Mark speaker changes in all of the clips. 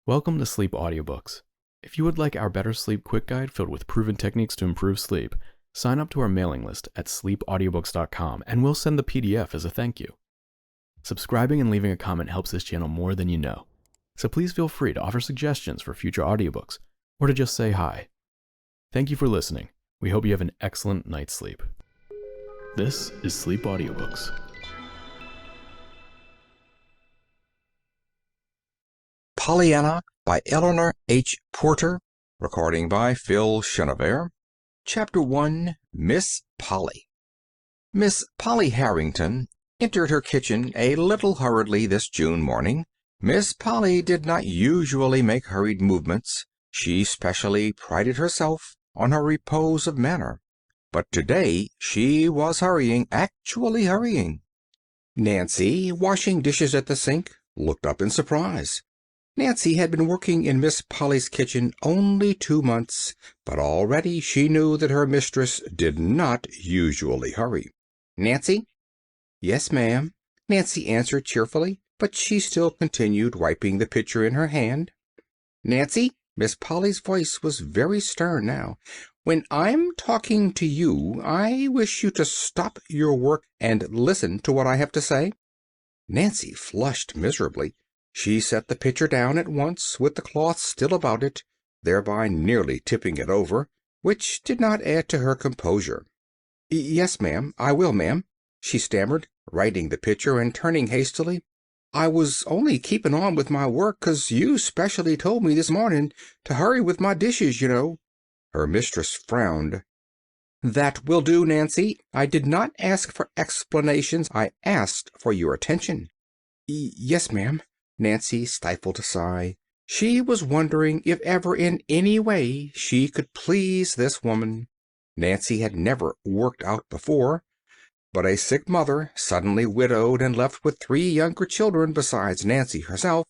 Speaker 1: Welcome to Sleep Audiobooks. If you would like our Better Sleep Quick Guide filled with proven techniques to improve sleep, sign up to our mailing list at sleepaudiobooks.com and we'll send the PDF as a thank you. Subscribing and leaving a comment helps this channel more than you know, so please feel free to offer suggestions for future audiobooks or to just say hi. Thank you for listening. We hope you have an excellent night's sleep. This is Sleep Audiobooks.
Speaker 2: Pollyanna by Eleanor H. Porter. Recording by Phil Chenevert. Chapter 1. Miss Polly. Miss Polly Harrington entered her kitchen a little hurriedly this June morning. Miss Polly did not usually make hurried movements. She specially prided herself on her repose of manner. But today she was hurrying, actually hurrying. Nancy, washing dishes at the sink, looked up in surprise. Nancy had been working in Miss Polly's kitchen only 2 months, but already she knew that her mistress did not usually hurry. "Nancy?" "Yes, ma'am," Nancy answered cheerfully, but she still continued wiping the pitcher in her hand. "Nancy," Miss Polly's voice was very stern now, "when I'm talking to you, I wish you to stop your work and listen to what I have to say." Nancy flushed miserably. She set the pitcher down at once, with the cloth still about it, thereby nearly tipping it over, which did not add to her composure. "Yes, ma'am, I will, ma'am," she stammered, righting the pitcher and turning hastily. "I was only keeping on with my work 'cause you specially told me this morning to hurry with my dishes, you know." Her mistress frowned. "That will do, Nancy. I did not ask for explanations. I asked for your attention." "Yes, ma'am." Nancy stifled a sigh. She was wondering if ever in any way she could please this woman. Nancy had never worked out before, but a sick mother, suddenly widowed and left with 3 younger children besides Nancy herself,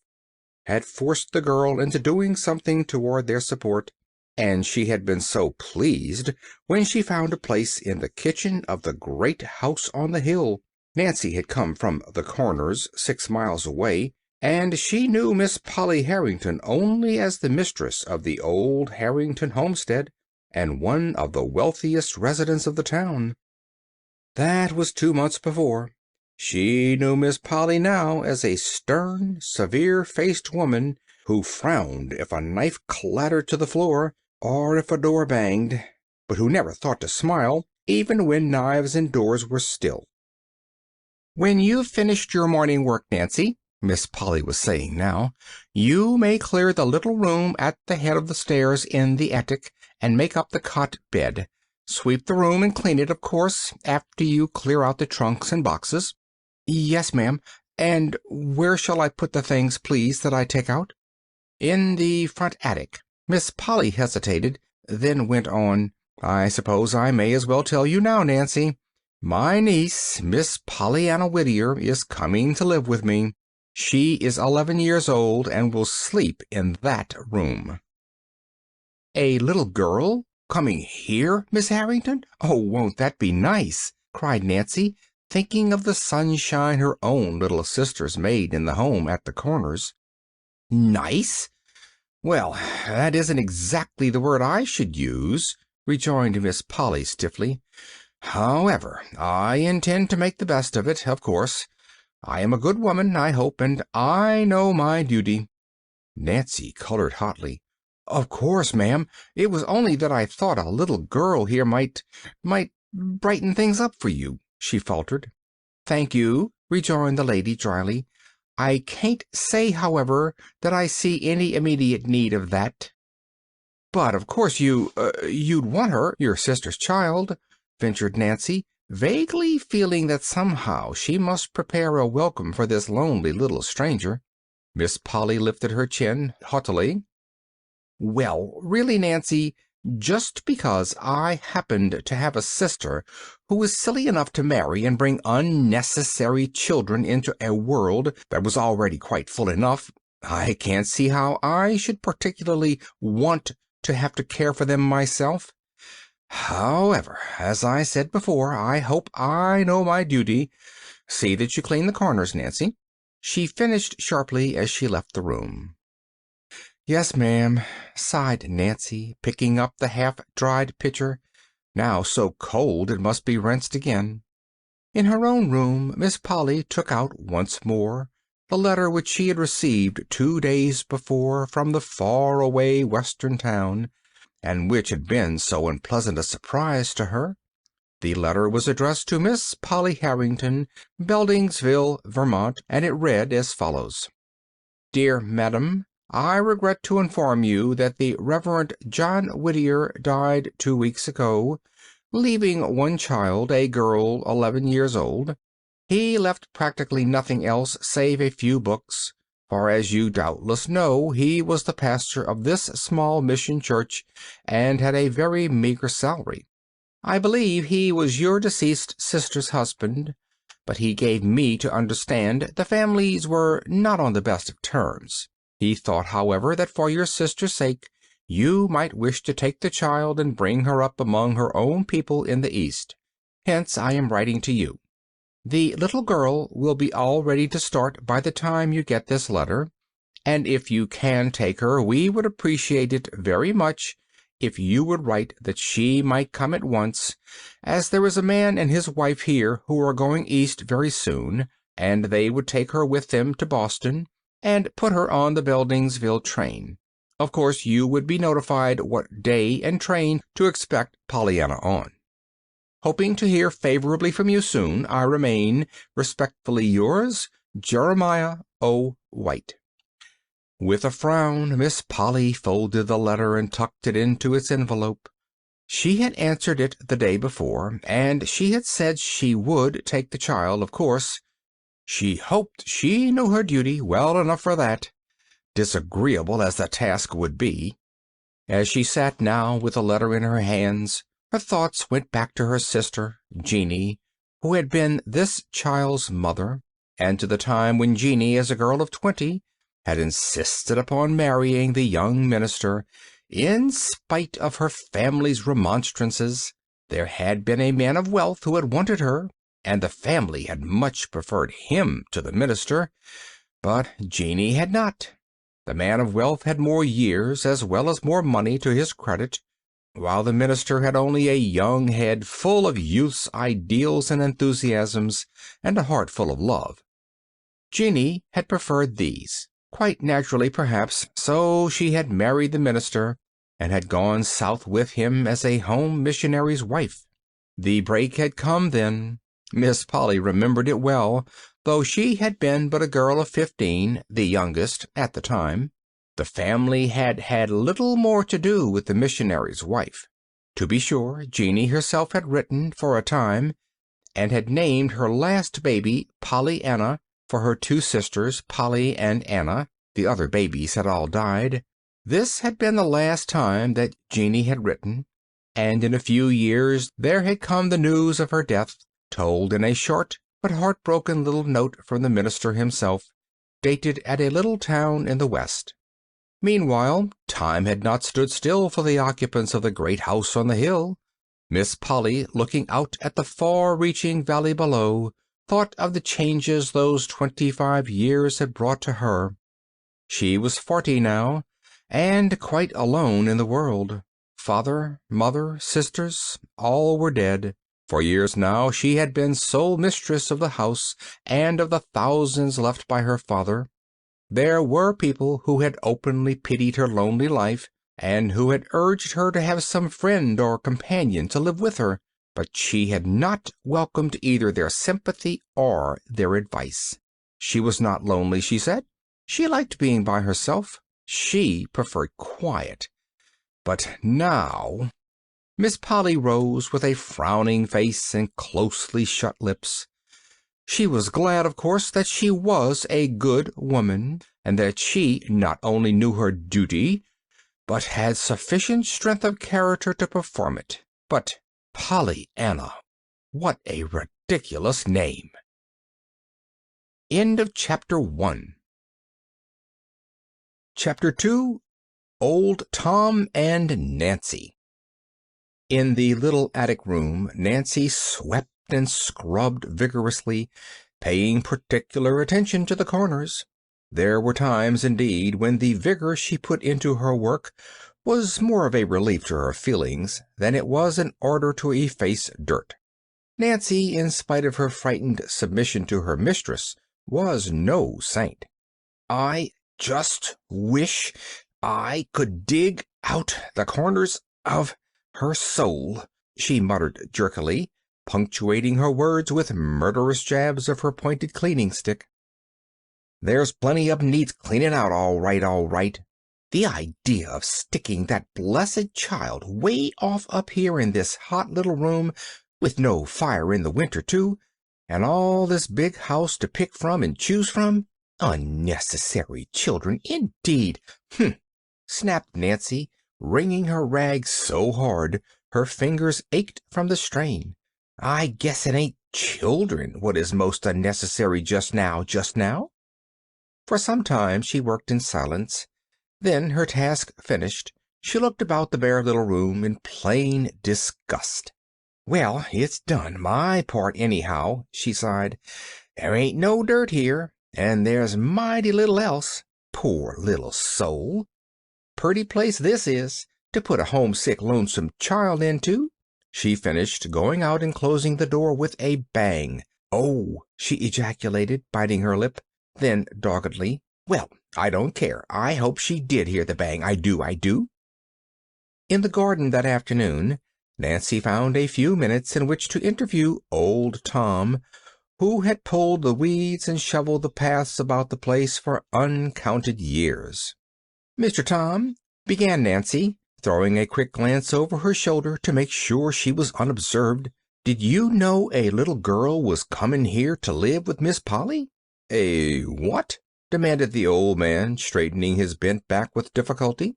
Speaker 2: had forced the girl into doing something toward their support, and she had been so pleased when she found a place in the kitchen of the great house on the hill. Nancy had come from the Corners, 6 miles away, and she knew Miss Polly Harrington only as the mistress of the old Harrington homestead and one of the wealthiest residents of the town. That was 2 months before. She knew Miss Polly now as a stern, severe-faced woman who frowned if a knife clattered to the floor or if a door banged, but who never thought to smile even when knives and doors were still. "When you've finished your morning work, Nancy," Miss Polly was saying now, "you may clear the little room at the head of the stairs in the attic and make up the cot bed. Sweep the room and clean it, of course, after you clear out the trunks and boxes." "Yes, ma'am. And where shall I put the things, please, that I take out?" "In the front attic." Miss Polly hesitated, then went on. "I suppose I may as well tell you now, Nancy. My niece, Miss Pollyanna Whittier, is coming to live with me. She is 11 years old and will sleep in that room." "A little girl coming here, Miss Harrington? Oh, won't that be nice?" cried Nancy, thinking of the sunshine her own little sisters made in the home at the Corners. "Nice? Well, that isn't exactly the word I should use," rejoined Miss Polly stiffly. "However, I intend to make the best of it, of course. I am a good woman, I hope, and I know my duty." Nancy colored hotly. "Of course, ma'am. It was only that I thought a little girl here might brighten things up for you," she faltered. "Thank you," rejoined the lady dryly. "I can't say, however, that I see any immediate need of that." "But of course you'd want her, your sister's child," ventured Nancy, vaguely feeling that somehow she must prepare a welcome for this lonely little stranger. Miss Polly lifted her chin haughtily. "Well, really, Nancy, just because I happened to have a sister who was silly enough to marry and bring unnecessary children into a world that was already quite full enough, I can't see how I should particularly want to have to care for them myself. However, as I said before, I hope I know my duty. See that you clean the corners, Nancy," she finished sharply as she left the room. Yes, ma'am, sighed Nancy, picking up the half-dried pitcher, now so cold it must be rinsed again. In her own room Miss Polly took out once more the letter which she had received 2 days before from the far-away western town, and which had been so unpleasant a surprise to her. The letter was addressed to Miss Polly Harrington, Beldingsville, Vermont, and it read as follows: Dear Madam, I regret to inform you that the Reverend John Whittier died 2 weeks ago, leaving one child, a girl 11 years old. He left practically nothing else save a few books, for as you doubtless know, he was the pastor of this small mission church and had a very meager salary. I believe he was your deceased sister's husband, but he gave me to understand the families were not on the best of terms. He thought, however, that for your sister's sake you might wish to take the child and bring her up among her own people in the East. Hence I am writing to you. The little girl will be all ready to start by the time you get this letter, and if you can take her, we would appreciate it very much if you would write that she might come at once, as there is a man and his wife here who are going East very soon, and they would take her with them to Boston and put her on the Beldingsville train. Of course, you would be notified what day and train to expect Pollyanna on. Hoping to hear favorably from you soon, I remain, respectfully yours, Jeremiah O. White. With a frown, Miss Polly folded the letter and tucked it into its envelope. She had answered it the day before, and she had said she would take the child, of course. She hoped she knew her duty well enough for that, disagreeable as the task would be. As she sat now with the letter in her hands, her thoughts went back to her sister, Jeanie, who had been this child's mother, and to the time when Jeanie, as a girl of 20, had insisted upon marrying the young minister, in spite of her family's remonstrances. There had been a man of wealth who had wanted her, and the family had much preferred him to the minister, but Jeanie had not. The man of wealth had more years as well as more money to his credit, while the minister had only a young head full of youth's ideals and enthusiasms, and a heart full of love. Jeanie had preferred these. Quite naturally, perhaps, so she had married the minister and had gone south with him as a home missionary's wife. The break had come then. Miss Polly remembered it well, though she had been but a girl of 15, the youngest, at the time. The family had had little more to do with the missionary's wife. To be sure, Jeanie herself had written, for a time, and had named her last baby Pollyanna, for her 2 sisters, Polly and Anna. The other babies had all died. This had been the last time that Jeanie had written, and in a few years there had come the news of her death, told in a short but heartbroken little note from the minister himself, dated at a little town in the West. Meanwhile, time had not stood still for the occupants of the great house on the hill. Miss Polly, looking out at the far-reaching valley below, thought of the changes those 25 years had brought to her. She was 40 now, and quite alone in the world. Father, mother, sisters, all were dead. For years now she had been sole mistress of the house and of the thousands left by her father. There were people who had openly pitied her lonely life, and who had urged her to have some friend or companion to live with her, but she had not welcomed either their sympathy or their advice. She was not lonely, she said. She liked being by herself. She preferred quiet. But now... Miss Polly rose with a frowning face and closely shut lips. She was glad, of course, that she was a good woman, and that she not only knew her duty, but had sufficient strength of character to perform it. But Pollyanna, what a ridiculous name! End of Chapter 1. Chapter 2. Old Tom and Nancy. In the little attic room, Nancy swept and scrubbed vigorously, paying particular attention to the corners. There were times, indeed, when the vigor she put into her work was more of a relief to her feelings than it was an order to efface dirt. Nancy, in spite of her frightened submission to her mistress, was no saint. "I just wish I could dig out the corners of her soul," she muttered jerkily, punctuating her words with murderous jabs of her pointed cleaning stick. "There's plenty of 'em needs cleaning out, all right, all right. The idea of sticking that blessed child way off up here in this hot little room, with no fire in the winter, too, and all this big house to pick from and choose from. Unnecessary children, indeed. Humph!" snapped Nancy, wringing her rags so hard her fingers ached from the strain. "I guess it ain't children what is most unnecessary just now, just now." For some time she worked in silence. Then, her task finished, she looked about the bare little room in plain disgust. "Well, it's done my part anyhow," she sighed. "There ain't no dirt here, and there's mighty little else. Poor little soul. Purty place this is, to put a homesick, lonesome child into," she finished, going out and closing the door with a bang. "Oh!" she ejaculated, biting her lip. Then, doggedly, "Well, I don't care. I hope she did hear the bang. I do, I do." In the garden that afternoon Nancy found a few minutes in which to interview old Tom, who had pulled the weeds and shoveled the paths about the place for uncounted years. "Mr. Tom," began Nancy, throwing a quick glance over her shoulder to make sure she was unobserved, "did you know a little girl was coming here to live with Miss Polly?" "A what?" demanded the old man, straightening his bent back with difficulty.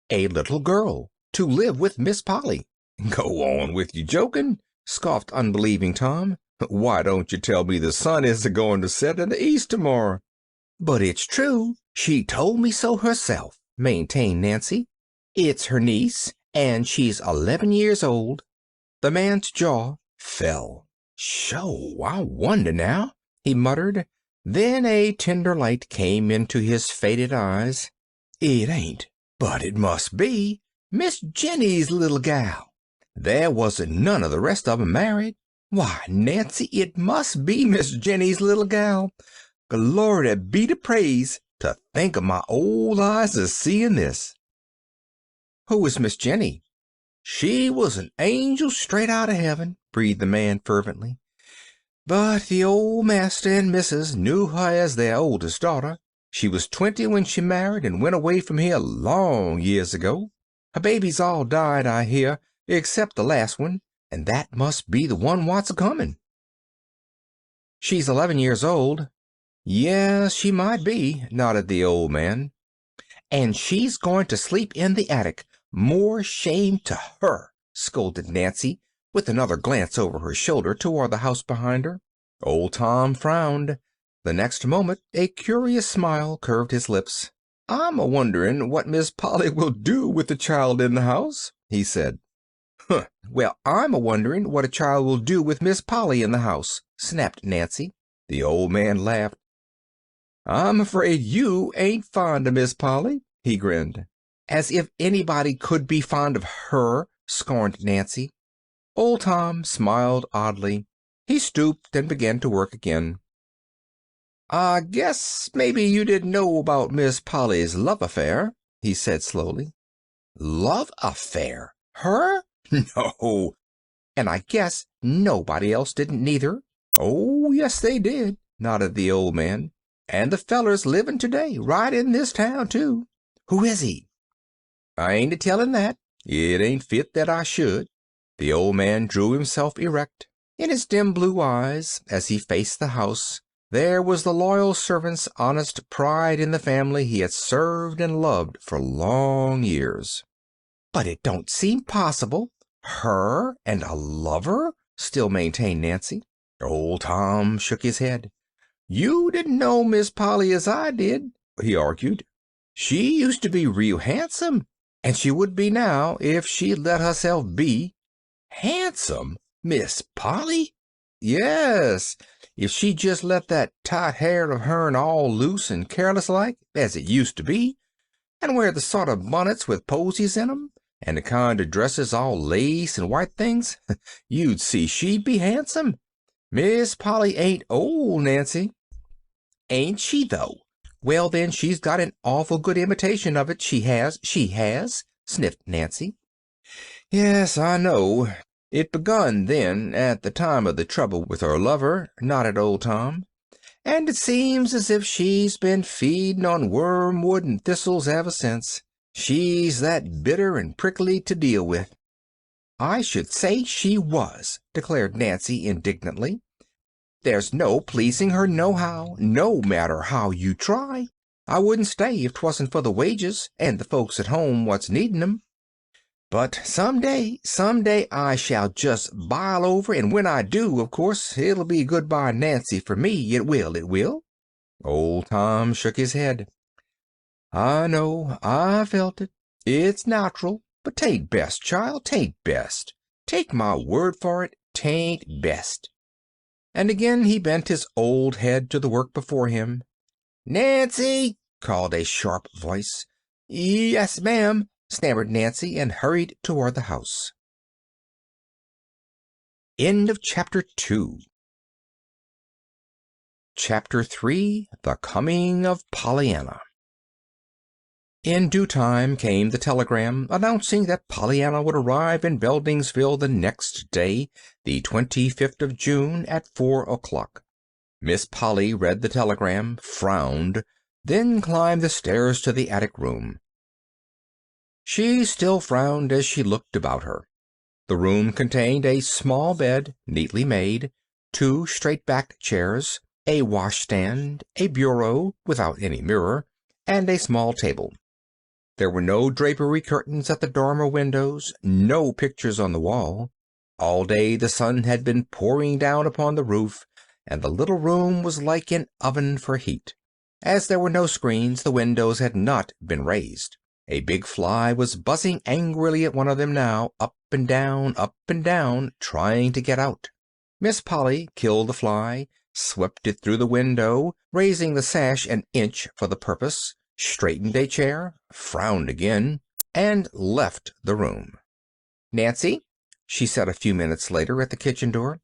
Speaker 2: "A little girl to live with Miss Polly." "Go on with you joking," scoffed unbelieving Tom. "Why don't you tell me the sun is a-going to set in the east tomorrow?" "But it's true. She told me so herself," maintained Nancy. "It's her niece, and she's 11 years old." The man's jaw fell. "Sho, I wonder now," he muttered. Then a tender light came into his faded eyes. "It ain't, but it must be, Miss Jenny's little gal. There wasn't none of the rest of 'em married. Why, Nancy, it must be Miss Jenny's little gal. Glory be to praise, to think of my old eyes a seeing this." "Who is Miss Jenny?" "She was an angel straight out of heaven," breathed the man fervently. "But the old master and missus knew her as their oldest daughter. She was 20 when she married and went away from here long years ago. Her babies all died, I hear, except the last one, and that must be the one what's a-coming." "She's 11 years old." "Yes, she might be," nodded the old man. "And she's going to sleep in the attic. More shame to her," scolded Nancy, with another glance over her shoulder toward the house behind her. Old Tom frowned. The next moment a curious smile curved his lips. "I'm a-wondering what Miss Polly will do with the child in the house," he said. "Huh! Well, I'm a-wondering what a child will do with Miss Polly in the house," snapped Nancy. The old man laughed. "I'm afraid you ain't fond of Miss Polly," he grinned. "As if anybody could be fond of her," scorned Nancy. Old Tom smiled oddly. He stooped and began to work again. "I guess maybe you didn't know about Miss Polly's love affair," he said slowly. "Love affair? Her? No. And I guess nobody else didn't neither." "Oh, yes, they did," nodded the old man. "And the feller's living today, right in this town, too." "Who is he?" "I ain't a-telling that. It ain't fit that I should." The old man drew himself erect. In his dim blue eyes, as he faced the house, there was the loyal servant's honest pride in the family he had served and loved for long years. "But it don't seem possible. Her and a lover?" still maintained Nancy. Old Tom shook his head. "You didn't know Miss Polly as I did," he argued. "She used to be real handsome, and she would be now if she'd let herself be." "Handsome? Miss Polly?" Yes, if she just let that tight hair of hern all loose and careless like, as it used to be, and wear the sort of bonnets with posies in 'em, and the kind of dresses all lace and white things, you'd see she'd be handsome. Miss Polly ain't old, Nancy." "Ain't she, though? Well, then, she's got an awful good imitation of it, she has," sniffed Nancy. "Yes, I know. It begun then, at the time of the trouble with her lover," nodded old Tom. "And it seems as if she's been feeding on wormwood and thistles ever since. She's that bitter and prickly to deal with." "I should say she was," declared Nancy indignantly. "There's no pleasing her nohow, no matter how you try. I wouldn't stay if 'twasn't for the wages and the folks at home what's needing 'em. But some day I shall just bile over, and when I do, of course, it'll be good-bye Nancy for me, it will, it will." Old Tom shook his head. "I know, I felt it. It's natural, but 'tain't best, child, 'tain't best. Take my word for it, 'tain't best." And again he bent his old head to the work before him. "Nancy!" called a sharp voice. "Yes, ma'am," stammered Nancy, and hurried toward the house. End of Chapter 2. Chapter 3. The Coming of Pollyanna. In due time came the telegram announcing that Pollyanna would arrive in Beldingsville the next day, the 25th of June, at 4 o'clock. Miss Polly read the telegram, frowned, then climbed the stairs to the attic room. She still frowned as she looked about her. The room contained a small bed, neatly made, 2 straight-backed chairs, a washstand, a bureau without any mirror, and a small table. There were no drapery curtains at the dormer windows, no pictures on the wall. All day the sun had been pouring down upon the roof, and the little room was like an oven for heat. As there were no screens, the windows had not been raised. A big fly was buzzing angrily at one of them now, up and down, trying to get out. Miss Polly killed the fly, swept it through the window, raising the sash an inch for the purpose, straightened a chair, frowned again, and left the room. "Nancy," she said a few minutes later at the kitchen door,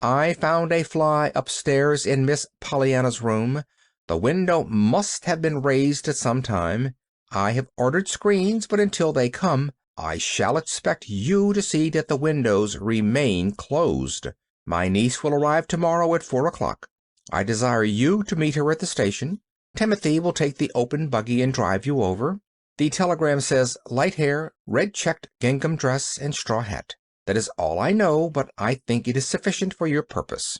Speaker 2: "I found a fly upstairs in Miss Pollyanna's room. The window must have been raised at some time. I have ordered screens, but until they come I shall expect you to see that the windows remain closed. My niece will arrive tomorrow at 4 o'clock. I desire you to meet her at the station. Timothy will take the open buggy and drive you over. The telegram says light hair, red checked gingham dress, and straw hat. That is all I know, but I think it is sufficient for your purpose."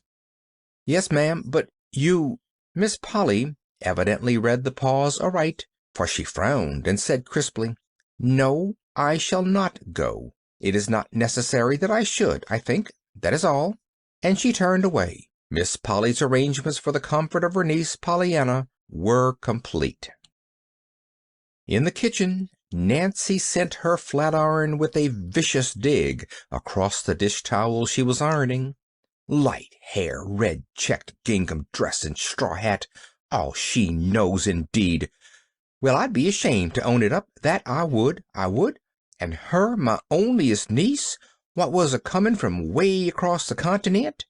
Speaker 2: "Yes, ma'am, but you—" Miss Polly evidently read the pause aright, for she frowned and said crisply, "No, I shall not go. It is not necessary that I should, I think. That is all." And she turned away. Miss Polly's arrangements for the comfort of her niece Pollyanna were complete. In the kitchen, Nancy sent her flatiron with a vicious dig across the dish towel she was ironing. Light hair, red checked gingham dress, and straw hat. All she knows, indeed. Well, I'd be ashamed to own it up, that I would. And her my onliest niece, what was a-comin' from way across the continent.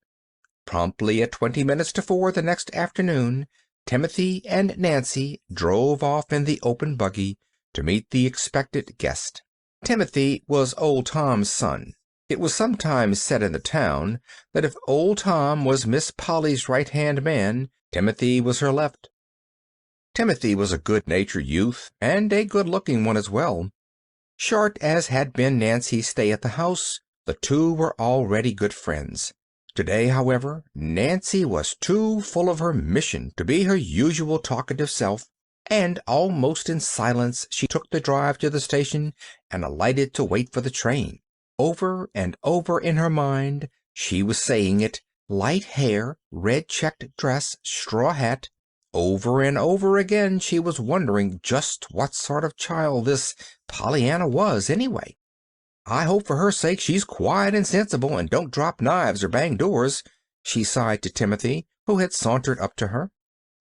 Speaker 2: Promptly at 20 minutes to 4 the next afternoon, Timothy and Nancy drove off in the open buggy to meet the expected guest. Timothy was old Tom's son. It was sometimes said in the town that if old Tom was Miss Polly's right-hand man, Timothy was her left. Timothy was a good-natured youth, and a good-looking one as well. Short as had been Nancy's stay at the house, the two were already good friends. Today, however, Nancy was too full of her mission to be her usual talkative self, and almost in silence she took the drive to the station and alighted to wait for the train. Over and over in her mind she was saying it, light hair, red checked dress, straw hat. Over and over again she was wondering just what sort of child this Pollyanna was, anyway. "I hope for her sake she's quiet and sensible, and don't drop knives or bang doors," she sighed to Timothy, who had sauntered up to her.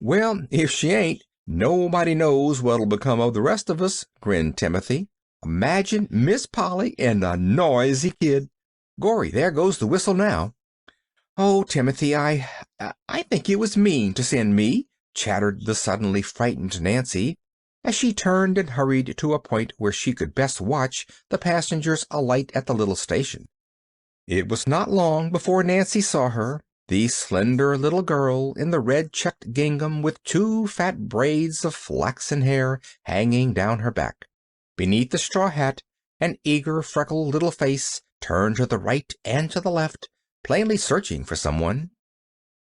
Speaker 2: "Well, if she ain't, nobody knows what'll become of the rest of us," grinned Timothy. "Imagine Miss Polly and a noisy kid. Gorry, there goes the whistle now." "Oh, Timothy, I think it was mean to send me," chattered the suddenly frightened Nancy, as she turned and hurried to a point where she could best watch the passengers alight at the little station. It was not long before Nancy saw her, the slender little girl in the red checked gingham with two fat braids of flaxen hair hanging down her back. Beneath the straw hat, an eager, freckled little face turned to the right and to the left, plainly searching for someone.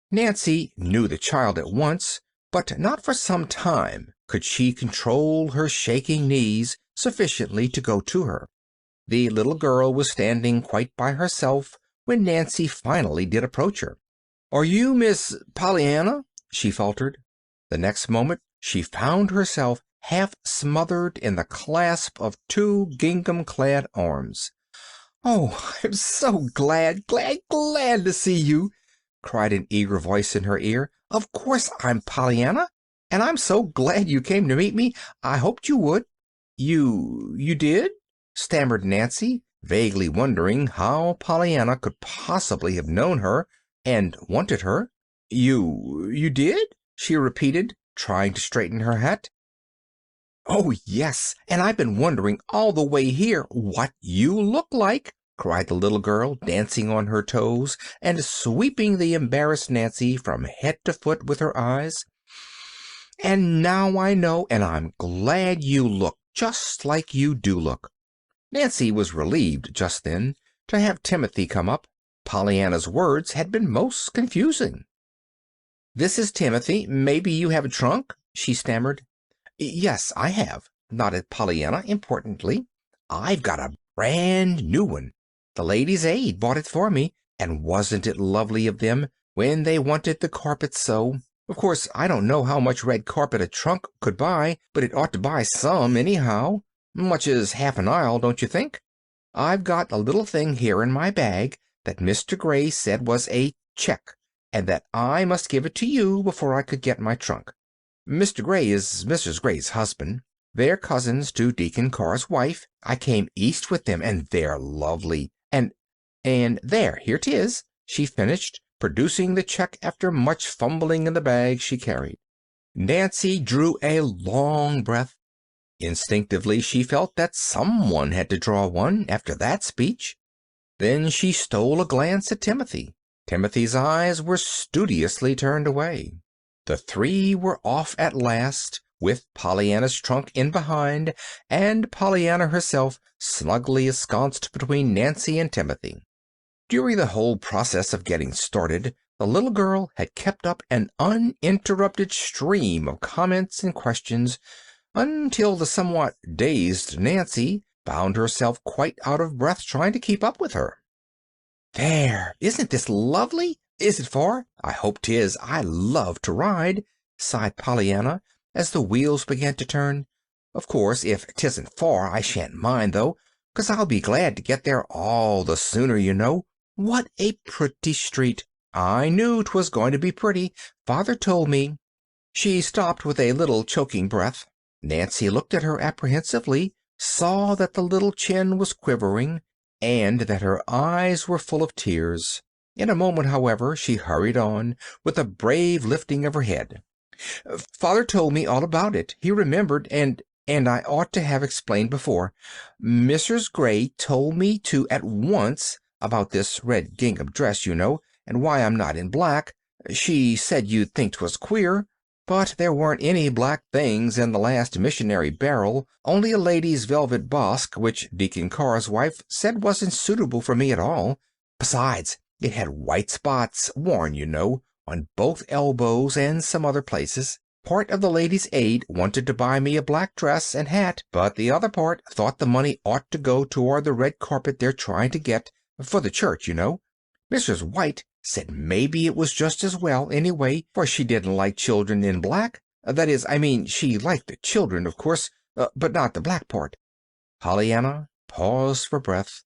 Speaker 2: Nancy knew the child at once, but not for some time could she control her shaking knees sufficiently to go to her. The little girl was standing quite by herself when Nancy finally did approach her. "Are you Miss Pollyanna?" she faltered. The next moment she found herself half smothered in the clasp of two gingham-clad arms. "Oh, I'm so glad to see you!" cried an eager voice in her ear. "Of course I'm Pollyanna, and I'm so glad you came to meet me. I hoped you would." You did?" stammered Nancy, vaguely wondering how Pollyanna could possibly have known her and wanted her. You did?" she repeated, trying to straighten her hat. "Oh, yes, and I've been wondering all the way here what you look like," cried the little girl, dancing on her toes and sweeping the embarrassed Nancy from head to foot with her eyes. "And now I know, and I'm glad you look just like you do look." Nancy was relieved just then to have Timothy come up. Pollyanna's words had been most confusing. "This is Timothy. Maybe you have a trunk?" she stammered. "Yes, I have," nodded Pollyanna importantly. "I've got a brand new one. The Ladies' Aid bought it for me, and wasn't it lovely of them when they wanted the carpet so? Of course, I don't know how much red carpet a trunk could buy, but it ought to buy some, anyhow. Much as half an aisle, don't you think? I've got a little thing here in my bag that Mr. Gray said was a check, and that I must give it to you before I could get my trunk. Mr. Gray is Mrs. Gray's husband. They're cousins to Deacon Carr's wife. I came East with them, and they're lovely. And there, here 'tis," she finished, producing the check after much fumbling in the bag she carried. Nancy drew a long breath. Instinctively she felt that someone had to draw one after that speech. Then she stole a glance at Timothy. Timothy's eyes were studiously turned away. The three were off at last, with Pollyanna's trunk in behind, and Pollyanna herself snugly ensconced between Nancy and Timothy. During the whole process of getting started, the little girl had kept up an uninterrupted stream of comments and questions, until the somewhat dazed Nancy found herself quite out of breath trying to keep up with her. "There! Isn't this lovely? Is it far? I hope 'tis. I love to ride," sighed Pollyanna, as the wheels began to turn. "Of course, if 'tisn't far, I shan't mind, though, 'cause I'll be glad to get there all the sooner, you know. What a pretty street! I knew 'twas going to be pretty. Father told me." She stopped with a little choking breath. Nancy looked at her apprehensively, saw that the little chin was quivering, and that her eyes were full of tears. In a moment, however, she hurried on, with a brave lifting of her head. "Father told me all about it. He remembered, and I ought to have explained before. Mrs. Gray told me to at once about this red gingham dress, you know, and why I'm not in black. She said you'd think 'twas queer, but there weren't any black things in the last missionary barrel, only a lady's velvet basque, which Deacon Carr's wife said wasn't suitable for me at all. Besides, it had white spots, worn, you know, on both elbows and some other places. Part of the Ladies' Aid wanted to buy me a black dress and hat, but the other part thought the money ought to go toward the red carpet they're trying to get, for the church, you know. Mrs. White said maybe it was just as well, anyway, for she didn't like children in black. That is, I mean, she liked the children, of course, but not the black part." Pollyanna paused for breath,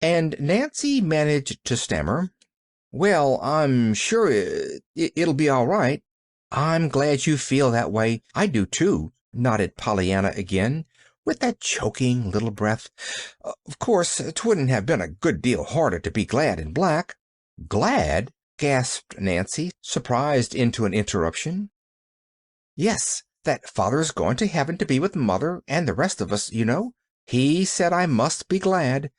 Speaker 2: and Nancy managed to stammer, Well, I'm sure it'll be all right. I'm glad you feel that way. I do too, nodded Pollyanna again, with that choking little breath. Of course, 'twouldn't have been a good deal harder to be glad in black. Glad? Gasped Nancy, surprised into an interruption. Yes, that father's going to heaven to be with mother and the rest of us, you know. He said I must be glad.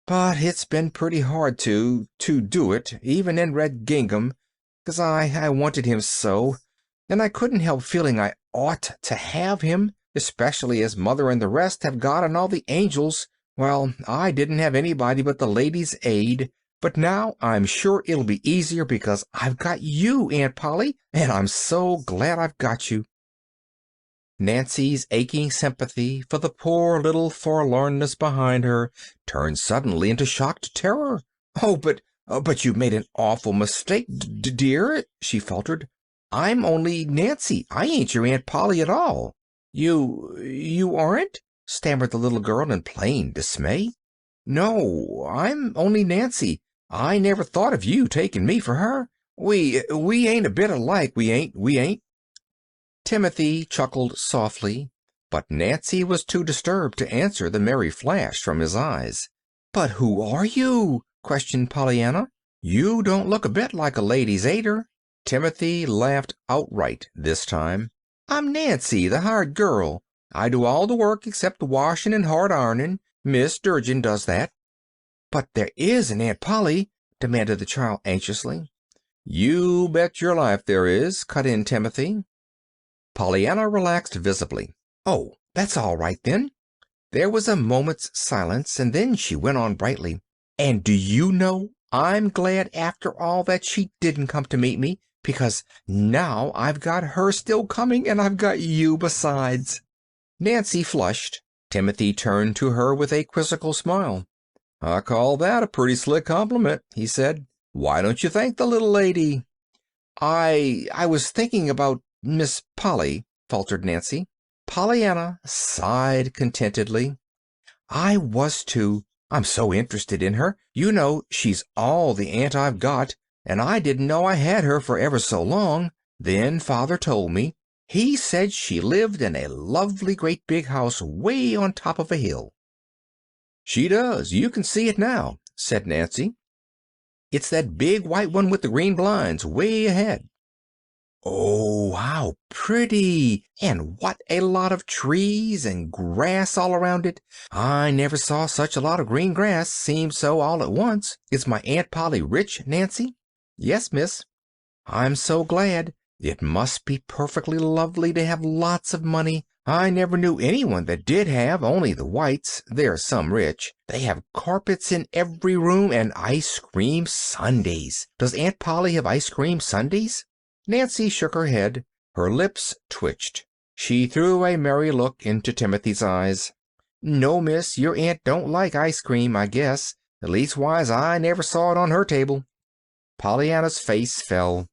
Speaker 2: But it's been pretty hard to do it, even in red gingham, 'cause I wanted him so, and I couldn't help feeling I ought to have him, especially as mother and the rest have God and all the angels. Well, I didn't have anybody but the Ladies' Aid, but now I'm sure it'll be easier because I've got you, Aunt Polly, and I'm so glad I've got you. Nancy's aching sympathy for the poor little forlornness behind her turned suddenly into shocked terror. But you've made an awful mistake, dear," she faltered. "I'm only Nancy. I ain't your Aunt Polly at all." You aren't?" stammered the little girl in plain dismay. "No, I'm only Nancy. I never thought of you taking me for her. We ain't a bit alike, we ain't." Timothy chuckled softly, but Nancy was too disturbed to answer the merry flash from his eyes. "But who are you?" questioned Pollyanna. "You don't look a bit like a Ladies' Aider." Timothy laughed outright this time. "I'm Nancy, the hired girl. I do all the work except washing and hard ironing. Miss Durgin does that." "But there is an Aunt Polly," demanded the child anxiously. "You bet your life there is," cut in Timothy. Pollyanna relaxed visibly. "Oh, that's all right, then." There was a moment's silence, and then she went on brightly. "And do you know, I'm glad after all that she didn't come to meet me, because now I've got her still coming, and I've got you besides." Nancy flushed. Timothy turned to her with a quizzical smile. "I call that a pretty slick compliment," he said. "Why don't you thank the little lady?" I was thinking about Miss Polly," faltered Nancy. Pollyanna sighed contentedly. "I was too. I'm so interested in her. You know, she's all the aunt I've got, and I didn't know I had her for ever so long. Then Father told me. He said she lived in a lovely great big house way on top of a hill." "She does. You can see it now," said Nancy. "It's that big white one with the green blinds way ahead." "Oh, how pretty! And what a lot of trees and grass all around it. I never saw such a lot of green grass seem so all at once. Is my Aunt Polly rich, Nancy?" "Yes, miss." "I'm so glad. It must be perfectly lovely to have lots of money. I never knew anyone that did have, only the Whites. They're some rich. They have carpets in every room and ice cream sundaes. Does Aunt Polly have ice cream sundaes?" Nancy shook her head. Her lips twitched. She threw a merry look into Timothy's eyes. "No, miss, your aunt don't like ice cream, I guess. Leastwise, I never saw it on her table." Pollyanna's face fell.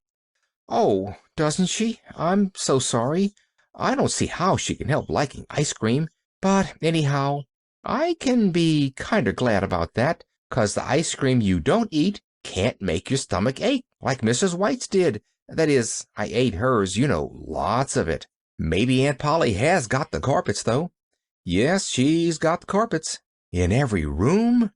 Speaker 2: "Oh, doesn't she? I'm so sorry. I don't see how she can help liking ice cream. But anyhow, I can be kinder glad about that, 'cause the ice cream you don't eat can't make your stomach ache, like Mrs. White's did. That is, I ate hers, you know, lots of it. Maybe Aunt Polly has got the carpets, though." "Yes, she's got the carpets." "In every room?"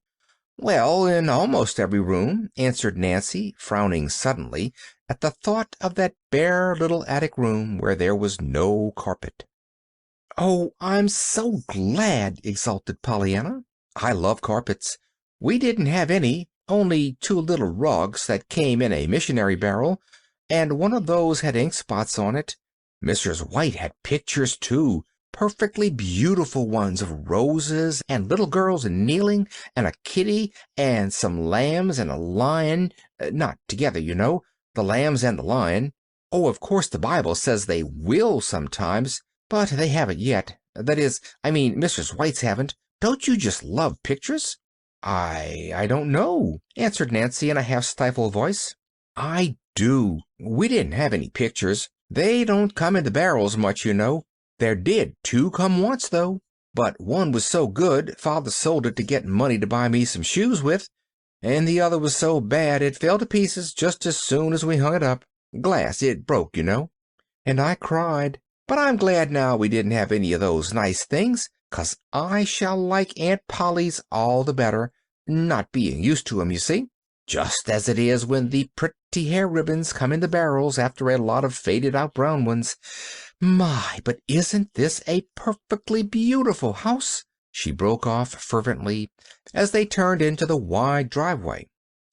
Speaker 2: "Well, in almost every room," answered Nancy, frowning suddenly at the thought of that bare little attic room where there was no carpet. "Oh, I'm so glad!" exulted Pollyanna. "I love carpets. We didn't have any, only two little rugs that came in a missionary barrel, and one of those had ink spots on it. Mrs. White had pictures, too, perfectly beautiful ones of roses and little girls kneeling, and a kitty, and some lambs and a lion, not together, you know, the lambs and the lion. Oh, of course the Bible says they will sometimes, but they haven't yet. That is, I mean, Mrs. White's haven't. Don't you just love pictures?" I don't know," answered Nancy in a half-stifled voice. "I do. We didn't have any pictures. They don't come in the barrels much, you know. There did two come once, though. But one was so good Father sold it to get money to buy me some shoes with. and the other was so bad it fell to pieces just as soon as we hung it up. Glass, it broke, you know. And I cried. But I'm glad now we didn't have any of those nice things, 'cause I shall like Aunt Polly's all the better, not being used to 'em, you see. Just as it is when the pretty hair ribbons come in the barrels after a lot of faded out brown ones. My, but isn't this a perfectly beautiful house? She broke off fervently as they turned into the wide driveway.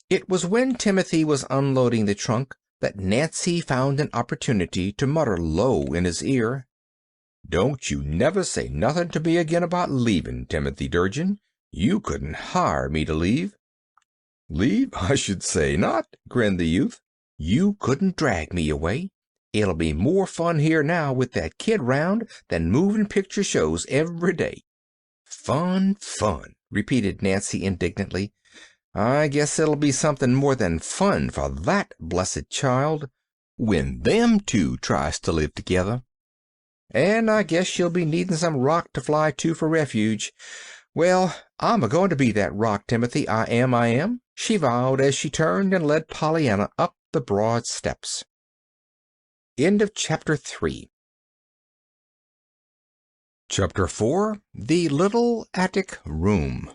Speaker 2: It was when Timothy was unloading the trunk that Nancy found an opportunity to mutter low in his ear, "Don't you never say nothing to me again about leaving, Timothy Durgin. You couldn't hire me to leave." "Leave? I should say not," grinned the youth. "You couldn't drag me away. It'll be more fun here now with that kid round than moving picture shows every day." "Fun, fun," repeated Nancy indignantly. "I guess it'll be something more than fun for that blessed child when them two tries to live together. And I guess she'll be needing some rock to fly to for refuge. Well, I'm a-going to be that rock, Timothy, I am," she vowed as she turned and led Pollyanna up the broad steps. End of Chapter 3. Chapter 4. The Little Attic Room.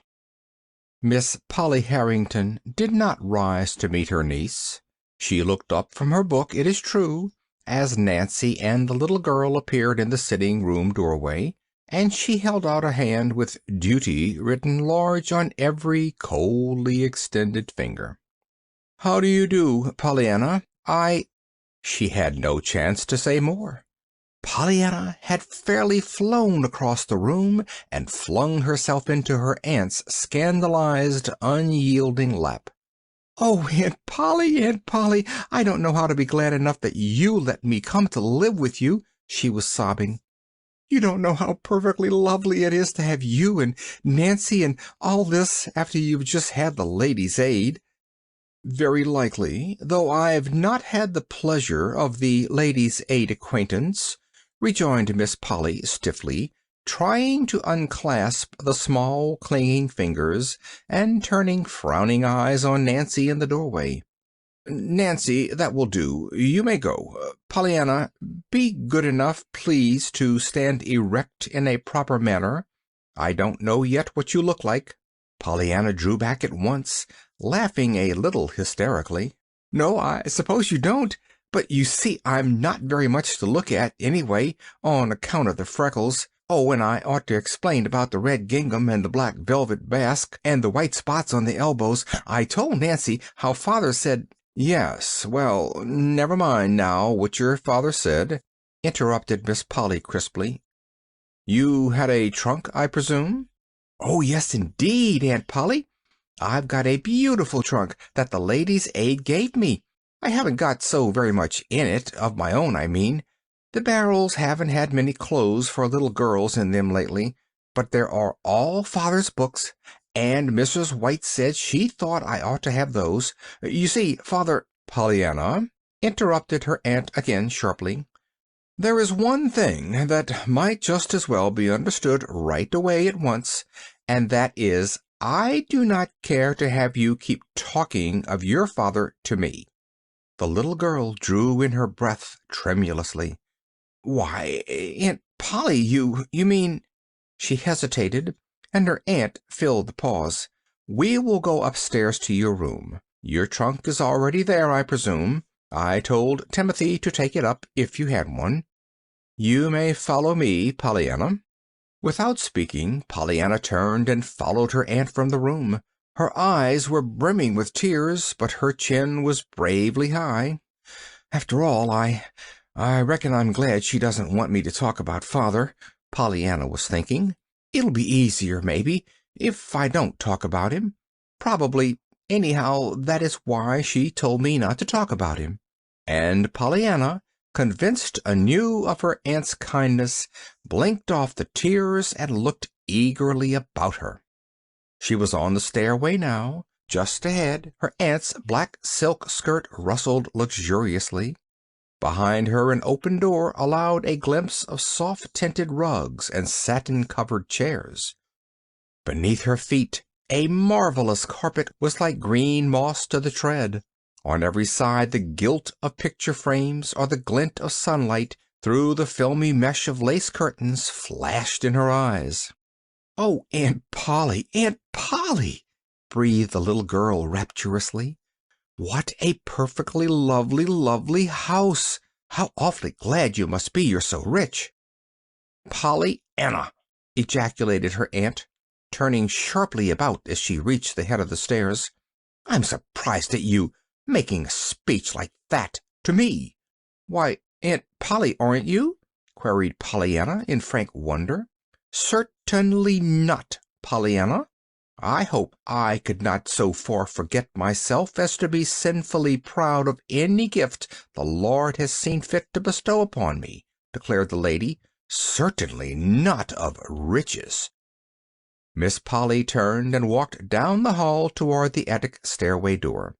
Speaker 2: Miss Polly Harrington did not rise to meet her niece. She looked up from her book, it is true, as Nancy and the little girl appeared in the sitting-room doorway, and she held out a hand with duty written large on every coldly extended finger. "How do you do, Pollyanna? She had no chance to say more. Pollyanna had fairly flown across the room and flung herself into her aunt's scandalized, unyielding lap. "Oh, Aunt Polly, I don't know how to be glad enough that you let me come to live with you," she was sobbing. "You don't know how perfectly lovely it is to have you and Nancy and all this after you've just had the Ladies' Aid." "Very likely, though I've not had the pleasure of the Ladies' Aid acquaintance," rejoined Miss Polly stiffly, trying to unclasp the small clinging fingers and turning frowning eyes on Nancy in the doorway. "Nancy, that will do. You may go. Pollyanna, be good enough, please, to stand erect in a proper manner. I don't know yet what you look like." Pollyanna drew back at once, laughing a little hysterically. "No, I suppose you don't. But you see I'm not very much to look at, anyway, on account of the freckles. Oh, and I ought to explain about the red gingham and the black velvet basque and the white spots on the elbows. I told Nancy how father said—" "Yes, well, never mind now what your father said," interrupted Miss Polly crisply. "You had a trunk, I presume?" "Oh, yes, indeed, Aunt Polly. I've got a beautiful trunk that the Ladies' Aid gave me. I haven't got so very much in it, of my own, I mean. The barrels haven't had many clothes for little girls in them lately, but there are all father's books, and Mrs. White said she thought I ought to have those. You see, father—" "Pollyanna," interrupted her aunt again sharply, "there is one thing that might just as well be understood right away at once, and that is I do not care to have you keep talking of your father to me." The little girl drew in her breath tremulously. "Why, Aunt Polly, you mean—" She hesitated, and her aunt filled the pause. "We will go upstairs to your room. Your trunk is already there, I presume. I told Timothy to take it up, if you had one. You may follow me, Pollyanna." Without speaking, Pollyanna turned and followed her aunt from the room. Her eyes were brimming with tears, but her chin was bravely high. "After all, I reckon I'm glad she doesn't want me to talk about father," Pollyanna was thinking. "It'll be easier, maybe, if I don't talk about him. Probably, anyhow, that is why she told me not to talk about him." And Pollyanna, convinced anew of her aunt's kindness, blinked off the tears and looked eagerly about her. She was on the stairway now. Just ahead, her aunt's black silk skirt rustled luxuriously. Behind her an open door allowed a glimpse of soft-tinted rugs and satin-covered chairs. Beneath her feet A marvelous carpet was like green moss to the tread. On every side the gilt of picture frames or the glint of sunlight through the filmy mesh of lace curtains flashed in her eyes. "Oh, Aunt Polly, Aunt Polly!" breathed the little girl rapturously. "What a perfectly lovely, lovely house! How awfully glad you must be you're so rich." "Pollyanna!" ejaculated her aunt, turning sharply about as she reached the head of the stairs. "I'm surprised at you, making a speech like that to me." "Why, Aunt Polly, aren't you?" queried Pollyanna, in frank wonder. "Certainly not, Pollyanna. I hope I could not so far forget myself as to be sinfully proud of any gift the Lord has seen fit to bestow upon me," declared the lady. "Certainly not of riches." Miss Polly turned and walked down the hall toward the attic stairway door.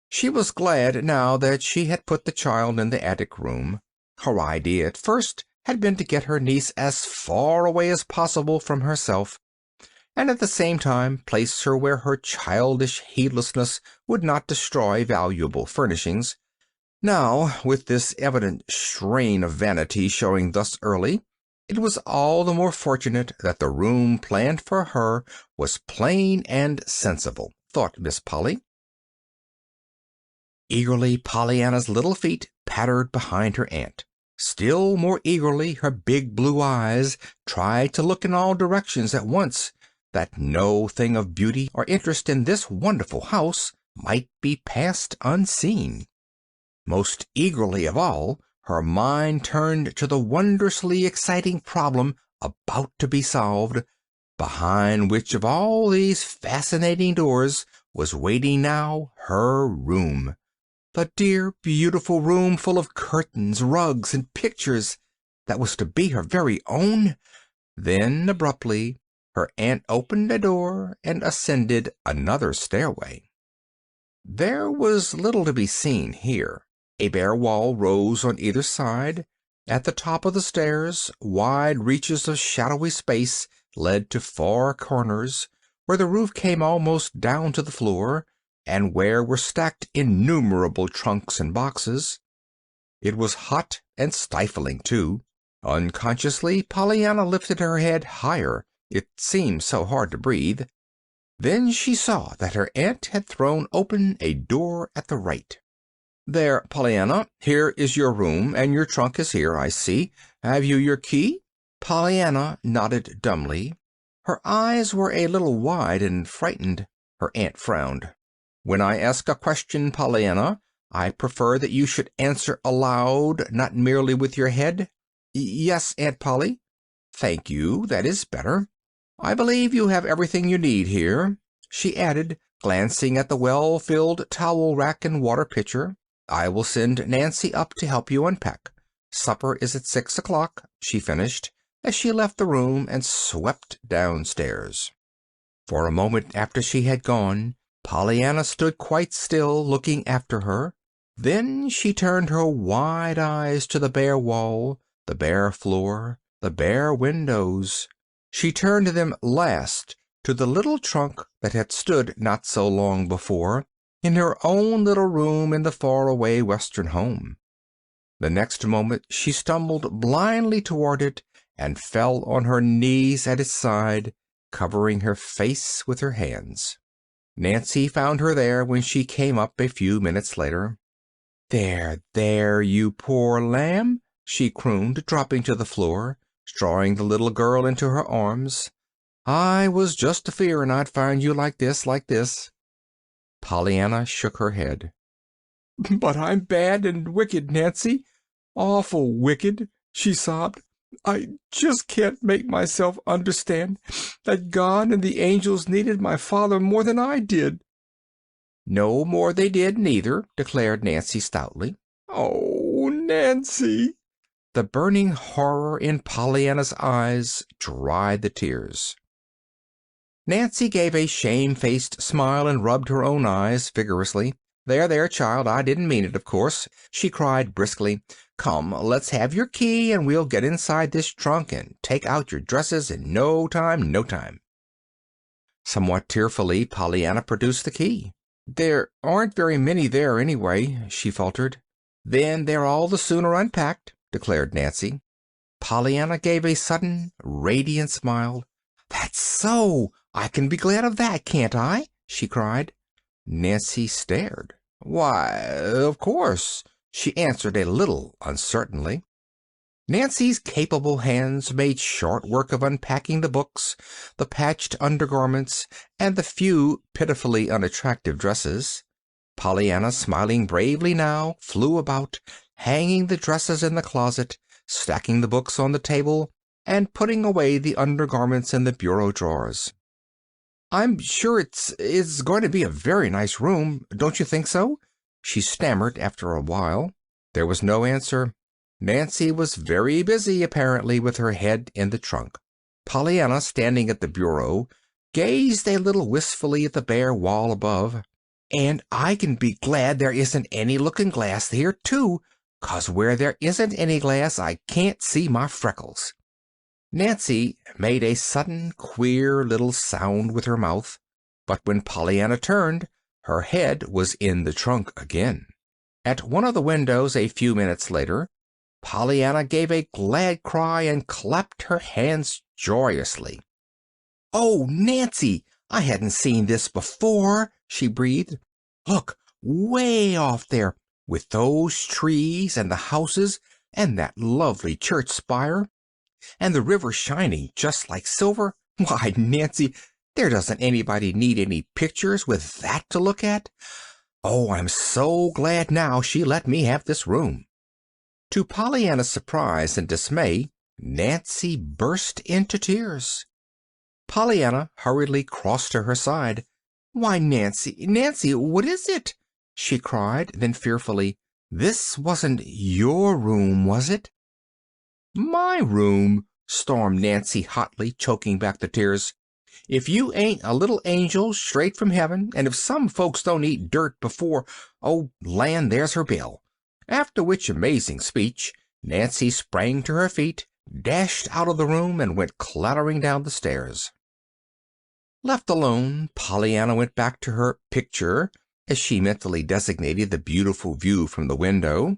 Speaker 2: She was glad now that she had put the child in the attic room. Her idea at first had been to get her niece as far away as possible from herself, and at the same time place her where her childish heedlessness would not destroy valuable furnishings. Now, with this evident strain of vanity showing thus early, it was all the more fortunate that the room planned for her was plain and sensible, thought Miss Polly. Eagerly Pollyanna's little feet pattered behind her aunt. Still more eagerly her big blue eyes tried to look in all directions at once, that no thing of beauty or interest in this wonderful house might be passed unseen. Most eagerly of all, her mind turned to the wondrously exciting problem about to be solved, behind which of all these fascinating doors was waiting now her room. The dear, beautiful room full of curtains, rugs, and pictures that was to be her very own. Then, abruptly, her aunt opened a door and ascended another stairway. There was little to be seen here. A bare wall rose on either side. At the top of the stairs, wide reaches of shadowy space led to far corners, where the roof came almost down to the floor, and where were stacked innumerable trunks and boxes. It was hot and stifling, too. Unconsciously, Pollyanna lifted her head higher. It seemed so hard to breathe. Then she saw that her aunt had thrown open a door at the right. "There, Pollyanna, here is your room, and your trunk is here, I see. Have you your key?" Pollyanna nodded dumbly. Her eyes were a little wide and frightened. Her aunt frowned. "When I ask a question, Pollyanna, I prefer that you should answer aloud, not merely with your head." "Yes, Aunt Polly." "Thank you. That is better. I believe you have everything you need here," she added, glancing at the well-filled towel rack and water pitcher. "I will send Nancy up to help you unpack. Supper is at 6 o'clock," she finished, as she left the room and swept downstairs. For a moment after she had gone, Pollyanna stood quite still, looking after her. Then she turned her wide eyes to the bare wall, the bare floor, the bare windows. She turned them last to the little trunk that had stood not so long before in her own little room in the far-away Western home. The next moment she stumbled blindly toward it and fell on her knees at its side, covering her face with her hands. Nancy found her there when she came up a few minutes later. "There, there, you poor lamb," she crooned, dropping to the floor, drawing the little girl into her arms. "I was just a-fearing I'd find you like this. Pollyanna shook her head. "But I'm bad and wicked, Nancy. Awful wicked," she sobbed. "I just can't make myself understand that God and the angels needed my father more than I did." "No more they did, neither," declared Nancy stoutly. "Oh, Nancy!" The burning horror in Pollyanna's eyes dried the tears. Nancy gave a shamefaced smile and rubbed her own eyes vigorously. "There, there, child, I didn't mean it, of course," she cried briskly. "Come, let's have your key, and we'll get inside this trunk and take out your dresses in no time, no time." Somewhat tearfully, Pollyanna produced the key. "There aren't very many there, anyway," she faltered. "Then they're all the sooner unpacked," declared Nancy. Pollyanna gave a sudden, radiant smile. "That's so! I can be glad of that, can't I?" she cried. Nancy stared. "Why, of course," she answered a little uncertainly. Nancy's capable hands made short work of unpacking the books, the patched undergarments, and the few pitifully unattractive dresses. Pollyanna, smiling bravely now, flew about, hanging the dresses in the closet, stacking the books on the table, and putting away the undergarments in the bureau drawers. "I'm sure it's going to be a very nice room, don't you think so?" she stammered after a while. There was no answer. Nancy was very busy, apparently, with her head in the trunk. Pollyanna, standing at the bureau, gazed a little wistfully at the bare wall above. "And I can be glad there isn't any looking glass here, too, 'cause where there isn't any glass I can't see my freckles." Nancy made a sudden queer little sound with her mouth, but when Pollyanna turned, her head was in the trunk again. At one of the windows a few minutes later, Pollyanna gave a glad cry and clapped her hands joyously. "Oh, Nancy, I hadn't seen this before," she breathed. "Look, way off there, with those trees and the houses and that lovely church spire, and the river shining just like silver. Why, Nancy, there doesn't anybody need any pictures with that to look at. Oh, I'm so glad now she let me have this room." To Pollyanna's surprise and dismay, Nancy burst into tears. Pollyanna hurriedly crossed to her side. "Why, Nancy, Nancy, what is it?" she cried, then fearfully, "this wasn't your room, was it?" "My room!" stormed Nancy hotly, choking back the tears. "If you ain't a little angel straight from heaven, and if some folks don't eat dirt before, oh, land, there's her bell." After which amazing speech, Nancy sprang to her feet, dashed out of the room, and went clattering down the stairs. Left alone, Pollyanna went back to her picture, as she mentally designated the beautiful view from the window.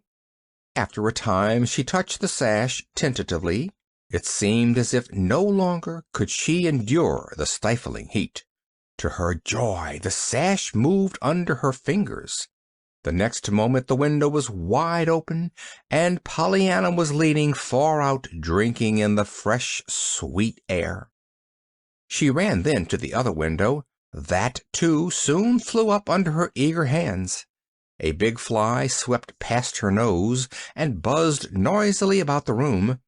Speaker 2: After a time she touched the sash tentatively. It seemed as if no longer could she endure the stifling heat. To her joy, the sash moved under her fingers. The next moment the window was wide open, and Pollyanna was leaning far out, drinking in the fresh, sweet air. She ran then to the other window. That, too, soon flew up under her eager hands. A big fly swept past her nose and buzzed noisily about the room.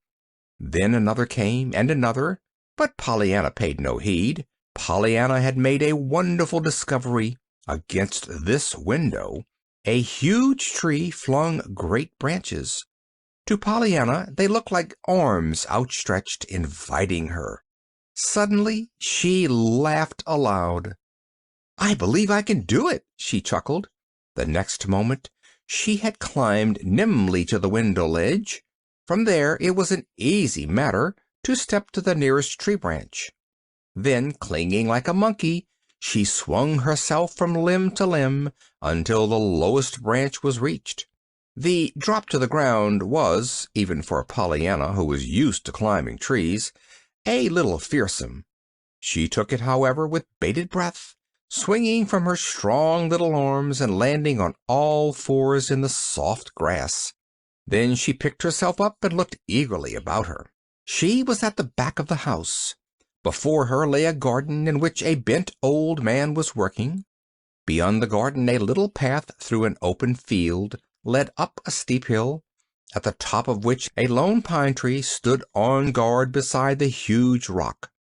Speaker 2: Then another came, and another, but Pollyanna paid no heed. Pollyanna had made a wonderful discovery. Against this window a huge tree flung great branches. To Pollyanna they looked like arms outstretched, inviting her. Suddenly she laughed aloud. "I believe I can do it," she chuckled. The next moment she had climbed nimbly to the window ledge. From there it was an easy matter to step to the nearest tree branch. Then, clinging like a monkey, she swung herself from limb to limb until the lowest branch was reached. The drop to the ground was, even for Pollyanna, who was used to climbing trees, a little fearsome. She took it, however, with bated breath, swinging from her strong little arms and landing on all fours in the soft grass. Then she picked herself up and looked eagerly about her. She was at the back of the house. Before her lay a garden in which a bent old man was working. Beyond the garden a little path through an open field led up a steep hill, at the top of which a lone pine tree stood on guard beside the huge rock.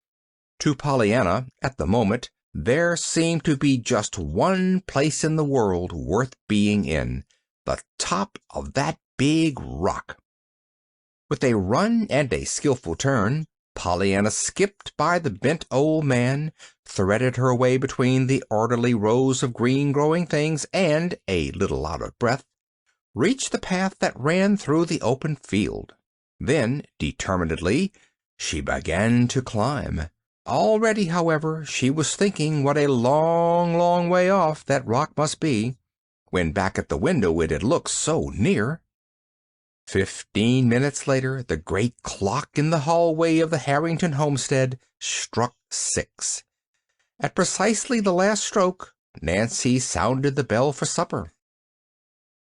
Speaker 2: To Pollyanna, at the moment, there seemed to be just one place in the world worth being in, the top of that big rock. With a run and a skillful turn, Pollyanna skipped by the bent old man, threaded her way between the orderly rows of green growing things, and, a little out of breath, reached the path that ran through the open field. Then, determinedly, she began to climb. Already, however, she was thinking what a long, long way off that rock must be, when back at the window it had looked so near. 15 minutes later, the great clock in the hallway of the Harrington homestead struck 6. At precisely the last stroke, Nancy sounded the bell for supper.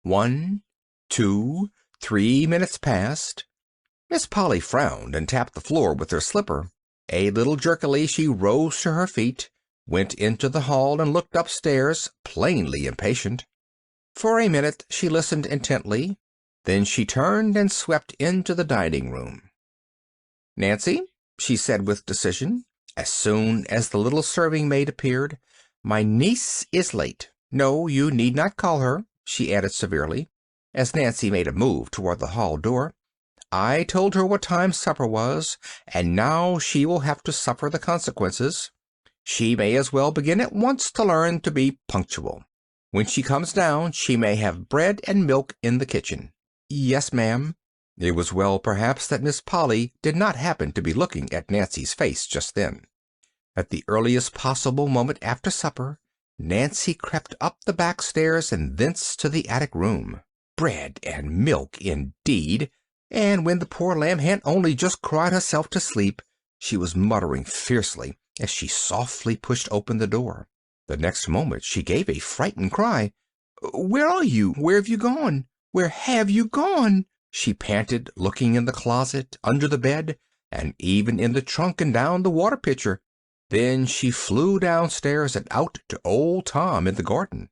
Speaker 2: 1, 2, 3 minutes passed. Miss Polly frowned and tapped the floor with her slipper. A little jerkily she rose to her feet, went into the hall, and looked upstairs, plainly impatient. For a minute she listened intently. Then she turned and swept into the dining room. "Nancy," she said with decision, as soon as the little serving-maid appeared, "my niece is late. No, you need not call her," she added severely, as Nancy made a move toward the hall door. "I told her what time supper was, and now she will have to suffer the consequences. She may as well begin at once to learn to be punctual. When she comes down she may have bread and milk in the kitchen." "Yes, ma'am." It was well, perhaps, that Miss Polly did not happen to be looking at Nancy's face just then. At the earliest possible moment after supper, Nancy crept up the back stairs and thence to the attic room. Bread and milk, indeed! And when the poor lamb hadn't only just cried herself to sleep, she was muttering fiercely as she softly pushed open the door. The next moment she gave a frightened cry. "Where are you? Where have you gone? Where have you gone?" she panted, looking in the closet, under the bed, and even in the trunk and down the water pitcher. Then she flew downstairs and out to old Tom in the garden.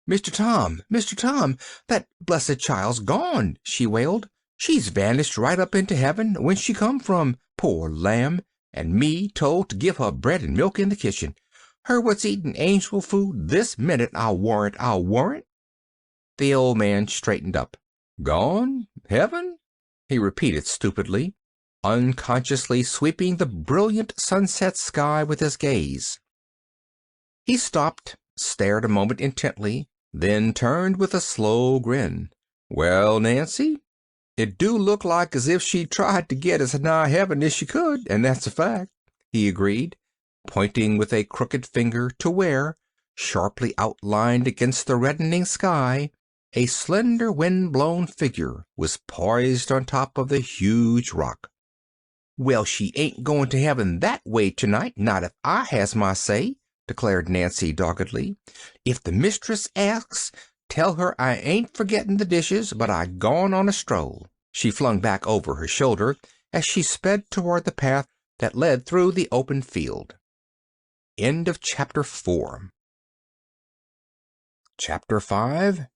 Speaker 2: "Mr. Tom, Mr. Tom, that blessed child's gone," she wailed. "She's vanished right up into heaven, whence she come from, poor lamb, and me told to give her bread and milk in the kitchen. Her what's eating angel food this minute, I'll warrant, I'll warrant." The old man straightened up. "Gone? Heaven?" he repeated stupidly, unconsciously sweeping the brilliant sunset sky with his gaze. He stopped, stared a moment intently, then turned with a slow grin. "Well, Nancy, it do look like as if she tried to get as nigh heaven as she could, and that's a fact," he agreed, pointing with a crooked finger to where, sharply outlined against the reddening sky, a slender wind-blown figure was poised on top of the huge rock. "Well, she ain't going to heaven that way tonight, not if I has my say," declared Nancy doggedly. "If the mistress asks, tell her I ain't forgetting the dishes, but I gone on a stroll," she flung back over her shoulder as she sped toward the path that led through the open field. End of Chapter 4. Chapter 5.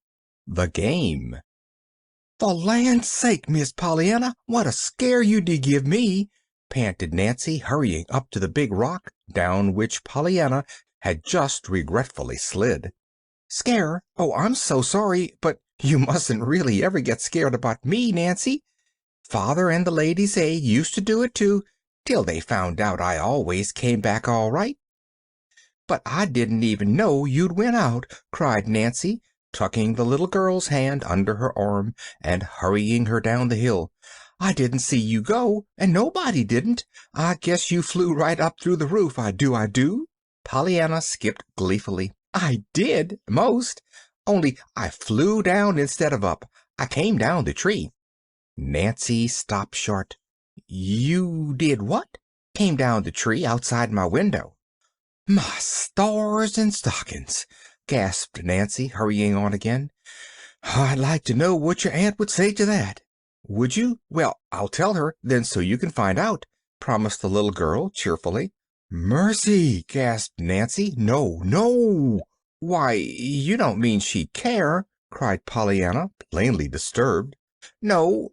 Speaker 2: The Game. "For land's sake, Miss Pollyanna, what a scare you did give me!" panted Nancy, hurrying up to the big rock, down which Pollyanna had just regretfully slid. "Scare? Oh, I'm so sorry, but you mustn't really ever get scared about me, Nancy. Father and the Ladies' Aid used to do it too, till they found out I always came back all right." "But I didn't even know you'd went out," cried Nancy, tucking the little girl's hand under her arm and hurrying her down the hill. "I didn't see you go, and nobody didn't. I guess you flew right up through the roof, I do, I do." Pollyanna skipped gleefully. "I did, most. Only I flew down instead of up. I came down the tree." Nancy stopped short. "You did what?" "Came down the tree outside my window." "My stars and stockings!" gasped Nancy, hurrying on again. "I'd like to know what your aunt would say to that." "Would you? Well, I'll tell her, then, so you can find out," promised the little girl cheerfully. "Mercy!" gasped Nancy. "No, no!" "Why, you don't mean she'd care?" cried Pollyanna, plainly disturbed. "No,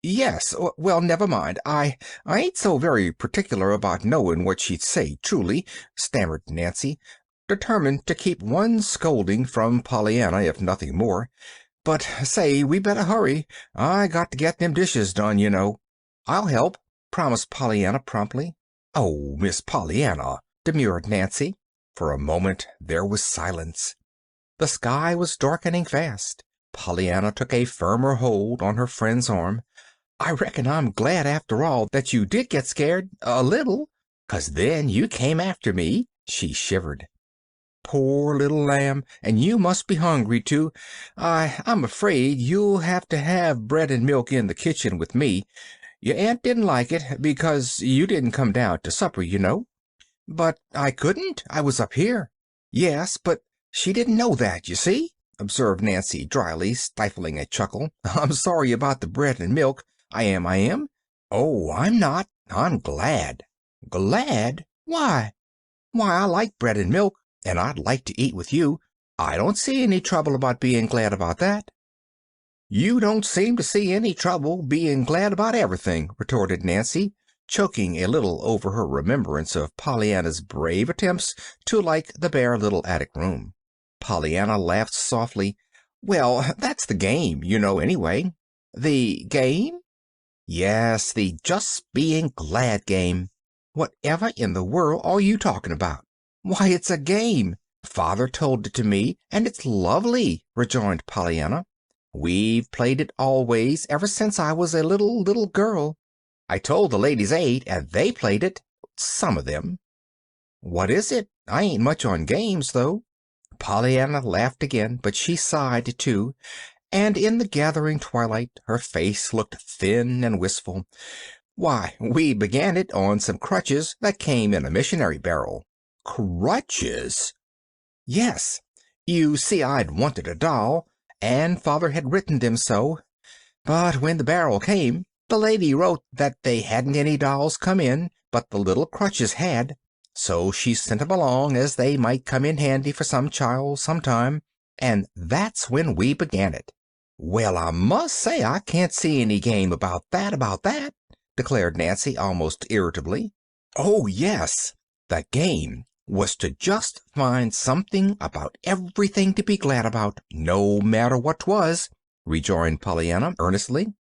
Speaker 2: yes. Well, never mind. I ain't so very particular about knowing what she'd say, truly," stammered Nancy, determined to keep one scolding from Pollyanna, if nothing more. "But say, we better hurry. I got to get them dishes done, you know." "I'll help," promised Pollyanna promptly. "Oh, Miss Pollyanna," demurred Nancy. For a moment there was silence. The sky was darkening fast. Pollyanna took a firmer hold on her friend's arm. "I reckon I'm glad, after all, that you did get scared, a little." 'cause then you came after me." She shivered. "Poor little lamb, and you must be hungry, too. I'm afraid you'll have bread and milk in the kitchen with me. Your aunt didn't like it, because you didn't come down to supper, you know." "But I couldn't. I was up here." "Yes, but she didn't know that, you see," observed Nancy dryly, stifling a chuckle. "I'm sorry about the bread and milk. I am. "Oh, I'm not. I'm glad." "Glad? Why?" "Why, I like bread and milk, and I'd like to eat with you. I don't see any trouble about being glad about that." "You don't seem to see any trouble being glad about everything," retorted Nancy, choking a little over her remembrance of Pollyanna's brave attempts to like the bare little attic room. Pollyanna laughed softly. "Well, that's the game, you know, anyway." "The game?" "Yes, the just being glad game." "Whatever in the world are you talking about?" "Why, it's a game. Father told it to me, and it's lovely," rejoined Pollyanna. "We've played it always, ever since I was a little girl. I told the ladies' aid, and they played it. Some of them." "What is it? I ain't much on games, though." Pollyanna laughed again, but she sighed, too, and in the gathering twilight her face looked thin and wistful. "Why, we began it on some crutches that came in a missionary barrel." "Crutches?" "Yes. You see, I'd wanted a doll, and Father had written them so. But when the barrel came, the lady wrote that they hadn't any dolls come in, but the little crutches had. So she sent 'em along, as they might come in handy for some child sometime, and that's when we began it." "Well, I must say I can't see any game about that," declared Nancy almost irritably. "Oh, yes. The game was to just find something about everything to be glad about, no matter what 'twas," rejoined Pollyanna earnestly.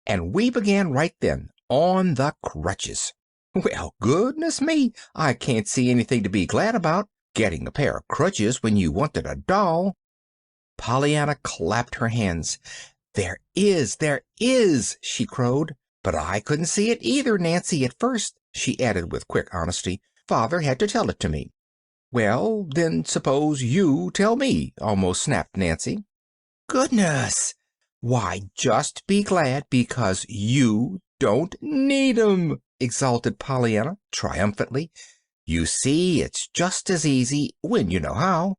Speaker 2: "And we began right then, on the crutches." "Well, goodness me, I can't see anything to be glad about, getting a pair of crutches when you wanted a doll." Pollyanna clapped her hands. There is," she crowed. "But I couldn't see it either, Nancy, at first," she added with quick honesty. "Father had to tell it to me." "Well, then suppose you tell me," almost snapped Nancy. "Goodness! Why, just be glad because you don't need 'em," exulted Pollyanna triumphantly. "You see, it's just as easy when you know how."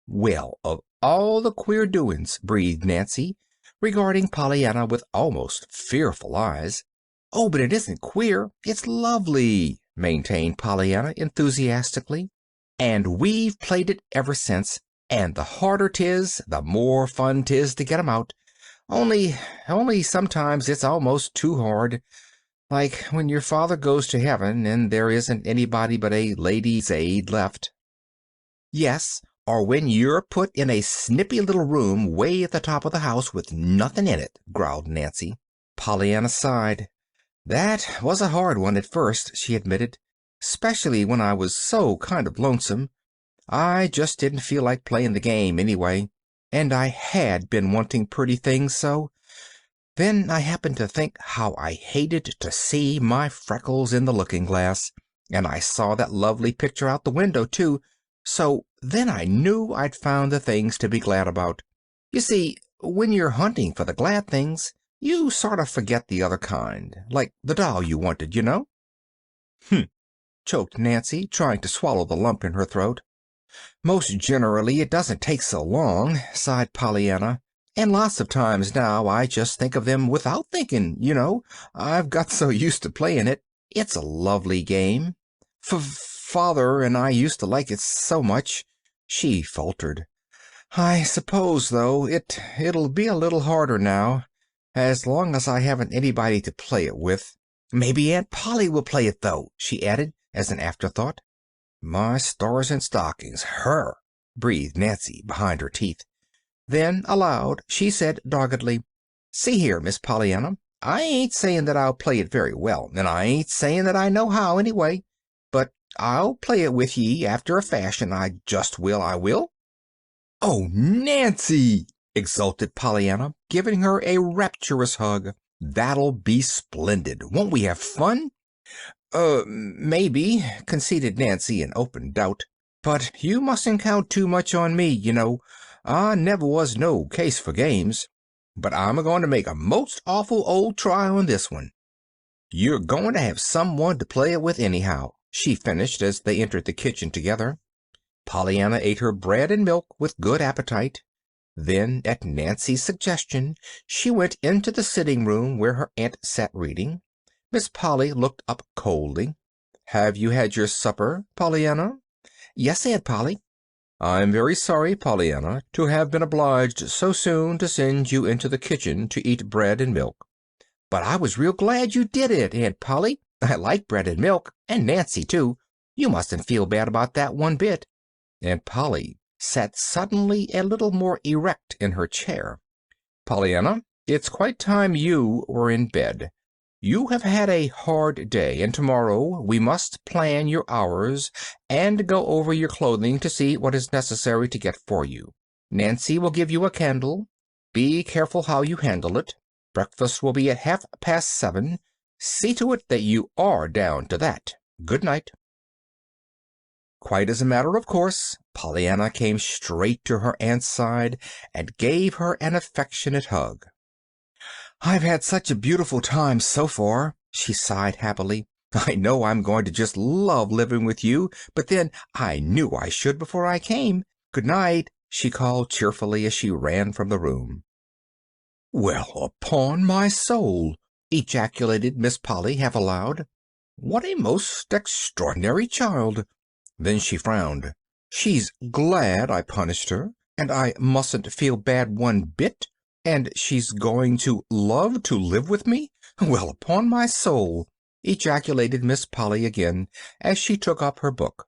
Speaker 2: "Well, of all the queer doin's," breathed Nancy, regarding Pollyanna with almost fearful eyes. "Oh, but it isn't queer, it's lovely," maintained Pollyanna enthusiastically. "And we've played it ever since, and the harder 'tis, the more fun 'tis to get 'em out. Only sometimes it's almost too hard, like when your father goes to heaven and there isn't anybody but a ladies' aid left." "Yes, or when you're put in a snippy little room way at the top of the house with nothing in it," growled Nancy. Pollyanna sighed. "That was a hard one at first," she admitted, "'specially when I was so kind of lonesome. I just didn't feel like playing the game anyway, and I had been wanting pretty things so. Then I happened to think how I hated to see my freckles in the looking glass, and I saw that lovely picture out the window, too. So then I knew I'd found the things to be glad about. You see, when you're hunting for the glad things, you sort of forget the other kind, like the doll you wanted, you know." "Hm," choked Nancy, trying to swallow the lump in her throat. "Most generally it doesn't take so long," sighed Pollyanna. "And lots of times now I just think of them without thinking, you know. I've got so used to playing it. It's a lovely game. Father and I used to like it so much," she faltered. "I suppose, though, it'll be a little harder now, as long as I haven't anybody to play it with. Maybe Aunt Polly will play it, though," she added, as an afterthought. "My stars and stockings, her!" breathed Nancy behind her teeth. Then, aloud, she said doggedly, "See here, Miss Pollyanna, I ain't saying that I'll play it very well, and I ain't saying that I know how, anyway. But I'll play it with ye after a fashion. I just will, I will." "Oh, Nancy!" exulted Pollyanna, giving her a rapturous hug. "That'll be splendid. Won't we have fun?" Maybe," conceded Nancy in open doubt. "But you mustn't count too much on me, you know. I never was no case for games. But I'm a-going to make a most awful old try on this one. You're going to have someone to play it with anyhow," she finished as they entered the kitchen together. Pollyanna ate her bread and milk with good appetite. Then, at Nancy's suggestion, she went into the sitting room where her aunt sat reading. Miss Polly looked up coldly. "Have you had your supper, Pollyanna?" "Yes, Aunt Polly." "I'm very sorry, Pollyanna, to have been obliged so soon to send you into the kitchen to eat bread and milk." "But I was real glad you did it, Aunt Polly. I like bread and milk, and Nancy, too. You mustn't feel bad about that one bit." Aunt Polly sat suddenly a little more erect in her chair. "Pollyanna, it's quite time you were in bed. You have had a hard day, and tomorrow we must plan your hours and go over your clothing to see what is necessary to get for you. Nancy will give you a candle. Be careful how you handle it. Breakfast will be at 7:30. See to it that you are down to that. Good night." Quite as a matter of course, Pollyanna came straight to her aunt's side and gave her an affectionate hug. "I've had such a beautiful time so far," she sighed happily. "I know I'm going to just love living with you, but then I knew I should before I came. Good night," she called cheerfully as she ran from the room. "Well, upon my soul!" ejaculated Miss Polly half aloud. "What a most extraordinary child!" Then she frowned. "She's glad I punished her, and I mustn't feel bad one bit, and she's going to love to live with me? Well, upon my soul!" ejaculated Miss Polly again as she took up her book.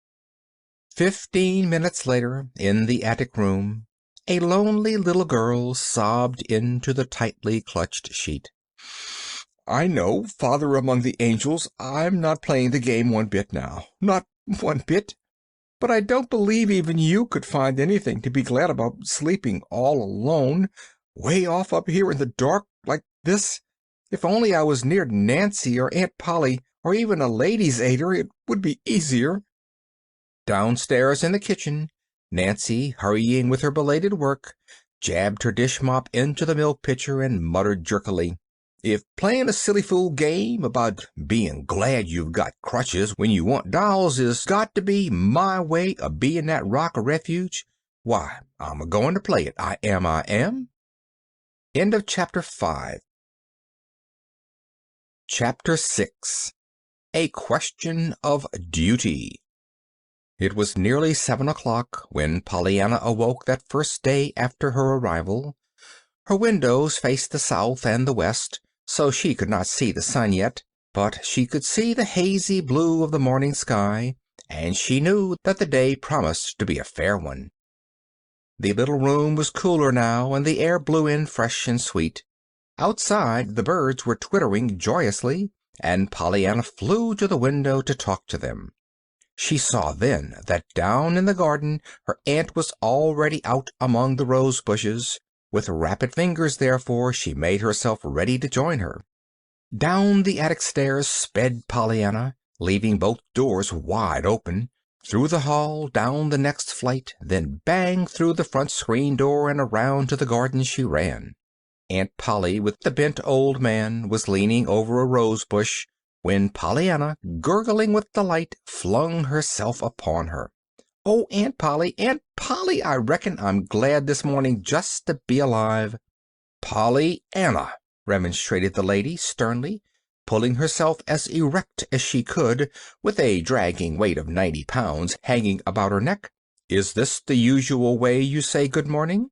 Speaker 2: 15 minutes later, in the attic room, a lonely little girl sobbed into the tightly clutched sheet. "I know, Father among the angels, I'm not playing the game one bit now. Not one bit. But I don't believe even you could find anything to be glad about, sleeping all alone, way off up here in the dark like this. If only I was near Nancy or Aunt Polly or even a lady's aider, it would be easier." Downstairs in the kitchen, Nancy, hurrying with her belated work, jabbed her dish mop into the milk pitcher and muttered jerkily, "If playing a silly fool game about being glad you've got crutches when you want dolls is got to be my way of being that rock of refuge, why, I'm a-going to play it. I am. End of Chapter 5. Chapter 6. A Question of Duty. It was nearly 7 o'clock when Pollyanna awoke that first day after her arrival. Her windows faced the south and the west, so she could not see the sun yet, but she could see the hazy blue of the morning sky, and she knew that the day promised to be a fair one. The little room was cooler now, and the air blew in fresh and sweet. Outside the birds were twittering joyously, and Pollyanna flew to the window to talk to them. She saw then that down in the garden her aunt was already out among the rose bushes. With rapid fingers, therefore, she made herself ready to join her. Down the attic stairs sped Pollyanna, leaving both doors wide open. Through the hall, down the next flight, then bang through the front screen door and around to the garden she ran. Aunt Polly, with the bent old man, was leaning over a rose bush when Pollyanna, gurgling with delight, flung herself upon her. "Oh, Aunt Polly, I reckon I'm glad this morning just to be alive." "Pollyanna," remonstrated the lady, sternly, pulling herself as erect as she could, with a dragging weight of 90 pounds hanging about her neck. "Is this the usual way you say good morning?"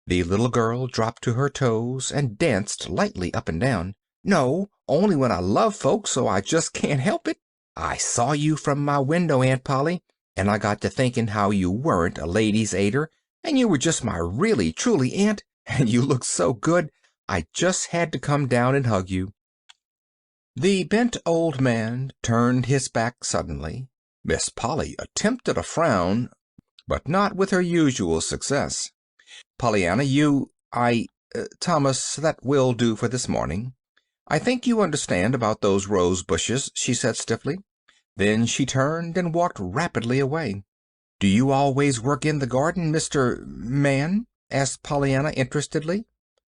Speaker 2: The little girl dropped to her toes and danced lightly up and down. "No, only when I love folks so I just can't help it. I saw you from my window, Aunt Polly, and I got to thinking how you weren't a lady's aider, and you were just my really truly aunt, and you looked so good I just had to come down and hug you." The bent old man turned his back suddenly. Miss Polly attempted a frown, but not with her usual success. "Pollyanna, Thomas, that will do for this morning. I think you understand about those rose bushes," she said stiffly. Then she turned and walked rapidly away. "Do you always work in the garden, Mr. Man?" asked Pollyanna interestedly.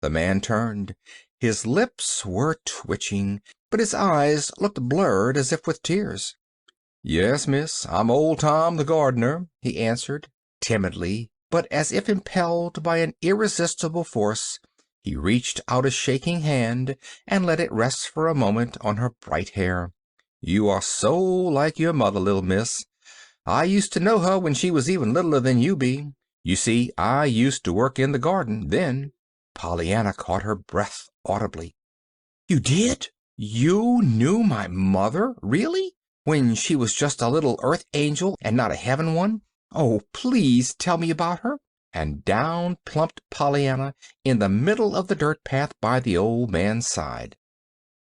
Speaker 2: The man turned. His lips were twitching, but his eyes looked blurred as if with tears. "Yes, miss, I'm old Tom the gardener," he answered, timidly, but as if impelled by an irresistible force. He reached out a shaking hand and let it rest for a moment on her bright hair. "You are so like your mother, little miss. I used to know her when she was even littler than you be. You see, I used to work in the garden then." Pollyanna caught her breath audibly. "You did? You knew my mother? Really? When she was just a little earth angel and not a heaven one? Oh, please tell me about her." And down plumped Pollyanna in the middle of the dirt path by the old man's side.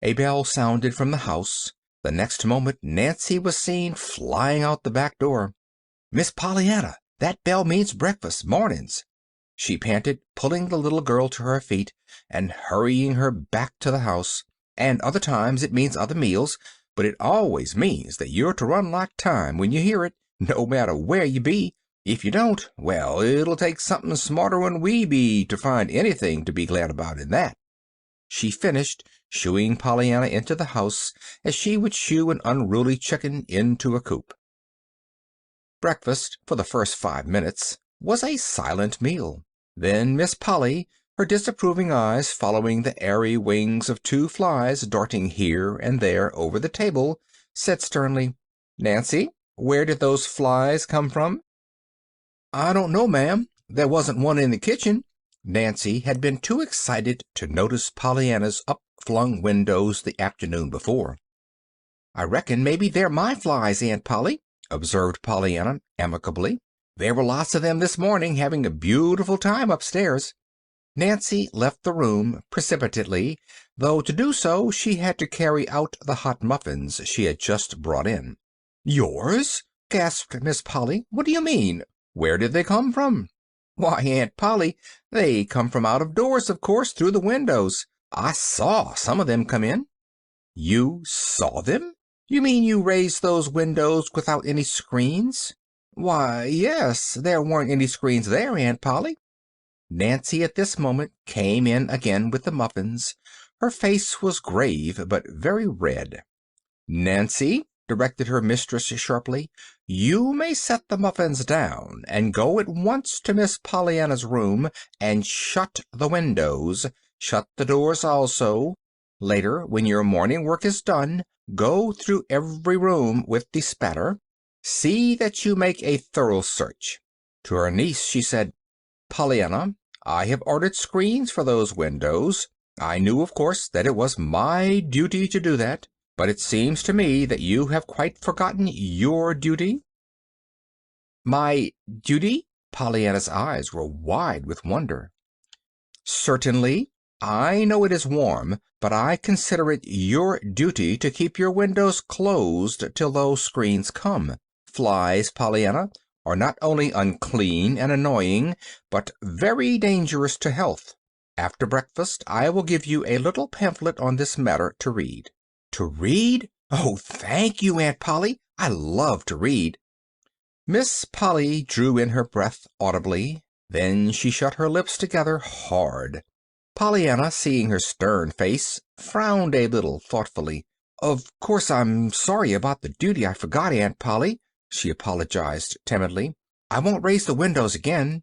Speaker 2: A bell sounded from the house. The next moment Nancy was seen flying out the back door. "Miss Pollyanna, that bell means breakfast, mornings," she panted, pulling the little girl to her feet and hurrying her back to the house. "And other times it means other meals, but it always means that you're to run like time when you hear it, no matter where you be. If you don't, well, it'll take something smarter'n we be to find anything to be glad about in that." She finished, shooing Pollyanna into the house as she would shoo an unruly chicken into a coop. Breakfast, for the first 5 minutes, was a silent meal. Then Miss Polly, her disapproving eyes following the airy wings of 2 flies darting here and there over the table, said sternly, "Nancy, where did those flies come from?" "I don't know, ma'am. There wasn't one in the kitchen." Nancy had been too excited to notice Pollyanna's up-flung windows the afternoon before. "I reckon maybe they're my flies, Aunt Polly," observed Pollyanna amicably. "There were lots of them this morning, having a beautiful time upstairs." Nancy left the room precipitately, though to do so she had to carry out the hot muffins she had just brought in. "Yours?" gasped Miss Polly. "What do you mean? Where did they come from?" "Why, Aunt Polly, they come from out of doors, of course, through the windows. I saw some of them come in." "You saw them? You mean you raised those windows without any screens?" "Why, yes, there weren't any screens there, Aunt Polly." Nancy at this moment came in again with the muffins. Her face was grave, but very red. "Nancy," directed her mistress sharply, "you may set the muffins down and go at once to Miss Pollyanna's room and shut the windows. Shut the doors also. Later, when your morning work is done, go through every room with the spatter. See that you make a thorough search." To her niece she said, "Pollyanna, I have ordered screens for those windows. I knew, of course, that it was my duty to do that, but it seems to me that you have quite forgotten your duty." "My duty?" Pollyanna's eyes were wide with wonder. "Certainly. I know it is warm, but I consider it your duty to keep your windows closed till those screens come. Flies, Pollyanna, are not only unclean and annoying, but very dangerous to health. After breakfast I will give you a little pamphlet on this matter to read." "To read? Oh, thank you, Aunt Polly. I love to read." Miss Polly drew in her breath audibly. Then she shut her lips together hard. Pollyanna, seeing her stern face, frowned a little thoughtfully. "Of course I'm sorry about the duty I forgot, Aunt Polly," she apologized timidly. "I won't raise the windows again."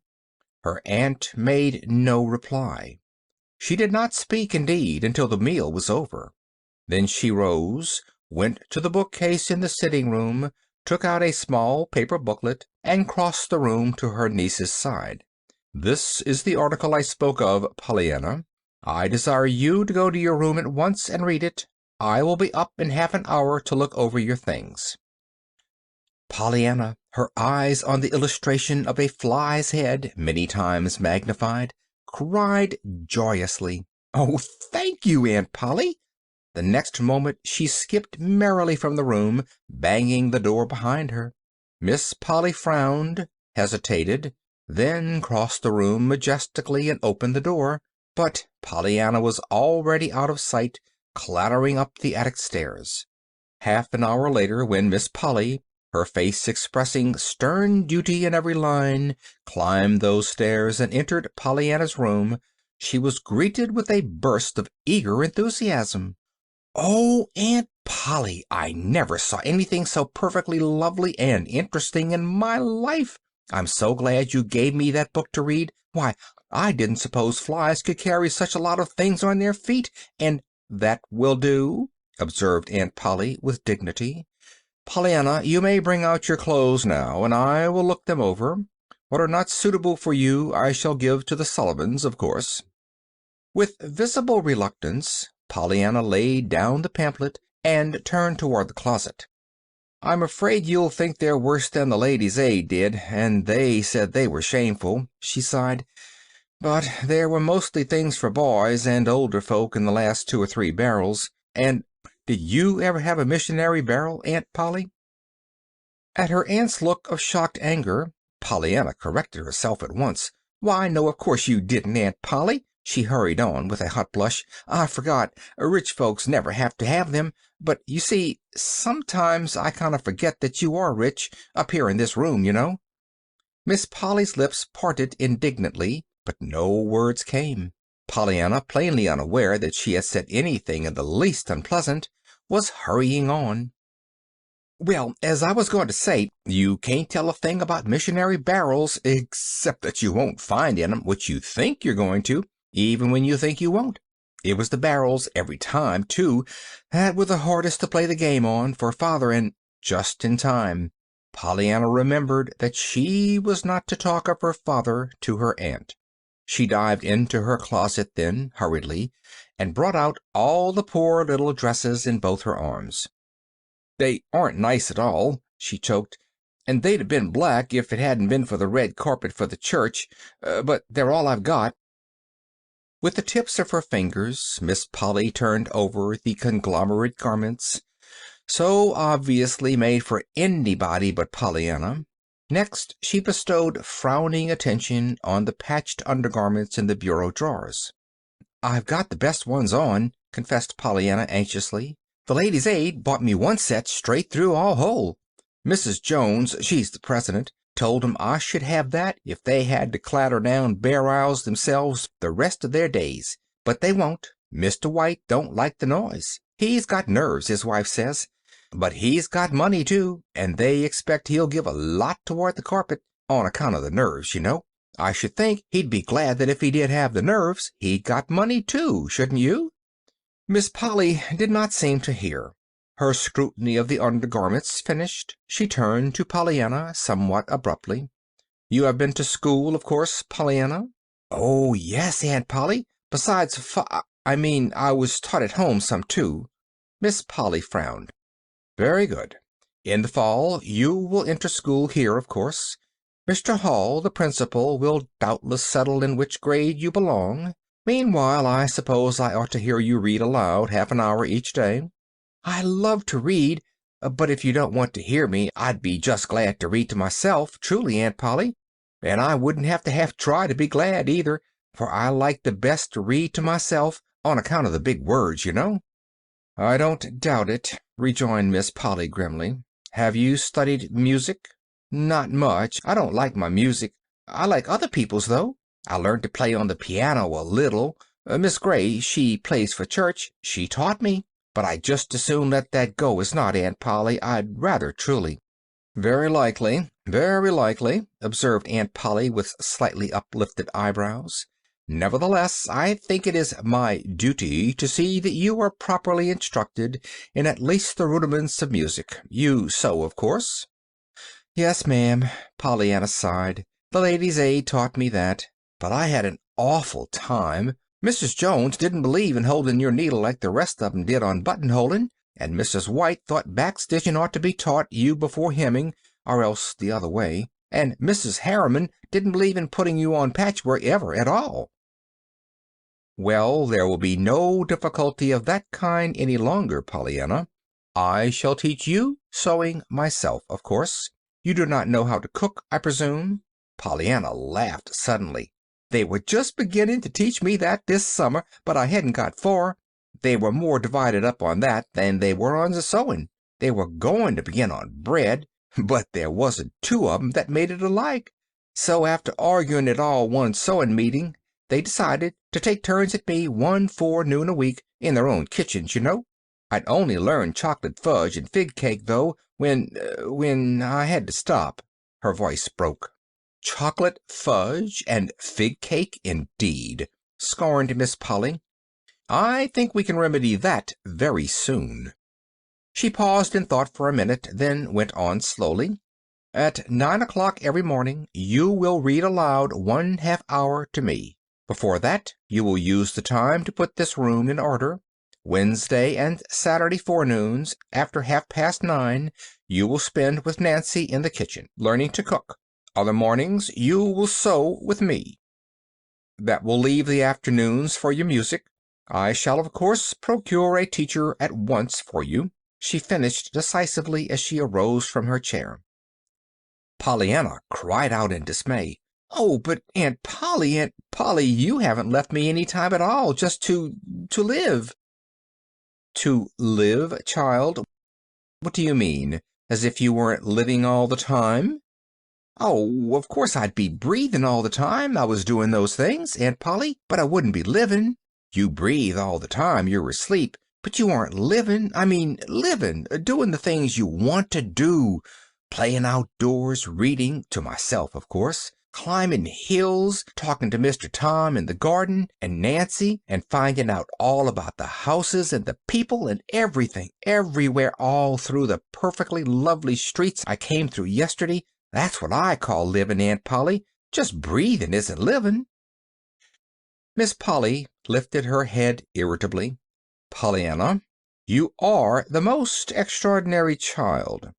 Speaker 2: Her aunt made no reply. She did not speak, indeed, until the meal was over. Then she rose, went to the bookcase in the sitting-room, took out a small paper booklet, and crossed the room to her niece's side. "This is the article I spoke of, Pollyanna. I desire you to go to your room at once and read it. I will be up in half an hour to look over your things." Pollyanna, her eyes on the illustration of a fly's head, many times magnified, cried joyously, "Oh, thank you, Aunt Polly!" The next moment she skipped merrily from the room, banging the door behind her. Miss Polly frowned, hesitated, then crossed the room majestically and opened the door. But Pollyanna was already out of sight, clattering up the attic stairs. Half an hour later, when Miss Polly, her face expressing stern duty in every line, climbed those stairs and entered Pollyanna's room, she was greeted with a burst of eager enthusiasm. "Oh, Aunt Polly, I never saw anything so perfectly lovely and interesting in my life. I'm so glad you gave me that book to read. Why, I didn't suppose flies could carry such a lot of things on their feet, and—" "That will do," observed Aunt Polly with dignity. "Pollyanna, you may bring out your clothes now, and I will look them over. What are not suitable for you I shall give to the Sullivans, of course." With visible reluctance, Pollyanna laid down the pamphlet and turned toward the closet. "I'm afraid you'll think they're worse than the Ladies' Aid did, and they said they were shameful," she sighed. "But there were mostly things for boys and older folk in the last 2 or 3 barrels. And did you ever have a missionary barrel, Aunt Polly?" At her aunt's look of shocked anger, Pollyanna corrected herself at once. "Why, no, of course you didn't, Aunt Polly," she hurried on with a hot blush. "I forgot. Rich folks never have to have them. But, you see, sometimes I kind of forget that you are rich, up here in this room, you know." Miss Polly's lips parted indignantly, but no words came. Pollyanna, plainly unaware that she had said anything in the least unpleasant, was hurrying on. "Well, as I was going to say, you can't tell a thing about missionary barrels except that you won't find in 'em what you think you're going to, even when you think you won't. It was the barrels every time, too, that were the hardest to play the game on for Father, and—" Just in time Pollyanna remembered that she was not to talk of her father to her aunt. She dived into her closet then, hurriedly, and brought out all the poor little dresses in both her arms. "They aren't nice at all," she choked, "and they'd have been black if it hadn't been for the red carpet for the church, but they're all I've got." With the tips of her fingers, Miss Polly turned over the conglomerate garments, so obviously made for anybody but Pollyanna. Next, she bestowed frowning attention on the patched undergarments in the bureau drawers. "I've got the best ones on," confessed Pollyanna anxiously. "The Ladies' Aid bought me one set straight through, all whole. Mrs. Jones, she's the president, told 'em I should have that if they had to clatter down bare aisles themselves the rest of their days. But they won't. Mr. White don't like the noise. He's got nerves, his wife says. But he's got money, too, and they expect he'll give a lot toward the carpet, on account of the nerves, you know. I should think he'd be glad that if he did have the nerves, he'd got money, too, shouldn't you?" Miss Polly did not seem to hear. Her scrutiny of the undergarments finished, she turned to Pollyanna somewhat abruptly. "You have been to school, of course, Pollyanna?" "Oh, yes, Aunt Polly. Besides, I was taught at home some, too." Miss Polly frowned. "Very good. In the fall you will enter school here, of course. Mr. Hall, the principal, will doubtless settle in which grade you belong. Meanwhile, I suppose I ought to hear you read aloud half an hour each day." "I love to read, but if you don't want to hear me, I'd be just glad to read to myself, truly, Aunt Polly. And I wouldn't have to half try to be glad, either, for I like the best to read to myself, on account of the big words, you know." "I don't doubt it," rejoined Miss Polly grimly. "Have you studied music?" "Not much. I don't like my music. I like other people's, though. I learned to play on the piano a little. Miss Gray, she plays for church. She taught me. But I'd just as soon let that go as not, Aunt Polly. I'd rather, truly." Very likely," observed Aunt Polly with slightly uplifted eyebrows. "Nevertheless, I think it is my duty to see that you are properly instructed in at least the rudiments of music. You sew, of course?" "Yes, ma'am," Pollyanna sighed. "The Ladies' Aid taught me that. But I had an awful time. Mrs. Jones didn't believe in holding your needle like the rest of 'em did on buttonholing, and Mrs. White thought backstitching ought to be taught you before hemming, or else the other way, and Mrs. Harriman didn't believe in putting you on patchwork ever at all." "Well, there will be no difficulty of that kind any longer, Pollyanna. I shall teach you sewing myself, of course. You do not know how to cook, I presume?" Pollyanna laughed suddenly. "They were just beginning to teach me that this summer, but I hadn't got far. They were more divided up on that than they were on the sewing. They were going to begin on bread, but there wasn't two of 'em that made it alike. So after arguing at all one sewing meeting, they decided to take turns at me one forenoon a week, in their own kitchens, you know. I'd only learned chocolate fudge and fig cake, though, when I had to stop." Her voice broke. "Chocolate fudge and fig cake, indeed," scorned Miss Polly. "I think we can remedy that very soon." She paused in thought for a minute, then went on slowly. "At 9 o'clock every morning you will read aloud 1/2 hour to me. Before that you will use the time to put this room in order. Wednesday and Saturday forenoons, after 9:30, you will spend with Nancy in the kitchen, learning to cook. Other mornings you will sew with me. That will leave the afternoons for your music. I shall, of course, procure a teacher at once for you," she finished decisively as she arose from her chair. Pollyanna cried out in dismay. "Oh, but Aunt Polly, you haven't left me any time at all, just to live." "To live, child? What do you mean? As if you weren't living all the time?" "Oh, of course I'd be breathing all the time I was doing those things, Aunt Polly, but I wouldn't be living. You breathe all the time you're asleep, but you aren't living. I mean living, doing the things you want to do. Playing outdoors, reading, to myself, of course, climbing hills, talking to Mr. Tom in the garden, and Nancy, and finding out all about the houses and the people and everything, everywhere, all through the perfectly lovely streets I came through yesterday. That's what I call living, Aunt Polly. Just breathing isn't living." Miss Polly lifted her head irritably. "Pollyanna, you are the most extraordinary child.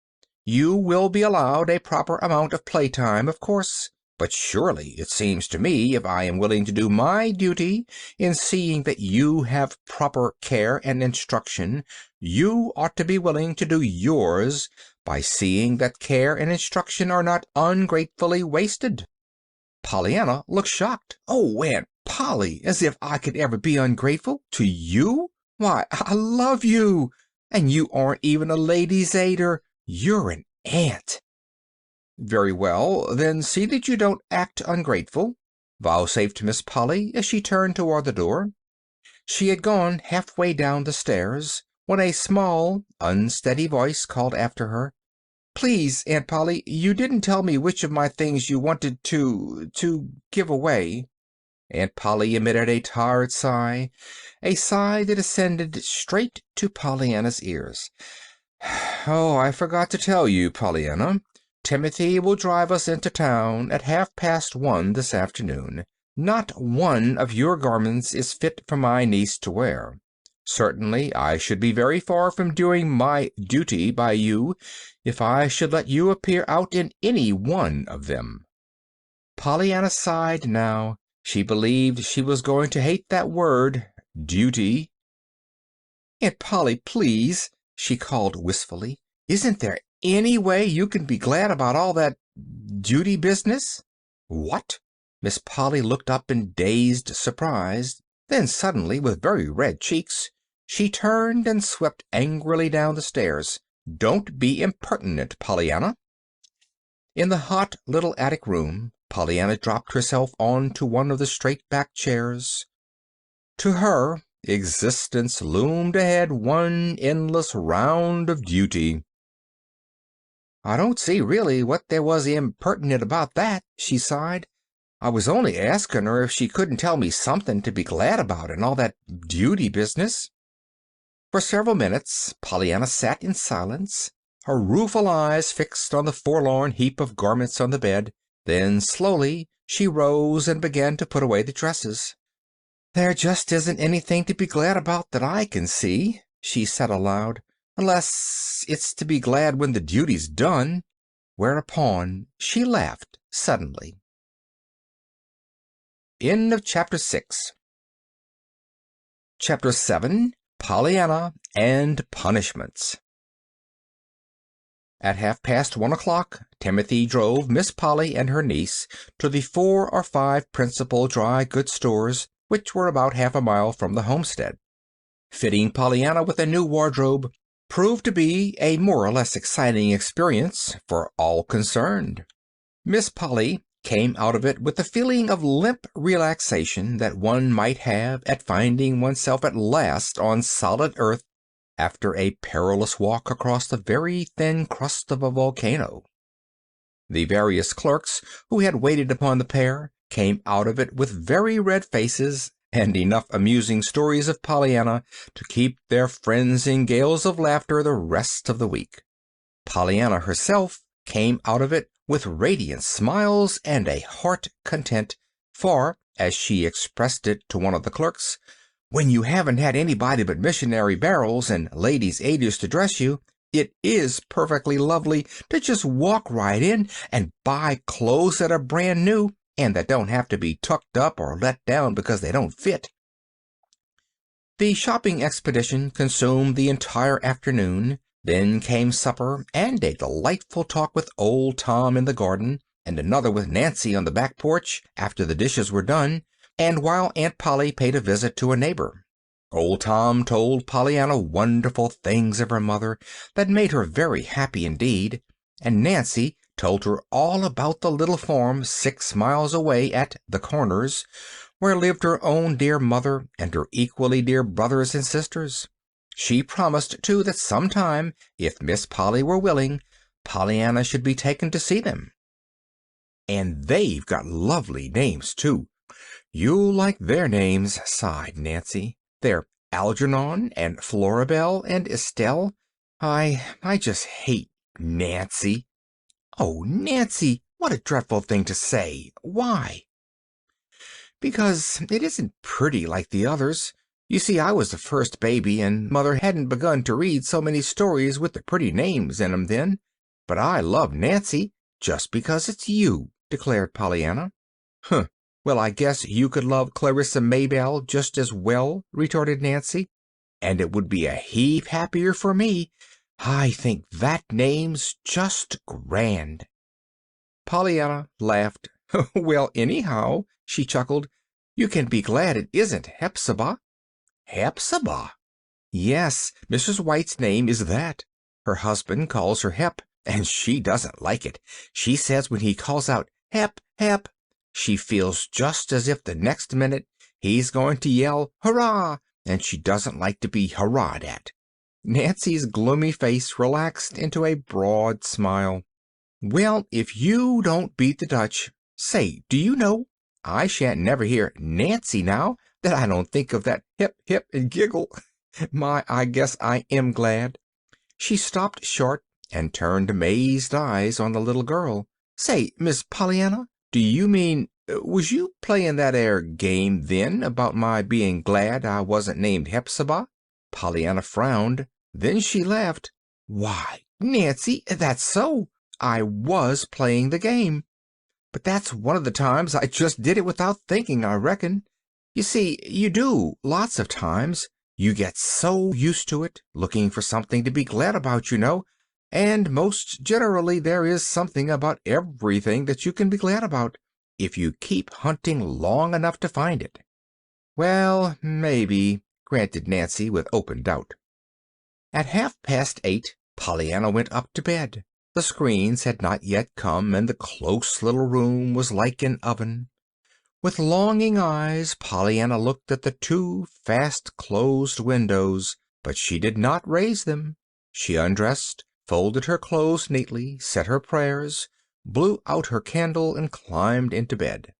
Speaker 2: You will be allowed a proper amount of playtime, of course, but surely it seems to me if I am willing to do my duty in seeing that you have proper care and instruction, you ought to be willing to do yours by seeing that care and instruction are not ungratefully wasted." Pollyanna looked shocked. "Oh, Aunt Polly, as if I could ever be ungrateful to you! Why, I love you, and you aren't even a lady's aider. You're an aunt." "Very well, then see that you don't act ungrateful," vouchsafed Miss Polly as she turned toward the door. She had gone halfway down the stairs when a small, unsteady voice called after her, "Please, Aunt Polly, you didn't tell me which of my things you wanted to give away." Aunt Polly emitted a tired sigh, a sigh that ascended straight to Pollyanna's ears. "Oh, I forgot to tell you, Pollyanna. Timothy will drive us into town at 1:30 this afternoon. Not one of your garments is fit for my niece to wear. Certainly I should be very far from doing my duty by you if I should let you appear out in any one of them." Pollyanna sighed now. She believed she was going to hate that word, duty. "Aunt Polly, please," she called wistfully, "isn't there any way you can be glad about all that duty business?" "What?" Miss Polly looked up in dazed surprise. Then suddenly, with very red cheeks, she turned and swept angrily down the stairs. "Don't be impertinent, Pollyanna." In the hot little attic room, Pollyanna dropped herself onto one of the straight-backed chairs. To her, existence loomed ahead one endless round of duty. "I don't see really what there was impertinent about that," she sighed. "I was only asking her if she couldn't tell me something to be glad about in all that duty business." For several minutes Pollyanna sat in silence, her rueful eyes fixed on the forlorn heap of garments on the bed. Then slowly she rose and began to put away the dresses. "There just isn't anything to be glad about that I can see," she said aloud, "unless it's to be glad when the duty's done." Whereupon she laughed suddenly. End of Chapter 6. Chapter 7. Pollyanna and Punishments. At 1:30, Timothy drove Miss Polly and her niece to the 4 or 5 principal dry goods stores, which were about half a mile from the homestead. Fitting Pollyanna with a new wardrobe, proved to be a more or less exciting experience for all concerned. Miss Polly came out of it with the feeling of limp relaxation that one might have at finding oneself at last on solid earth after a perilous walk across the very thin crust of a volcano. The various clerks who had waited upon the pair came out of it with very red faces and enough amusing stories of Pollyanna to keep their friends in gales of laughter the rest of the week. Pollyanna herself came out of it with radiant smiles and a heart content, for, as she expressed it to one of the clerks, when you haven't had anybody but missionary barrels and ladies' aiders to dress you, it is perfectly lovely to just walk right in and buy clothes that are brand new and that don't have to be tucked up or let down because they don't fit. The shopping expedition consumed the entire afternoon. Then came supper and a delightful talk with old Tom in the garden, and another with Nancy on the back porch after the dishes were done, and while Aunt Polly paid a visit to a neighbor. Old Tom told Pollyanna wonderful things of her mother that made her very happy indeed, and Nancy told her all about the little farm 6 miles away at the Corners, where lived her own dear mother and her equally dear brothers and sisters. She promised, too, that sometime, if Miss Polly were willing, Pollyanna should be taken to see them. "And they've got lovely names, too. You'll like their names," sighed Nancy. "They're Algernon and Floribel and Estelle. I just hate Nancy." "Oh, Nancy, what a dreadful thing to say. Why?" "Because it isn't pretty like the others. You see, I was the first baby, and Mother hadn't begun to read so many stories with the pretty names in 'em then. But I love Nancy, just because it's you," declared Pollyanna. "Huh. Well, I guess you could love Clarissa Maybelle just as well," retorted Nancy. "And it would be a heap happier for me. I think that name's just grand." Pollyanna laughed. "Well, anyhow," she chuckled, "you can be glad it isn't Hepzibah." "Hepzibah?" "Yes, Mrs. White's name is that. Her husband calls her Hep, and she doesn't like it. She says when he calls out, 'Hep, Hep,' she feels just as if the next minute he's going to yell, 'Hurrah!' and she doesn't like to be hurrahed at." Nancy's gloomy face relaxed into a broad smile. "Well, if you don't beat the Dutch. Say, do you know, I shan't never hear Nancy now that I don't think of that hip, hip, and giggle. My, I guess I am glad." She stopped short and turned amazed eyes on the little girl. "Say, Miss Pollyanna, do you mean, was you playing that 'ere game then about my being glad I wasn't named Hepzibah?" Pollyanna frowned. Then she laughed. "Why, Nancy, that's so. I was playing the game. But that's one of the times I just did it without thinking, I reckon. You see, you do, lots of times. You get so used to it, looking for something to be glad about, you know, and most generally there is something about everything that you can be glad about, if you keep hunting long enough to find it." "Well, maybe," granted Nancy with open doubt. At 8:30, Pollyanna went up to bed. The screens had not yet come, and the close little room was like an oven. With longing eyes Pollyanna looked at the 2 fast-closed windows, but she did not raise them. She undressed, folded her clothes neatly, said her prayers, blew out her candle, and climbed into bed.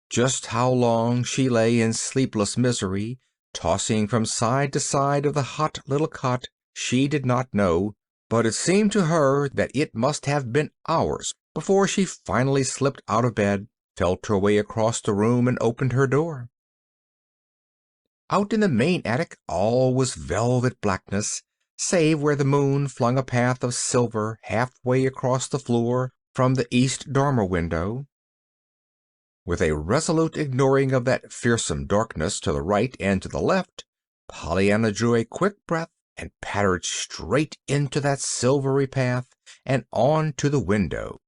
Speaker 2: Just how long she lay in sleepless misery, tossing from side to side of the hot little cot, she did not know, but it seemed to her that it must have been hours before she finally slipped out of bed, felt her way across the room, and opened her door. Out in the main attic all was velvet blackness, save where the moon flung a path of silver halfway across the floor from the east dormer window. With a resolute ignoring of that fearsome darkness to the right and to the left, Pollyanna drew a quick breath and pattered straight into that silvery path and on to the window.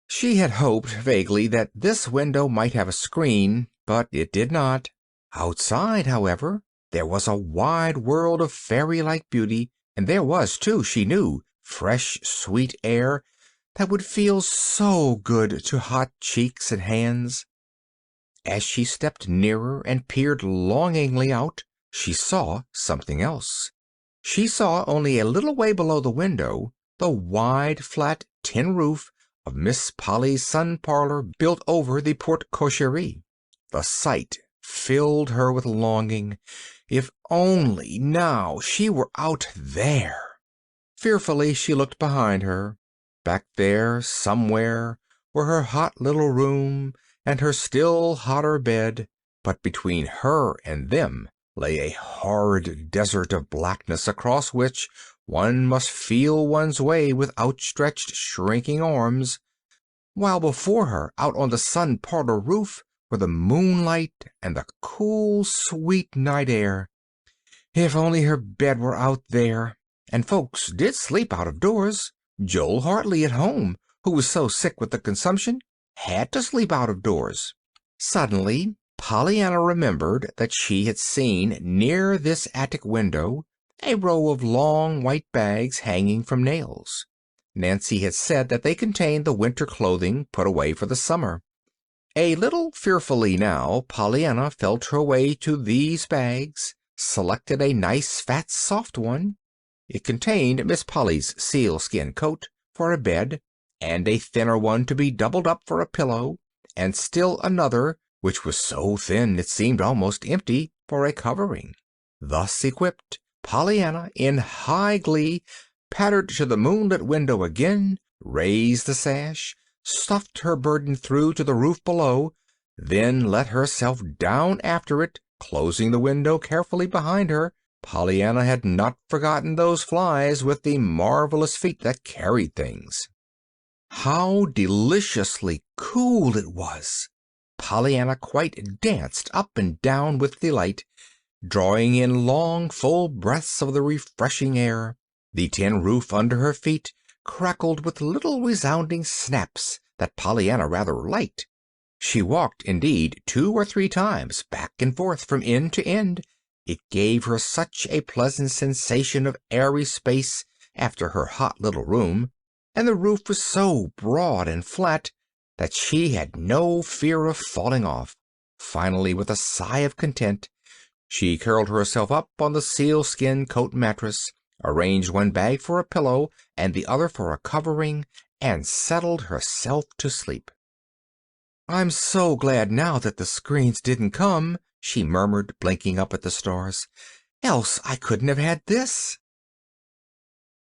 Speaker 2: She had hoped vaguely that this window might have a screen, but it did not. Outside, however, there was a wide world of fairy-like beauty, And there was, too, she knew, fresh, sweet air that would feel so good to hot cheeks and hands. As she stepped nearer and peered longingly out, she saw something else. She saw, only a little way below the window, the wide, flat tin roof of Miss Polly's sun parlor built over the porte-cochère. The sight filled her with longing. If only now she were out there! Fearfully she looked behind her. Back there, somewhere, were her hot little room and her still hotter bed, but between her and them lay a horrid desert of blackness across which one must feel one's way with outstretched, shrinking arms, while before her, out on the sun parlor roof, were the moonlight and the cool, sweet night air. If only her bed were out there! And folks did sleep out of doors. Joel Hartley at home, who was so sick with the consumption, had to sleep out of doors. Suddenly Pollyanna remembered that she had seen near this attic window a row of long white bags hanging from nails. Nancy had said that they contained the winter clothing put away for the summer. A little fearfully now Pollyanna felt her way to these bags, selected a nice fat soft one. It contained Miss Polly's sealskin coat for a bed, and a thinner one to be doubled up for a pillow, and still another, which was so thin it seemed almost empty, for a covering. Thus equipped, Pollyanna, in high glee, pattered to the moonlit window again, raised the sash, stuffed her burden through to the roof below, then let herself down after it, closing the window carefully behind her. Pollyanna had not forgotten those flies with the marvelous feet that carried things. How deliciously cool it was! Pollyanna quite danced up and down with delight, drawing in long, full breaths of the refreshing air. The tin roof under her feet crackled with little resounding snaps that Pollyanna rather liked. She walked, indeed, 2 or 3 times back and forth from end to end. It gave her such a pleasant sensation of airy space after her hot little room, and the roof was so broad and flat that she had no fear of falling off. Finally, with a sigh of content, she curled herself up on the sealskin coat mattress, arranged one bag for a pillow and the other for a covering, and settled herself to sleep. "I'm so glad now that the screens didn't come," she murmured, blinking up at the stars. "Else I couldn't have had this."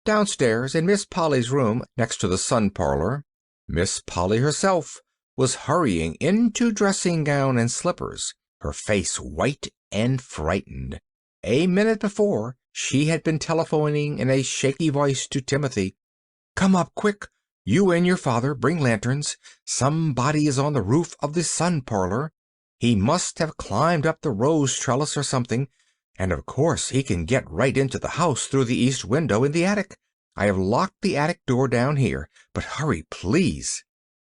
Speaker 2: Downstairs, in Miss Polly's room next to the sun parlor, Miss Polly herself was hurrying into dressing gown and slippers, her face white and frightened. A minute before she had been telephoning in a shaky voice to Timothy. "Come up, quick! You and your father bring lanterns. Somebody is on the roof of the sun parlor. He must have climbed up the rose trellis or something, and of course he can get right into the house through the east window in the attic. I have locked the attic door down here, but hurry, please."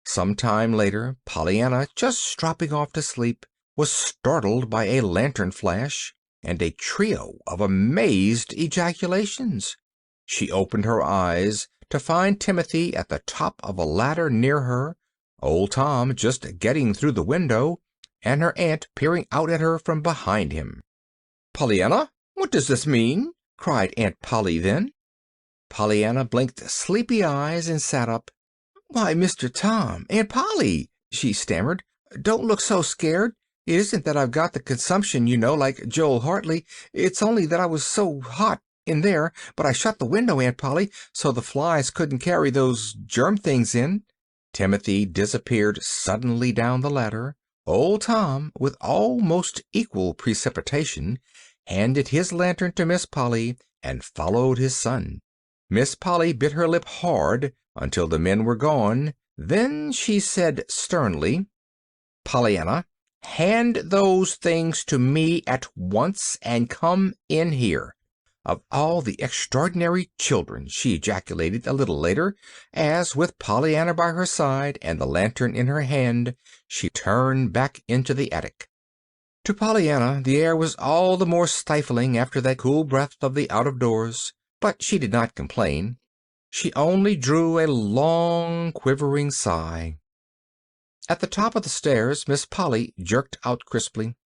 Speaker 2: Some time later, Pollyanna, just dropping off to sleep, was startled by a lantern flash and a trio of amazed ejaculations. She opened her eyes to find Timothy at the top of a ladder near her, old Tom just getting through the window, and her aunt peering out at her from behind him. "Pollyanna, what does this mean?" cried Aunt Polly then. Pollyanna blinked sleepy eyes and sat up. "Why, Mr. Tom, Aunt Polly," she stammered, "don't look so scared. It isn't that I've got the consumption, you know, like Joel Hartley. It's only that I was so hot in there, but I shut the window, Aunt Polly, so the flies couldn't carry those germ things in." Timothy disappeared suddenly down the ladder. Old Tom, with almost equal precipitation, handed his lantern to Miss Polly and followed his son. Miss Polly bit her lip hard until the men were gone. Then she said sternly, "Pollyanna, hand those things to me at once and come in here. Of all the extraordinary children," she ejaculated a little later, as, with Pollyanna by her side and the lantern in her hand, she turned back into the attic. To Pollyanna the air was all the more stifling after that cool breath of the out of doors, But she did not complain. She only drew a long, quivering sigh. At the top of the stairs, Miss Polly jerked out crisply,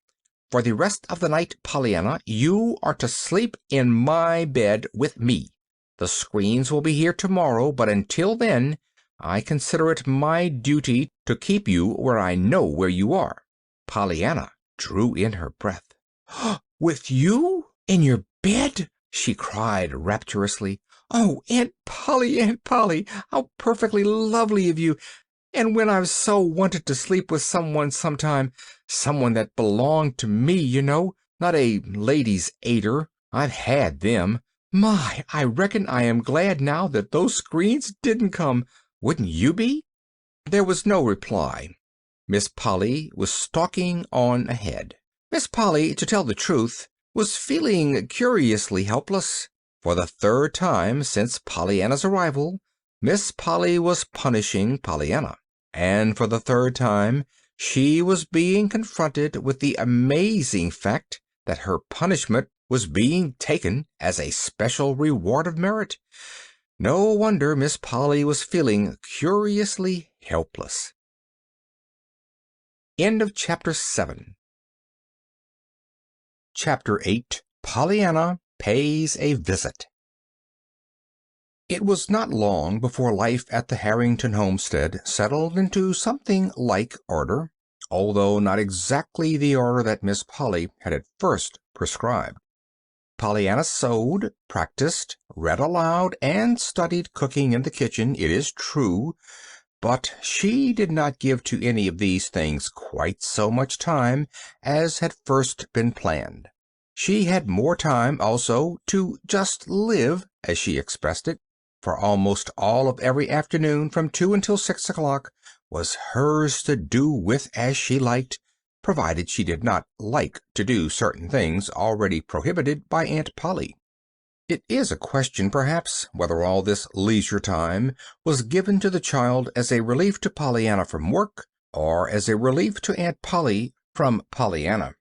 Speaker 2: "For the rest of the night, Pollyanna, you are to sleep in my bed with me. The screens will be here tomorrow, but until then I consider it my duty to keep you where I know where you are." Pollyanna drew in her breath. "With you? In your bed?" she cried rapturously. "Oh, Aunt Polly, how perfectly lovely of you! And when I've so wanted to sleep with someone someone that belonged to me, you know, not a lady's aider. I've had them. My, I reckon I am glad now that those screens didn't come. Wouldn't you be?" There was no reply. Miss Polly was stalking on ahead. Miss Polly, to tell the truth, was feeling curiously helpless. For the third time since Pollyanna's arrival, Miss Polly was punishing Pollyanna. And for the third time she was being confronted with the amazing fact that her punishment was being taken as a special reward of merit. No wonder Miss Polly was feeling curiously helpless. End of Chapter 7. Chapter 8. Pollyanna Pays a Visit. It was not long before life at the Harrington homestead settled into something like order, although not exactly the order that Miss Polly had at first prescribed. Pollyanna sewed, practiced, read aloud, and studied cooking in the kitchen, it is true, but she did not give to any of these things quite so much time as had first been planned. She had more time, also, to just live, as she expressed it, for almost all of every afternoon from 2 until 6 o'clock was hers to do with as she liked, provided she did not like to do certain things already prohibited by Aunt Polly. It is a question, perhaps, whether all this leisure time was given to the child as a relief to Pollyanna from work, or as a relief to Aunt Polly from Pollyanna.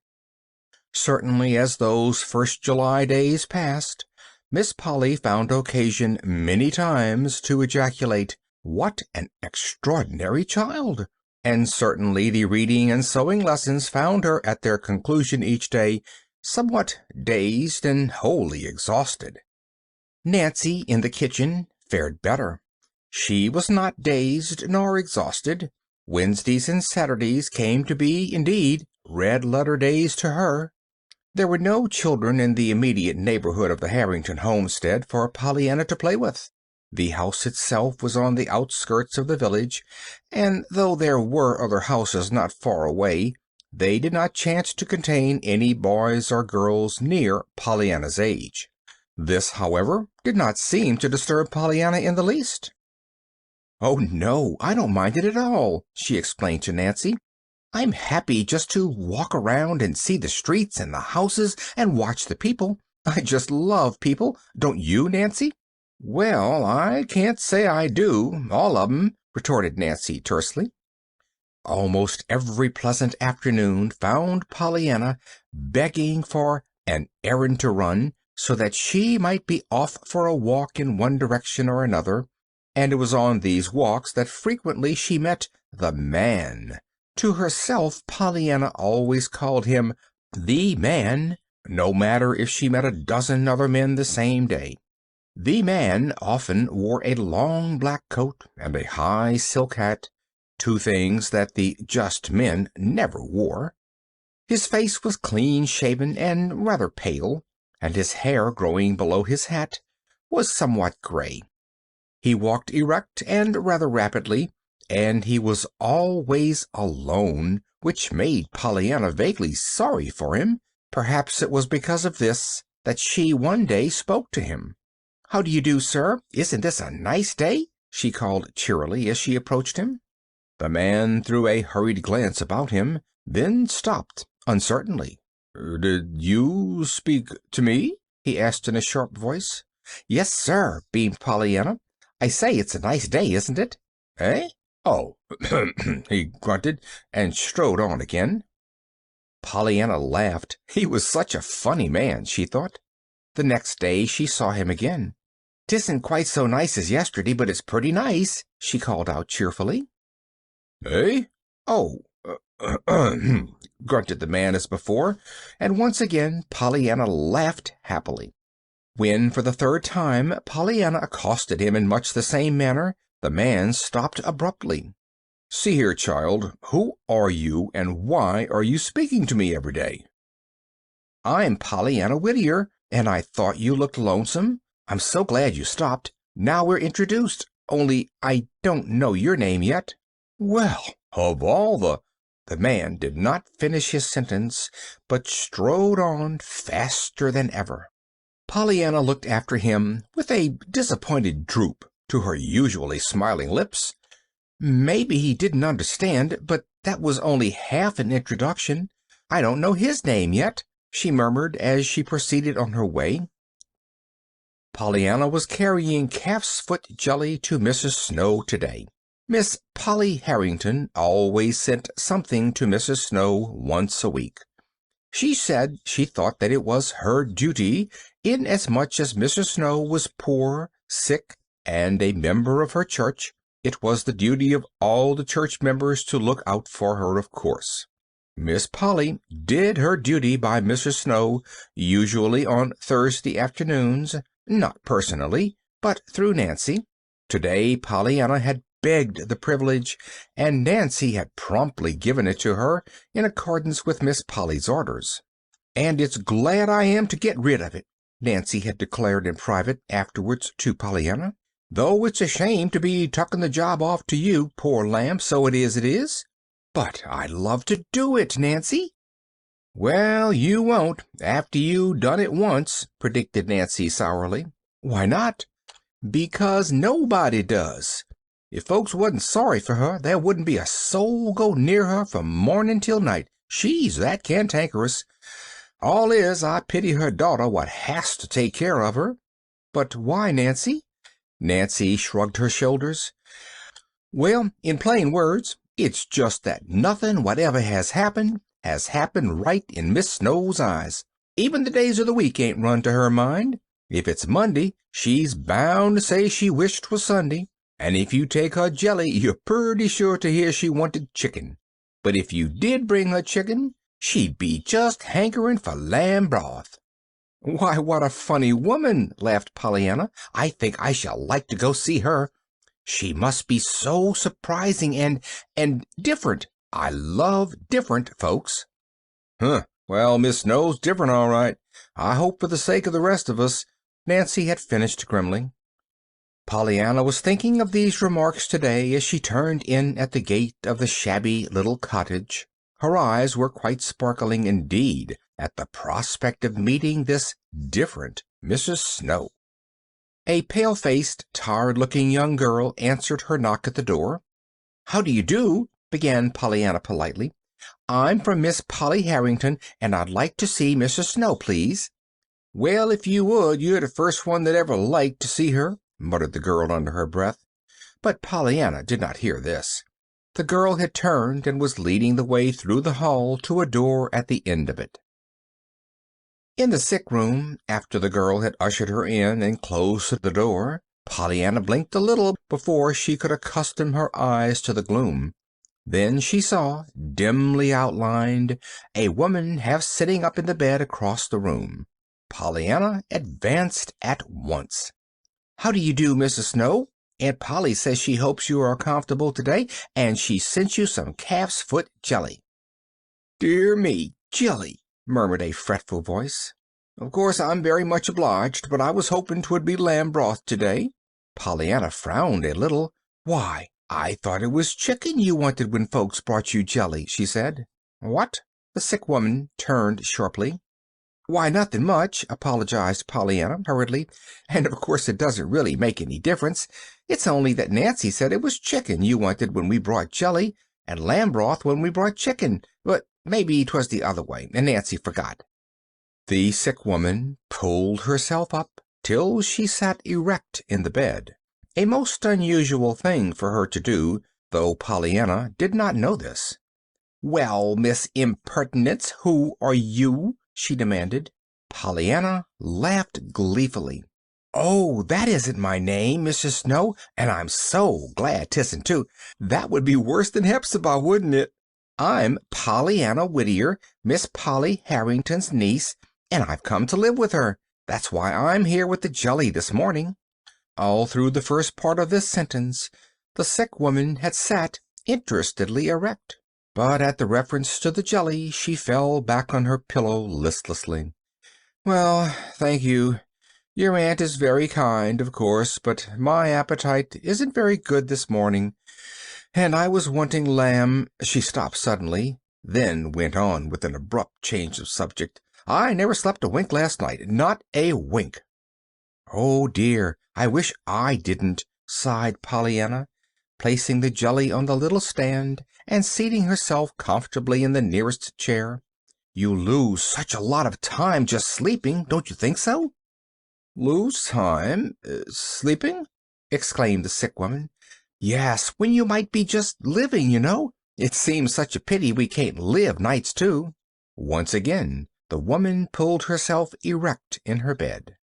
Speaker 2: Certainly, as those first July days passed, Miss Polly found occasion many times to ejaculate, "What an extraordinary child!" And certainly the reading and sewing lessons found her at their conclusion each day somewhat dazed and wholly exhausted. Nancy, in the kitchen, fared better. She was not dazed nor exhausted. Wednesdays and Saturdays came to be, indeed, red-letter days to her. There were no children in the immediate neighborhood of the Harrington homestead for Pollyanna to play with. The house itself was on the outskirts of the village, and though there were other houses not far away, they did not chance to contain any boys or girls near Pollyanna's age. This, however, did not seem to disturb Pollyanna in the least. "Oh, no, I don't mind it at all," she explained to Nancy. "I'm happy just to walk around and see the streets and the houses and watch the people. I just love people. Don't you, Nancy?" "Well, I can't say I do, all of 'em," retorted Nancy tersely. Almost every pleasant afternoon found Pollyanna begging for an errand to run, so that she might be off for a walk in one direction or another, and it was on these walks that frequently she met the man. To herself Pollyanna always called him the man, no matter if she met a dozen other men the same day. The man often wore a long black coat and a high silk hat, two things that the just men never wore. His face was clean-shaven and rather pale, and his hair, growing below his hat, was somewhat gray. He walked erect and rather rapidly, and he was always alone, which made Pollyanna vaguely sorry for him. Perhaps it was because of this that she one day spoke to him. "How do you do, sir? Isn't this a nice day?" she called cheerily as she approached him. The man threw a hurried glance about him, then stopped uncertainly. "Did you speak to me?" he asked in a sharp voice. "Yes, sir," beamed Pollyanna. "I say, it's a nice day, isn't it?" "Eh? Oh," he grunted, and strode on again. Pollyanna laughed. He was such a funny man, she thought. The next day she saw him again. "'Tisn't quite so nice as yesterday, but it's pretty nice," she called out cheerfully. "Eh? Oh, grunted the man as before, and once again Pollyanna laughed happily. When for the third time Pollyanna accosted him in much the same manner, the man stopped abruptly. "See here, child, who are you, and why are you speaking to me every day?" "I'm Pollyanna Whittier, and I thought you looked lonesome. I'm so glad you stopped. Now we're introduced, only I don't know your name yet." "Well, of all the man did not finish his sentence, but strode on faster than ever. Pollyanna looked after him with a disappointed droop to her usually smiling lips. Maybe he didn't understand, but that was only half an introduction. I don't know his name yet, she murmured as she proceeded on her way. Pollyanna was carrying calf's foot jelly to Mrs. Snow today. Miss Polly Harrington always sent something to Mrs. Snow once a week. She said she thought that it was her duty, inasmuch as Mrs. Snow was poor, sick, and a member of her church. It was the duty of all the church members to look out for her, of course. Miss Polly did her duty by Mrs. Snow, usually on Thursday afternoons, not personally, but through Nancy. Today Pollyanna had begged the privilege, and Nancy had promptly given it to her in accordance with Miss Polly's orders. "And it's glad I am to get rid of it," Nancy had declared in private afterwards to Pollyanna. "Though it's a shame to be tucking the job off to you, poor lamb, so it is. But I'd love to do it, Nancy." "Well, you won't, after you done it once," predicted Nancy sourly. "Why not?" "Because nobody does. If folks wasn't sorry for her, there wouldn't be a soul go near her from morning till night. She's that cantankerous. All is, I pity her daughter what has to take care of her." "But why, Nancy?" Nancy shrugged her shoulders. "Well, in plain words, it's just that nothing whatever has happened right in Miss Snow's eyes. Even the days of the week ain't run to her mind. If it's Monday, she's bound to say she wished 'twas Sunday. And if you take her jelly, you're pretty sure to hear she wanted chicken. But if you did bring her chicken, she'd be just hankering for lamb broth." "Why, what a funny woman," laughed Pollyanna. "I think I shall like to go see her. She must be so surprising and different. I love different folks." "Huh. Well, Miss Snow's different, all right. I hope for the sake of the rest of us," Nancy had finished grimly. Pollyanna was thinking of these remarks today as she turned in at the gate of the shabby little cottage. Her eyes were quite sparkling indeed at the prospect of meeting this different Mrs. Snow. A pale-faced, tired-looking young girl answered her knock at the door. "How do you do?" began Pollyanna politely. "I'm from Miss Polly Harrington, and I'd like to see Mrs. Snow, please." "Well, if you would, you're the first one that ever liked to see her," muttered the girl under her breath. But Pollyanna did not hear this. The girl had turned and was leading the way through the hall to a door at the end of it. In the sick room, after the girl had ushered her in and closed the door, Pollyanna blinked a little before she could accustom her eyes to the gloom. Then she saw, dimly outlined, a woman half sitting up in the bed across the room. Pollyanna advanced at once. "How do you do, Mrs. Snow? Aunt Polly says she hopes you are comfortable today, and she sent you some calf's foot jelly." "Dear me, jelly!" murmured a fretful voice. "Of course I'm very much obliged, but I was hoping 'twould be lamb broth today." Pollyanna frowned a little. "Why, I thought it was chicken you wanted when folks brought you jelly," she said. "What?" The sick woman turned sharply. "Why, nothing much," apologized Pollyanna hurriedly. "And of course it doesn't really make any difference. It's only that Nancy said it was chicken you wanted when we brought jelly, and lamb broth when we brought chicken. But maybe 'twas the other way, and Nancy forgot." The sick woman pulled herself up till she sat erect in the bed, a most unusual thing for her to do, though Pollyanna did not know this. "Well, Miss Impertinence, who are you?" she demanded. Pollyanna laughed gleefully. "Oh, that isn't my name, Mrs. Snow, and I'm so glad 'tisn't, too. That would be worse than Hepzibah, wouldn't it? I'm Pollyanna Whittier, Miss Polly Harrington's niece, and I've come to live with her. That's why I'm here with the jelly this morning." All through the first part of this sentence the sick woman had sat interestedly erect, but at the reference to the jelly she fell back on her pillow listlessly. "Well, thank you. Your aunt is very kind, of course, but my appetite isn't very good this morning, and I was wanting lamb—" She stopped suddenly, then went on with an abrupt change of subject. "I never slept a wink last night, not a wink." "Oh, dear, I wish I didn't," sighed Pollyanna, placing the jelly on the little stand and seating herself comfortably in the nearest chair. "You lose such a lot of time just sleeping, don't you think so?" "Lose time? Sleeping?" exclaimed the sick woman. "Yes, when you might be just living, you know. It seems such a pity we can't live nights, too." Once again the woman pulled herself erect in her bed.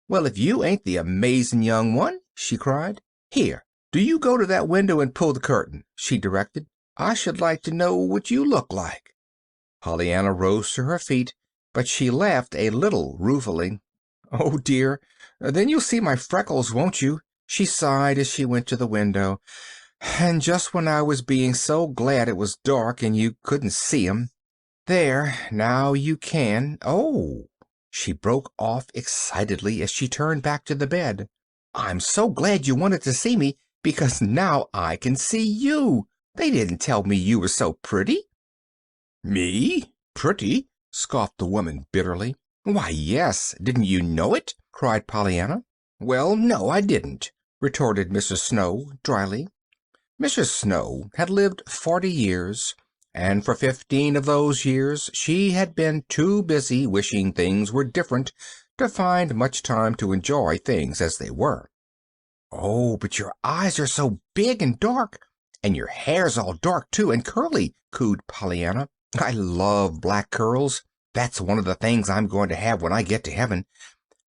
Speaker 2: "Well, if you ain't the amazing young one!" she cried. "Here, do you go to that window and pull the curtain," she directed. "I should like to know what you look like." Pollyanna rose to her feet, but she laughed a little ruefully. "Oh, dear, then you'll see my freckles, won't you?" she sighed as she went to the window. "And just when I was being so glad it was dark and you couldn't see 'em. There, now you can. Oh!" she broke off excitedly as she turned back to the bed. "I'm so glad you wanted to see me, because now I can see you. They didn't tell me you were so pretty." "Me? Pretty?" scoffed the woman bitterly. "Why, yes. Didn't you know it?" cried Pollyanna. "Well, no, I didn't," retorted Mrs. Snow dryly. Mrs. Snow had lived 40 years, and for 15 of those years she had been too busy wishing things were different to find much time to enjoy things as they were. "Oh, but your eyes are so big and dark, and your hair's all dark, too, and curly," cooed Pollyanna. "I love black curls. That's one of the things I'm going to have when I get to heaven.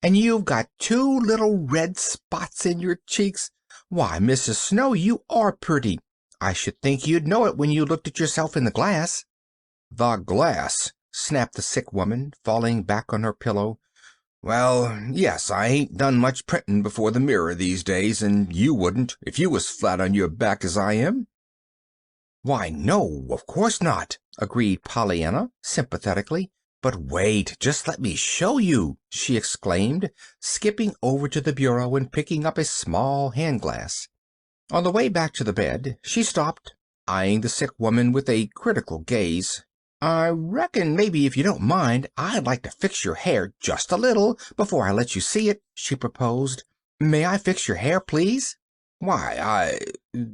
Speaker 2: And you've got 2 little red spots in your cheeks. Why, Mrs. Snow, you are pretty. I should think you'd know it when you looked at yourself in the glass." "The glass!" snapped the sick woman, falling back on her pillow. "Well, yes, I ain't done much printing before the mirror these days, and you wouldn't if you was flat on your back as I am." "Why, no, of course not," agreed Pollyanna sympathetically. "But wait, just let me show you," she exclaimed, skipping over to the bureau and picking up a small hand glass. On the way back to the bed she stopped, eyeing the sick woman with a critical gaze. "I reckon maybe, if you don't mind, I'd like to fix your hair just a little before I let you see it," she proposed. "May I fix your hair, please?" "Why,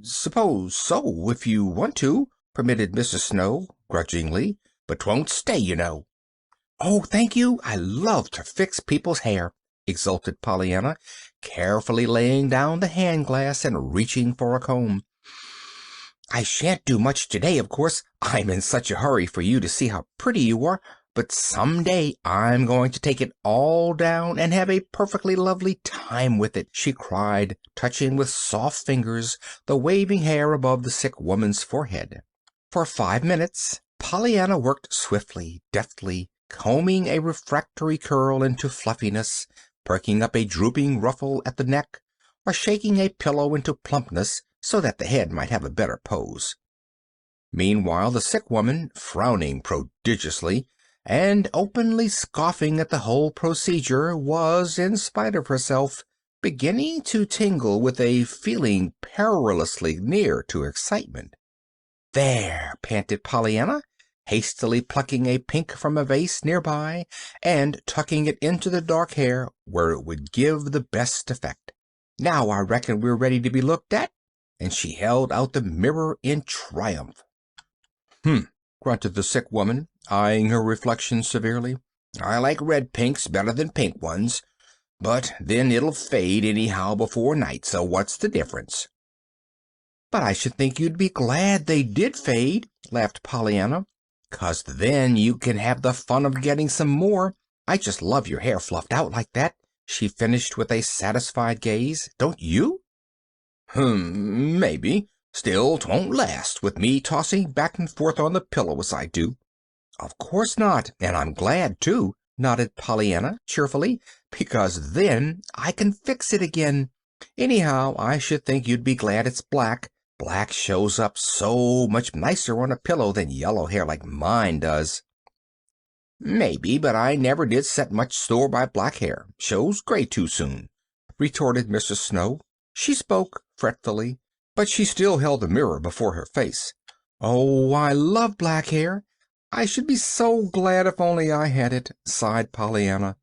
Speaker 2: suppose so, if you want to," permitted Mrs. Snow grudgingly. "But 'twon't stay, you know." "Oh, thank you. I love to fix people's hair," exulted Pollyanna, carefully laying down the hand glass and reaching for a comb. "I shan't do much today, of course. I'm in such a hurry for you to see how pretty you are, but some day I'm going to take it all down and have a perfectly lovely time with it," she cried, touching with soft fingers the waving hair above the sick woman's forehead. For 5 minutes Pollyanna worked swiftly, deftly, combing a refractory curl into fluffiness, perking up a drooping ruffle at the neck, or shaking a pillow into plumpness so that the head might have a better pose. Meanwhile the sick woman, frowning prodigiously and openly scoffing at the whole procedure, was, in spite of herself, beginning to tingle with a feeling perilously near to excitement. "There!" panted Pollyanna, hastily plucking a pink from a vase near by and tucking it into the dark hair where it would give the best effect. "Now I reckon we're ready to be looked at," and she held out the mirror in triumph. "Hm!" grunted the sick woman, eyeing her reflection severely. "I like red pinks better than pink ones, but then it'll fade anyhow before night, so what's the difference?" "But I should think you'd be glad they did fade," laughed Pollyanna, "'cause then you can have the fun of getting some more. I just love your hair fluffed out like that. she finished with a satisfied gaze. "Don't you?" Maybe. Still, 'twon't last, with me tossing back and forth on the pillow as I do." "Of course not, and I'm glad, too," nodded Pollyanna cheerfully, "because then I can fix it again. Anyhow, I should think you'd be glad it's black. Black shows up so much nicer on a pillow than yellow hair like mine does." "Maybe, but I never did set much store by black hair. Shows gray too soon," retorted Mrs. Snow. She spoke fretfully, but she still held the mirror before her face. "Oh, I love black hair. I should be so glad if only I had it," sighed Pollyanna.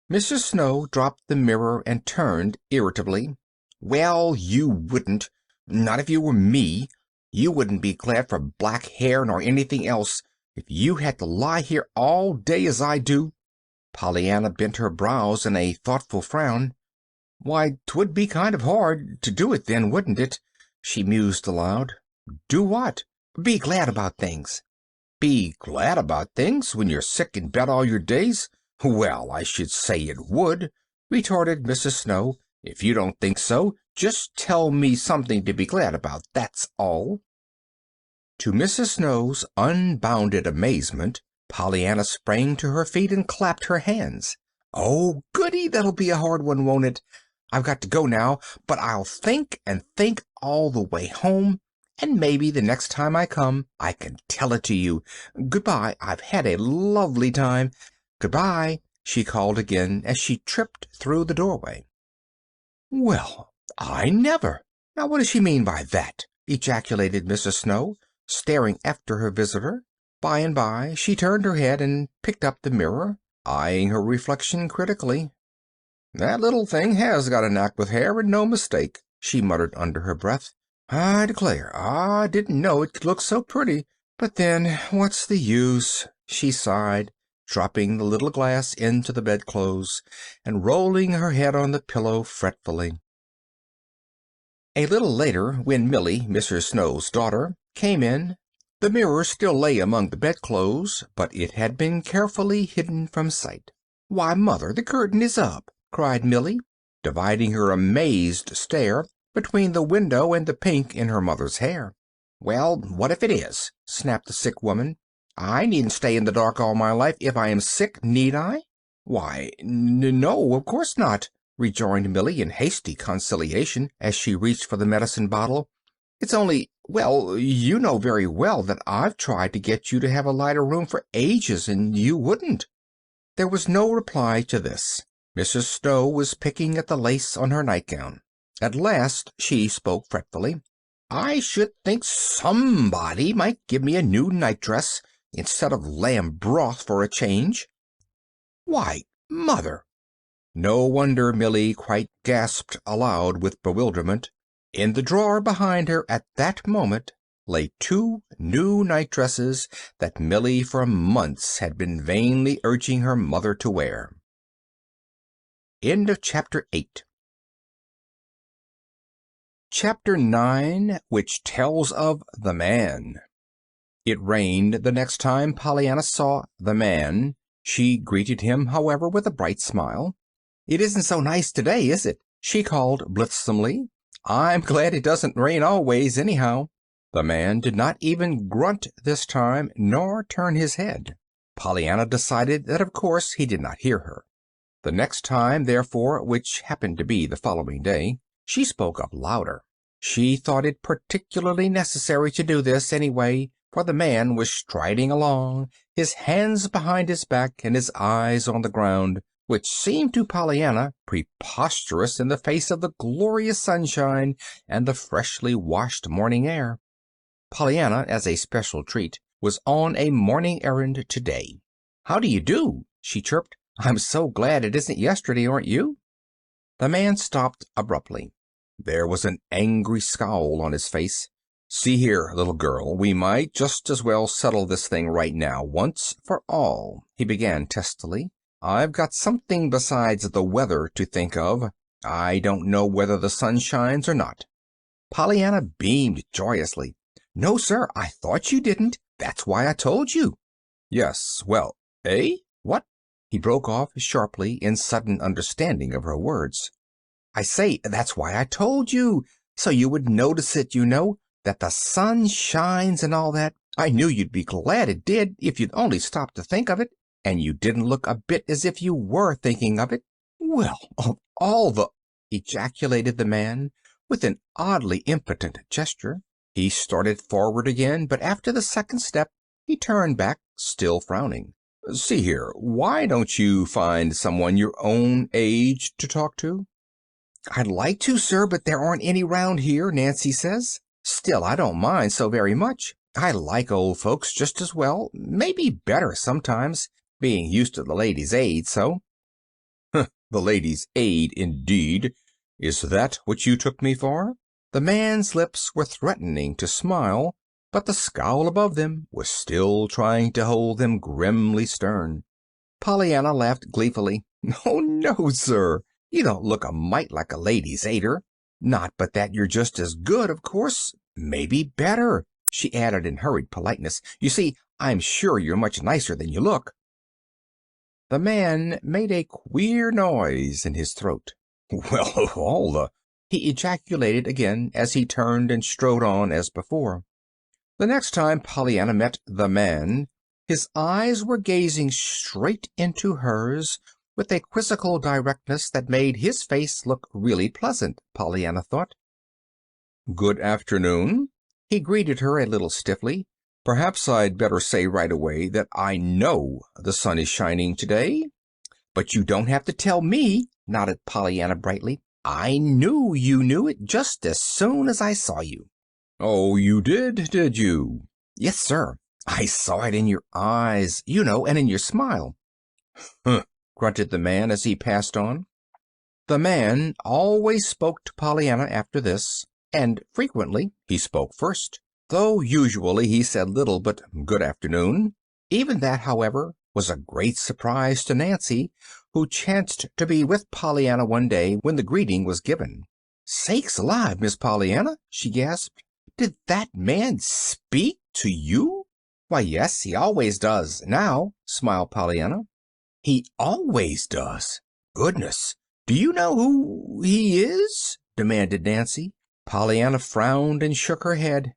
Speaker 2: Mrs. Snow dropped the mirror and turned irritably. "Well, you wouldn't. Not if you were me. You wouldn't be glad for black hair nor anything else if you had to lie here all day as I do." Pollyanna bent her brows in a thoughtful frown. "Why, 'twould be kind of hard to do it then, wouldn't it?" she mused aloud. "Do what?" "Be glad about things." "Be glad about things when you're sick in bed all your days? Well, I should say it would," retorted Mrs. Snow. "If you don't think so, just tell me something to be glad about, that's all." To Mrs. Snow's unbounded amazement, Pollyanna sprang to her feet and clapped her hands. "Oh, goody, that'll be a hard one, won't it? I've got to go now, but I'll think and think all the way home, and maybe the next time I come I can tell it to you. Goodbye, I've had a lovely time. Goodbye," she called again as she tripped through the doorway. "Well, I never! Now what does she mean by that?" ejaculated Mrs. Snow, staring after her visitor. By and by she turned her head and picked up the mirror, eyeing her reflection critically. "That little thing has got a knack with hair, and no mistake," she muttered under her breath. "I declare, I didn't know it could look so pretty. But then, what's the use?" she sighed, dropping the little glass into the bedclothes and rolling her head on the pillow fretfully. A little later, when Millie, Mrs. Snow's daughter, came in, the mirror still lay among the bedclothes, but it had been carefully hidden from sight. "Why, Mother, the curtain is up!" cried Millie, dividing her amazed stare between the window and the pink in her mother's hair. "Well, what if it is?" snapped the sick woman. "I needn't stay in the dark all my life if I am sick, need I?" "Why, no, of course not," rejoined Millie in hasty conciliation as she reached for the medicine bottle. "It's only, well, you know very well that I've tried to get you to have a lighter room for ages, and you wouldn't." There was no reply to this. Mrs. Snow was picking at the lace on her nightgown. At last she spoke fretfully. "I should think somebody might give me a new nightdress instead of lamb broth for a change." "Why, Mother!" No wonder Millie quite gasped aloud with bewilderment. In the drawer behind her at that moment lay 2 new nightdresses that Millie for months had been vainly urging her mother to wear. Chapter 8. Chapter 9, which tells of the Man. It rained the next time Pollyanna saw the Man. She greeted him, however, with a bright smile. "It isn't so nice today, is it?" she called blithesomely. "I'm glad it doesn't rain always, anyhow." The Man did not even grunt this time, nor turn his head. Pollyanna decided that of course he did not hear her. The next time, therefore, which happened to be the following day, she spoke up louder. She thought it particularly necessary to do this, anyway, for the Man was striding along, his hands behind his back and his eyes on the ground, which seemed to Pollyanna preposterous in the face of the glorious sunshine and the freshly washed morning air. Pollyanna, as a special treat, was on a morning errand today. "How do you do?" she chirped. "I'm so glad it isn't yesterday, aren't you?" The Man stopped abruptly. There was an angry scowl on his face. "See here, little girl, we might just as well settle this thing right now, once for all," he began testily. "I've got something besides the weather to think of. I don't know whether the sun shines or not." Pollyanna beamed joyously. "No, sir, I thought you didn't. That's why I told you." "Yes, well, eh? What?" He broke off sharply in sudden understanding of her words. I say, that's why I told you, so you would notice it, you know, that the sun shines and all that. I knew you'd be glad it did if you'd only stop to think of it, and you didn't look a bit as if you were thinking of it. Well, of all the... ejaculated the man with an oddly impotent gesture. He started forward again, but after the second step he turned back, still frowning. See here, why don't you find someone your own age to talk to? I'd like to, sir, but there aren't any round here, Nancy says. Still, I don't mind so very much. I like old folks just as well, maybe better sometimes, being used to the Ladies' Aid so. The Ladies' Aid, indeed. Is that what you took me for? The man's lips were threatening to smile, but the scowl above them was still trying to hold them grimly stern. Pollyanna laughed gleefully. Oh, no, sir. You don't look a mite like a Ladies' Aider. Not but that you're just as good, of course. Maybe better, she added in hurried politeness. You see, I'm sure you're much nicer than you look. The man made a queer noise in his throat. Well, of all the... he ejaculated again as he turned and strode on as before. The next time Pollyanna met the man, his eyes were gazing straight into hers with a quizzical directness that made his face look really pleasant, Pollyanna thought. Good afternoon, he greeted her a little stiffly. Perhaps I'd better say right away that I know the sun is shining today. But you don't have to tell me, nodded Pollyanna brightly. I knew you knew it just as soon as I saw you. Oh, you did you? Yes, sir. I saw it in your eyes, you know, and in your smile. Huh, grunted the man as he passed on. The man always spoke to Pollyanna after this, and frequently he spoke first, though usually he said little but good afternoon. Even that, however, was a great surprise to Nancy, who chanced to be with Pollyanna one day when the greeting was given. Sakes alive, Miss Pollyanna, she gasped. Did that man speak to you? Why, yes, he always does now, smiled Pollyanna. He always does? Goodness, do you know who he is? Demanded Nancy. Pollyanna frowned and shook her head.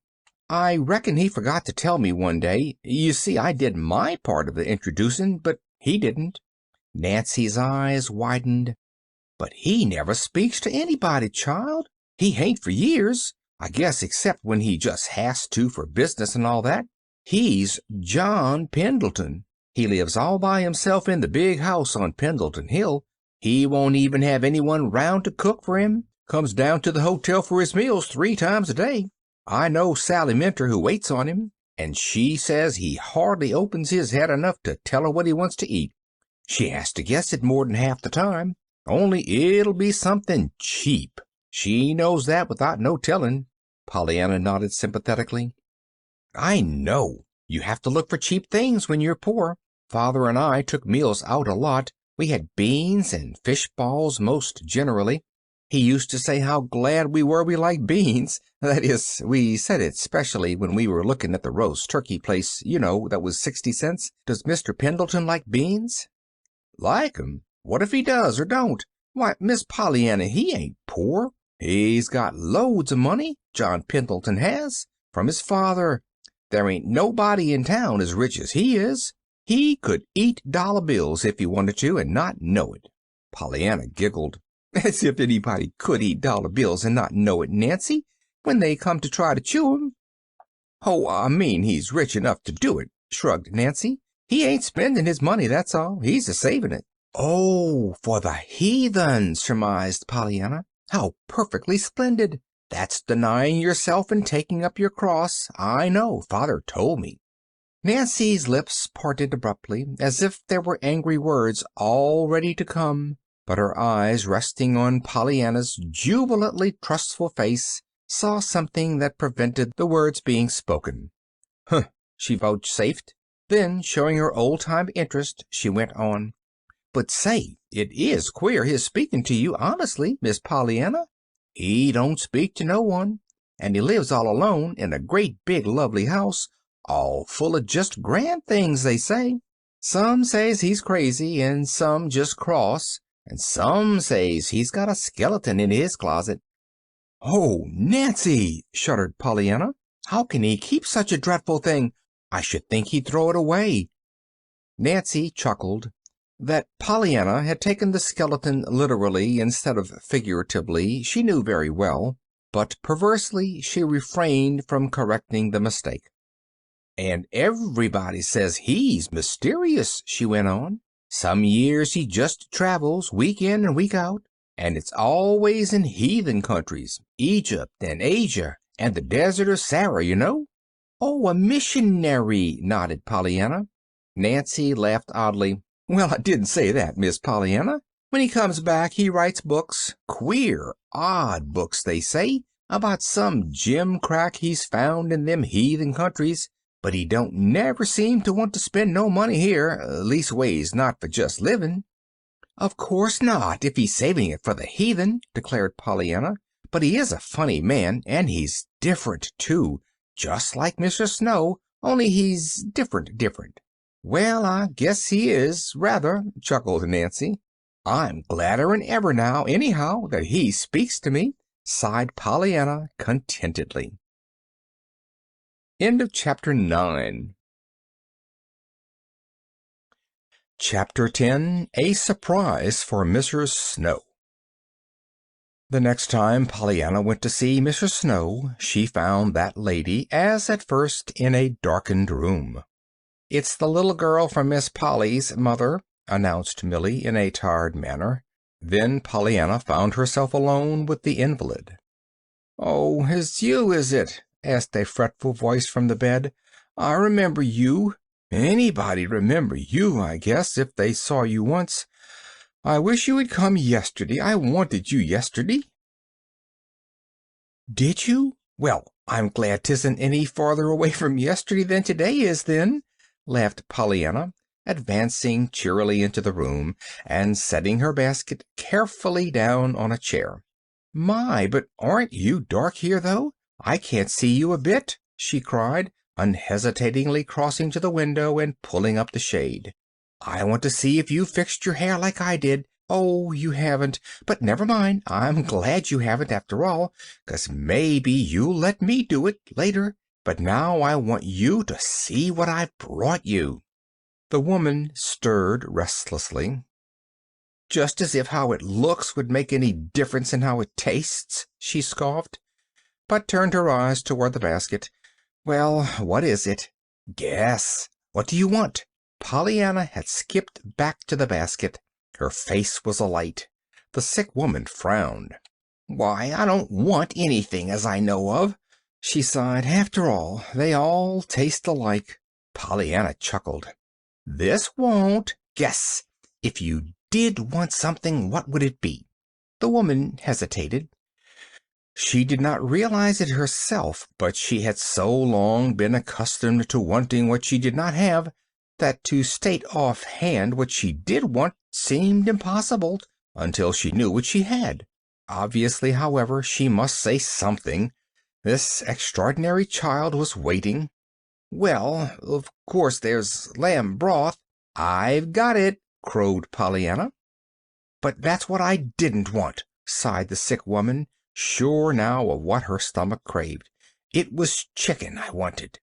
Speaker 2: I reckon he forgot to tell me one day. You see, I did my part of the introducing, but he didn't. Nancy's eyes widened. But he never speaks to anybody, child. He hain't for years, I guess, except when he just has to for business and all that. He's John Pendleton. He lives all by himself in the big house on Pendleton Hill. He won't even have anyone round to cook for him. Comes down to the hotel for his meals 3 times a day. I know Sally Minter, who waits on him, and she says he hardly opens his head enough to tell her what he wants to eat. She has to guess it more than half the time, only it'll be something cheap. She knows that without no telling. Pollyanna nodded sympathetically. I know. You have to look for cheap things when you're poor. Father and I took meals out a lot. We had beans and fish balls most generally. He used to say how glad we were we liked beans. That is, we said it specially when we were looking at the roast turkey place, you know, that was 60 cents. Does Mr. Pendleton like beans? Like 'em? What if he does or don't? Why, Miss Pollyanna, he ain't poor. He's got loads of money, John Pendleton has, from his father. There ain't nobody in town as rich as he is. He could eat dollar bills if he wanted to and not know it. Pollyanna giggled. As if anybody could eat dollar bills and not know it, Nancy, when they come to try to chew 'em. Oh, I mean, he's rich enough to do it, shrugged Nancy. He ain't spending his money, that's all. He's a saving it. Oh, for the heathen, surmised Pollyanna. How perfectly splendid. That's denying yourself and taking up your cross. I know, Father told me. Nancy's lips parted abruptly, as if there were angry words all ready to come, but her eyes, resting on Pollyanna's jubilantly trustful face, saw something that prevented the words being spoken. Huh, she vouchsafed. Then, showing her old-time interest, she went on. But say, it is queer his speaking to you honestly, Miss Pollyanna. He don't speak to no one, and he lives all alone in a great big lovely house, all full of just grand things, they say. Some says he's crazy, and some just cross, and some says he's got a skeleton in his closet." "Oh, Nancy!" shuddered Pollyanna. "How can he keep such a dreadful thing? I should think he'd throw it away." Nancy chuckled. That Pollyanna had taken the skeleton literally instead of figuratively she knew very well, but perversely she refrained from correcting the mistake. "And everybody says he's mysterious," she went on. "Some years he just travels week in and week out, and it's always in heathen countries, Egypt and Asia and the desert of Sahara, you know." "Oh, a missionary," nodded Pollyanna. Nancy laughed oddly. "Well, I didn't say that, Miss Pollyanna. When he comes back he writes books, queer, odd books, they say, about some gimcrack he's found in them heathen countries. But he don't never seem to want to spend no money here, leastways not for just living." "Of course not, if he's saving it for the heathen," declared Pollyanna. "But he is a funny man, and he's different, too, just like Mr. Snow, only he's different." "Well, I guess he is, rather," chuckled Nancy. "I'm gladder'n ever now, anyhow, that he speaks to me," sighed Pollyanna contentedly. End of chapter 9. Chapter 10. A Surprise for Mrs. Snow. The next time Pollyanna went to see Mrs. Snow, she found that lady, as at first, in a darkened room. "It's the little girl from Miss Polly's, Mother," announced Millie in a tired manner. Then Pollyanna found herself alone with the invalid. "Oh, it's you, is it?" asked a fretful voice from the bed. "I remember you. Anybody'd remember you, I guess, if they saw you once. I wish you had come yesterday. I wanted you yesterday." "Did you? Well, I'm glad 'tisn't any farther away from yesterday than today is, then," laughed Pollyanna, advancing cheerily into the room and setting her basket carefully down on a chair. "My, but aren't you dark here, though? I can't see you a bit," she cried, unhesitatingly crossing to the window and pulling up the shade. "I want to see if you fixed your hair like I did. Oh, you haven't, but never mind. I'm glad you haven't, after all, 'cause maybe you'll let me do it later. But now I want you to see what I've brought you." The woman stirred restlessly. "Just as if how it looks would make any difference in how it tastes," she scoffed, but turned her eyes toward the basket. "Well, what is it? Guess. What do you want?" Pollyanna had skipped back to the basket. Her face was alight. The sick woman frowned. "Why, I don't want anything, as I know of," she sighed. "After all, they all taste alike." Pollyanna chuckled. "This won't. Guess. If you did want something, what would it be?" The woman hesitated. She did not realize it herself, but she had so long been accustomed to wanting what she did not have that to state offhand what she did want seemed impossible until she knew what she had. Obviously, however, she must say something. This extraordinary child was waiting. "Well, of course there's lamb broth." "I've got it," crowed Pollyanna. "But that's what I didn't want," sighed the sick woman, sure now of what her stomach craved. "It was chicken I wanted."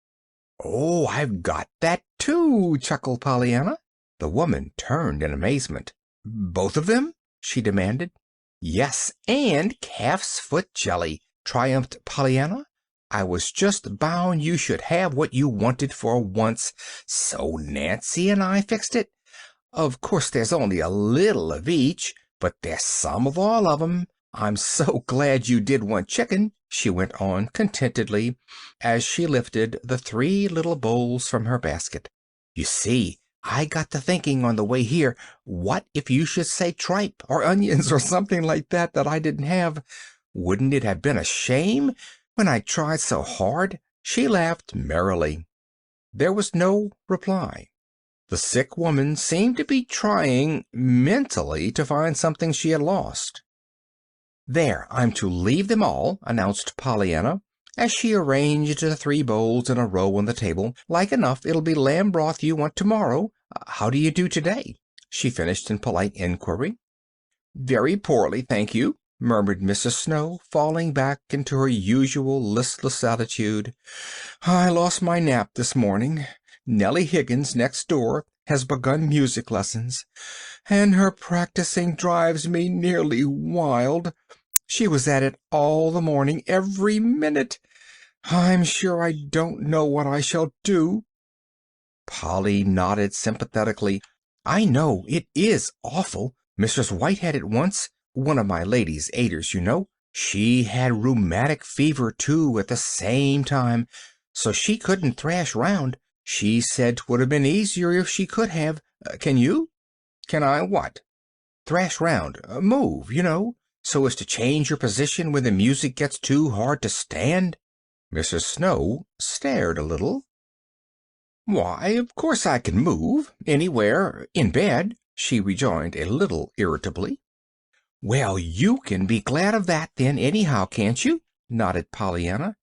Speaker 2: "Oh, I've got that, too," chuckled Pollyanna. The woman turned in amazement. "Both of them?" she demanded. "Yes, and calf's foot jelly," triumphed Pollyanna. "I was just bound you should have what you wanted for once, so Nancy and I fixed it. Of course there's only a little of each, but there's some of all of 'em. I'm so glad you did want chicken," she went on contentedly, as she lifted the 3 little bowls from her basket. "You see, I got to thinking on the way here, what if you should say tripe or onions or something like that I didn't have? Wouldn't it have been a shame, when I tried so hard?" She laughed merrily. There was no reply. The sick woman seemed to be trying mentally to find something she had lost. "There, I'm to leave them all," announced Pollyanna, as she arranged the 3 bowls in a row on the table. "Like enough it'll be lamb broth you want tomorrow. How do you do today?" she finished in polite inquiry. "Very poorly, thank you," murmured Mrs. Snow, falling back into her usual listless attitude. "I lost my nap this morning. Nellie Higgins, next door, has begun music lessons, and her practicing drives me nearly wild. She was at it all the morning, every minute. I'm sure I don't know what I shall do." Polly nodded sympathetically. "I know, it is awful. Mrs. White had it once, one of my Ladies' Aiders, you know. She had rheumatic fever, too, at the same time, so she couldn't thrash round. She said 'twould have been easier if she could have. Can you?" "Can I what?" "Thrash round. Move, you know, so as to change your position when the music gets too hard to stand." Mrs. Snow stared a little. "Why, of course I can move, anywhere, in bed," she rejoined a little irritably. "Well, you can be glad of that, then, anyhow, can't you?" nodded Pollyanna.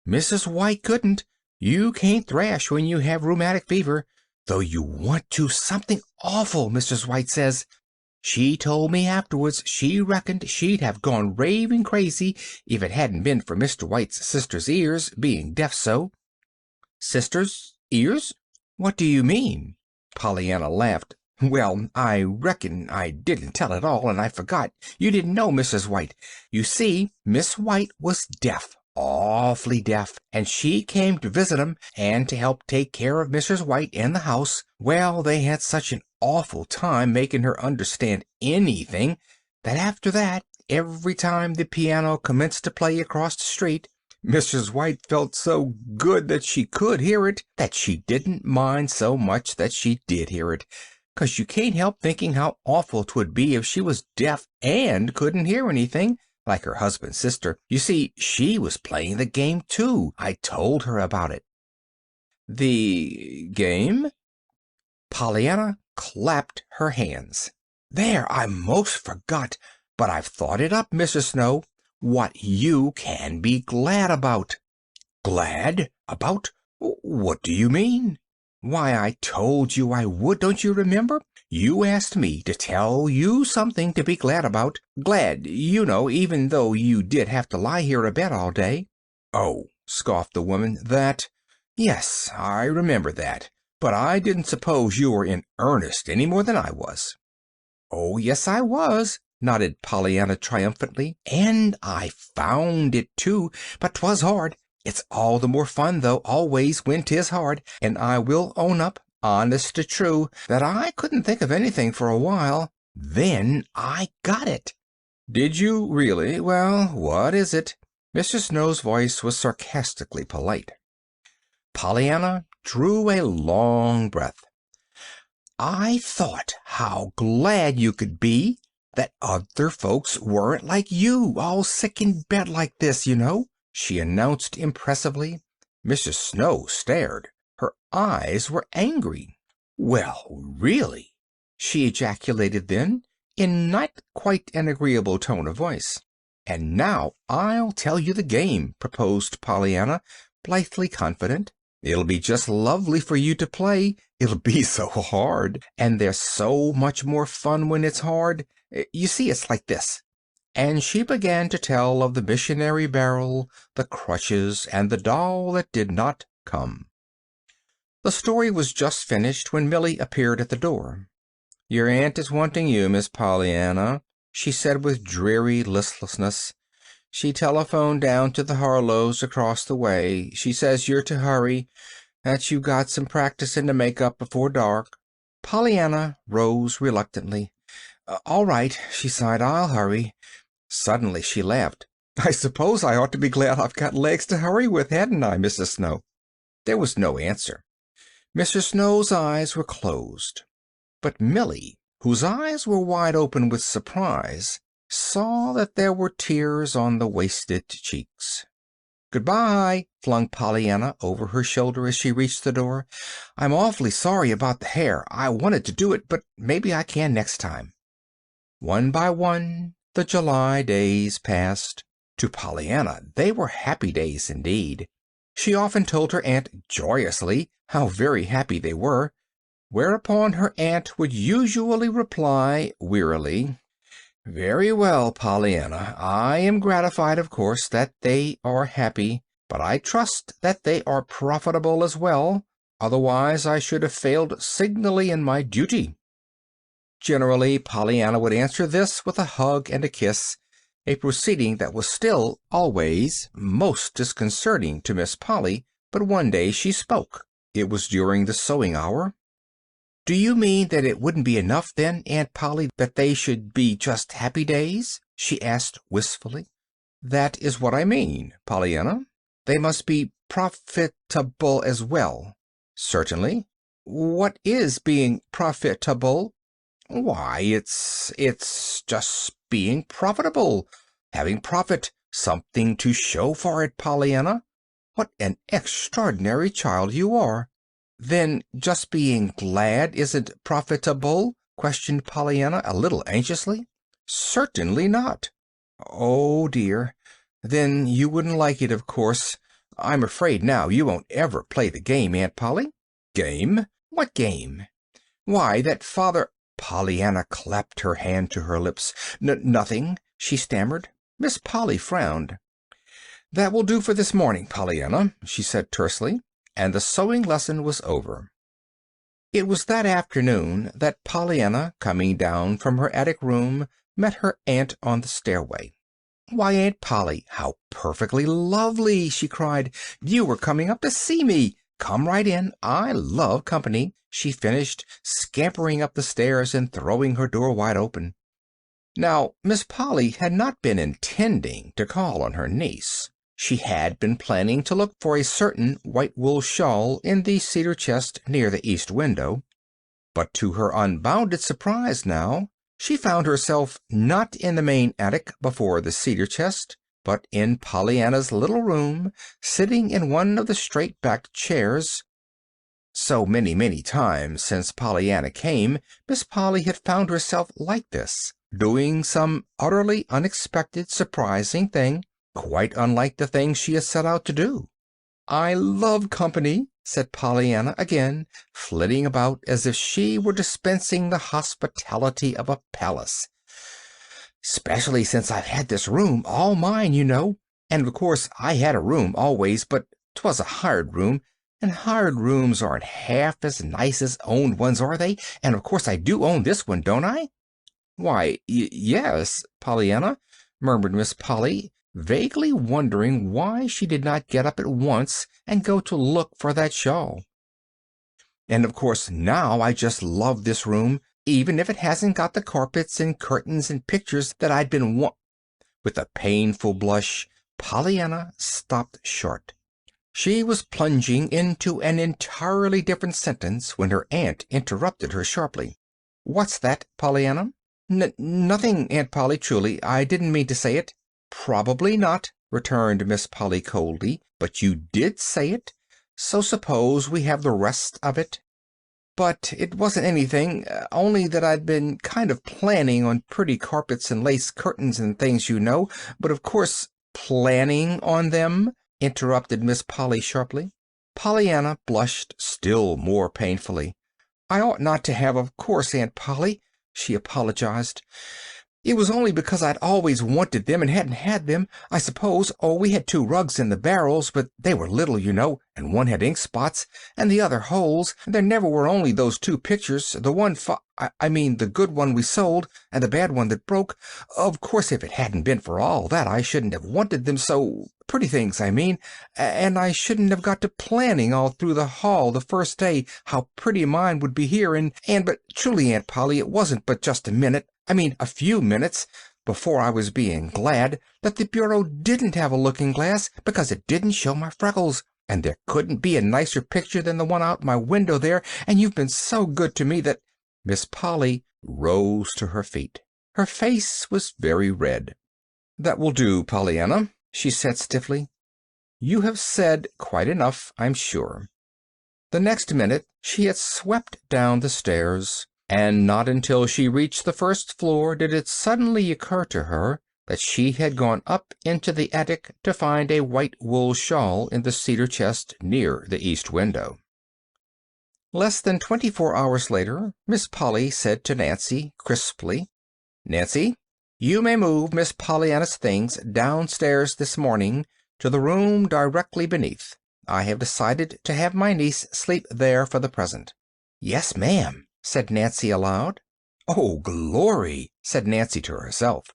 Speaker 2: "Mrs. White couldn't. You can't thrash when you have rheumatic fever, though you want to something awful, Mrs. White says. She told me afterwards she reckoned she'd have gone raving crazy if it hadn't been for Mr. White's sister's ears being deaf so." "Sister's ears? What do you mean?" Pollyanna laughed. "Well, I reckon I didn't tell it all, and I forgot you didn't know Mrs. White. You see, Miss White was deaf, awfully deaf, and she came to visit 'em and to help take care of Mrs. White in the house. Well, they had such an awful time making her understand anything that after that, every time the piano commenced to play across the street, Mrs. White felt so good that she could hear it that she didn't mind so much that she did hear it, 'cause you can't help thinking how awful 'twould be if she was deaf and couldn't hear anything, like her husband's sister. You see, she was playing the game, too. I told her about it." "The game?" Pollyanna clapped her hands. "There, I most forgot, but I've thought it up, Mrs. Snow. What you can be glad about." "Glad? About? What do you mean?" "Why, I told you I would, don't you remember? You asked me to tell you something to be glad about. Glad, you know, even though you did have to lie here abed all day." "Oh," scoffed the woman, "that? Yes, I remember that. But I didn't suppose you were in earnest any more than I was." "Oh, yes, I was," nodded Pollyanna triumphantly, "and I found it, too, but 'twas hard. It's all the more fun, though, always, when 'tis hard, and I will own up, honest to true, that I couldn't think of anything for a while. Then I got it." "Did you really? Well, what is it?" Mr. Snow's voice was sarcastically polite. Pollyanna drew a long breath. "I thought how glad you could be that other folks weren't like you, all sick in bed like this, you know," she announced impressively. Mrs. Snow stared. Her eyes were angry. "Well, really!" she ejaculated then, in not quite an agreeable tone of voice. "And now I'll tell you the game," proposed Pollyanna, blithely confident. "It'll be just lovely for you to play. It'll be so hard, and there's so much more fun when it's hard. You see, it's like this." And she began to tell of the missionary barrel, the crutches, and the doll that did not come. The story was just finished when Millie appeared at the door. "Your aunt is wanting you, Miss Pollyanna," she said with dreary listlessness. "She telephoned down to the Harlows across the way. She says you're to hurry, that you've got some practicing to make up before dark." Pollyanna rose reluctantly. "All right," she sighed, "I'll hurry." Suddenly she laughed. "I suppose I ought to be glad I've got legs to hurry with, hadn't I, Mrs. Snow?" There was no answer. Mr. Snow's eyes were closed. But Millie, whose eyes were wide open with surprise, saw that there were tears on the wasted cheeks. "Goodbye," flung Pollyanna over her shoulder as she reached the door. "I'm awfully sorry about the hair. I wanted to do it, but maybe I can next time." One by one the July days passed. To Pollyanna they were happy days indeed. She often told her aunt joyously how very happy they were. whereupon her aunt would usually reply wearily, "Very well, Pollyanna. I am gratified, of course, that they are happy, but I trust that they are profitable as well. Otherwise I should have failed signally in my duty." Generally, Pollyanna would answer this with a hug and a kiss, a proceeding that was still always most disconcerting to Miss Polly. But one day she spoke. It was during the sewing hour. "Do you mean that it wouldn't be enough, then, Aunt Polly, that they should be just happy days?" she asked wistfully. "That is what I mean, Pollyanna. They must be profitable as well." "Certainly. What is being profitable?" "Why, it's just being profitable. Having profit. Something to show for it, Pollyanna. What an extraordinary child you are." "Then just being glad isn't profitable?" questioned Pollyanna, a little anxiously. "Certainly not." "Oh, dear. Then you wouldn't like it, of course. I'm afraid now you won't ever play the game, Aunt Polly." "Game? What game?" "Why, that father—" Pollyanna clapped her hand to her lips. Nothing," she stammered. Miss Polly frowned. "That will do for this morning, Pollyanna," she said tersely, and the sewing lesson was over. It was that afternoon that Pollyanna, coming down from her attic room, met her aunt on the stairway. "Why, Aunt Polly, how perfectly lovely!" she cried. "You were coming up to see me. Come right in. I love company," she finished, scampering up the stairs and throwing her door wide open. Now, Miss Polly had not been intending to call on her niece. She had been planning to look for a certain white wool shawl in the cedar chest near the east window, but to her unbounded surprise now, she found herself not in the main attic before the cedar chest, but in Pollyanna's little room, sitting in one of the straight-backed chairs. So many times since Pollyanna came, Miss Polly had found herself like this, doing some utterly unexpected, surprising thing, quite unlike the thing she had set out to do. "I love company," said Pollyanna again, flitting about as if she were dispensing the hospitality of a palace. "'Specially since I've had this room all mine, you know. And of course I had a room always, but 'twas a hired room, and hired rooms aren't half as nice as owned ones, are they? And of course I do own this one, don't I?" "Why, yes, Pollyanna," murmured Miss Polly, vaguely wondering why she did not get up at once and go to look for that shawl. "And of course now I just love this room, even if it hasn't got the carpets and curtains and pictures that I'd been With a painful blush, Pollyanna stopped short. She was plunging into an entirely different sentence when her aunt interrupted her sharply. "What's that, Pollyanna?" Nothing, Aunt Polly, truly. I didn't mean to say it." "Probably not," returned Miss Polly coldly, "but you did say it, so suppose we have the rest of it." "But it wasn't anything, only that I'd been kind of planning on pretty carpets and lace curtains and things, you know, but of course—" "Planning on them?" interrupted Miss Polly sharply. Pollyanna blushed still more painfully. "I ought not to have, of course, Aunt Polly," she apologized. "It was only because I'd always wanted them and hadn't had them, I suppose. Oh, we had 2 rugs in the barrels, but they were little, you know, and one had ink spots and the other holes, and there never were only those 2 pictures, the one I mean the good one we sold and the bad one that broke. Of course if it hadn't been for all that I shouldn't have wanted them so pretty things, I mean, and I shouldn't have got to planning all through the hall the first day how pretty mine would be here, and but truly, Aunt Polly, it wasn't but just a minute, I mean a few minutes, before I was being glad that the bureau didn't have a looking glass, because it didn't show my freckles, and there couldn't be a nicer picture than the one out my window there, and you've been so good to me that—" Miss Polly rose to her feet. Her face was very red. "That will do, Pollyanna," she said stiffly. "You have said quite enough, I'm sure." The next minute she had swept down the stairs, and not until she reached the first floor did it suddenly occur to her that she had gone up into the attic to find a white wool shawl in the cedar chest near the east window. Less than 24 hours later, Miss Polly said to Nancy crisply, "Nancy, you may move Miss Pollyanna's things downstairs this morning to the room directly beneath. I have decided to have my niece sleep there for the present." "Yes, ma'am," said Nancy aloud. "Oh, glory!" said Nancy to herself.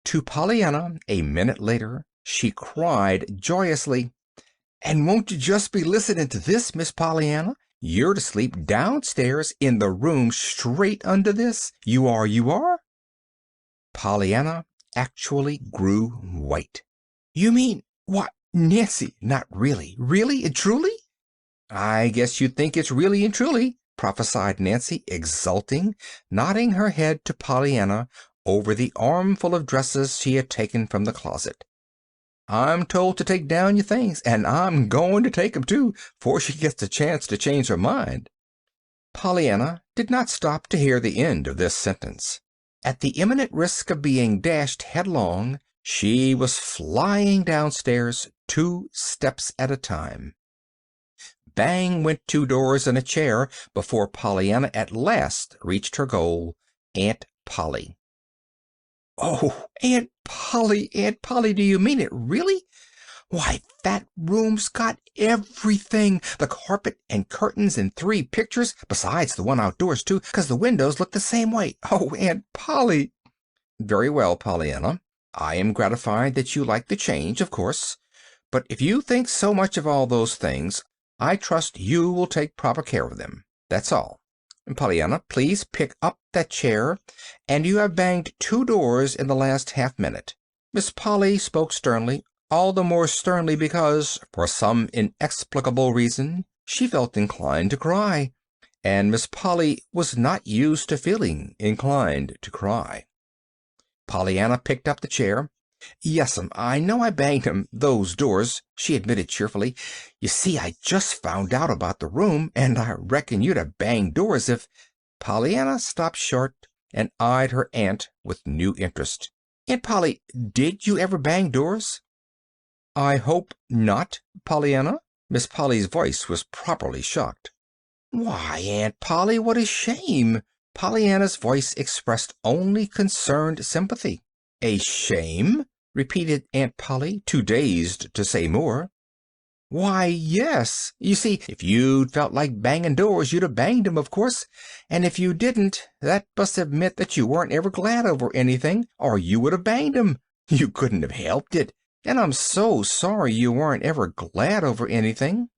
Speaker 2: To Pollyanna, a minute later, she cried joyously, "And won't you just be listening to this, Miss Pollyanna? You're to sleep downstairs in the room straight under this. You are, you are." Pollyanna actually grew white. "You mean, what, Nancy, not really, really and truly?" "I guess you'd think it's really and truly," prophesied Nancy, exulting, nodding her head to Pollyanna over the armful of dresses she had taken from the closet. "I'm told to take down your things, and I'm going to take 'em too, 'fore she gets a chance to change her mind." Pollyanna did not stop to hear the end of this sentence. At the imminent risk of being dashed headlong, she was flying downstairs 2 steps at a time. Bang went 2 doors and a chair before Pollyanna at last reached her goal, Aunt Polly. "Oh, Aunt Polly, Aunt Polly, do you mean it really? Why, that room's got everything. The carpet and curtains and 3 pictures, besides the one outdoors, too, 'cause the windows look the same way. Oh, Aunt Polly!" "Very well, Pollyanna. I am gratified that you like the change, of course. But if you think so much of all those things, I trust you will take proper care of them. That's all. Pollyanna, please pick up that chair, and you have banged 2 doors in the last half-minute." Miss Polly spoke sternly, all the more sternly because, for some inexplicable reason, she felt inclined to cry, and Miss Polly was not used to feeling inclined to cry. Pollyanna picked up the chair. "Yes'm, I know I banged 'em, those doors," she admitted cheerfully. "You see, I just found out about the room, and I reckon you'd have banged doors if—" Pollyanna stopped short and eyed her aunt with new interest. "Aunt Polly, did you ever bang doors?" "I hope not, Pollyanna." Miss Polly's voice was properly shocked. "Why, Aunt Polly, what a shame!" Pollyanna's voice expressed only concerned sympathy. "A shame?" repeated Aunt Polly, too dazed to say more. "Why, yes. You see, if you'd felt like banging doors, you'd have banged 'em, of course. And if you didn't, that must have meant that you weren't ever glad over anything, or you would have banged 'em. You couldn't have helped it. And I'm so sorry you weren't ever glad over anything."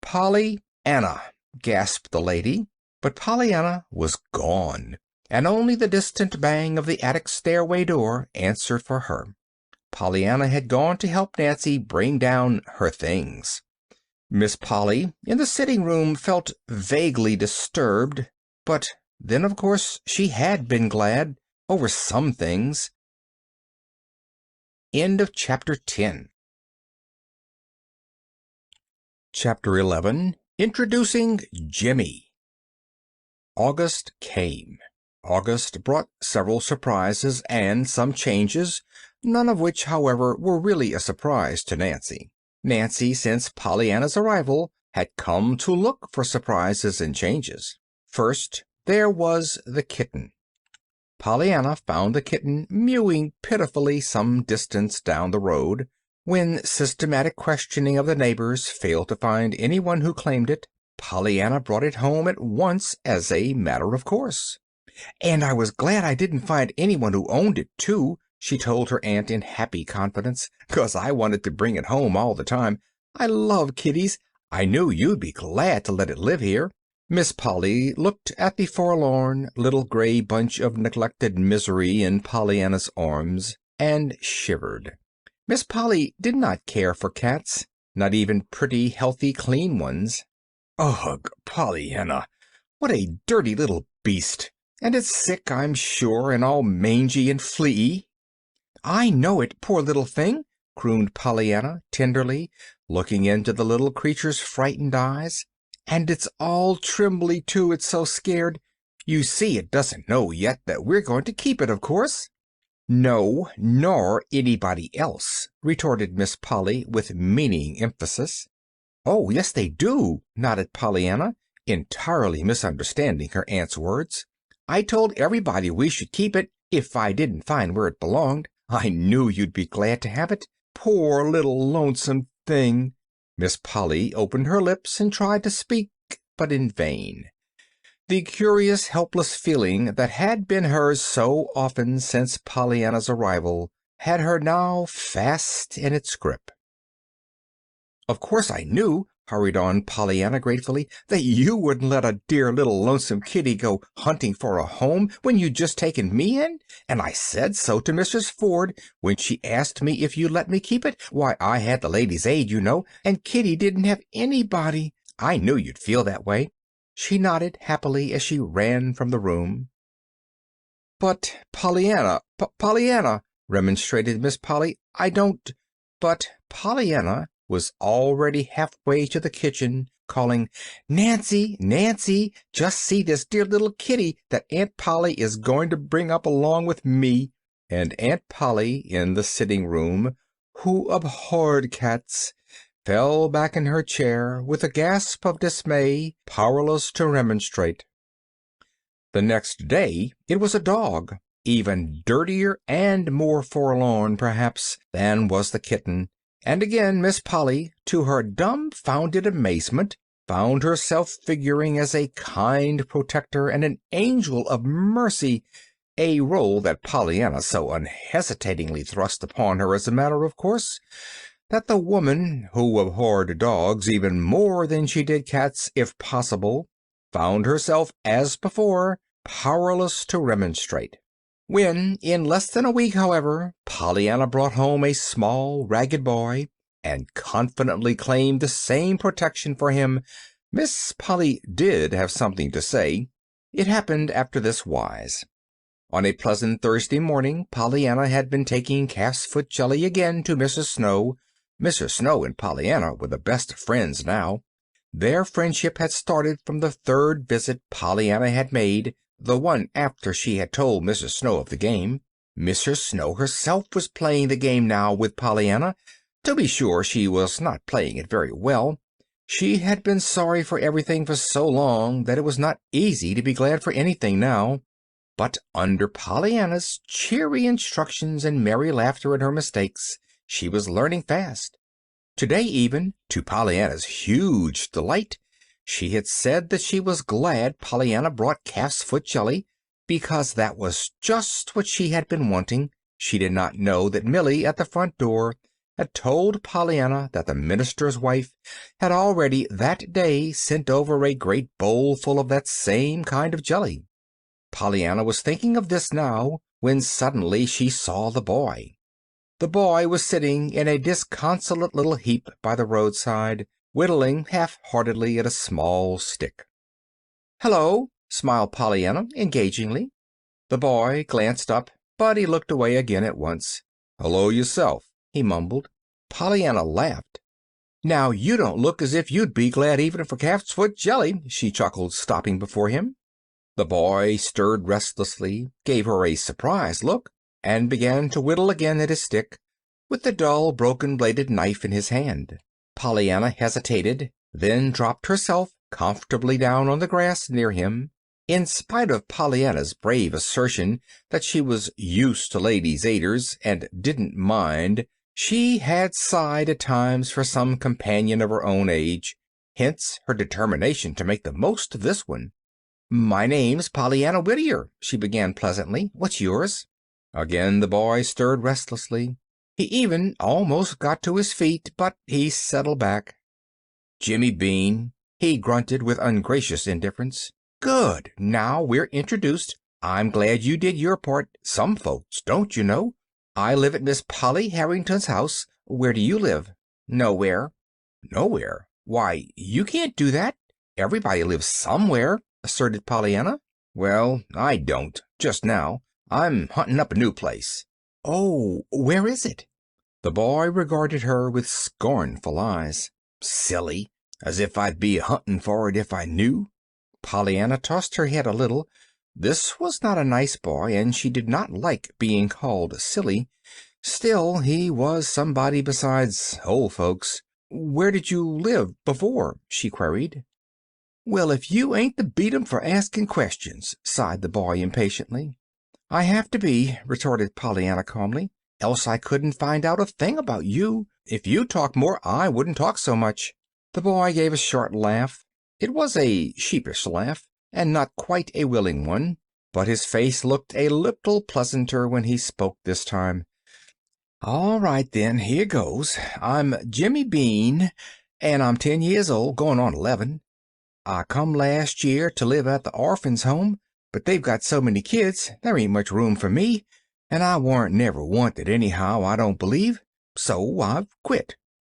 Speaker 2: "Pollyanna," gasped the lady. But Pollyanna was gone, and only the distant bang of the attic stairway door answered for her. Pollyanna had gone to help Nancy bring down her things. Miss Polly, in the sitting room, felt vaguely disturbed, but then, of course, she had been glad over some things. End of Chapter 10. Chapter 11. Introducing Jimmy. August came. August brought several surprises and some changes, none of which, however, were really a surprise to Nancy. Nancy, since Pollyanna's arrival, had come to look for surprises and changes. First, there was the kitten. Pollyanna found the kitten mewing pitifully some distance down the road. When systematic questioning of the neighbors failed to find anyone who claimed it, Pollyanna brought it home at once as a matter of course. "And I was glad I didn't find anyone who owned it, too," she told her aunt in happy confidence, "'cause I wanted to bring it home all the time. I love kitties. I knew you'd be glad to let it live here." Miss Polly looked at the forlorn little gray bunch of neglected misery in Pollyanna's arms and shivered. Miss Polly did not care for cats, not even pretty, healthy, clean ones. "Ugh, Pollyanna, what a dirty little beast! And it's sick, I'm sure, and all mangy and fleaky." "I know it, poor little thing," crooned Pollyanna tenderly, looking into the little creature's frightened eyes. "And it's all trembly, too, it's so scared. You see, it doesn't know yet that we're going to keep it, of course." "No, nor anybody else," retorted Miss Polly with meaning emphasis. "Oh, yes, they do," nodded Pollyanna, entirely misunderstanding her aunt's words. "I told everybody we should keep it if I didn't find where it belonged. I knew you'd be glad to have it. Poor little lonesome thing." Miss Polly opened her lips and tried to speak, but in vain. The curious, helpless feeling that had been hers so often since Pollyanna's arrival had her now fast in its grip. "Of course I knew," hurried on Pollyanna gratefully, "that you wouldn't let a dear little lonesome kitty go hunting for a home when you'd just taken me in. And I said so to Mrs. Ford when she asked me if you'd let me keep it. Why, I had the Ladies' Aid, you know, and Kitty didn't have anybody. I knew you'd feel that way." She nodded happily as she ran from the room. "But, Pollyanna, Pollyanna," remonstrated Miss Polly, "I don't—" But Pollyanna was already halfway to the kitchen, calling, "Nancy, Nancy, just see this dear little kitty that Aunt Polly is going to bring up along with me." And Aunt Polly, in the sitting room, who abhorred cats, fell back in her chair with a gasp of dismay, powerless to remonstrate. The next day it was a dog, even dirtier and more forlorn, perhaps, than was the kitten, and again Miss Polly, to her dumbfounded amazement, found herself figuring as a kind protector and an angel of mercy, a role that Pollyanna so unhesitatingly thrust upon her as a matter of course, that the woman, who abhorred dogs even more than she did cats if possible, found herself, as before, powerless to remonstrate. When, in less than a week, however, Pollyanna brought home a small, ragged boy, and confidently claimed the same protection for him, Miss Polly did have something to say. It happened after this wise. On a pleasant Thursday morning, Pollyanna had been taking calf's foot jelly again to Mrs. Snow. Mrs. Snow and Pollyanna were the best of friends now. Their friendship had started from the third visit Pollyanna had made, the one after she had told Mrs. Snow of the game. Mrs. Snow herself was playing the game now with Pollyanna. To be sure, she was not playing it very well. She had been sorry for everything for so long that it was not easy to be glad for anything now. But under Pollyanna's cheery instructions and merry laughter at her mistakes, she was learning fast. Today even, to Pollyanna's huge delight, she had said that she was glad Pollyanna brought calf's foot jelly, because that was just what she had been wanting. She did not know that Millie, at the front door, had told Pollyanna that the minister's wife had already that day sent over a great bowl full of that same kind of jelly. Pollyanna was thinking of this now, when suddenly she saw the boy. The boy was sitting in a disconsolate little heap by the roadside, whittling half-heartedly at a small stick. "Hello," smiled Pollyanna engagingly. The boy glanced up, but he looked away again at once. "Hello yourself," he mumbled. Pollyanna laughed. "Now you don't look as if you'd be glad even for calf's foot jelly," she chuckled, stopping before him. The boy stirred restlessly, gave her a surprised look, and began to whittle again at his stick, with the dull, broken-bladed knife in his hand. Pollyanna hesitated, then dropped herself comfortably down on the grass near him. In spite of Pollyanna's brave assertion that she was used to ladies' aiders and didn't mind, she had sighed at times for some companion of her own age, hence her determination to make the most of this one. "My name's Pollyanna Whittier," she began pleasantly. "What's yours?" Again the boy stirred restlessly. He even almost got to his feet, but he settled back. "Jimmy Bean," he grunted with ungracious indifference. "Good. Now we're introduced. I'm glad you did your part. Some folks don't, you know. I live at Miss Polly Harrington's house. Where do you live?" "Nowhere." "Nowhere? Why, you can't do that. Everybody lives somewhere," asserted Pollyanna. "Well, I don't, just now. I'm hunting up a new place." "Oh, where is it?" The boy regarded her with scornful eyes. "Silly. As if I'd be hunting for it if I knew." Pollyanna tossed her head a little. This was not a nice boy, and she did not like being called silly. Still, he was somebody besides old folks. "Where did you live before?" she queried. Well, if you ain't the beat 'em for asking questions, sighed the boy impatiently. I have to be, retorted Pollyanna calmly, else I couldn't find out a thing about you. If you talk more, I wouldn't talk so much. The boy gave a short laugh. It was a sheepish laugh, and not quite a willing one, but his face looked a little pleasanter when he spoke this time. All right, then, here goes. I'm Jimmy Bean, and I'm 10 years old, going on 11. I come last year to live at the orphan's home, but they've got so many kids, there ain't much room for me, and I warn't never wanted anyhow, I don't believe, so I've quit.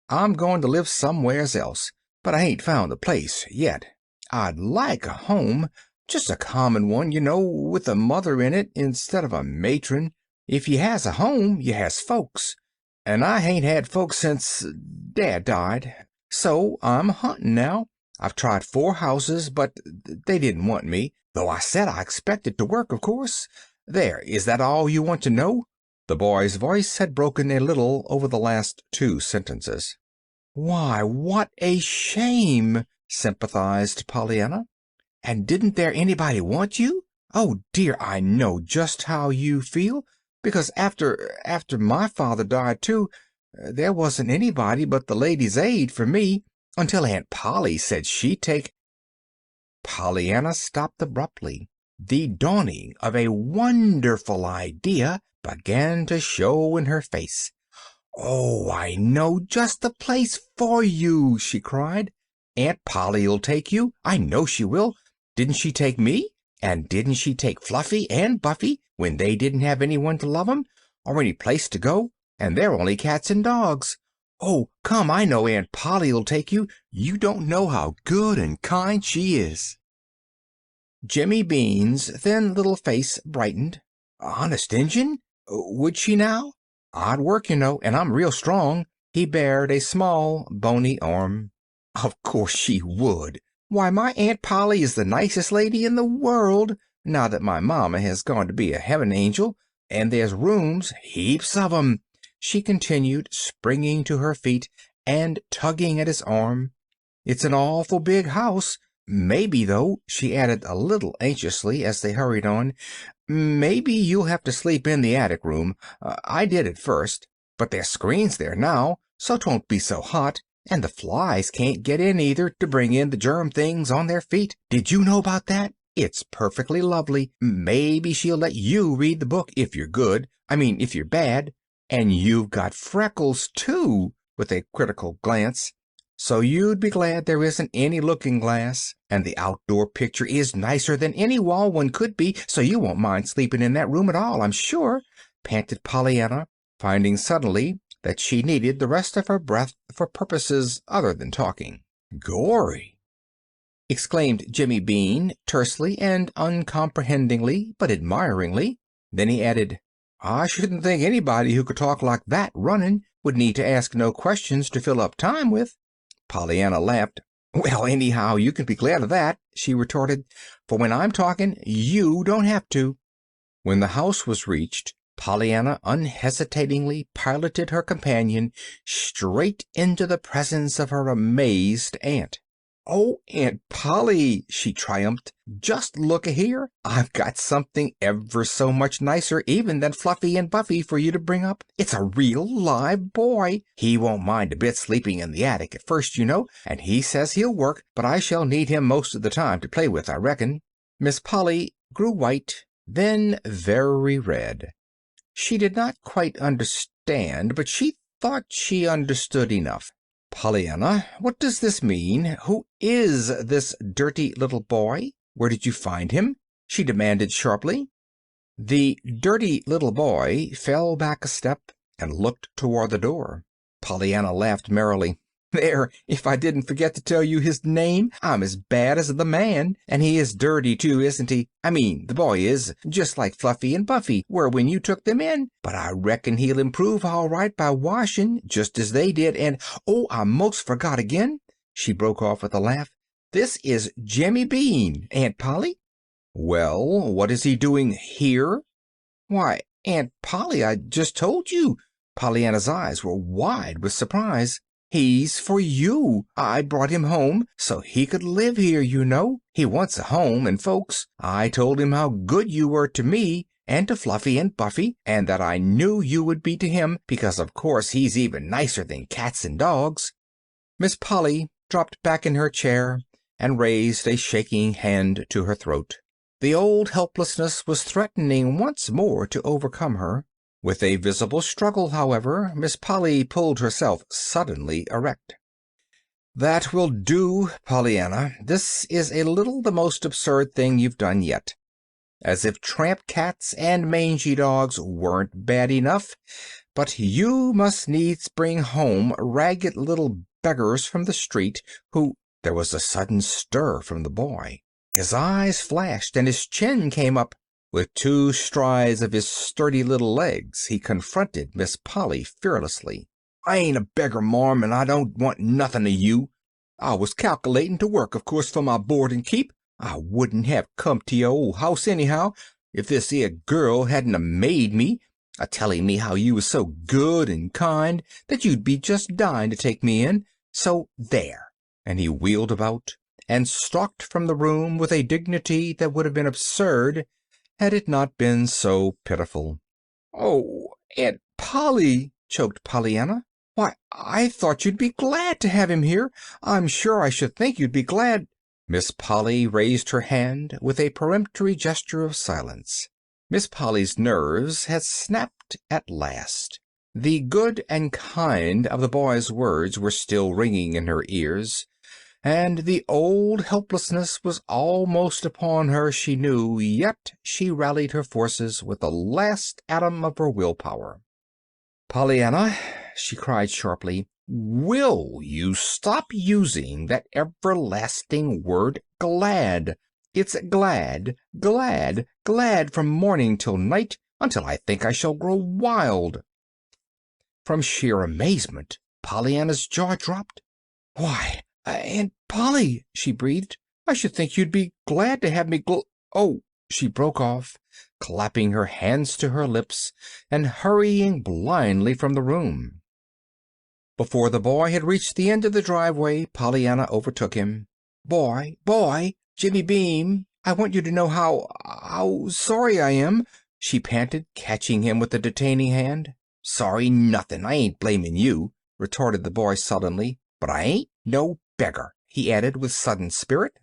Speaker 2: I'm going to live somewheres else, but I ain't found a place yet. I'd like a home, just a common one, you know, with a mother in it instead of a matron. If you has a home, you has folks, and I hain't had folks since Dad died, so I'm hunting now. I've tried 4 houses, but they didn't want me, though I said I expected to work, of course. There, is that all you want to know? The boy's voice had broken a little over the last 2 sentences. Why, what a shame, sympathized Pollyanna. And didn't there anybody want you? Oh, dear, I know just how you feel, because after my father died, too, there wasn't anybody but the Ladies' Aid for me, until Aunt Polly said she'd take... Pollyanna stopped abruptly. The dawning of a wonderful idea began to show in her face. Oh, I know just the place for you, she cried. Aunt Polly'll take you. I know she will. Didn't she take me? And didn't she take Fluffy and Buffy when they didn't have anyone to love 'em, or any place to go, and they're only cats and dogs? Oh, come, I know Aunt Polly'll take you. You don't know how good and kind she is. Jimmy Bean's thin little face brightened. Honest Injun? Would she now? I'd work, you know, and I'm real strong. He bared a small, bony arm. Of course she would. Why, my Aunt Polly is the nicest lady in the world, now that my mamma has gone to be a heaven angel, and there's rooms, heaps of 'em, she continued, springing to her feet and tugging at his arm. It's an awful big house. Maybe, though, she added a little anxiously as they hurried on, maybe you'll have to sleep in the attic room. I did at first, but there's screens there now, so 'twon't be so hot, and the flies can't get in either to bring in the germ things on their feet. Did you know about that? It's perfectly lovely. Maybe she'll let you read the book if you're good. I mean, if you're bad. And you've got freckles, too, with a critical glance. So you'd be glad there isn't any looking-glass, and the outdoor picture is nicer than any wall one could be, so you won't mind sleeping in that room at all, I'm sure, panted Pollyanna, finding suddenly that she needed the rest of her breath for purposes other than talking. Gory! Exclaimed Jimmy Bean, tersely and uncomprehendingly, but admiringly. Then he added, I shouldn't think anybody who could talk like that running would need to ask no questions to fill up time with. Pollyanna laughed. Well, anyhow, you can be glad of that, she retorted, for when I'm talking, you don't have to. When the house was reached, Pollyanna unhesitatingly piloted her companion straight into the presence of her amazed aunt. Oh, Aunt Polly, she triumphed, just look a-here. I've got something ever so much nicer even than Fluffy and Buffy for you to bring up. It's a real live boy. He won't mind a bit sleeping in the attic at first, you know, and he says he'll work, but I shall need him most of the time to play with, I reckon. Miss Polly grew white, then very red. She did not quite understand, but she thought she understood enough. Pollyanna, what does this mean? Who is this dirty little boy? Where did you find him? She demanded sharply. The dirty little boy fell back a step and looked toward the door. Pollyanna laughed merrily. There, if I didn't forget to tell you his name, I'm as bad as the man, and he is dirty too, isn't he? I mean, the boy is, just like Fluffy and Buffy were when you took them in, but I reckon he'll improve all right by washing, just as they did, and, oh, I most forgot again, she broke off with a laugh. This is Jimmy Bean, Aunt Polly. Well, what is he doing here? Why, Aunt Polly, I just told you. Pollyanna's eyes were wide with surprise. He's for you. I brought him home so he could live here, you know. He wants a home and folks. I told him how good you were to me and to Fluffy and Buffy, and that I knew you would be to him, because of course he's even nicer than cats and dogs." Miss Polly dropped back in her chair and raised a shaking hand to her throat. The old helplessness was threatening once more to overcome her. With a visible struggle, however, Miss Polly pulled herself suddenly erect. "That will do, Pollyanna. This is a little the most absurd thing you've done yet. As if tramp cats and mangy dogs weren't bad enough, but you must needs bring home ragged little beggars from the street who—" There was a sudden stir from the boy. His eyes flashed and his chin came up. With 2 strides of his sturdy little legs he confronted Miss Polly fearlessly. "I ain't a beggar, marm, and I don't want nothin' of you. I was calculatin' to work, of course, for my board and keep. I wouldn't have come to your old house anyhow if this 'ere girl hadn't 'a' made me, a telling me how you was so good and kind that you'd be just dying to take me in. So there!" And he wheeled about and stalked from the room with a dignity that would have been absurd had it not been so pitiful. "Oh, Aunt Polly," choked Pollyanna. "Why, I thought you'd be glad to have him here. I'm sure I should think you'd be glad—" Miss Polly raised her hand with a peremptory gesture of silence. Miss Polly's nerves had snapped at last. The good and kind of the boy's words were still ringing in her ears, and the old helplessness was almost upon her, she knew, yet she rallied her forces with the last atom of her willpower. "Pollyanna," she cried sharply, "will you stop using that everlasting word glad? It's glad, glad, glad from morning till night, until I think I shall grow wild." From sheer amazement, Pollyanna's jaw dropped. "Why, Aunt Polly," she breathed, "I should think you'd be glad to have me Oh!" she broke off, clapping her hands to her lips and hurrying blindly from the room. Before the boy had reached the end of the driveway, Pollyanna overtook him. "Boy, Jimmy Bean, I want you to know how sorry I am," she panted, catching him with a detaining hand. "Sorry nothing. I ain't blaming you," retorted the boy sullenly. "But I ain't no beggar," he added with sudden spirit.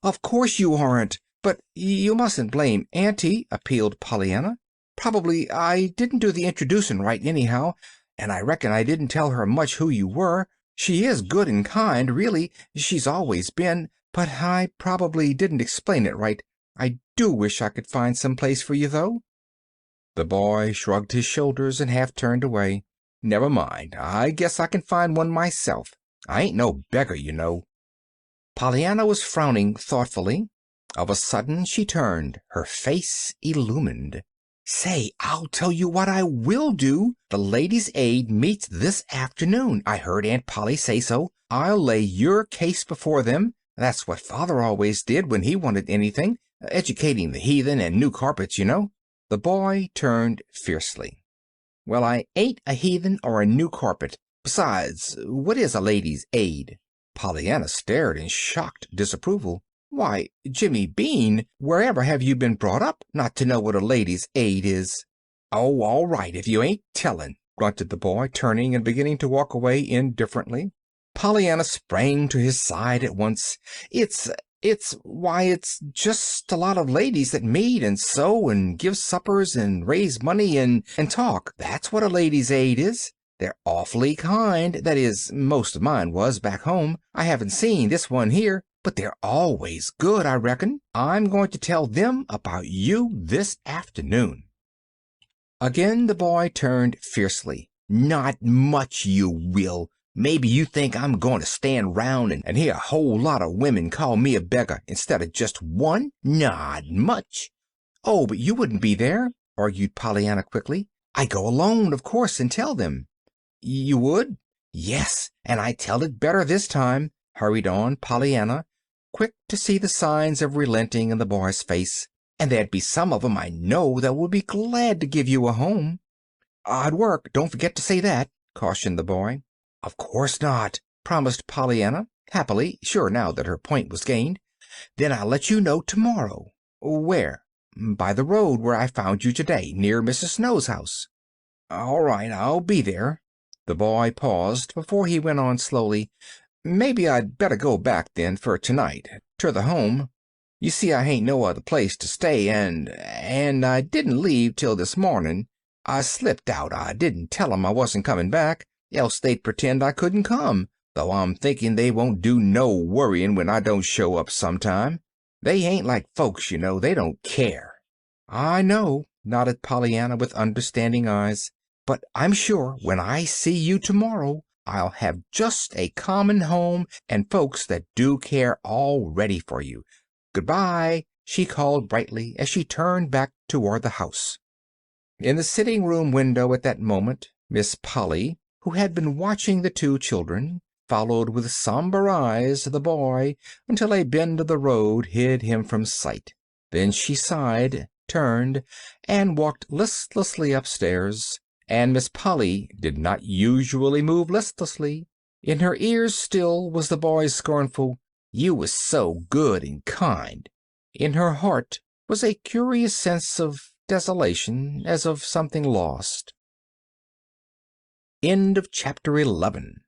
Speaker 2: "Of course you aren't, but you mustn't blame Auntie," appealed Pollyanna. "Probably I didn't do the introducing right anyhow, and I reckon I didn't tell her much who you were. She is good and kind, really, she's always been, but I probably didn't explain it right. I do wish I could find some place for you, though." The boy shrugged his shoulders and half turned away. "Never mind, I guess I can find one myself. I ain't no beggar, you know." Pollyanna was frowning thoughtfully. Of a sudden she turned, her face illumined. "Say, I'll tell you what I will do. The Ladies' Aid meets this afternoon. I heard Aunt Polly say so. I'll lay your case before them. That's what Father always did when he wanted anything. Educating the heathen and new carpets, you know." The boy turned fiercely. "Well, I ain't a heathen or a new carpet. Besides, what is a Ladies' Aid?" Pollyanna stared in shocked disapproval. "Why, Jimmy Bean, wherever have you been brought up not to know what a Ladies' Aid is?" "Oh, all right, if you ain't tellin'," grunted the boy, turning and beginning to walk away indifferently. Pollyanna sprang to his side at once. Why, it's just a lot of ladies that meet and sew and give suppers and raise money and talk. That's what a Ladies' Aid is. They're awfully kind. That is, most of mine was back home. I haven't seen this one here, but they're always good, I reckon. I'm going to tell them about you this afternoon." Again the boy turned fiercely. "Not much you will. Maybe you think I'm going to stand round and hear a whole lot of women call me a beggar instead of just one? Not much." "Oh, but you wouldn't be there," argued Pollyanna quickly. "I go alone, of course, and tell them." "You would?" "Yes, and I tell it better this time," hurried on Pollyanna, quick to see the signs of relenting in the boy's face. "And there'd be some of 'em I know that would be glad to give you a home." "I'd work, don't forget to say that," cautioned the boy. "Of course not," promised Pollyanna, happily, sure now that her point was gained. "Then I'll let you know tomorrow." "Where?" "By the road where I found you today, near Mrs. Snow's house." "All right, I'll be there." The boy paused before he went on slowly. "Maybe I'd better go back then fer tonight, ter the home. You see, I hain't no other place to stay, and I didn't leave till this morning. I slipped out. I didn't tell 'em I wasn't comin' back, else they'd pretend I couldn't come, though I'm thinking they won't do no worryin' when I don't show up sometime. They ain't like folks, you know. They don't care." "I know," nodded Pollyanna with understanding eyes. "But I'm sure when I see you tomorrow I'll have just a common home and folks that do care all ready for you. Goodbye," she called brightly as she turned back toward the house. In the sitting room window at that moment, Miss Polly, who had been watching the two children, followed with somber eyes the boy until a bend of the road hid him from sight. Then she sighed, turned, and walked listlessly upstairs. And Miss Polly did not usually move listlessly. In her ears still was the boy's scornful, "You was so good and kind." In her heart was a curious sense of desolation, as of something lost. End of chapter 11.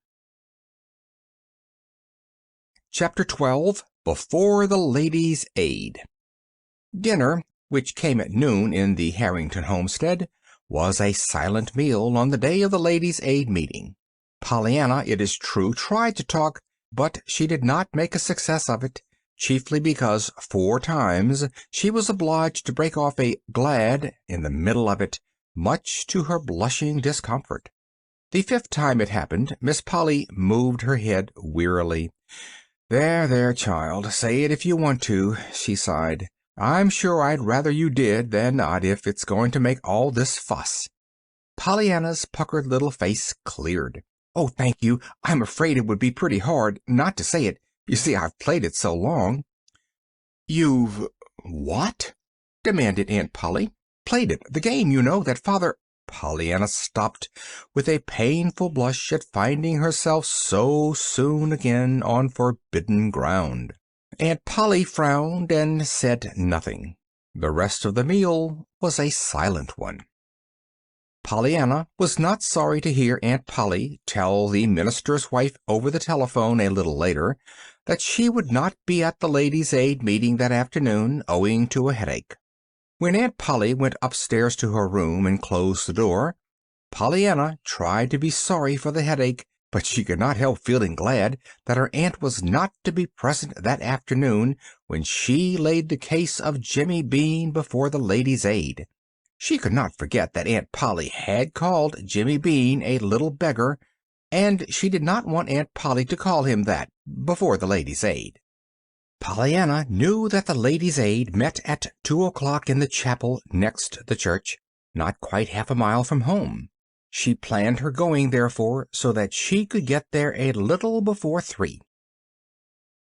Speaker 2: Chapter 12. Before the Ladies' Aid. Dinner, which came at noon in the Harrington homestead, was a silent meal on the day of the Ladies' Aid meeting. Pollyanna, it is true, tried to talk, but she did not make a success of it, chiefly because 4 times she was obliged to break off a "glad" in the middle of it, much to her blushing discomfort. The 5th time it happened, Miss Polly moved her head wearily. "There, there, child, say it if you want to," she sighed. "I'm sure I'd rather you did than not if it's going to make all this fuss." Pollyanna's puckered little face cleared. "Oh, thank you. I'm afraid it would be pretty hard not to say it. You see, I've played it so long." "You've what?" demanded Aunt Polly. "Played it, the game, you know, that Father—" Pollyanna stopped with a painful blush at finding herself so soon again on forbidden ground. Aunt Polly frowned and said nothing. The rest of the meal was a silent one. Pollyanna was not sorry to hear Aunt Polly tell the minister's wife over the telephone a little later that she would not be at the Ladies' Aid meeting that afternoon, owing to a headache. When Aunt Polly went upstairs to her room and closed the door, Pollyanna tried to be sorry for the headache, but she could not help feeling glad that her aunt was not to be present that afternoon when she laid the case of Jimmy Bean before the Ladies' Aid. She could not forget that Aunt Polly had called Jimmy Bean a little beggar, and she did not want Aunt Polly to call him that before the Ladies' Aid. Pollyanna knew that the Ladies' Aid met at 2 o'clock in the chapel next the church, not quite half a mile from home. She planned her going, therefore, so that she could get there a little before 3.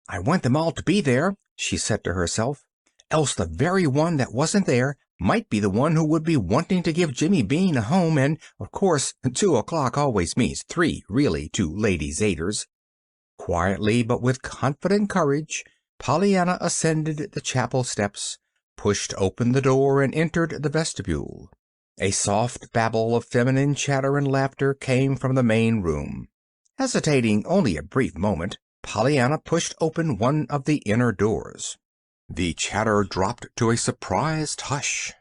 Speaker 2: "I want them all to be there," she said to herself, "else the very one that wasn't there might be the one who would be wanting to give Jimmy Bean a home, and, of course, 2 o'clock always means 3, really, to Ladies' Aiders." Quietly, but with confident courage, Pollyanna ascended the chapel steps, pushed open the door, and entered the vestibule. A soft babble of feminine chatter and laughter came from the main room. Hesitating only a brief moment, Pollyanna pushed open one of the inner doors. The chatter dropped to a surprised hush.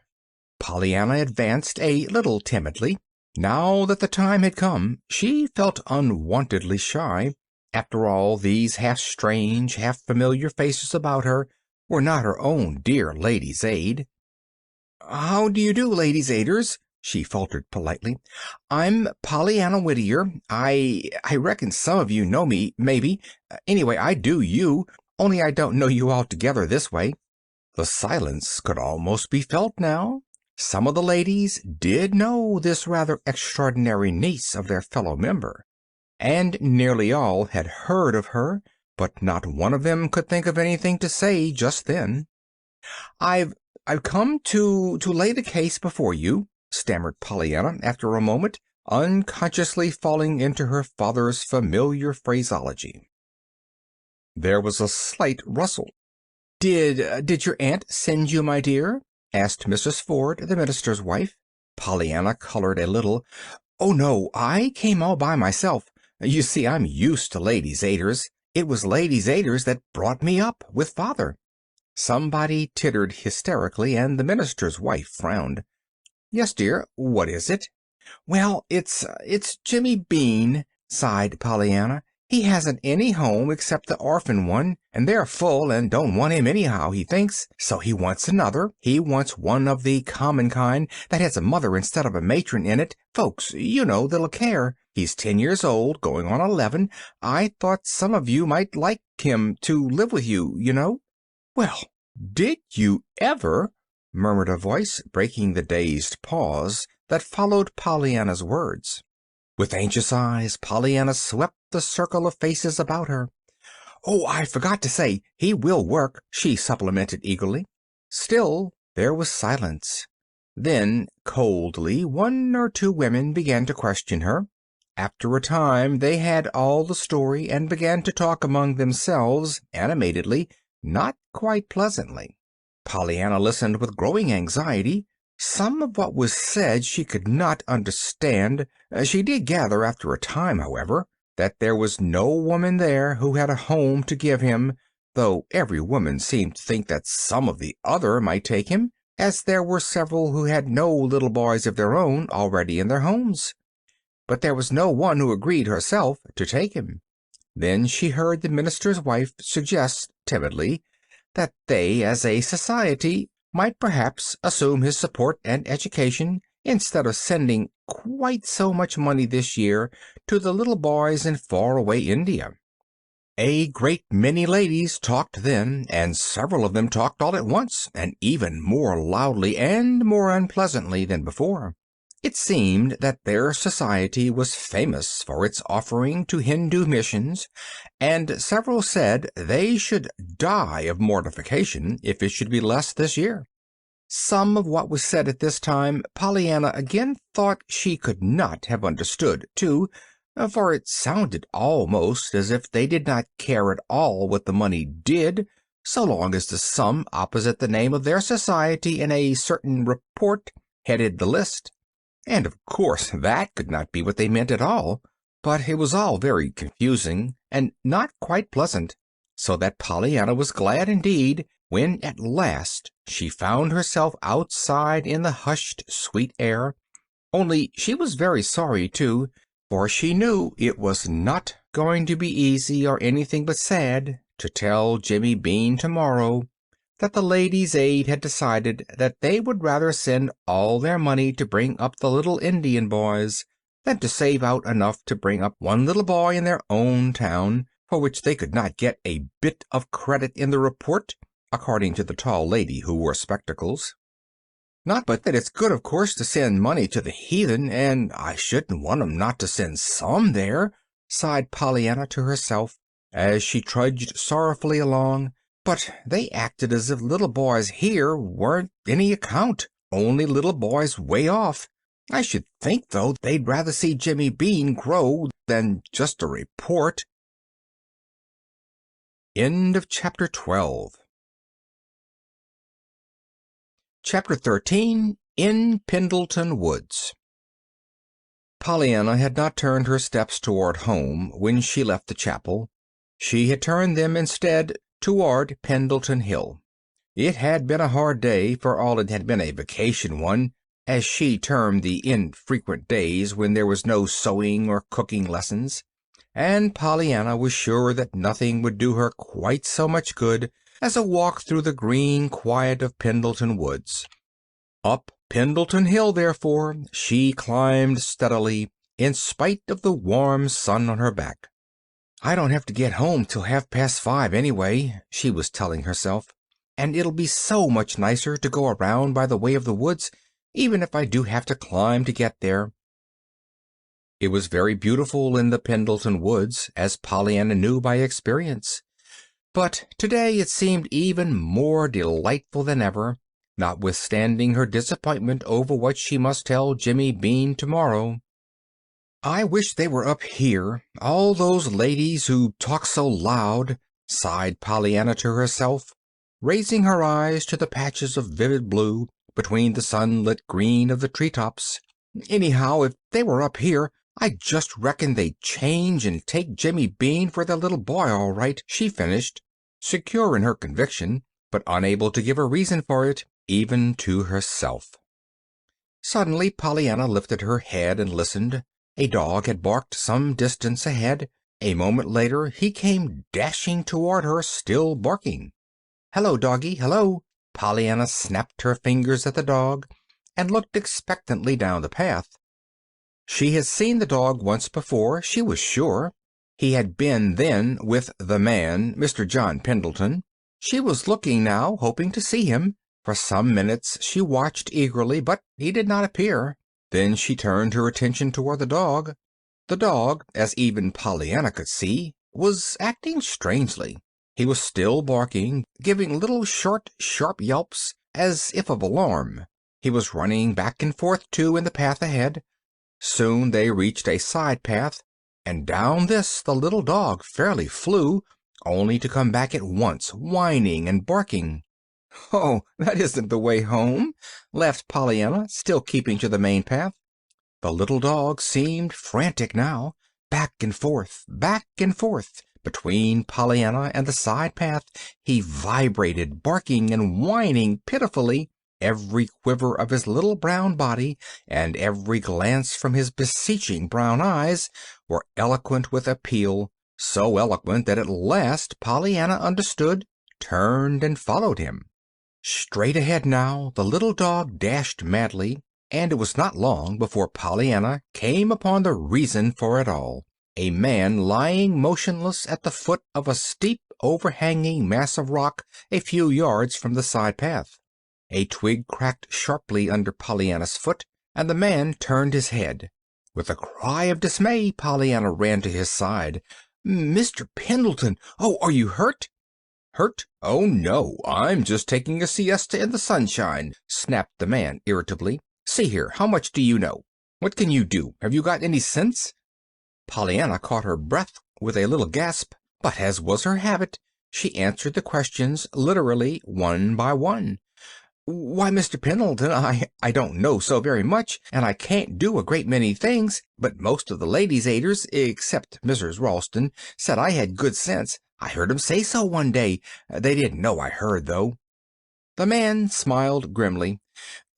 Speaker 2: Pollyanna advanced a little timidly. Now that the time had come, she felt unwontedly shy. After all, these half-strange, half-familiar faces about her were not her own dear Ladies' Aid. "How do you do, Ladies' Aiders?" she faltered politely. "I'm Pollyanna Whittier. I reckon some of you know me, maybe. Anyway, I do you, only I don't know you all together this way." The silence could almost be felt now. Some of the ladies did know this rather extraordinary niece of their fellow member, and nearly all had heard of her, but not one of them could think of anything to say just then. I've come to lay the case before you," stammered Pollyanna, after a moment. unconsciously falling into her father's familiar phraseology. There was a slight rustle. Did your aunt send you, my dear?" asked Mrs. Ford, the minister's wife. Pollyanna colored a little. "Oh, no, I came all by myself. You see, I'm used to ladies' aiders. It was ladies' aiders that brought me up, with father." Somebody tittered hysterically, and the minister's wife frowned. "Yes, dear, what is it?" "Well, it's Jimmy Bean," sighed Pollyanna. "He hasn't any home except the orphan one, and they're full and don't want him anyhow, he thinks. So he wants another. He wants one of the common kind that has a mother instead of a matron in it. Folks, you know, that'll care. He's 10 years old, going on 11. I thought some of you might like him to live with you, you know." "Well, did you ever?" murmured a voice, breaking the dazed pause that followed Pollyanna's words. With anxious eyes, Pollyanna swept the circle of faces about her. "Oh, I forgot to say, he will work," she supplemented eagerly. Still there was silence. Then, coldly, one or two women began to question her. After a time they had all the story and began to talk among themselves, animatedly, not quite pleasantly. Pollyanna listened with growing anxiety. Some of what was said she could not understand. She did gather, after a time, however, that there was no woman there who had a home to give him, though every woman seemed to think that some of the other might take him, as there were several who had no little boys of their own already in their homes. But there was no one who agreed herself to take him. Then she heard the minister's wife suggest, timidly, that they, as a society, might perhaps assume his support and education, instead of sending quite so much money this year to the little boys in far-away India. A great many ladies talked then, and several of them talked all at once, and even more loudly and more unpleasantly than before. It seemed that their society was famous for its offering to Hindu missions, and several said they should die of mortification if it should be less this year. Some of what was said at this time Pollyanna again thought she could not have understood, too, for it sounded almost as if they did not care at all what the money did, so long as the sum opposite the name of their society in a certain report headed the list. And of course that could not be what they meant at all, but it was all very confusing and not quite pleasant, so that Pollyanna was glad indeed when at last she found herself outside in the hushed, sweet air. Only she was very sorry, too, for she knew it was not going to be easy or anything but sad to tell Jimmy Bean tomorrow that the Ladies' Aid had decided that they would rather send all their money to bring up the little Indian boys than to save out enough to bring up one little boy in their own town, for which they could not get a bit of credit in the report, according to the tall lady who wore spectacles. "Not but that it's good, of course, to send money to the heathen, and I shouldn't want 'em not to send some there," sighed Pollyanna to herself, as she trudged sorrowfully along. "But they acted as if little boys here weren't any account, only little boys way off. I should think, though, they'd rather see Jimmy Bean grow than just a report." End of chapter 12. Chapter 13. In Pendleton Woods. Pollyanna had not turned her steps toward home when she left the chapel. She had turned them instead toward Pendleton Hill. It had been a hard day, for all it had been a vacation one, as she termed the infrequent days when there was no sewing or cooking lessons, and Pollyanna was sure that nothing would do her quite so much good as a walk through the green quiet of Pendleton Woods. Up Pendleton Hill, therefore, she climbed steadily, in spite of the warm sun on her back. "I don't have to get home till 5:30 anyway," she was telling herself, "and it'll be so much nicer to go around by the way of the woods, even if I do have to climb to get there." It was very beautiful in the Pendleton Woods, as Pollyanna knew by experience. But today it seemed even more delightful than ever, notwithstanding her disappointment over what she must tell Jimmy Bean tomorrow. I wish they were up here, all those ladies who talk so loud, sighed Pollyanna to herself, raising her eyes to the patches of vivid blue between the sunlit green of the treetops. Anyhow, if they were up here, I just reckon they'd change and take Jimmy Bean for their little boy all right, she finished, secure in her conviction, but unable to give a reason for it, even to herself. Suddenly Pollyanna lifted her head and listened. A dog had barked some distance ahead. A moment later he came dashing toward her, still barking. "Hello, doggy, hello!" Pollyanna snapped her fingers at the dog and looked expectantly down the path. She had seen the dog once before, she was sure. He had been then with the man, Mr. John Pendleton. She was looking now, hoping to see him. For some minutes she watched eagerly, but he did not appear. Then she turned her attention toward the dog. The dog, as even Pollyanna could see, was acting strangely. He was still barking, giving little short, sharp yelps, as if of alarm. He was running back and forth, too, in the path ahead. Soon they reached a side path, and down this the little dog fairly flew, only to come back at once, whining and barking. "Oh, that isn't the way home," laughed Pollyanna, still keeping to the main path. The little dog seemed frantic now, back and forth, between Pollyanna and the side path. He vibrated, barking and whining pitifully. Every quiver of his little brown body and every glance from his beseeching brown eyes were eloquent with appeal, so eloquent that at last Pollyanna understood, turned and followed him. Straight ahead now the little dog dashed madly, and it was not long before Pollyanna came upon the reason for it all. A man lying motionless at the foot of a steep, overhanging mass of rock a few yards from the side path. A twig cracked sharply under Pollyanna's foot, and the man turned his head. With a cry of dismay, Pollyanna ran to his side. "Mr. Pendleton! Oh, are you hurt?" "Hurt? Oh, no, I'm just taking a siesta in the sunshine," snapped the man irritably. "See here, how much do you know? What can you do? Have you got any sense?" Pollyanna caught her breath with a little gasp, but as was her habit, she answered the questions literally one by one. "Why, Mr. Pendleton, I don't know so very much, and I can't do a great many things, but most of the ladies' aiders, except Mrs. Ralston, said I had good sense. I heard 'em say so one day. They didn't know I heard, though." The man smiled grimly.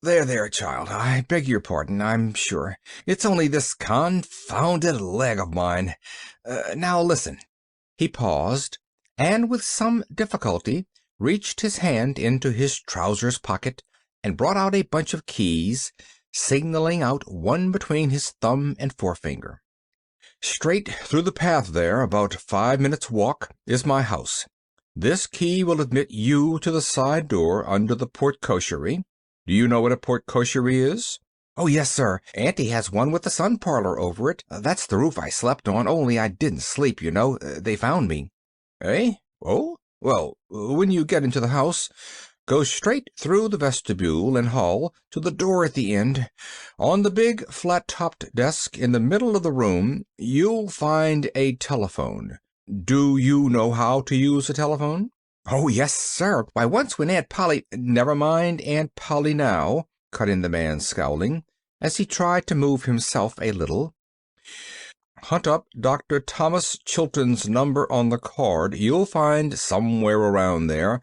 Speaker 2: There, child, I beg your pardon, I'm sure. It's only this confounded leg of mine. Now listen." He paused, and with some difficulty reached his hand into his trousers pocket and brought out a bunch of keys, signaling out one between his thumb and forefinger. "Straight through the path there, about 5 minutes' walk, is my house. This key will admit you to the side door under the porte-cocherie. Do you know what a porte-cocherie is?" "Oh, yes, sir. Auntie has one with a sun parlor over it. That's the roof I slept on, only I didn't sleep, you know. They found me." "Eh? Oh? Well, when you get into the house, go straight through the vestibule and hall to the door at the end. On the big, flat-topped desk in the middle of the room you'll find a telephone. Do you know how to use a telephone?" "Oh, yes, sir. Why, once when Aunt Polly—" "Never mind Aunt Polly now," cut in the man, scowling, as he tried to move himself a little. "Hunt up Dr. Thomas Chilton's number on the card you'll find somewhere around there.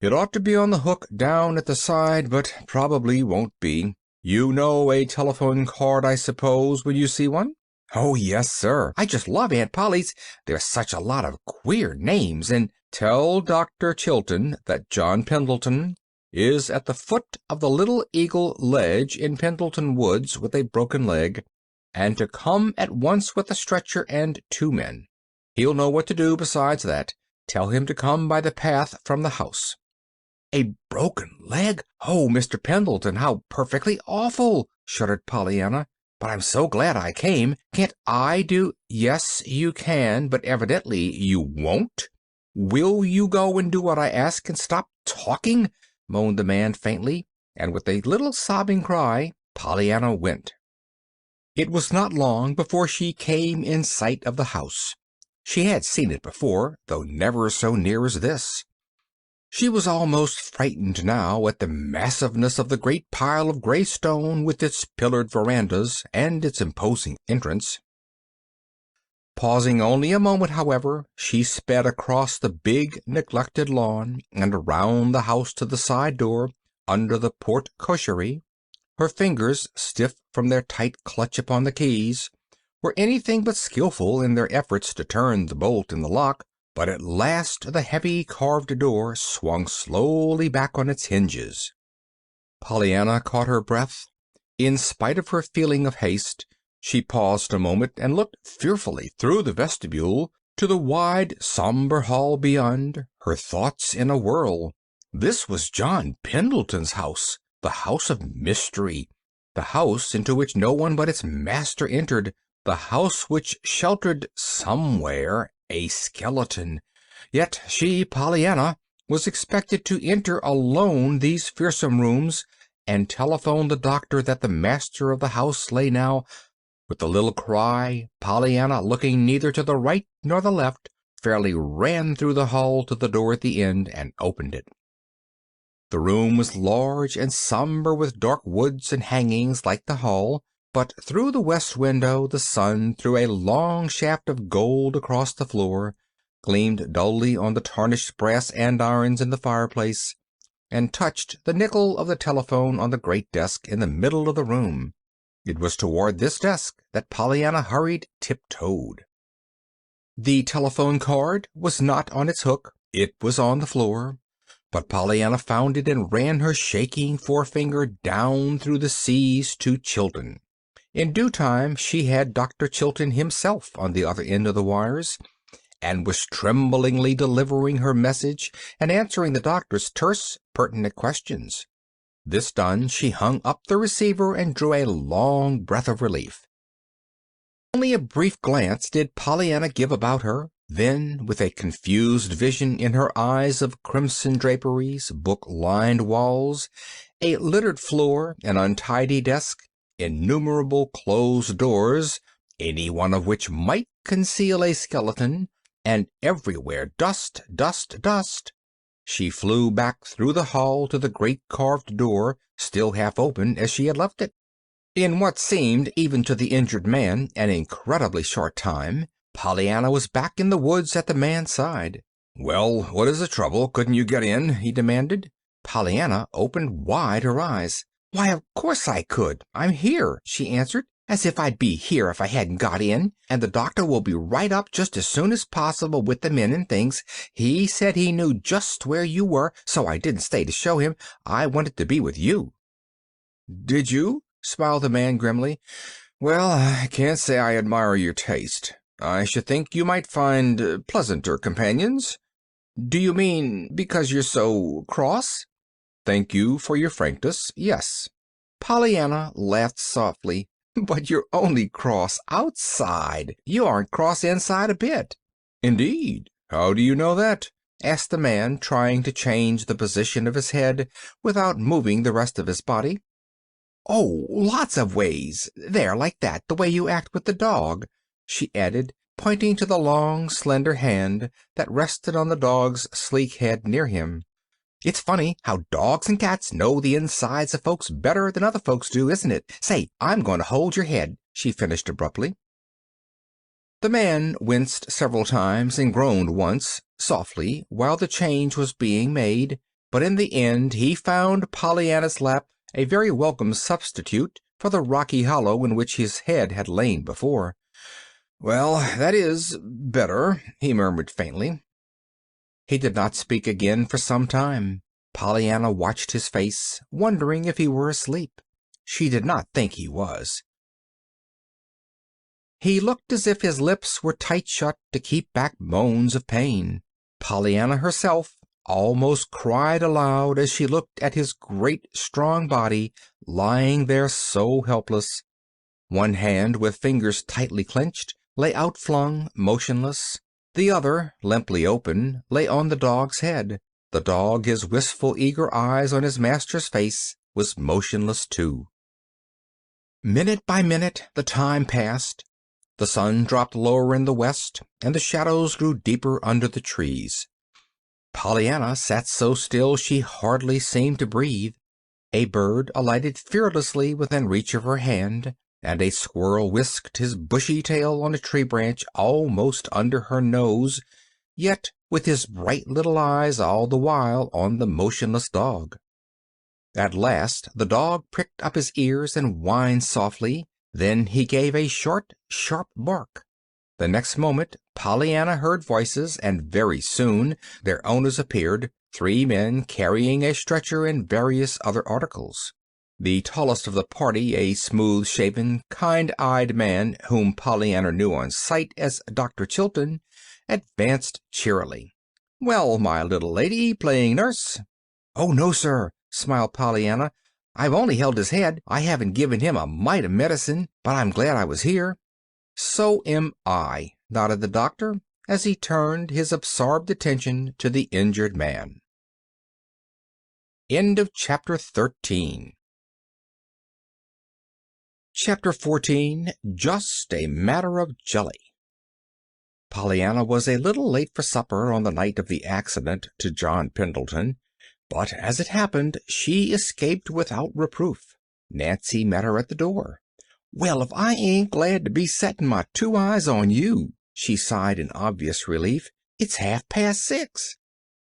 Speaker 2: It ought to be on the hook down at the side, but probably won't be. You know a telephone card, I suppose, when you see one?" "Oh, yes, sir. I just love Aunt Polly's. There's such a lot of queer names, and—" "Tell Dr. Chilton that John Pendleton is at the foot of the Little Eagle Ledge in Pendleton Woods with a broken leg, and to come at once with a stretcher and 2 men. He'll know what to do besides that. Tell him to come by the path from the house." "A broken leg? Oh, Mr. Pendleton, how perfectly awful!" shuddered Pollyanna. "But I'm so glad I came. Can't I do—" "Yes, you can, but evidently you won't. Will you go and do what I ask and stop talking?" moaned the man faintly, and with a little sobbing cry Pollyanna went. It was not long before she came in sight of the house. She had seen it before, though never so near as this. She was almost frightened now at the massiveness of the great pile of gray stone with its pillared verandas and its imposing entrance. Pausing only a moment, however, she sped across the big, neglected lawn and around the house to the side door under the porte-cochère. Her fingers, stiff from their tight clutch upon the keys, were anything but skillful in their efforts to turn the bolt in the lock, but at last the heavy carved door swung slowly back on its hinges. Pollyanna caught her breath. In spite of her feeling of haste, she paused a moment and looked fearfully through the vestibule to the wide, somber hall beyond, her thoughts in a whirl. This was John Pendleton's house, the house of mystery, the house into which no one but its master entered, the house which sheltered somewhere a skeleton. Yet she, Pollyanna, was expected to enter alone these fearsome rooms and telephone the doctor that the master of the house lay now. With a little cry, Pollyanna, looking neither to the right nor the left, fairly ran through the hall to the door at the end and opened it. The room was large and somber with dark woods and hangings like the hall, but through the west window the sun threw a long shaft of gold across the floor, gleamed dully on the tarnished brass andirons in the fireplace, and touched the nickel of the telephone on the great desk in the middle of the room. It was toward this desk that Pollyanna hurried tiptoed. The telephone cord was not on its hook. It was on the floor. But Pollyanna found it and ran her shaking forefinger down through the C's to Chilton. In due time she had Dr. Chilton himself on the other end of the wires, and was tremblingly delivering her message and answering the doctor's terse, pertinent questions. This done, she hung up the receiver and drew a long breath of relief. Only a brief glance did Pollyanna give about her. Then, with a confused vision in her eyes of crimson draperies, book-lined walls, a littered floor, an untidy desk, innumerable closed doors, any one of which might conceal a skeleton, and everywhere dust, dust, dust, she flew back through the hall to the great carved door, still half open as she had left it. In what seemed, even to the injured man, an incredibly short time, Pollyanna was back in the woods at the man's side. "Well, what is the trouble? Couldn't you get in?" he demanded. Pollyanna opened wide her eyes. "Why, of course I could. I'm here," she answered. "As if I'd be here if I hadn't got in. And the doctor will be right up just as soon as possible with the men and things. He said he knew just where you were, so I didn't stay to show him. I wanted to be with you." "Did you?" smiled the man grimly. "Well, I can't say I admire your taste. I should think you might find pleasanter companions." "Do you mean because you're so cross?" "Thank you for your frankness. Yes." Pollyanna laughed softly. "But you're only cross outside. You aren't cross inside a bit." "Indeed? How do you know that?" asked the man, trying to change the position of his head without moving the rest of his body. "Oh, lots of ways. There, like that, the way you act with the dog," she added, pointing to the long, slender hand that rested on the dog's sleek head near him. "It's funny how dogs and cats know the insides of folks better than other folks do, isn't it? Say, I'm going to hold your head," she finished abruptly. The man winced several times and groaned once, softly, while the change was being made, but in the end he found Pollyanna's lap a very welcome substitute for the rocky hollow in which his head had lain before. "Well, that is better," he murmured faintly. He did not speak again for some time. Pollyanna watched his face, wondering if he were asleep. She did not think he was. He looked as if his lips were tight shut to keep back moans of pain. Pollyanna herself almost cried aloud as she looked at his great, strong body lying there so helpless. One hand, with fingers tightly clenched, lay outflung, motionless. The other, limply open, lay on the dog's head. The dog, his wistful, eager eyes on his master's face, was motionless too. Minute by minute the time passed. The sun dropped lower in the west, and the shadows grew deeper under the trees. Pollyanna sat so still she hardly seemed to breathe. A bird alighted fearlessly within reach of her hand, and a squirrel whisked his bushy tail on a tree branch almost under her nose, yet with his bright little eyes all the while on the motionless dog. At last the dog pricked up his ears and whined softly. Then he gave a short, sharp bark. The next moment Pollyanna heard voices, and very soon their owners appeared, 3 men carrying a stretcher and various other articles. The tallest of the party, a smooth-shaven, kind-eyed man whom Pollyanna knew on sight as Dr. Chilton, advanced cheerily. "Well, my little lady, playing nurse?" "Oh, no, sir," smiled Pollyanna. "I've only held his head. I haven't given him a mite of medicine, but I'm glad I was here." "So am I," nodded the doctor, as he turned his absorbed attention to the injured man. End of chapter 13. Chapter 14. Just a Matter of Jelly. Pollyanna was a little late for supper on the night of the accident to John Pendleton, but as it happened she escaped without reproof. Nancy met her at the door. "Well, if I ain't glad to be setting my 2 eyes on you," she sighed in obvious relief. "It's 6:30.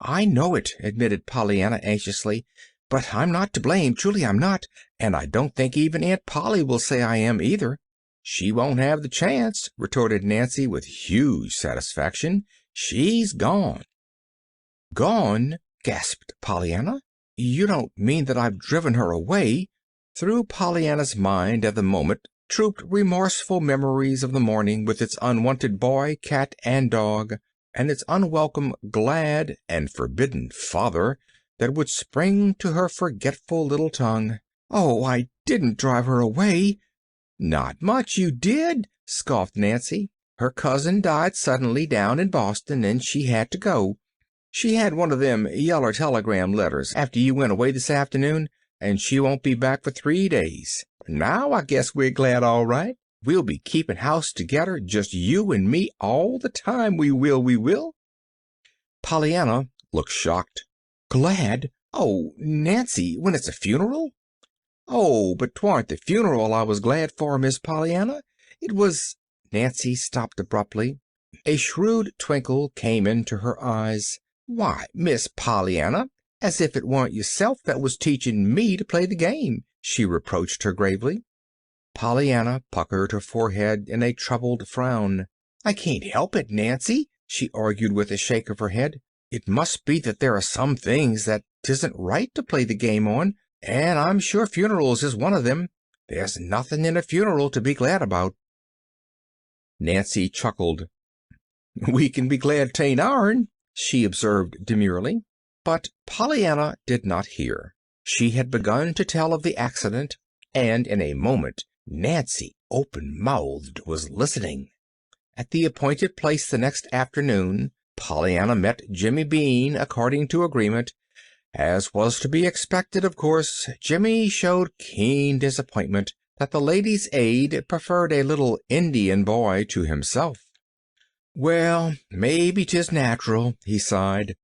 Speaker 2: "I know it," admitted Pollyanna anxiously, "but I'm not to blame, truly I'm not, and I don't think even Aunt Polly will say I am either." "She won't have the chance," retorted Nancy with huge satisfaction. "She's gone." "Gone?" gasped Pollyanna. "You don't mean that I've driven her away?" Through Pollyanna's mind at the moment trooped remorseful memories of the morning with its unwanted boy, cat, and dog, and its unwelcome, glad, and forbidden father that would spring to her forgetful little tongue. "Oh, I didn't drive her away." "Not much you did," scoffed Nancy. "Her cousin died suddenly down in Boston, and she had to go. She had one of them yeller telegram letters after you went away this afternoon, and she won't be back for 3 days. Now I guess we're glad, all right. We'll be keeping house together, just you and me all the time, we will." Pollyanna looked shocked. "Glad? Oh, Nancy, when it's a funeral?" "Oh, but 'twarn't the funeral I was glad for, Miss Pollyanna. It was—" Nancy stopped abruptly. A shrewd twinkle came into her eyes. "Why, Miss Pollyanna, as if it weren't yourself that was teaching me to play the game," she reproached her gravely. Pollyanna puckered her forehead in a troubled frown. "I can't help it, Nancy," she argued with a shake of her head. "It must be that there are some things that 'tisn't right to play the game on, and I'm sure funerals is one of them. There's nothing in a funeral to be glad about." Nancy chuckled. "We can be glad 'tain't ourn," she observed demurely. But Pollyanna did not hear. She had begun to tell of the accident, and in a moment Nancy, open-mouthed, was listening. At the appointed place the next afternoon Pollyanna met Jimmy Bean according to agreement. As was to be expected, of course, Jimmy showed keen disappointment that the lady's aide preferred a little Indian boy to himself. "Well, maybe 'tis natural," he sighed.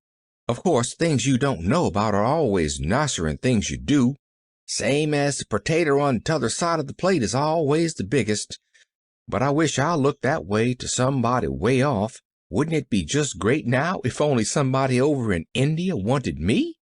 Speaker 2: "Of course, things you don't know about are always nicer'n things you do. Same as the pertater on t'other side of the plate is always the biggest. But I wish I looked that way to somebody way off. Wouldn't it be just great now if only somebody over in India wanted me?"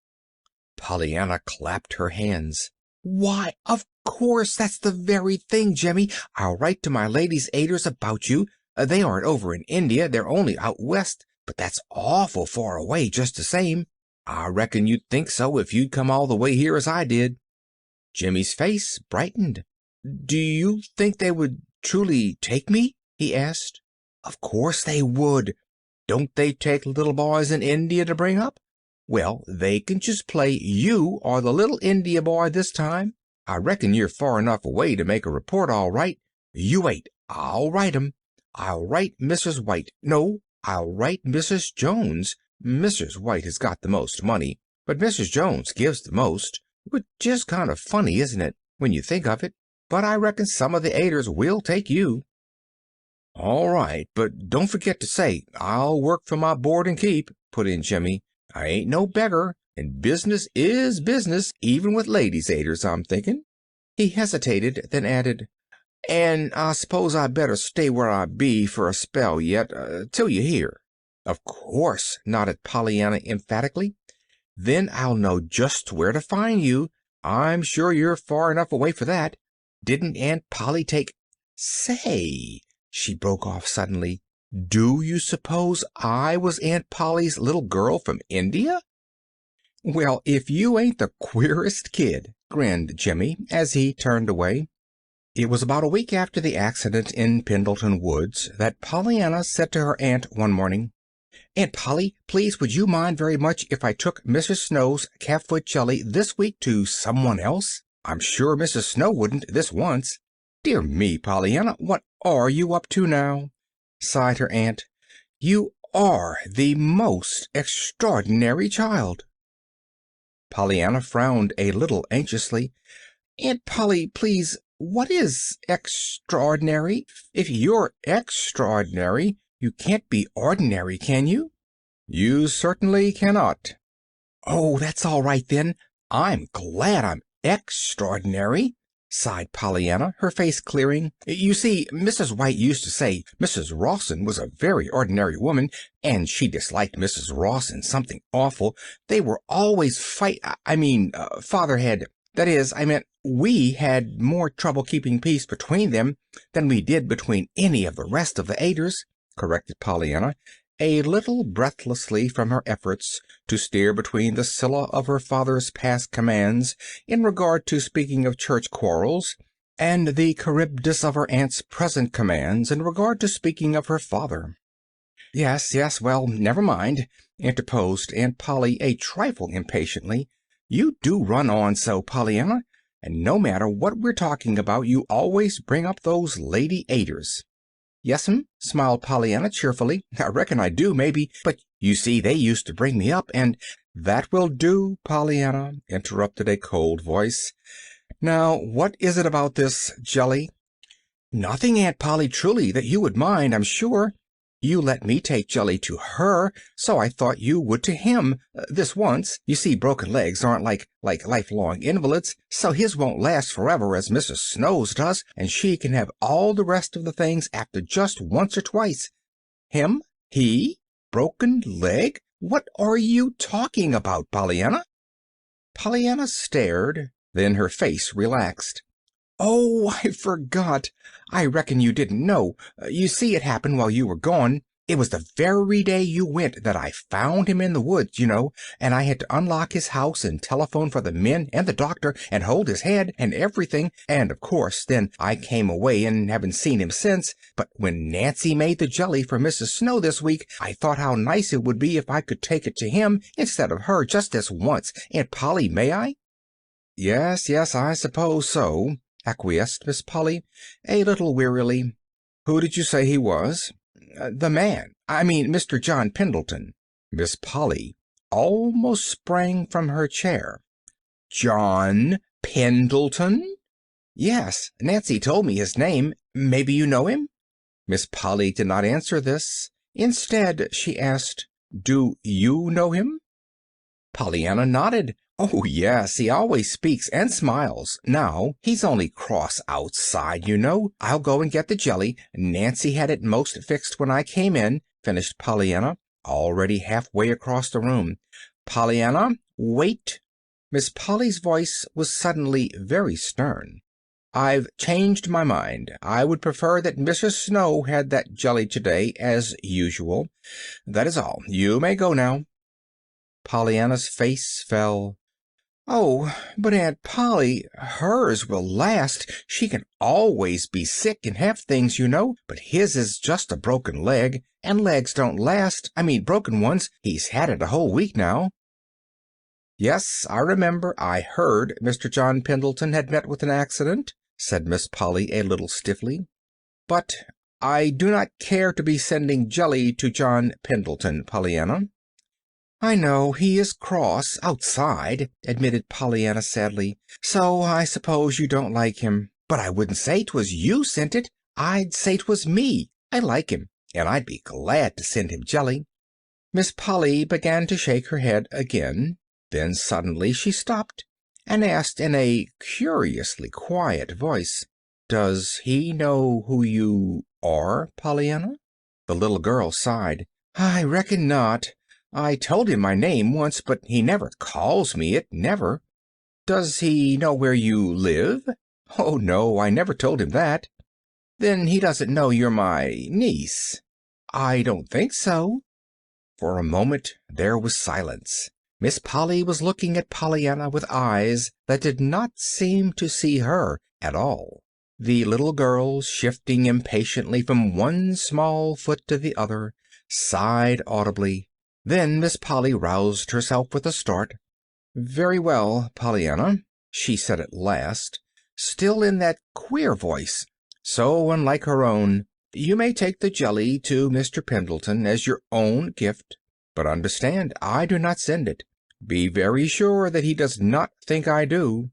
Speaker 2: Pollyanna clapped her hands. "Why, of course, that's the very thing, Jimmy. I'll write to my ladies' aiders about you. They aren't over in India, they're only out west, but that's awful far away just the same. I reckon you'd think so if you'd come all the way here as I did." Jimmy's face brightened. "Do you think they would truly take me?" he asked. "Of course they would. Don't they take little boys in India to bring up? Well, they can just play you are the little India boy this time. I reckon you're far enough away to make a report all right. You wait. I'll write 'em. I'll write Mrs. White. No, I'll write Mrs. Jones. Mrs. White has got the most money, but Mrs. Jones gives the most, which is kind of funny, isn't it, when you think of it? but I reckon some of the Aiders will take you." "All right, but don't forget to say I'll work for my board and keep," put in Jimmy. "I ain't no beggar, and business is business, even with ladies' Aiders, I'm thinking." He hesitated, then added, "And I suppose I better stay where I be for a spell yet, till you hear." "Of course," nodded Pollyanna emphatically. "Then I'll know just where to find you. I'm sure you're far enough away for that. Didn't Aunt Polly take— Say," she broke off suddenly, "do you suppose I was Aunt Polly's little girl from India?" "Well, if you ain't the queerest kid," grinned Jimmy, as he turned away. It was about a week after the accident in Pendleton Woods that Pollyanna said to her aunt one morning, "Aunt Polly, please would you mind very much if I took Mrs. Snow's calf-foot jelly this week to someone else? I'm sure Mrs. Snow wouldn't this once." "Dear me, Pollyanna, what are you up to now?" sighed her aunt. "You are the most extraordinary child." Pollyanna frowned a little anxiously. "Aunt Polly, please, what is extraordinary? If you're extraordinary, you can't be ordinary, can you?" "You certainly cannot." "Oh, that's all right then. I'm glad I'm extraordinary," sighed Pollyanna, her face clearing. "You see, Mrs. White used to say Mrs. Rawson was a very ordinary woman, and she disliked Mrs. Rawson something awful. They were always Father had— that is, I meant we had more trouble keeping peace between them than we did between any of the rest of the Aiders," corrected Pollyanna, a little breathlessly from her efforts to steer between the Scylla of her father's past commands in regard to speaking of church quarrels, and the Charybdis of her aunt's present commands in regard to speaking of her father. "Yes, yes, well, never mind," interposed Aunt Polly a trifle impatiently. "You do run on so, Pollyanna, and no matter what we're talking about, you always bring up those lady Aiders." "Yes'm," smiled Pollyanna cheerfully. "I reckon I do, maybe, but you see they used to bring me up, and—" "That will do, Pollyanna," interrupted a cold voice. "Now, what is it about this jelly?" "Nothing, Aunt Polly, truly, that you would mind, I'm sure. You let me take jelly to her, so I thought you would to him, this once. You see, broken legs aren't like lifelong invalids, so his won't last forever as Mrs. Snow's does, and she can have all the rest of the things after just once or twice." "Him? He? Broken leg? What are you talking about, Pollyanna?" Pollyanna stared, then her face relaxed. "Oh, I forgot. I reckon you didn't know. You see, it happened while you were gone. It was the very day you went that I found him in the woods, you know, and I had to unlock his house and telephone for the men and the doctor and hold his head and everything, and of course then I came away and haven't seen him since. But when Nancy made the jelly for Mrs. Snow this week, I thought how nice it would be if I could take it to him instead of her just this once. Aunt Polly, may I?" "Yes, yes, I suppose so," acquiesced Miss Polly, a little wearily. "Who did you say he was?" "The man. I mean Mr. John Pendleton." Miss Polly almost sprang from her chair. "John Pendleton?" "Yes. Nancy told me his name. Maybe you know him?" Miss Polly did not answer this. Instead, she asked, "Do you know him?" Pollyanna nodded. "Oh, yes, he always speaks and smiles. Now, he's only cross outside, you know. I'll go and get the jelly. Nancy had it most fixed when I came in," finished Pollyanna, already halfway across the room. "Pollyanna, wait." Miss Polly's voice was suddenly very stern. "I've changed my mind. I would prefer that Mrs. Snow had that jelly today, as usual. That is all. You may go now." Pollyanna's face fell. "Oh, but Aunt Polly, hers will last. She can always be sick and have things, you know, but his is just a broken leg, and legs don't last. I mean broken ones. He's had it a whole week now." "Yes, I remember. I heard Mr. John Pendleton had met with an accident," said Miss Polly a little stiffly. "But I do not care to be sending jelly to John Pendleton, Pollyanna." "I know he is cross outside," admitted Pollyanna sadly, "so I suppose you don't like him. But I wouldn't say 'twas you sent it. I'd say 'twas me. I like him, and I'd be glad to send him jelly." Miss Polly began to shake her head again. Then suddenly she stopped and asked in a curiously quiet voice, "Does he know who you are, Pollyanna?" The little girl sighed. "I reckon not. I told him my name once, but he never calls me it, never." "Does he know where you live?" "Oh, no, I never told him that." "Then he doesn't know you're my niece?" "I don't think so." For a moment there was silence. Miss Polly was looking at Pollyanna with eyes that did not seem to see her at all. The little girl, shifting impatiently from one small foot to the other, sighed audibly. Then Miss Polly roused herself with a start. "Very well, Pollyanna," she said at last, still in that queer voice, so unlike her own. "You may take the jelly to Mr. Pendleton as your own gift, but understand I do not send it. Be very sure that he does not think I do."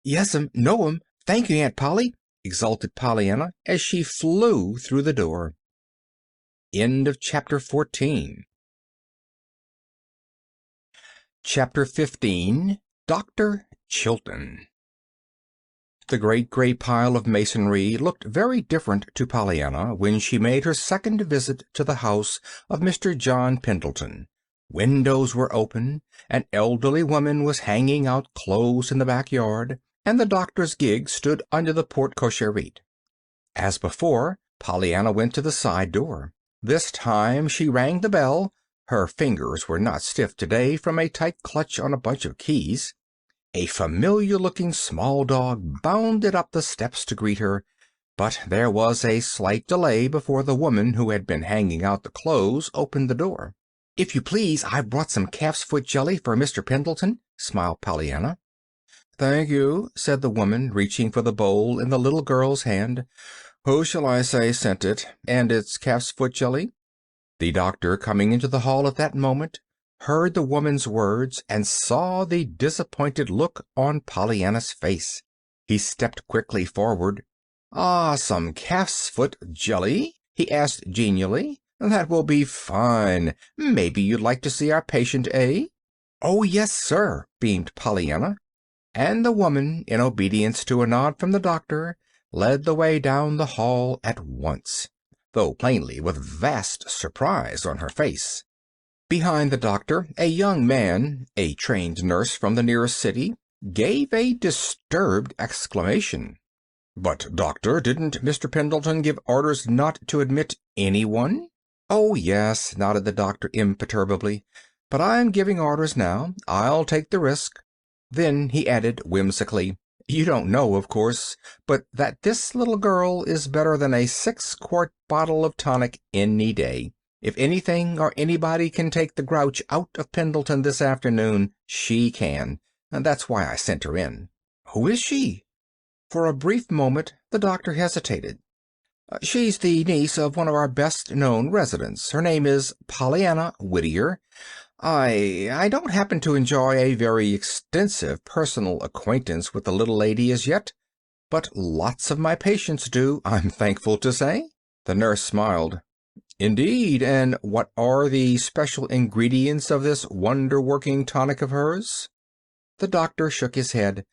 Speaker 2: "Yes'm, no'm, thank you, Aunt Polly," exulted Pollyanna as she flew through the door. End of chapter 14. Chapter 15. Dr. Chilton. The great gray pile of masonry looked very different to Pollyanna when she made her second visit to the house of Mr. John Pendleton. Windows were open, an elderly woman was hanging out clothes in the backyard, and the doctor's gig stood under the porte-cochere. As before, Pollyanna went to the side door. This time she rang the bell. Her fingers were not stiff today from a tight clutch on a bunch of keys. A familiar-looking small dog bounded up the steps to greet her, but there was a slight delay before the woman who had been hanging out the clothes opened the door. "If you please, I've brought some calf's foot jelly for Mr. Pendleton," smiled Pollyanna. "Thank you," said the woman, reaching for the bowl in the little girl's hand. "Who shall I say sent it? And it's calf's foot jelly?" The doctor, coming into the hall at that moment, heard the woman's words and saw the disappointed look on Pollyanna's face. He stepped quickly forward. "Ah, some calf's foot jelly?" he asked genially. "That will be fine. Maybe you'd like to see our patient, eh?" "Oh, yes, sir," beamed Pollyanna, and the woman, in obedience to a nod from the doctor, led the way down the hall at once, though plainly with vast surprise on her face. Behind the doctor, a young man, a trained nurse from the nearest city, gave a disturbed exclamation. "But, doctor, didn't Mr. Pendleton give orders not to admit anyone?" "Oh, yes," nodded the doctor imperturbably, "but I'm giving orders now. I'll take the risk." Then he added whimsically, "You don't know, of course, but that this little girl is better than a 6-quart bottle of tonic any day. If anything or anybody can take the grouch out of Pendleton this afternoon, she can. And that's why I sent her in." "Who is she?" For a brief moment the doctor hesitated. "She's the niece of one of our best-known residents. Her name is Pollyanna Whittier. I don't happen to enjoy a very extensive personal acquaintance with the little lady as yet, but lots of my patients do, I'm thankful to say." The nurse smiled. "Indeed, and what are the special ingredients of this wonder-working tonic of hers?" The doctor shook his head.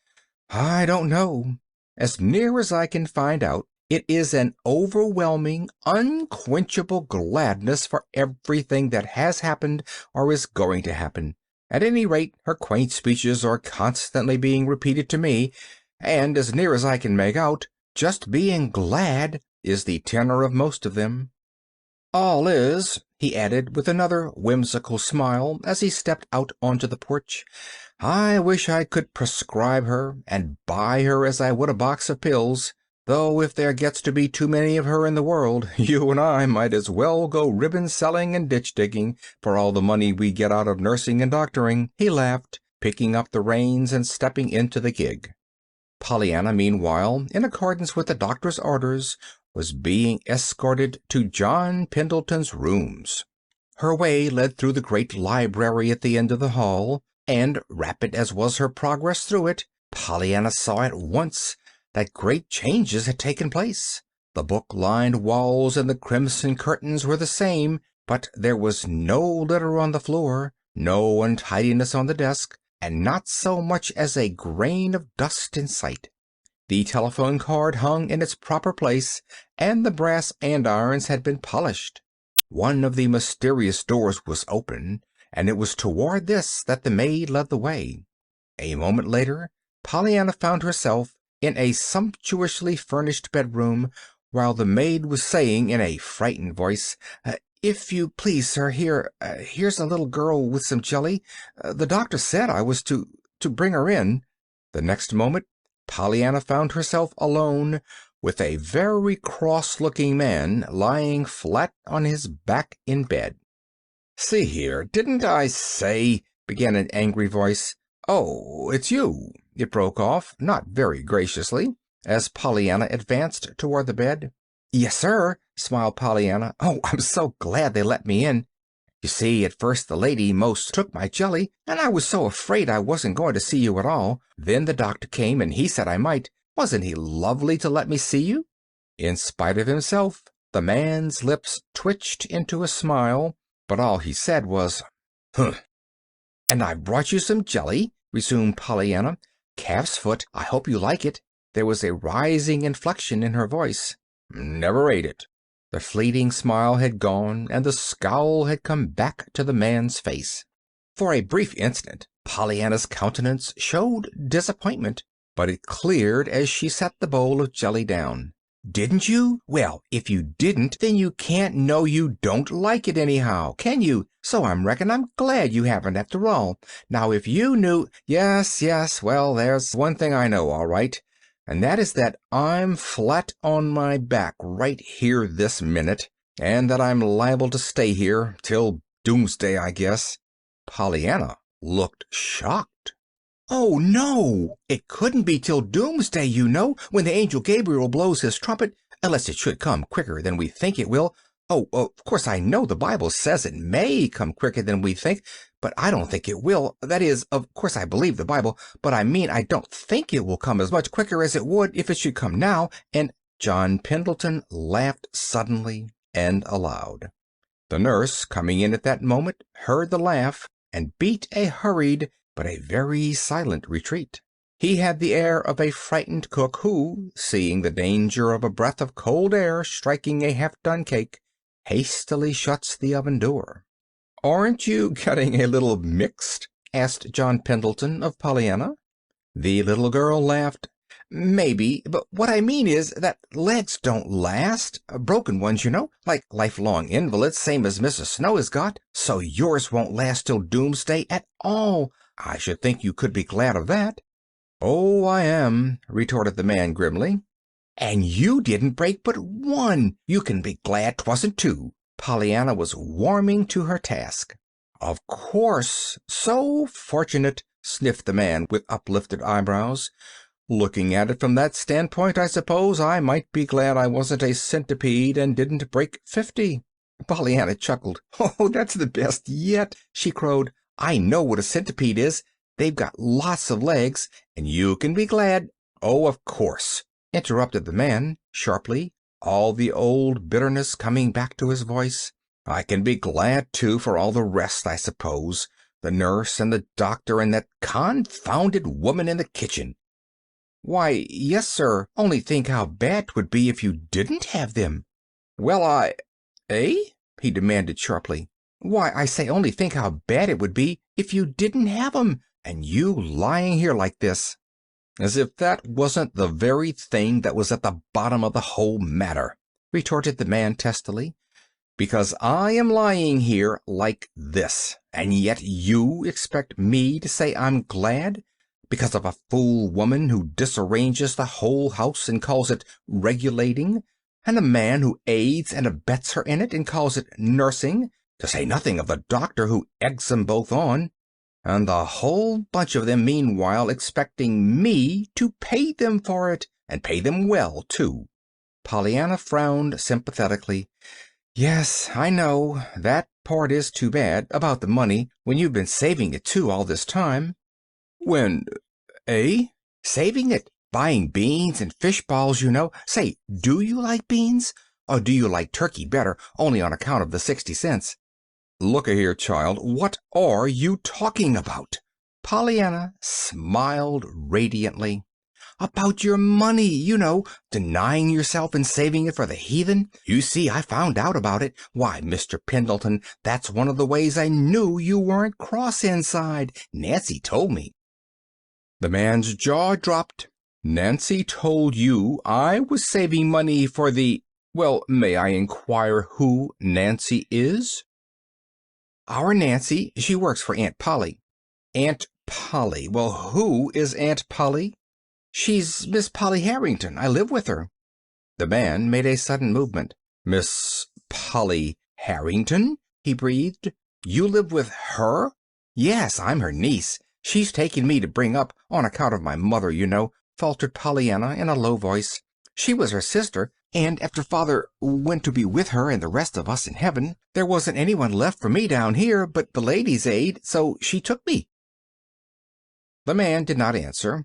Speaker 2: "I don't know. As near as I can find out, it is an overwhelming, unquenchable gladness for everything that has happened or is going to happen. At any rate, her quaint speeches are constantly being repeated to me, and as near as I can make out, just being glad is the tenor of most of them. All is," he added with another whimsical smile as he stepped out onto the porch, "I wish I could prescribe her and buy her as I would a box of pills, though if there gets to be too many of her in the world, you and I might as well go ribbon selling and ditch digging for all the money we get out of nursing and doctoring," he laughed, picking up the reins and stepping into the gig. Pollyanna, meanwhile, in accordance with the doctor's orders, was being escorted to John Pendleton's rooms. Her way led through the great library at the end of the hall, and, rapid as was her progress through it, Pollyanna saw at once that great changes had taken place. The book-lined walls and the crimson curtains were the same, but there was no litter on the floor, no untidiness on the desk, and not so much as a grain of dust in sight. The telephone cord hung in its proper place, and the brass andirons had been polished. One of the mysterious doors was open, and it was toward this that the maid led the way. A moment later, Pollyanna found herself in a sumptuously furnished bedroom, while the maid was saying in a frightened voice, "If you please, sir, here's a little girl with some jelly. The doctor said I was to bring her in." The next moment, Pollyanna found herself alone with a very cross-looking man lying flat on his back in bed. "See here, didn't I say—" began an angry voice. "Oh, it's you," it broke off, not very graciously, as Pollyanna advanced toward the bed. "Yes, sir," smiled Pollyanna. "Oh, I'm so glad they let me in. You see, at first the lady most took my jelly, and I was so afraid I wasn't going to see you at all. Then the doctor came, and he said I might. Wasn't he lovely to let me see you?" In spite of himself, the man's lips twitched into a smile, but all he said was, "Humph." "And I've brought you some jelly," resumed Pollyanna. "Calf's foot. I hope you like it." There was a rising inflection in her voice. "Never ate it." The fleeting smile had gone, and the scowl had come back to the man's face. For a brief instant, Pollyanna's countenance showed disappointment, but it cleared as she set the bowl of jelly down. "Didn't you? Well, if you didn't, then you can't know you don't like it anyhow, can you? So I'm glad you haven't after all. Now, if you knew—" Yes, well, there's one thing I know, all right, and that is that I'm flat on my back right here this minute, and that I'm liable to stay here till doomsday, I guess." Pollyanna looked shocked. "Oh, no! It couldn't be till doomsday, you know, when the angel Gabriel blows his trumpet, unless it should come quicker than we think it will. Oh, of course I know the Bible says it may come quicker than we think, but I don't think it will. That is, of course I believe the Bible, but I mean I don't think it will come as much quicker as it would if it should come now, and—" John Pendleton laughed suddenly and aloud. The nurse, coming in at that moment, heard the laugh, and beat a hurried but a very silent retreat. He had the air of a frightened cook who, seeing the danger of a breath of cold air striking a half-done cake, hastily shuts the oven door. "Aren't you getting a little mixed?" asked John Pendleton of Pollyanna. The little girl laughed. "Maybe, but what I mean is that legs don't last. Broken ones, you know, like lifelong invalids, same as Mrs. Snow has got. So yours won't last till doomsday at all. I should think you could be glad of that." "Oh, I am," retorted the man grimly. "And you didn't break but one. You can be glad 'twasn't two." Pollyanna was warming to her task. "Of course. So fortunate," sniffed the man with uplifted eyebrows. "Looking at it from that standpoint, I suppose I might be glad I wasn't a centipede and didn't break 50. Pollyanna chuckled. "Oh, that's the best yet," she crowed. "I know what a centipede is. They've got lots of legs, and you can be glad—" "Oh, of course," interrupted the man, sharply, all the old bitterness coming back to his voice. "I can be glad, too, for all the rest, I suppose. The nurse and the doctor and that confounded woman in the kitchen." "Why, yes, sir. Only think how bad 'twould be if you didn't have them." "Well, Eh?" he demanded sharply. "Why, I say only think how bad it would be if you didn't have 'em, and you lying here like this." "As if that wasn't the very thing that was at the bottom of the whole matter," retorted the man testily. "Because I am lying here like this, and yet you expect me to say I'm glad, because of a fool woman who disarranges the whole house and calls it regulating, and a man who aids and abets her in it and calls it nursing, to say nothing of the doctor who eggs 'em both on, and the whole bunch of them meanwhile expecting me to pay them for it, and pay them well, too." Pollyanna frowned sympathetically. "Yes, I know. That part is too bad, about the money, when you've been saving it, too, all this time." "When, eh?" "Saving it. Buying beans and fish balls, you know. Say, do you like beans? Or do you like turkey better, only on account of the 60 cents? Look here, child, what are you talking about? Pollyanna smiled radiantly. About your money, you know, denying yourself and saving it for the heathen. You see, I found out about it. Why, Mr. Pendleton, that's one of the ways I knew you weren't cross inside. Nancy told me. The man's jaw dropped. Nancy told you I was saving money for the... Well, may I inquire who Nancy is? Our Nancy, she works for Aunt Polly. Aunt Polly. Well, who is Aunt Polly? She's Miss Polly Harrington. I live with her. The man made a sudden movement. Miss Polly Harrington? He breathed. You live with her? Yes, I'm her niece. She's taken me to bring up, on account of my mother, you know, faltered Pollyanna in a low voice. She was her sister, and after Father went to be with her and the rest of us in heaven, there wasn't anyone left for me down here but the Ladies' Aid, so she took me. The man did not answer.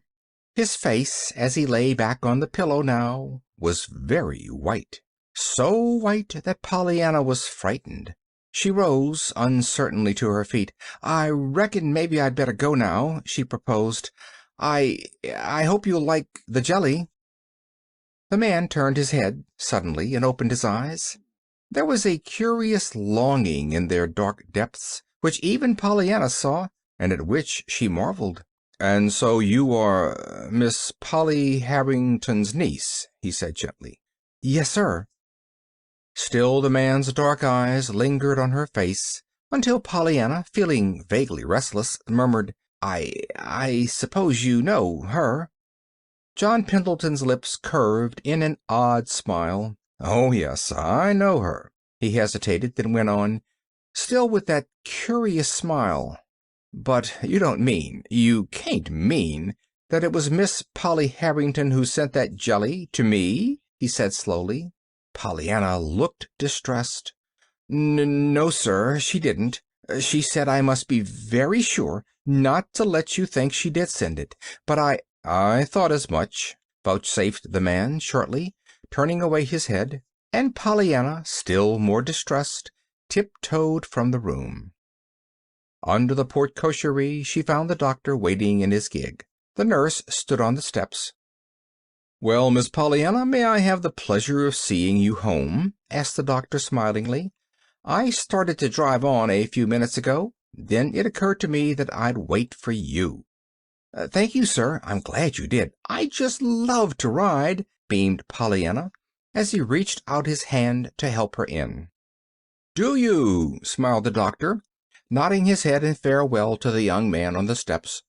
Speaker 2: His face, as he lay back on the pillow now, was very white. So white that Pollyanna was frightened. She rose uncertainly to her feet. I reckon maybe I'd better go now, she proposed. I hope you'll like the jelly. The man turned his head suddenly and opened his eyes. There was a curious longing in their dark depths, which even Pollyanna saw, and at which she marveled. And so you are Miss Polly Harrington's niece, he said gently. Yes, sir. Still the man's dark eyes lingered on her face, until Pollyanna, feeling vaguely restless, murmured, I suppose you know her. John Pendleton's lips curved in an odd smile. Oh, yes, I know her. He hesitated, then went on, still with that curious smile. But you can't mean that it was Miss Polly Harrington who sent that jelly to me? He said slowly. Pollyanna looked distressed. No, sir, she didn't. She said I must be very sure not to let you think she did send it. But I thought as much, vouchsafed the man shortly, turning away his head, and Pollyanna, still more distressed, tiptoed from the room. Under the porte-cocherie she found the doctor waiting in his gig. The nurse stood on the steps. Well, Miss Pollyanna, may I have the pleasure of seeing you home? Asked the doctor smilingly. I started to drive on a few minutes ago. Then it occurred to me that I'd wait for you. Thank you, sir. I'm glad you did. I just love to ride, beamed Pollyanna, as he reached out his hand to help her in. Do you? Smiled the doctor, nodding his head in farewell to the young man on the steps.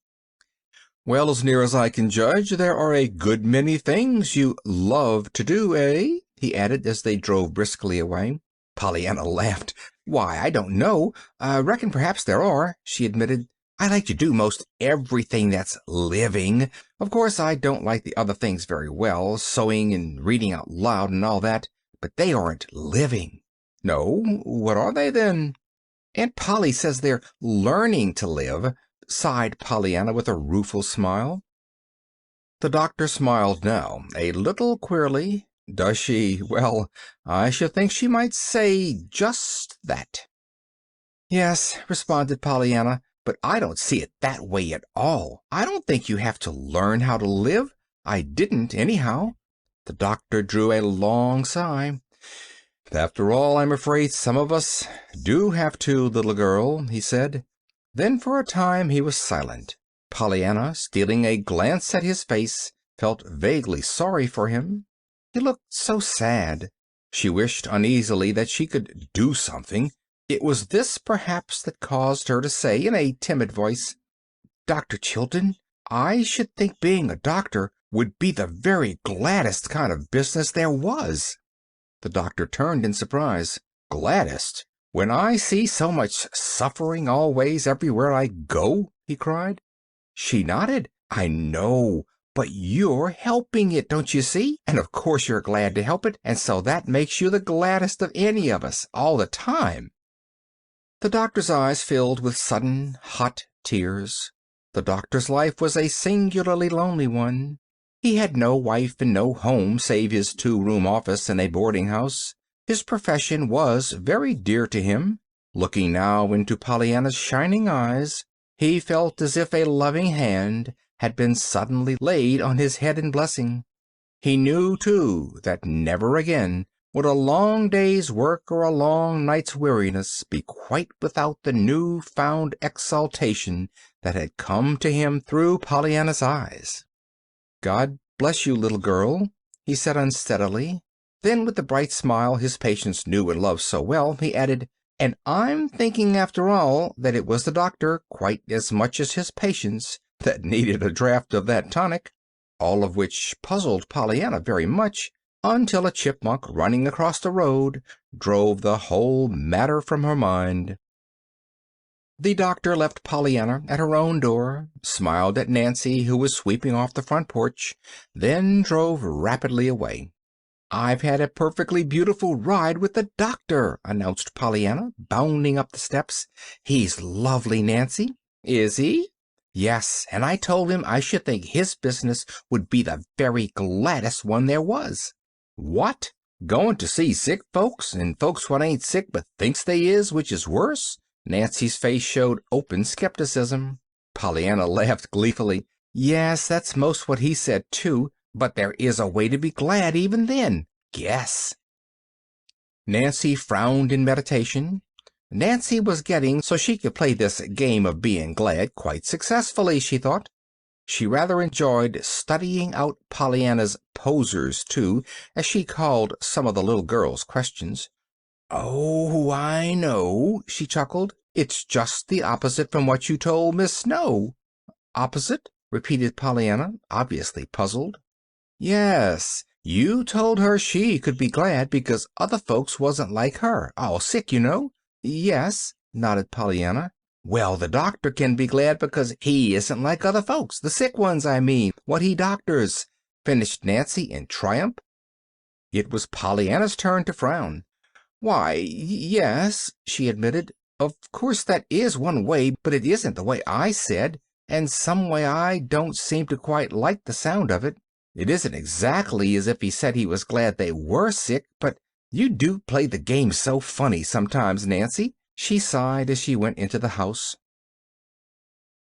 Speaker 2: Well, as near as I can judge, there are a good many things you love to do, eh? He added as they drove briskly away. Pollyanna laughed. Why, I don't know. I reckon perhaps there are, she admitted. I like to do most everything that's living. Of course, I don't like the other things very well, sewing and reading out loud and all that, but they aren't living. No? What are they, then? Aunt Polly says they're learning to live, sighed Pollyanna with a rueful smile. The doctor smiled now, a little queerly. Does she? Well, I should think she might say just that. Yes, responded Pollyanna, but I don't see it that way at all. I don't think you have to learn how to live. I didn't, anyhow. The doctor drew a long sigh. After all, I'm afraid some of us do have to, little girl, he said. Then for a time he was silent. Pollyanna, stealing a glance at his face, felt vaguely sorry for him. He looked so sad. She wished uneasily that she could do something. It was this, perhaps, that caused her to say in a timid voice, Dr. Chilton, I should think being a doctor would be the very gladdest kind of business there was. The doctor turned in surprise. Gladdest? When I see so much suffering always everywhere I go? He cried. She nodded. I know, but you're helping it, don't you see? And of course you're glad to help it, and so that makes you the gladdest of any of us, all the time. The doctor's eyes filled with sudden, hot tears. The doctor's life was a singularly lonely one. He had no wife and no home save his 2-room office in a boarding house. His profession was very dear to him. Looking now into Pollyanna's shining eyes, he felt as if a loving hand had been suddenly laid on his head in blessing. He knew, too, that never again would a long day's work or a long night's weariness be quite without the new-found exaltation that had come to him through Pollyanna's eyes. "God bless you, little girl," he said unsteadily. Then, with the bright smile his patients knew and loved so well, he added, "And I'm thinking, after all, that it was the doctor, quite as much as his patients, that needed a draught of that tonic." All of which puzzled Pollyanna very much, until a chipmunk running across the road drove the whole matter from her mind. The doctor left Pollyanna at her own door, smiled at Nancy, who was sweeping off the front porch, then drove rapidly away. "I've had a perfectly beautiful ride with the doctor," announced Pollyanna, bounding up the steps. "He's lovely, Nancy." "Is he?" "Yes, and I told him I should think his business would be the very gladdest one there was." "What? Going to see sick folks, and folks what ain't sick but thinks they is, which is worse?" Nancy's face showed open skepticism. Pollyanna laughed gleefully. "Yes, that's most what he said, too. But there is a way to be glad even then. Guess." Nancy frowned in meditation. Nancy was getting so she could play this game of being glad quite successfully, she thought. She rather enjoyed studying out Pollyanna's posers, too, as she called some of the little girl's questions. "Oh, I know," she chuckled. "It's just the opposite from what you told Miss Snow." "Opposite?" repeated Pollyanna, obviously puzzled. "Yes. You told her she could be glad because other folks wasn't like her, all sick, you know." "Yes," nodded Pollyanna. "Well, the doctor can be glad because he isn't like other folks, the sick ones, I mean, what he doctors," finished Nancy in triumph. It was Pollyanna's turn to frown. "Why, yes," she admitted. "Of course that is one way, but it isn't the way I said, and some way I don't seem to quite like the sound of it. It isn't exactly as if he said he was glad they were sick, but you do play the game so funny sometimes, Nancy," she sighed as she went into the house.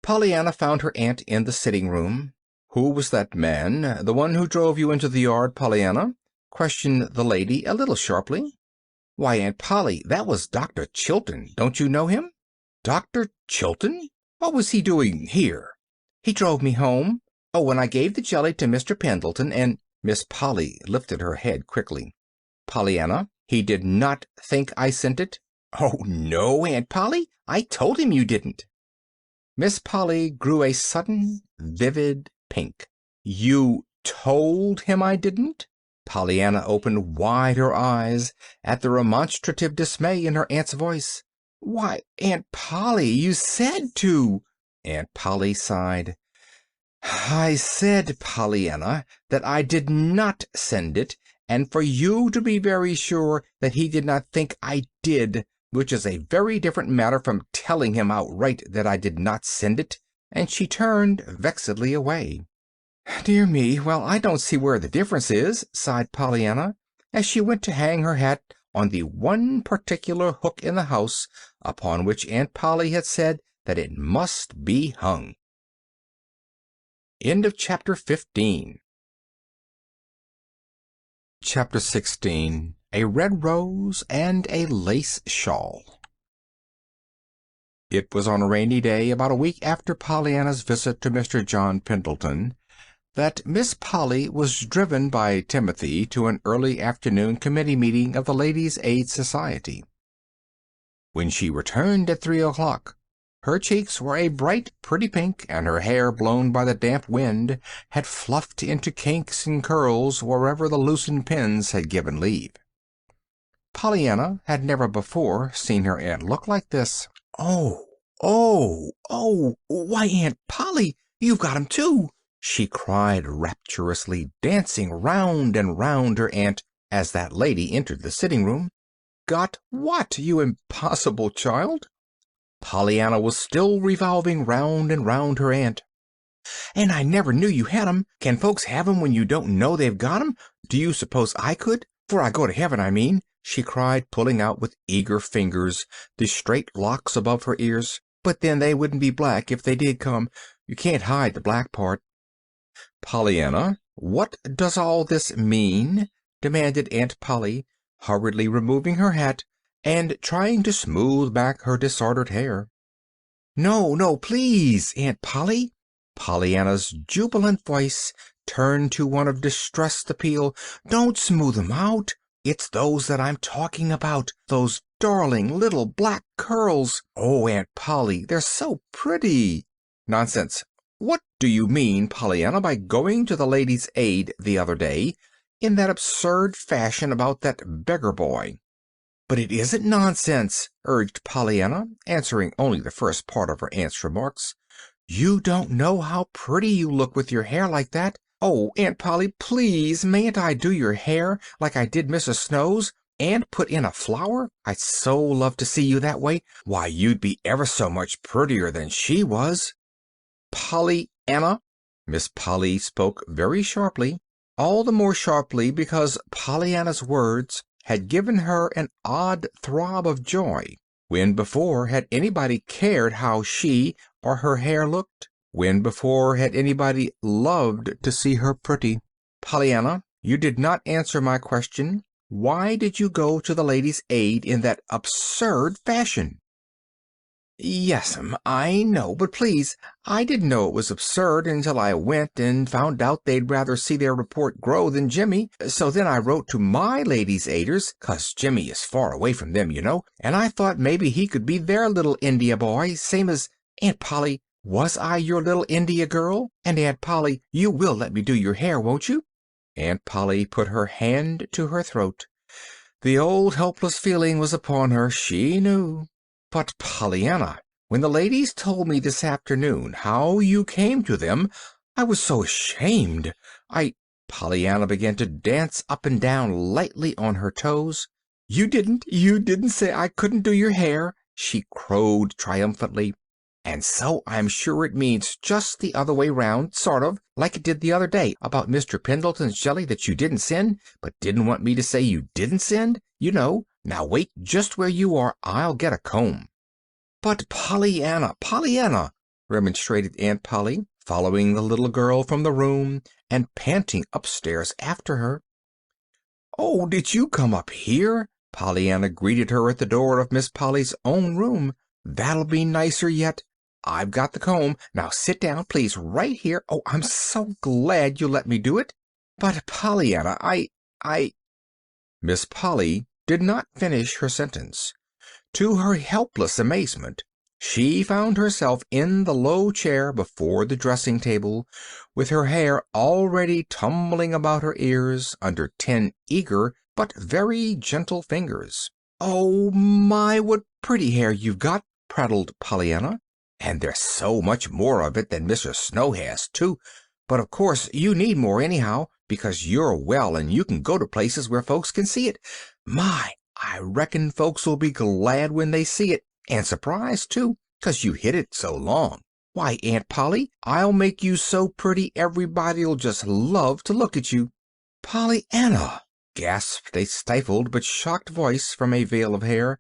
Speaker 2: Pollyanna found her aunt in the sitting room. "Who was that man, the one who drove you into the yard, Pollyanna?" questioned the lady a little sharply. "Why, Aunt Polly, that was Dr. Chilton. Don't you know him?" "Dr. Chilton? What was he doing here?" "He drove me home. Oh, and I gave the jelly to Mr. Pendleton, and—" Miss Polly lifted her head quickly. "Pollyanna, he did not think I sent it?" "Oh, no, Aunt Polly. I told him you didn't." Miss Polly grew a sudden, vivid pink. "You told him I didn't?" Pollyanna opened wide her eyes at the remonstrative dismay in her aunt's voice. "Why, Aunt Polly, you said to." Aunt Polly sighed. "I said, Pollyanna, that I did not send it, and for you to be very sure that he did not think I did, which is a very different matter from telling him outright that I did not send it." And she turned vexedly away. "Dear me, well, I don't see where the difference is," sighed Pollyanna, as she went to hang her hat on the one particular hook in the house upon which Aunt Polly had said that it must be hung. End of chapter 15. Chapter 16. A Red Rose and a Lace Shawl. It was on a rainy day, about a week after Pollyanna's visit to Mr. John Pendleton, that Miss Polly was driven by Timothy to an early afternoon committee meeting of the Ladies' Aid Society. When she returned at 3 o'clock, her cheeks were a bright, pretty pink, and her hair, blown by the damp wind, had fluffed into kinks and curls wherever the loosened pins had given leave. Pollyanna had never before seen her aunt look like this. "Oh, oh, oh! Why, Aunt Polly, you've got 'em too!" she cried rapturously, dancing round and round her aunt as that lady entered the sitting room. "Got what, you impossible child?" Pollyanna was still revolving round and round her aunt. And I never knew you had 'em. Can folks have 'em when you don't know they've got 'em? Do you suppose I could? 'Fore I go to heaven, I mean," she cried, pulling out with eager fingers the straight locks above her ears. "But then they wouldn't be black if they did come. You can't hide the black part." "Pollyanna, what does all this mean?" demanded Aunt Polly, hurriedly removing her hat and trying to smooth back her disordered hair. "No, no, please, Aunt Polly." Pollyanna's jubilant voice turned to one of distressed appeal. "Don't smooth 'em out. It's those that I'm talking about, those darling little black curls. Oh, Aunt Polly, they're so pretty." "Nonsense. What do you mean, Pollyanna, by going to the Ladies' Aid the other day in that absurd fashion about that beggar boy?" "But it isn't nonsense," urged Pollyanna, answering only the first part of her aunt's remarks. "You don't know how pretty you look with your hair like that. Oh, Aunt Polly, please, mayn't I do your hair like I did Mrs. Snow's, and put in a flower? I'd so love to see you that way. Why, you'd be ever so much prettier than she was." "Pollyanna!" Miss Polly spoke very sharply, all the more sharply because Pollyanna's words had given her an odd throb of joy. When before had anybody cared how she or her hair looked? When before had anybody loved to see her pretty? "Pollyanna, you did not answer my question. Why did you go to the Ladies' Aid in that absurd fashion?" "Yes'm, I know, but please, I didn't know it was absurd until I went and found out they'd rather see their report grow than Jimmy. So then I wrote to my Ladies' Aiders, 'cause Jimmy is far away from them, you know, and I thought maybe he could be their little India boy, same as Aunt Polly, was I your little India girl? And Aunt Polly, you will let me do your hair, won't you?" Aunt Polly put her hand to her throat. The old helpless feeling was upon her, she knew. "But, Pollyanna, when the ladies told me this afternoon how you came to them, I was so ashamed. Pollyanna began to dance up and down lightly on her toes. You didn't say I couldn't do your hair," she crowed triumphantly. "And so I'm sure it means just the other way round, sort of, like it did the other day about Mr. Pendleton's jelly that you didn't send, but didn't want me to say you didn't send. You know. Now wait just where you are. I'll get a comb." "But Pollyanna," remonstrated Aunt Polly, following the little girl from the room and panting upstairs after her. "Oh, did you come up here?" Pollyanna greeted her at the door of Miss Polly's own room. "That'll be nicer yet. I've got the comb. Now sit down, please, right here. Oh, I'm so glad you let me do it." "But, Pollyanna, I Miss Polly did not finish her sentence. To her helpless amazement, she found herself in the low chair before the dressing table, with her hair already tumbling about her ears under 10 eager but very gentle fingers. "Oh, my, what pretty hair you've got," prattled Pollyanna. "And there's so much more of it than Mr. Snow has, too. But of course you need more anyhow, because you're well and you can go to places where folks can see it. My, I reckon folks'll be glad when they see it, and surprised, too, 'cause you hid it so long. Why, Aunt Polly, I'll make you so pretty everybody'll just love to look at you." "Pollyanna!" gasped a stifled but shocked voice from a veil of hair.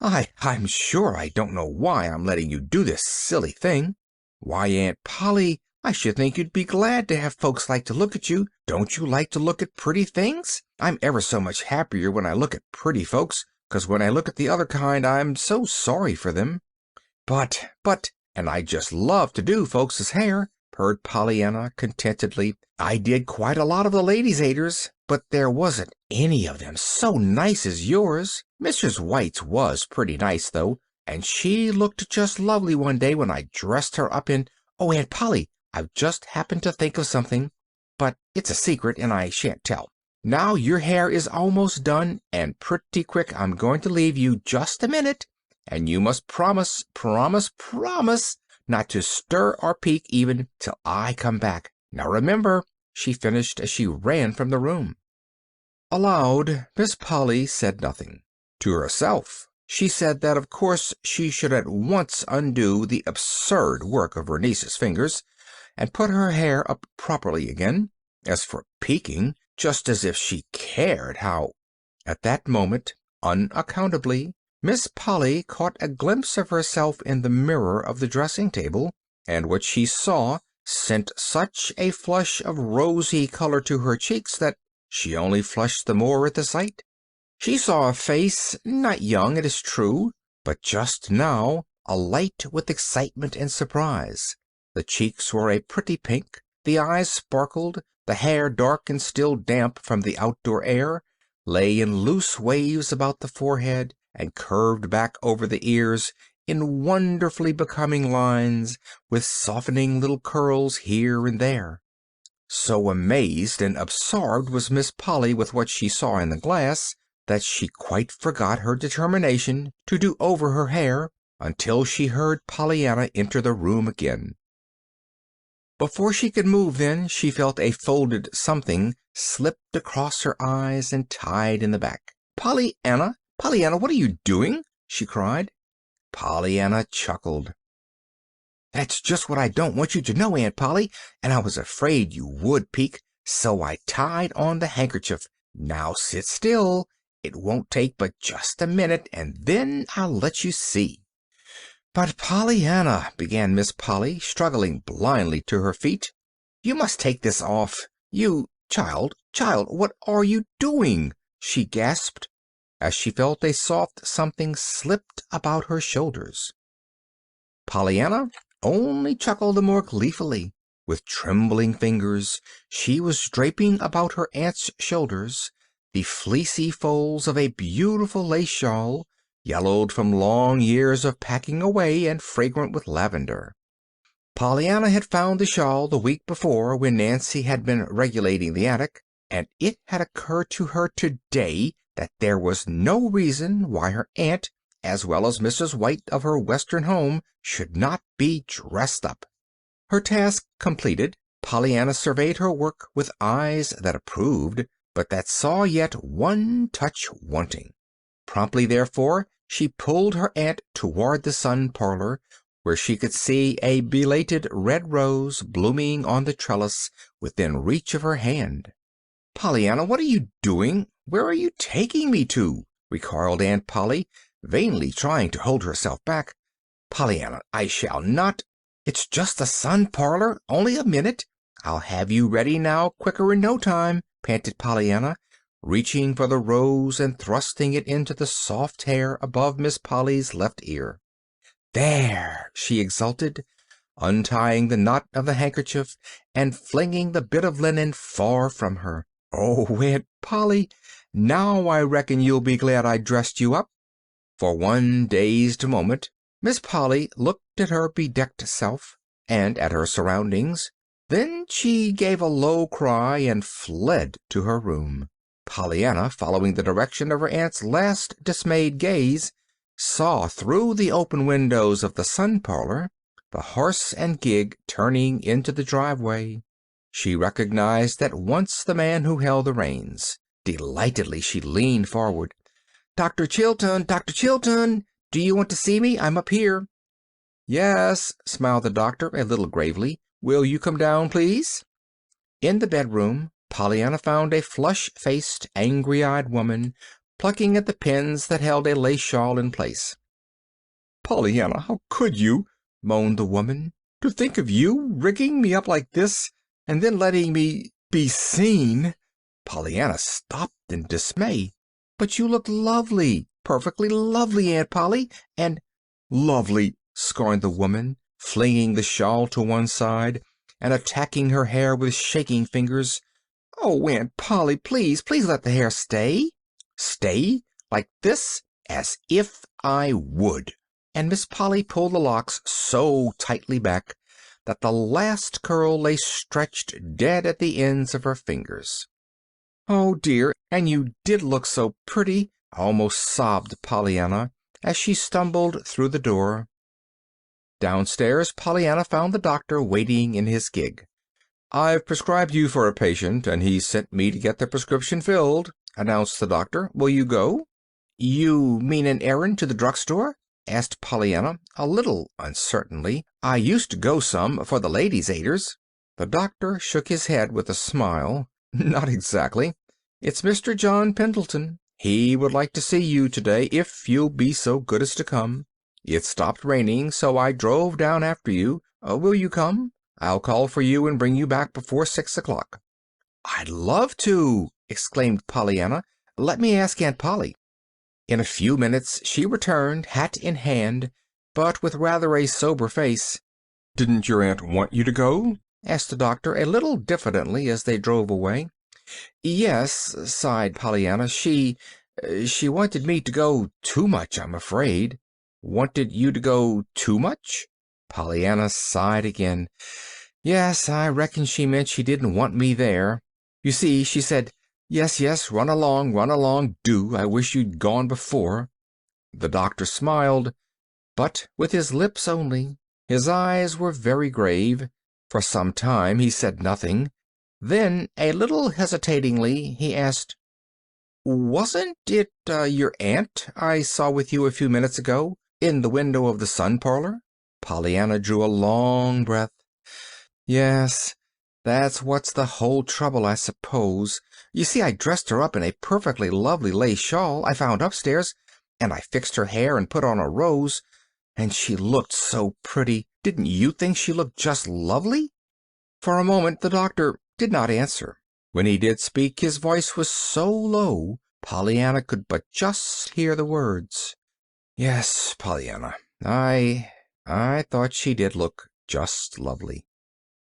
Speaker 2: I'm sure I don't know why I'm letting you do this silly thing." "Why, Aunt Polly, I should think you'd be glad to have folks like to look at you. Don't you like to look at pretty things? I'm ever so much happier when I look at pretty folks, 'cause when I look at the other kind I'm so sorry for them." But, and I just love to do folks' hair," purred Pollyanna contentedly. "I did quite a lot of the Ladies' Aiders, but there wasn't any of them so nice as yours. Mrs. White's was pretty nice, though, and she looked just lovely one day when I dressed her up in— Oh, Aunt Polly, I've just happened to think of something, but it's a secret and I shan't tell. Now your hair is almost done, and pretty quick I'm going to leave you just a minute, and you must promise not to stir or peek even till I come back. Now remember," she finished as she ran from the room. Aloud, Miss Polly said nothing. To herself, she said that of course she should at once undo the absurd work of her niece's fingers, and put her hair up properly again. As for peeking, just as if she cared how— At that moment, unaccountably, Miss Polly caught a glimpse of herself in the mirror of the dressing-table, and what she saw sent such a flush of rosy color to her cheeks that she only flushed the more at the sight. She saw a face, not young, it is true, but just now alight with excitement and surprise. The cheeks were a pretty pink, the eyes sparkled, the hair, dark and still damp from the outdoor air, lay in loose waves about the forehead and curved back over the ears in wonderfully becoming lines, with softening little curls here and there. So amazed and absorbed was Miss Polly with what she saw in the glass that she quite forgot her determination to do over her hair until she heard Pollyanna enter the room again. Before she could move then, she felt a folded something slipped across her eyes and tied in the back. "Pollyanna, Pollyanna, what are you doing?" she cried. Pollyanna chuckled. "That's just what I don't want you to know, Aunt Polly, and I was afraid you would peek, so I tied on the handkerchief. Now sit still. It won't take but just a minute, and then I'll let you see." "But Pollyanna," began Miss Polly, struggling blindly to her feet, "you must take this off. You— Child, what are you doing?" she gasped, as she felt a soft something slipped about her shoulders. Pollyanna only chuckled the more gleefully. With trembling fingers she was draping about her aunt's shoulders the fleecy folds of a beautiful lace shawl, yellowed from long years of packing away and fragrant with lavender. Pollyanna had found the shawl the week before when Nancy had been regulating the attic, and it had occurred to her today that there was no reason why her aunt, as well as Mrs. White of her Western home, should not be dressed up. Her task completed, Pollyanna surveyed her work with eyes that approved, but that saw yet one touch wanting. Promptly, therefore, she pulled her aunt toward the sun parlor, where she could see a belated red rose blooming on the trellis within reach of her hand. "Pollyanna, what are you doing? Where are you taking me to?" recoiled Aunt Polly, vainly trying to hold herself back. "Pollyanna, I shall not— It's just the sun parlor, only a minute. I'll have you ready now quicker'n no time," panted Pollyanna, reaching for the rose and thrusting it into the soft hair above Miss Polly's left ear. "There!" she exulted, untying the knot of the handkerchief and flinging the bit of linen far from her. "Oh, Aunt Polly, now I reckon you'll be glad I dressed you up." For one dazed moment Miss Polly looked at her bedecked self, and at her surroundings. Then she gave a low cry and fled to her room. Pollyanna, following the direction of her aunt's last dismayed gaze, saw through the open windows of the sun parlor the horse and gig turning into the driveway. She recognized at once the man who held the reins. Delightedly she leaned forward. "Dr. Chilton, Dr. Chilton, do you want to see me? I'm up here." "Yes," smiled the doctor, a little gravely. "Will you come down, please?" In the bedroom Pollyanna found a flush-faced, angry-eyed woman plucking at the pins that held a lace shawl in place. "Pollyanna, how could you?" moaned the woman. "To think of you rigging me up like this, and then letting me be seen!" Pollyanna stopped in dismay. "But you look lovely, perfectly lovely, Aunt Polly, and—" "Lovely!" scorned the woman, flinging the shawl to one side and attacking her hair with shaking fingers. "Oh, Aunt Polly, please, please let the hair stay." "Stay? Like this? As if I would!" And Miss Polly pulled the locks so tightly back that the last curl lay stretched dead at the ends of her fingers. "Oh, dear, and you did look so pretty," almost sobbed Pollyanna as she stumbled through the door. Downstairs Pollyanna found the doctor waiting in his gig. "I've prescribed you for a patient, and he sent me to get the prescription filled," announced the doctor. "Will you go?" "You mean an errand to the drugstore?" asked Pollyanna, a little uncertainly. "I used to go some for the Ladies' Aiders." The doctor shook his head with a smile. Not exactly. It's Mr. John Pendleton. He would like to see you today, if you'll be so good as to come. It stopped raining, so I drove down after you. Will you come? I'll call for you and bring you back before 6 o'clock. I'd love to, exclaimed Pollyanna. Let me ask Aunt Polly. In a few minutes she returned, hat in hand, but with rather a sober face. Didn't your aunt want you to go? Asked the doctor, a little diffidently, as they drove away. Yes, sighed Pollyanna. She wanted me to go too much, I'm afraid. Wanted you to go too much? Pollyanna sighed again. Yes, I reckon she meant she didn't want me there. You see, she said, yes, yes, run along, do. I wish you'd gone before. The doctor smiled, but with his lips only. His eyes were very grave. For some time he said nothing. Then, a little hesitatingly, he asked, wasn't it your aunt I saw with you a few minutes ago, in the window of the sun parlor? Pollyanna drew a long breath. Yes, that's what's the whole trouble, I suppose. You see, I dressed her up in a perfectly lovely lace shawl I found upstairs, and I fixed her hair and put on a rose, and she looked so pretty. Didn't you think she looked just lovely? For a moment the doctor did not answer. When he did speak, his voice was so low Pollyanna could but just hear the words. Yes, Pollyanna, I thought she did look just lovely.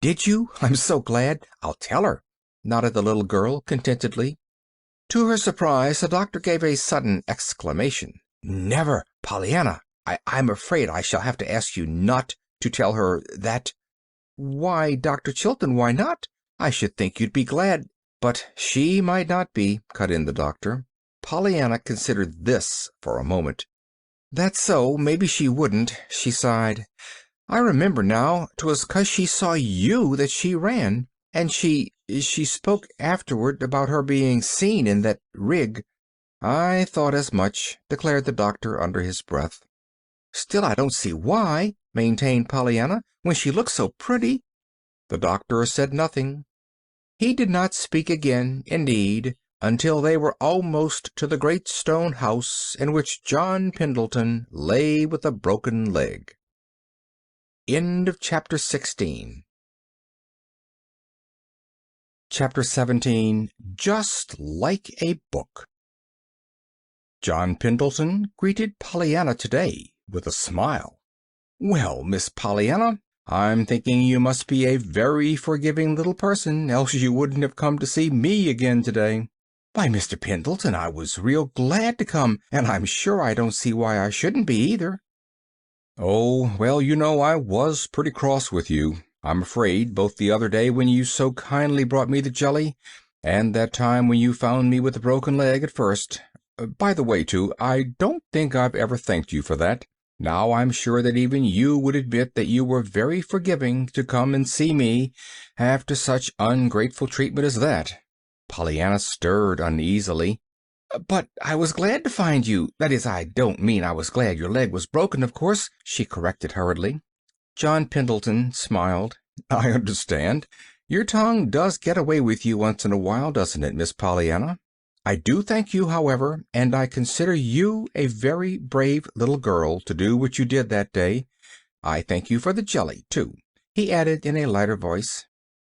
Speaker 2: Did you? I'm so glad. I'll tell her, nodded the little girl contentedly. To her surprise, the doctor gave a sudden exclamation. Never, Pollyanna. I'm afraid I shall have to ask you not to tell her that. Why, Dr. Chilton, why not? I should think you'd be glad. But she might not be, cut in the doctor. Pollyanna considered this for a moment. That's so. Maybe she wouldn't, she sighed. I remember now. 'Twas 'cause she saw you that she ran. And she spoke afterward about her being seen in that rig. I thought as much, declared the doctor under his breath. Still, I don't see why, maintained Pollyanna, when she looks so pretty. The doctor said nothing. He did not speak again, indeed, until they were almost to the great stone house in which John Pendleton lay with a broken leg. End of chapter 16. Chapter 17. Just like a book. John Pendleton greeted Pollyanna today with a smile. Well, Miss Pollyanna, I'm thinking you must be a very forgiving little person, else you wouldn't have come to see me again today. Why, Mr. Pendleton, I was real glad to come, and I'm sure I don't see why I shouldn't be either. Oh, well, you know, I was pretty cross with you, I'm afraid, both the other day when you so kindly brought me the jelly, and that time when you found me with a broken leg at first. By the way, too, I don't think I've ever thanked you for that. Now I'm sure that even you would admit that you were very forgiving to come and see me after such ungrateful treatment as that. Pollyanna stirred uneasily. But I was glad to find you. That is, I don't mean I was glad your leg was broken, of course, she corrected hurriedly. John Pendleton smiled. I understand. Your tongue does get away with you once in a while, doesn't it, Miss Pollyanna? I do thank you, however, and I consider you a very brave little girl to do what you did that day. I thank you for the jelly, too, he added in a lighter voice.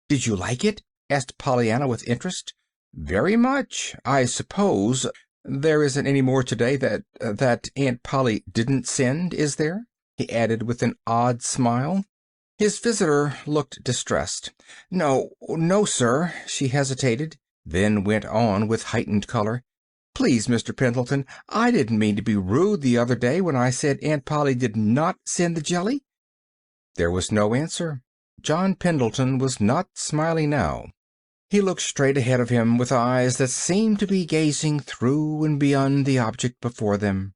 Speaker 2: Did you like it? Asked Pollyanna with interest. Very much. I suppose there isn't any more today that Aunt Polly didn't send, is there? He added with an odd smile. His visitor looked distressed. No, sir, she hesitated, then went on with heightened color. Please, Mr. Pendleton, I didn't mean to be rude the other day when I said Aunt Polly did not send the jelly. There was no answer. John Pendleton was not smiling now. He looked straight ahead of him with eyes that seemed to be gazing through and beyond the object before them.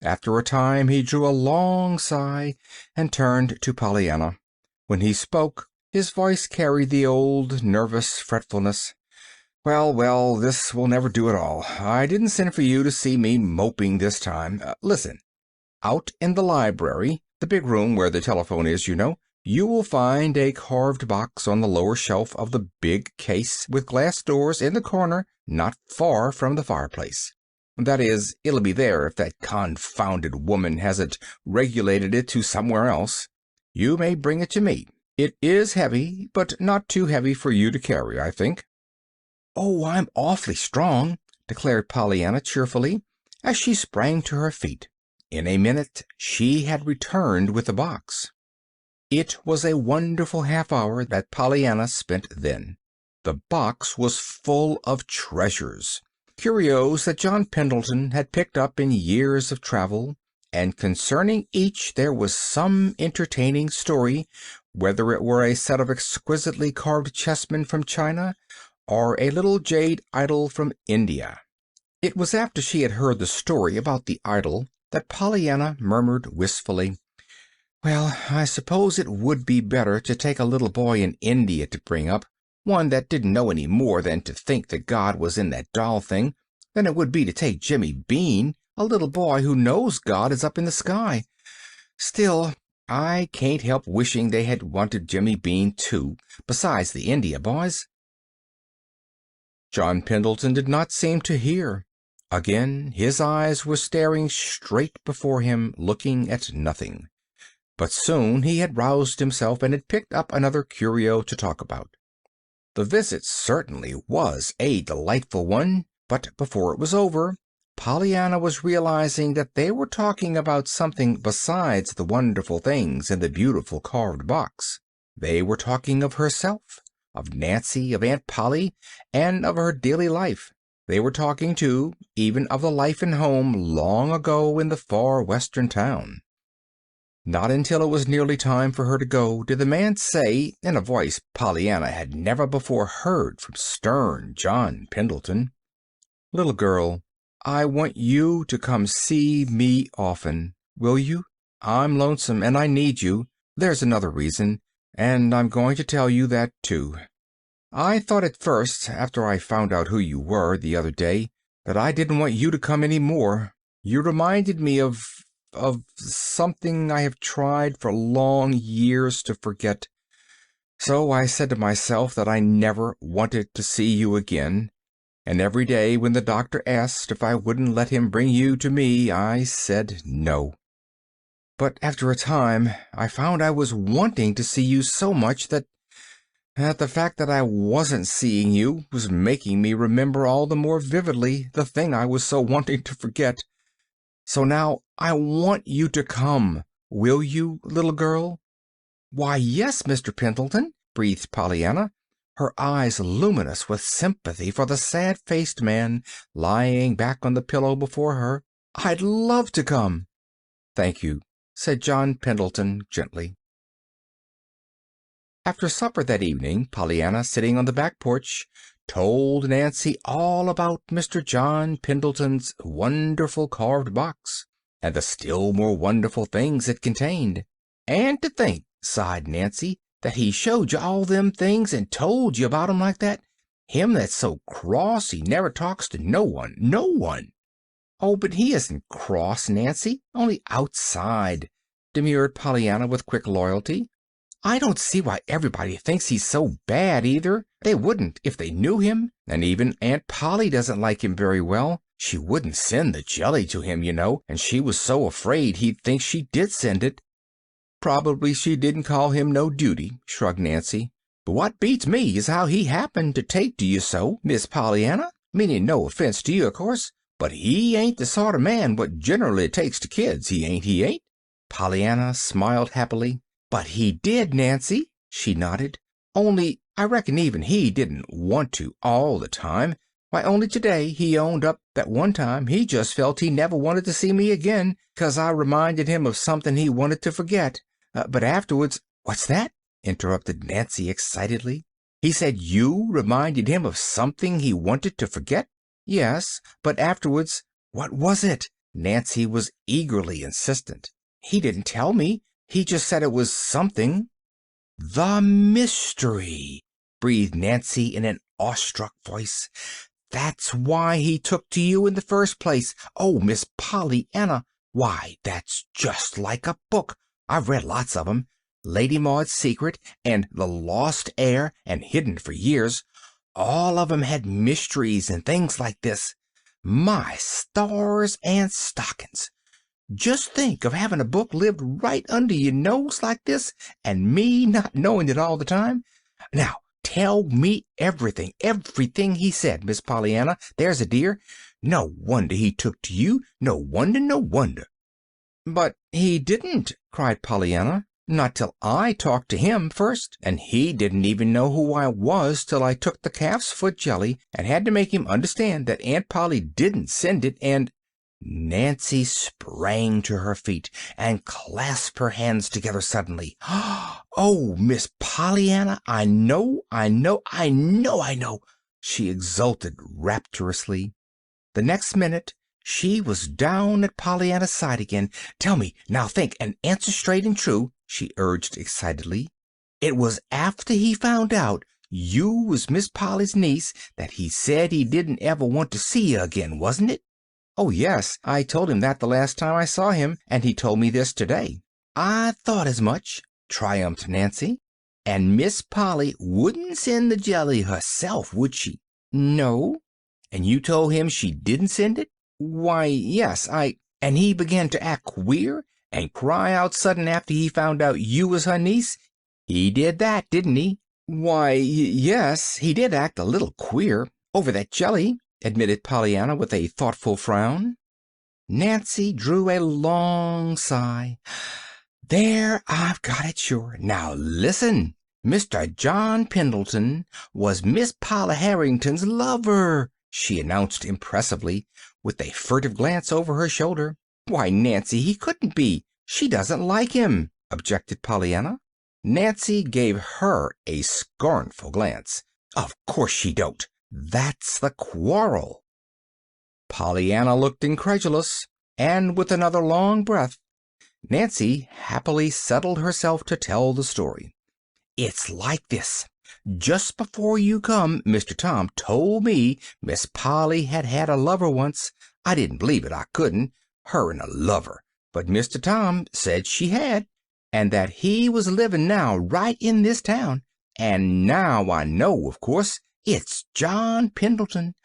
Speaker 2: After a time he drew a long sigh and turned to Pollyanna. When he spoke, his voice carried the old nervous fretfulness. Well, this will never do at all. I didn't send for you to see me moping this time. Listen. Out in the library, the big room where the telephone is, you know, you will find a carved box on the lower shelf of the big case with glass doors in the corner not far from the fireplace. That is, it'll be there if that confounded woman hasn't regulated it to somewhere else. You may bring it to me. It is heavy, but not too heavy for you to carry, I think." "Oh, I'm awfully strong," declared Pollyanna cheerfully, as she sprang to her feet. In a minute she had returned with the box. It was a wonderful half-hour that Pollyanna spent then. The box was full of treasures, curios that John Pendleton had picked up in years of travel, and concerning each there was some entertaining story, whether it were a set of exquisitely carved chessmen from China or a little jade idol from India. It was after she had heard the story about the idol that Pollyanna murmured wistfully, "Well, I suppose it would be better to take a little boy in India to bring up, one that didn't know any more than to think that God was in that doll thing, than it would be to take Jimmy Bean, a little boy who knows God is up in the sky. Still, I can't help wishing they had wanted Jimmy Bean too, besides the India boys." John Pendleton did not seem to hear. Again his eyes were staring straight before him, looking at nothing. But soon he had roused himself and had picked up another curio to talk about. The visit certainly was a delightful one, but before it was over, Pollyanna was realizing that they were talking about something besides the wonderful things in the beautiful carved box. They were talking of herself, of Nancy, of Aunt Polly, and of her daily life. They were talking, too, even of the life and home long ago in the far western town. Not until it was nearly time for her to go did the man say, in a voice Pollyanna had never before heard from stern John Pendleton, "Little girl, I want you to come see me often. Will you? I'm lonesome, and I need you. There's another reason, and I'm going to tell you that, too. I thought at first, after I found out who you were the other day, that I didn't want you to come any more. You reminded me of something I have tried for long years to forget. So I said to myself that I never wanted to see you again, and every day when the doctor asked if I wouldn't let him bring you to me, I said no. But after a time I found I was wanting to see you so much that the fact that I wasn't seeing you was making me remember all the more vividly the thing I was so wanting to forget. So now I want you to come. Will you, little girl?" "Why, yes, Mr. Pendleton," breathed Pollyanna, her eyes luminous with sympathy for the sad-faced man lying back on the pillow before her. "I'd love to come." "Thank you," said John Pendleton gently. After supper that evening, Pollyanna, sitting on the back porch, told Nancy all about Mr. John Pendleton's wonderful carved box, and the still more wonderful things it contained. "And to think," sighed Nancy, "that he showed you all them things and told you about 'em like that. Him that's so cross he never talks to no one, no one." "Oh, but he isn't cross, Nancy, only outside," demurred Pollyanna with quick loyalty. "I don't see why everybody thinks he's so bad, either. They wouldn't if they knew him. And even Aunt Polly doesn't like him very well. She wouldn't send the jelly to him, you know, and she was so afraid he'd think she did send it." "Probably she didn't call him no duty," shrugged Nancy. "But what beats me is how he happened to take to you so, Miss Pollyanna. Meaning no offense to you, of course, but he ain't the sort of man what generally takes to kids, he ain't." Pollyanna smiled happily. "But he did, Nancy," she nodded. "Only I reckon even he didn't want to all the time. Why, only today he owned up that one time he just felt he never wanted to see me again, 'cause I reminded him of something he wanted to forget. But afterwards—" "What's that?" interrupted Nancy excitedly. "He said you reminded him of something he wanted to forget?" "Yes, but afterwards—" "What was it?" Nancy was eagerly insistent. "He didn't tell me. He just said it was something." "The mystery!" breathed Nancy in an awestruck voice. "That's why he took to you in the first place. Oh, Miss Pollyanna! Why, that's just like a book. I've read lots of 'em. Lady Maud's Secret, and The Lost Heir, and Hidden for Years. All of 'em had mysteries and things like this. My stars and stockings! Just think of having a book lived right under your nose like this, and me not knowing it all the time. Now, tell me everything, everything he said, Miss Pollyanna, there's a dear. No wonder he took to you. No wonder, no wonder. But he didn't, cried Pollyanna. Not till I talked to him first, and he didn't even know who I was till I took the calf's foot jelly and had to make him understand that Aunt Polly didn't send it, and Nancy sprang to her feet and clasped her hands together suddenly. Oh, Miss Pollyanna, I know, she exulted rapturously. The next minute she was down at Pollyanna's side again. Tell me, now think, and answer straight and true, she urged excitedly. It was after he found out you was Miss Polly's niece that he said he didn't ever want to see you again, wasn't it? Oh, yes, I told him that the last time I saw him, and he told me this today. I thought as much, triumphed Nancy. And Miss Polly wouldn't send the jelly herself, would she? No. And you told him she didn't send it? Why, yes, And he began to act queer and cry out sudden after he found out you was her niece? He did that, didn't he? Why, yes, he did act a little queer over that jelly, admitted Pollyanna with a thoughtful frown. Nancy drew a long sigh. There, I've got it sure. Now listen. Mr. John Pendleton was Miss Polly Harrington's lover, she announced impressively, with a furtive glance over her shoulder. Why, Nancy, he couldn't be. She doesn't like him, objected Pollyanna. Nancy gave her a scornful glance. Of course she don't. That's the quarrel. Pollyanna looked incredulous, and with another long breath, Nancy happily settled herself to tell the story. It's like this. Just before you come, Mr. Tom told me Miss Polly had had a lover once. I didn't believe it, I couldn't. Her and a lover. But Mr. Tom said she had, and that he was living now right in this town. And now I know, of course, it's John Pendleton.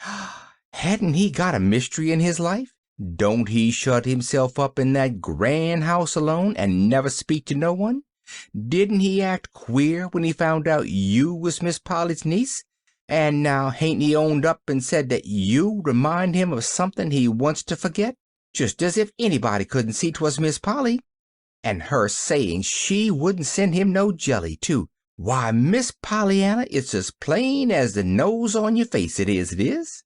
Speaker 2: Hadn't he got a mystery in his life? Don't he shut himself up in that grand house alone and never speak to no one? Didn't he act queer when he found out you was Miss Polly's niece? And now hain't he owned up and said that you remind him of something he wants to forget? Just as if anybody couldn't see 'twas Miss Polly. And her saying she wouldn't send him no jelly, too. Why, Miss Pollyanna, it's as plain as the nose on your face, it is.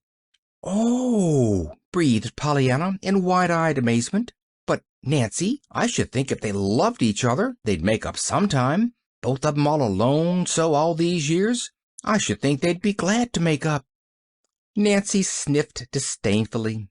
Speaker 2: Oh, breathed Pollyanna in wide-eyed amazement. But, Nancy, I should think if they loved each other, they'd make up sometime. Both of 'em all alone so all these years. I should think they'd be glad to make up. Nancy sniffed disdainfully.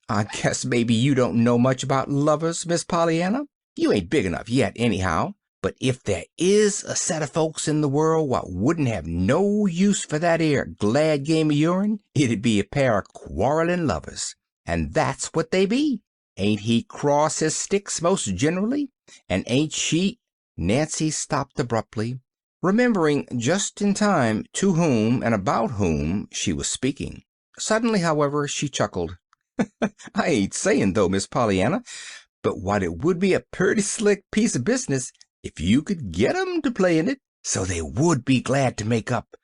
Speaker 2: I guess maybe you don't know much about lovers, Miss Pollyanna. You ain't big enough yet, anyhow. But if there is a set of folks in the world what wouldn't have no use for that 'ere glad game of yourn, it'd be a pair of quarreling lovers. And that's what they be. Ain't he cross as sticks most generally? And ain't she— Nancy stopped abruptly, remembering just in time to whom and about whom she was speaking. Suddenly, however, she chuckled. I ain't saying, though, Miss Pollyanna, but what it would be a pretty slick piece of business if you could get 'em to play in it, so they would be glad to make up.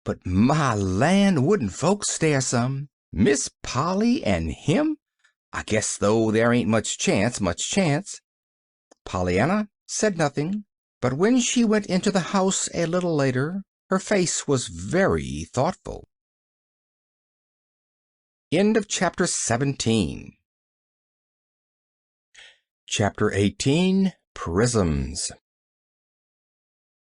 Speaker 2: But my land, wouldn't folks stare some? Miss Polly and him? I guess, though, there ain't much chance. Pollyanna said nothing, but when she went into the house a little later, her face was very thoughtful. End of chapter 17. Chapter 18. Prisms.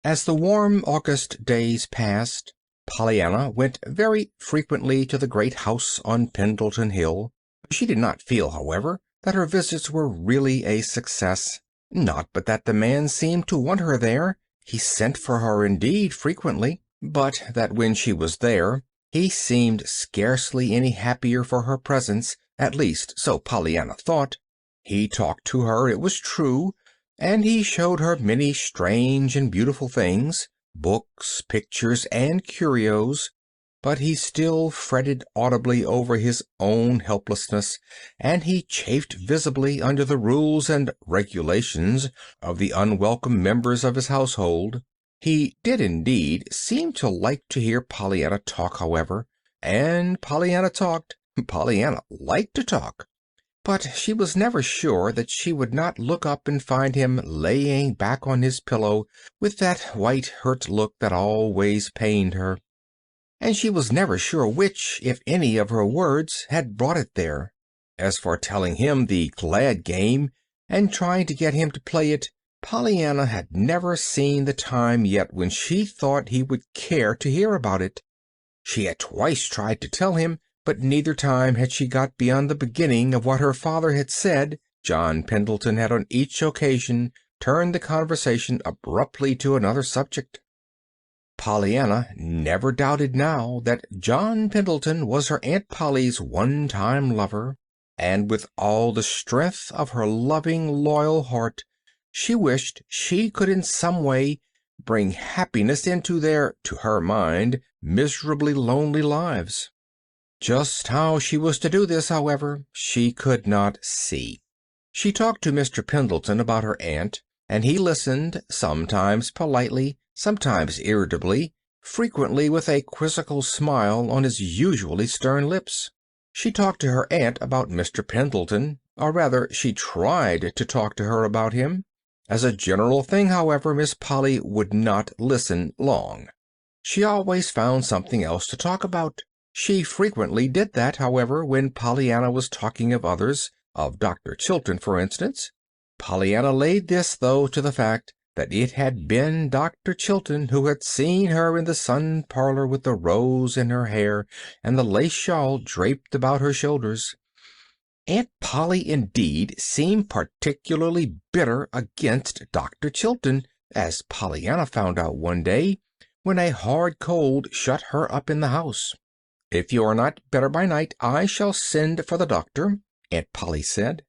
Speaker 2: As the warm August days passed, Pollyanna went very frequently to the great house on Pendleton Hill. She did not feel, however, that her visits were really a success. Not but that the man seemed to want her there. He sent for her indeed frequently, but that when she was there, he seemed scarcely any happier for her presence, at least so Pollyanna thought. He talked to her, it was true, and he showed her many strange and beautiful things, books, pictures, and curios, but he still fretted audibly over his own helplessness, and he chafed visibly under the rules and regulations of the unwelcome members of his household. He did indeed seem to like to hear Pollyanna talk, however, and Pollyanna talked. Pollyanna liked to talk. But she was never sure that she would not look up and find him laying back on his pillow with that white, hurt look that always pained her. And she was never sure which, if any, of her words had brought it there. As for telling him the glad game and trying to get him to play it, Pollyanna had never seen the time yet when she thought he would care to hear about it. She had twice tried to tell him, but neither time had she got beyond the beginning of what her father had said. John Pendleton had on each occasion turned the conversation abruptly to another subject. Pollyanna never doubted now that John Pendleton was her Aunt Polly's one-time lover, and with all the strength of her loving, loyal heart, she wished she could in some way bring happiness into their, to her mind, miserably lonely lives. Just how she was to do this, however, she could not see. She talked to Mr. Pendleton about her aunt, and he listened, sometimes politely, sometimes irritably, frequently with a quizzical smile on his usually stern lips. She talked to her aunt about Mr. Pendleton, or rather she tried to talk to her about him. As a general thing, however, Miss Polly would not listen long. She always found something else to talk about. She frequently did that, however, when Pollyanna was talking of others, of Dr. Chilton, for instance. Pollyanna laid this, though, to the fact that it had been Dr. Chilton who had seen her in the sun parlor with the rose in her hair and the lace shawl draped about her shoulders. Aunt Polly, indeed, seemed particularly bitter against Dr. Chilton, as Pollyanna found out one day, when a hard cold shut her up in the house. "If you are not better by night, I shall send for the doctor," Aunt Polly said.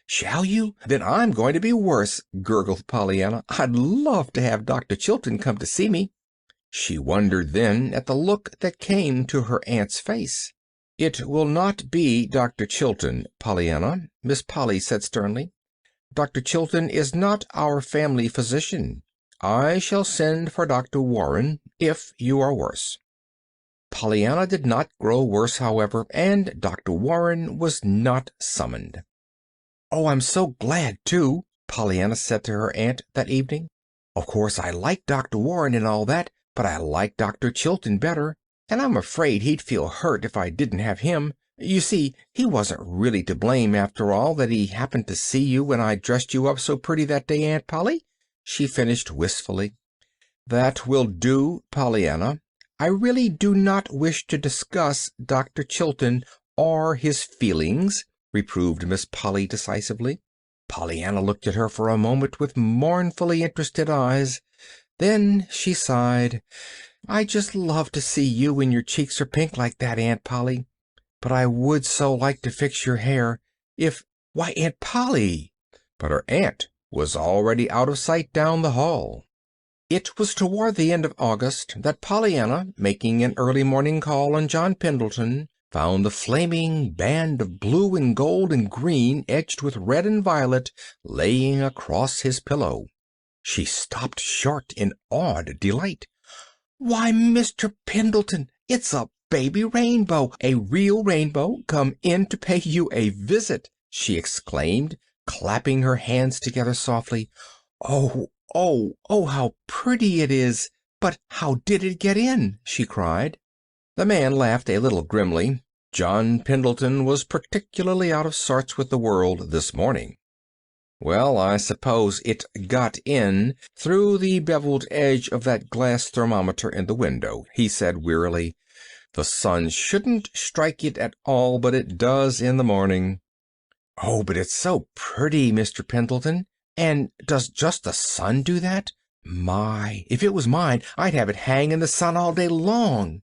Speaker 2: "Shall you? Then I'm going to be worse," gurgled Pollyanna. "I'd love to have Dr. Chilton come to see me." She wondered then at the look that came to her aunt's face. "It will not be Dr. Chilton, Pollyanna," Miss Polly said sternly. "Dr. Chilton is not our family physician. I shall send for Dr. Warren if you are worse." Pollyanna did not grow worse, however, and Dr. Warren was not summoned. "Oh, I'm so glad, too," Pollyanna said to her aunt that evening. "Of course, I like Dr. Warren and all that, but I like Dr. Chilton better, and I'm afraid he'd feel hurt if I didn't have him. You see, he wasn't really to blame, after all, that he happened to see you when I dressed you up so pretty that day, Aunt Polly," she finished wistfully. "That will do, Pollyanna. I really do not wish to discuss Dr. Chilton or his feelings," reproved Miss Polly decisively. Pollyanna looked at her for a moment with mournfully interested eyes. Then she sighed. "I just love to see you when your cheeks are pink like that, Aunt Polly. But I would so like to fix your hair. Why, Aunt Polly!" But her aunt was already out of sight down the hall. It was toward the end of August that Pollyanna, making an early morning call on John Pendleton, found the flaming band of blue and gold and green edged with red and violet laying across his pillow. She stopped short in awed delight. "Why, Mr. Pendleton, it's a baby rainbow, a real rainbow, come in to pay you a visit!" she exclaimed, clapping her hands together softly. "Oh, oh, oh, how pretty it is! But how did it get in?" she cried. The man laughed a little grimly. John Pendleton was particularly out of sorts with the world this morning. "Well, I suppose it got in through the beveled edge of that glass thermometer in the window," he said wearily. "The sun shouldn't strike it at all, but it does in the morning." "Oh, but it's so pretty, Mr. Pendleton. And does just the sun do that? My, if it was mine, I'd have it hang in the sun all day long."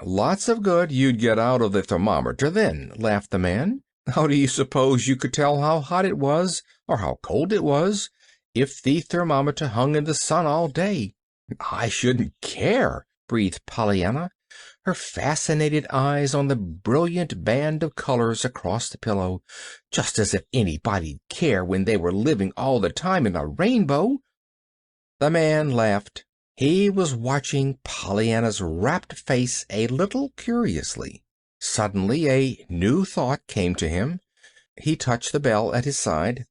Speaker 2: "Lots of good you'd get out of the thermometer then," laughed the man. "How do you suppose you could tell how hot it was, or how cold it was, if the thermometer hung in the sun all day. I shouldn't care, breathed Pollyanna, her fascinated eyes on the brilliant band of colors across the pillow. Just as if anybody'd care when they were living all the time in a rainbow. The man laughed. He was watching Pollyanna's rapt face a little curiously. Suddenly a new thought came to him. He touched the bell at his side.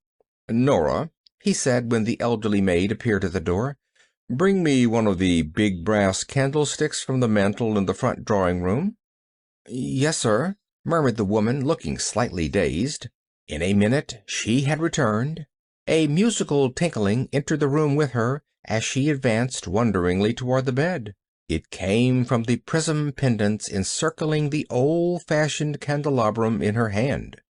Speaker 2: "Nora," he said when the elderly maid appeared at the door, "bring me one of the big brass candlesticks from the mantel in the front drawing-room." "Yes, sir," murmured the woman, looking slightly dazed. In a minute she had returned. A musical tinkling entered the room with her as she advanced wonderingly toward the bed. It came from the prism pendants encircling the old-fashioned candelabrum in her hand.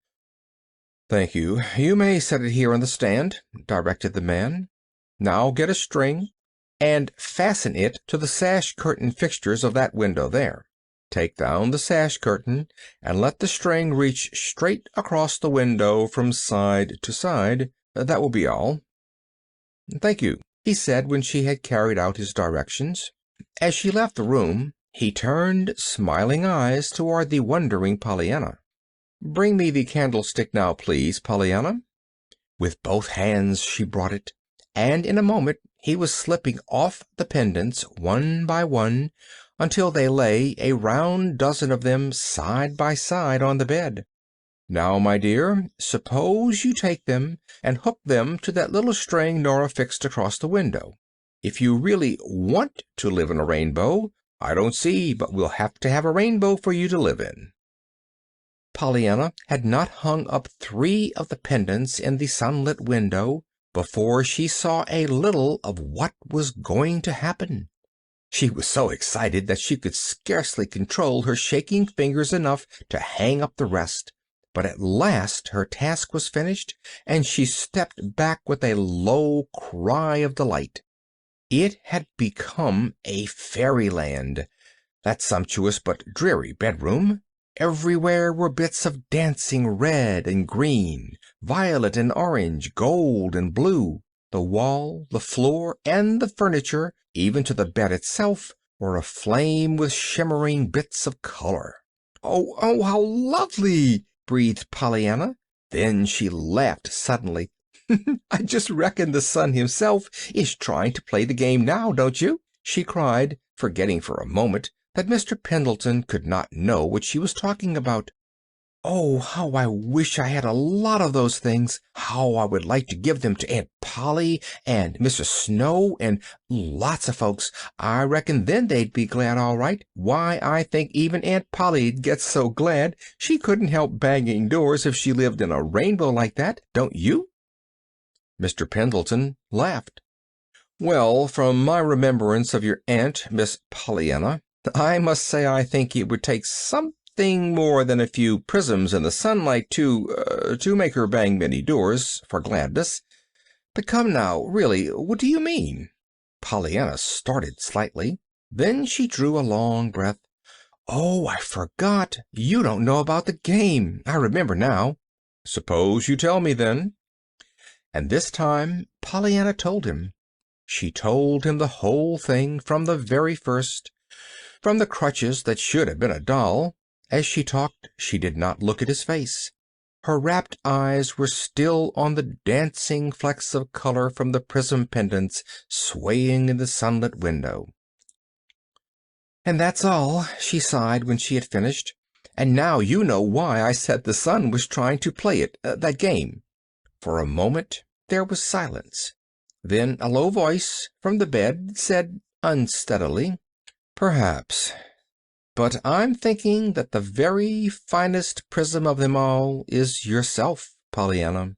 Speaker 2: "Thank you. You may set it here on the stand," directed the man. "Now get a string and fasten it to the sash curtain fixtures of that window there. Take down the sash curtain and let the string reach straight across the window from side to side. That will be all." "Thank you," he said when she had carried out his directions. As she left the room, he turned smiling eyes toward the wondering Pollyanna. "Bring me the candlestick now, please, Pollyanna." With both hands she brought it, and in a moment he was slipping off the pendants one by one until they lay, a round dozen of them, side by side on the bed. "Now, my dear, suppose you take them and hook them to that little string Nora fixed across the window. If you really want to live in a rainbow, I don't see but we'll have to have a rainbow for you to live in." Pollyanna had not hung up 3 of the pendants in the sunlit window before she saw a little of what was going to happen. She was so excited that she could scarcely control her shaking fingers enough to hang up the rest, but at last her task was finished, and she stepped back with a low cry of delight. It had become a fairyland, that sumptuous but dreary bedroom. Everywhere were bits of dancing red and green, violet and orange, gold and blue. The wall, the floor, and the furniture, even to the bed itself, were aflame with shimmering bits of color. "Oh, how lovely!" breathed Pollyanna. Then she laughed suddenly. "I just reckon the sun himself is trying to play the game now, don't you?" she cried, forgetting for a moment that Mr. Pendleton could not know what she was talking about. "Oh, how I wish I had a lot of those things! How I would like to give them to Aunt Polly and Mr. Snow and lots of folks. I reckon then they'd be glad all right. Why, I think even Aunt Polly'd get so glad she couldn't help banging doors if she lived in a rainbow like that, don't you?" Mr. Pendleton laughed. "Well, from my remembrance of your aunt, Miss Pollyanna, I must say I think it would take something more than a few prisms in the sunlight to make her bang many doors for gladness. But come now, really, what do you mean?" Pollyanna started slightly. Then she drew a long breath. "Oh, I forgot. You don't know about the game. I remember now." "Suppose you tell me, then." And this time Pollyanna told him. She told him the whole thing from the very first, from the crutches that should have been a doll. As she talked, she did not look at his face. Her rapt eyes were still on the dancing flecks of color from the prism pendants swaying in the sunlit window. "And that's all," she sighed when she had finished. "And now you know why I said the sun was trying to play that game." For a moment there was silence. Then a low voice from the bed said unsteadily, "Perhaps. But I'm thinking that the very finest prism of them all is yourself, Pollyanna."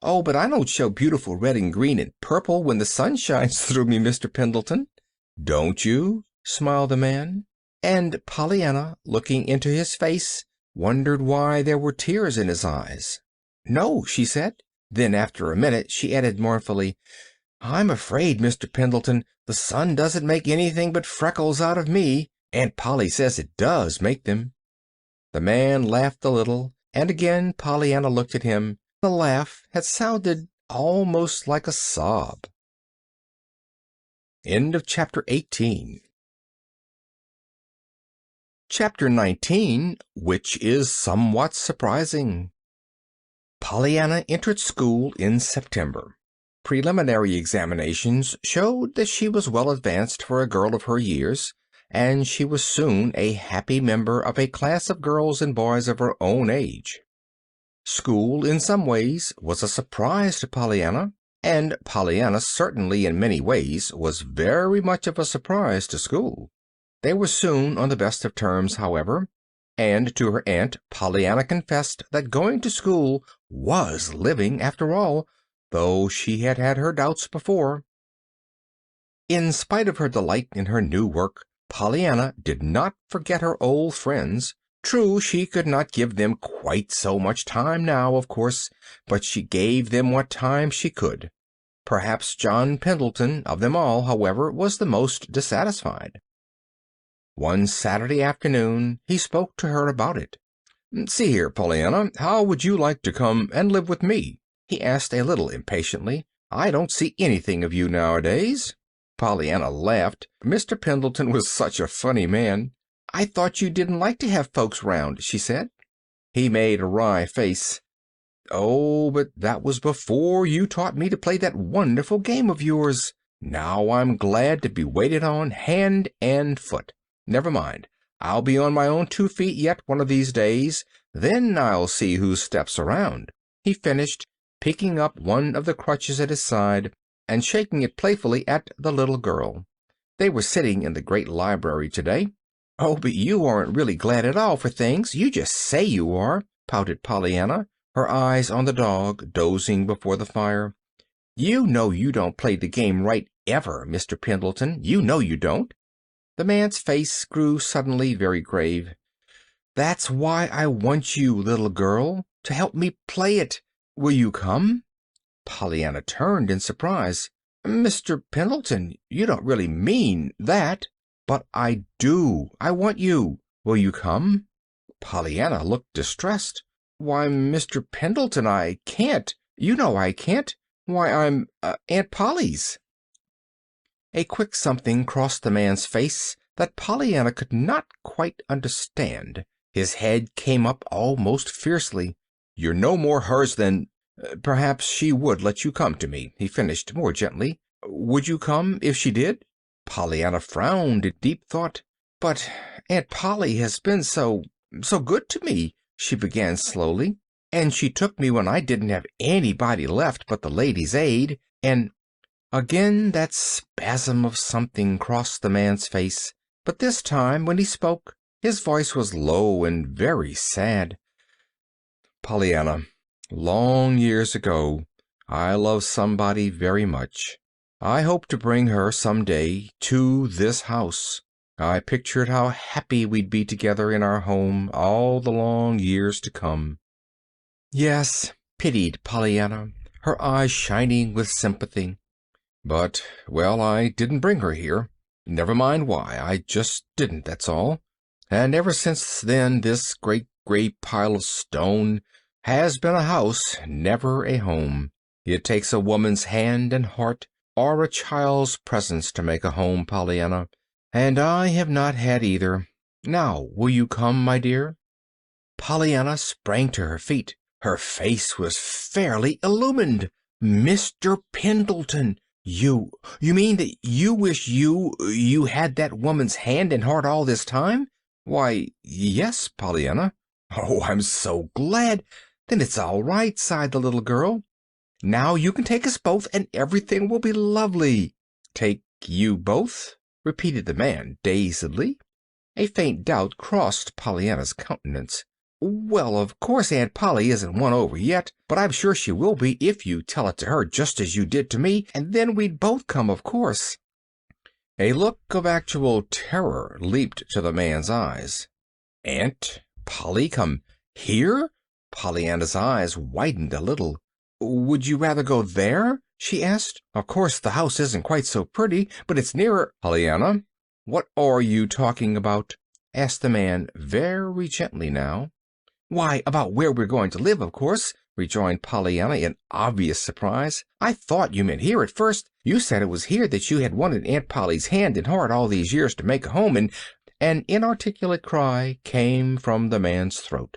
Speaker 2: "Oh, but I don't show beautiful red and green and purple when the sun shines through me, Mr. Pendleton." "Don't you?" smiled the man. And Pollyanna, looking into his face, wondered why there were tears in his eyes. "No," she said. Then, after a minute, she added mournfully, "I'm afraid, Mr. Pendleton, the sun doesn't make anything but freckles out of me. Aunt Polly says it does make them." The man laughed a little, and again Pollyanna looked at him. The laugh had sounded almost like a sob. End of chapter 18. Chapter 19, which is somewhat surprising. Pollyanna entered school in September. Preliminary examinations showed that she was well advanced for a girl of her years, and she was soon a happy member of a class of girls and boys of her own age. School, in some ways, was a surprise to Pollyanna, and Pollyanna certainly in many ways was very much of a surprise to school. They were soon on the best of terms, however, and to her aunt Pollyanna confessed that going to school was living after all, though she had had her doubts before. In spite of her delight in her new work, Pollyanna did not forget her old friends. True, she could not give them quite so much time now, of course, but she gave them what time she could. Perhaps John Pendleton, of them all, however, was the most dissatisfied. One Saturday afternoon he spoke to her about it. "See here, Pollyanna, how would you like to come and live with me?" he asked a little impatiently. "I don't see anything of you nowadays." Pollyanna laughed. Mr. Pendleton was such a funny man. "I thought you didn't like to have folks round," she said. He made a wry face. "Oh, but that was before you taught me to play that wonderful game of yours. Now I'm glad to be waited on hand and foot. Never mind, I'll be on my own 2 feet yet one of these days. Then I'll see who steps around," he finished, picking up one of the crutches at his side and shaking it playfully at the little girl. They were sitting in the great library today. "Oh, but you aren't really glad at all for things. You just say you are," pouted Pollyanna, her eyes on the dog dozing before the fire. "You know you don't play the game right ever, Mr. Pendleton. You know you don't." The man's face grew suddenly very grave. "That's why I want you, little girl, to help me play it. Will you come?" Pollyanna turned in surprise. "Mr. Pendleton, you don't really mean that." "But I do. I want you. Will you come?" Pollyanna looked distressed. "Why, Mr. Pendleton, I can't. You know I can't. Why, I'm Aunt Polly's." A quick something crossed the man's face that Pollyanna could not quite understand. His head came up almost fiercely. "You're no more hers than—" "Perhaps she would let you come to me," he finished more gently. "Would you come if she did?" Pollyanna frowned in deep thought. "But Aunt Polly has been so good to me," she began slowly. "And she took me when I didn't have anybody left but the Ladies' Aid, and—" Again that spasm of something crossed the man's face, but this time, when he spoke, his voice was low and very sad. "Pollyanna, long years ago I loved somebody very much. I hoped to bring her some day to this house. I pictured how happy we'd be together in our home all the long years to come." "Yes," pitied Pollyanna, her eyes shining with sympathy. "But, well, I didn't bring her here. Never mind why, I just didn't, that's all. And ever since then this great gray pile of stone has been a house, never a home. It takes a woman's hand and heart, or a child's presence to make a home, Pollyanna, and I have not had either. Now, will you come, my dear?" Pollyanna sprang to her feet. Her face was fairly illumined. "Mr. Pendleton! You mean that you wish you had that woman's hand and heart all this time?" "Why, yes, Pollyanna." "Oh, I'm so glad. Then it's all right," sighed the little girl. "Now you can take us both, and everything will be lovely." "Take you both?" repeated the man dazedly. A faint doubt crossed Pollyanna's countenance. "Well, of course Aunt Polly isn't won over yet, but I'm sure she will be if you tell it to her just as you did to me, and then we'd both come, of course." A look of actual terror leaped to the man's eyes. "Aunt Polly come here?" Pollyanna's eyes widened a little. "Would you rather go there?" she asked. "Of course the house isn't quite so pretty, but it's nearer—" "Pollyanna, what are you talking about?" asked the man very gently now. "Why, about where we're going to live, of course," rejoined Pollyanna in obvious surprise. "I thought you meant here at first. You said it was here that you had wanted Aunt Polly's hand and heart all these years to make a home, and—" An inarticulate cry came from the man's throat.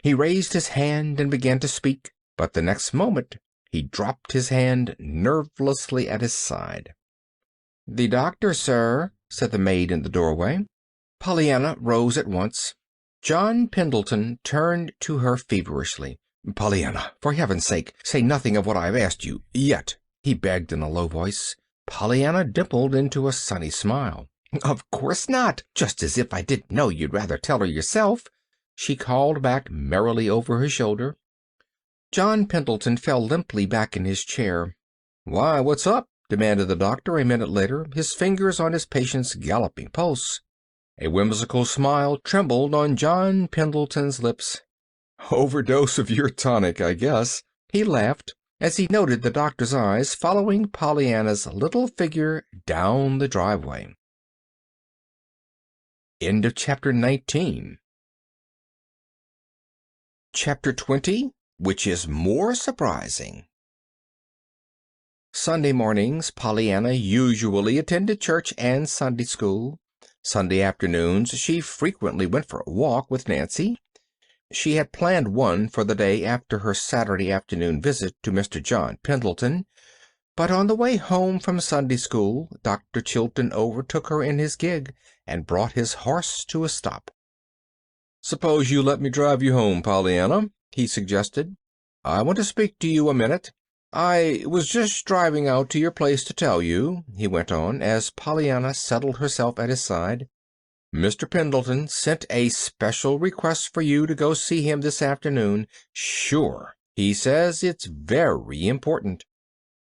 Speaker 2: He raised his hand and began to speak, but the next moment he dropped his hand nervelessly at his side. "The doctor, sir," said the maid in the doorway. Pollyanna rose at once. John Pendleton turned to her feverishly. "Pollyanna, for heaven's sake, say nothing of what I have asked you, yet," he begged in a low voice. Pollyanna dimpled into a sunny smile. "Of course not. Just as if I didn't know you'd rather tell her yourself," she called back merrily over her shoulder. John Pendleton fell limply back in his chair. "Why, what's up?" demanded the doctor a minute later, his fingers on his patient's galloping pulse. A whimsical smile trembled on John Pendleton's lips. "Overdose of your tonic, I guess," he laughed, as he noted the doctor's eyes following Pollyanna's little figure down the driveway. End of chapter 19. Chapter 20, which is more surprising. Sunday mornings Pollyanna usually attended church and Sunday school. Sunday afternoons she frequently went for a walk with Nancy. She had planned one for the day after her Saturday afternoon visit to Mr. John Pendleton, but on the way home from Sunday school Dr. Chilton overtook her in his gig and brought his horse to a stop. "Suppose you let me drive you home, Pollyanna," he suggested. "I want to speak to you a minute. I was just driving out to your place to tell you," he went on, as Pollyanna settled herself at his side. "Mr. Pendleton sent a special request for you to go see him this afternoon. Sure, he says it's very important."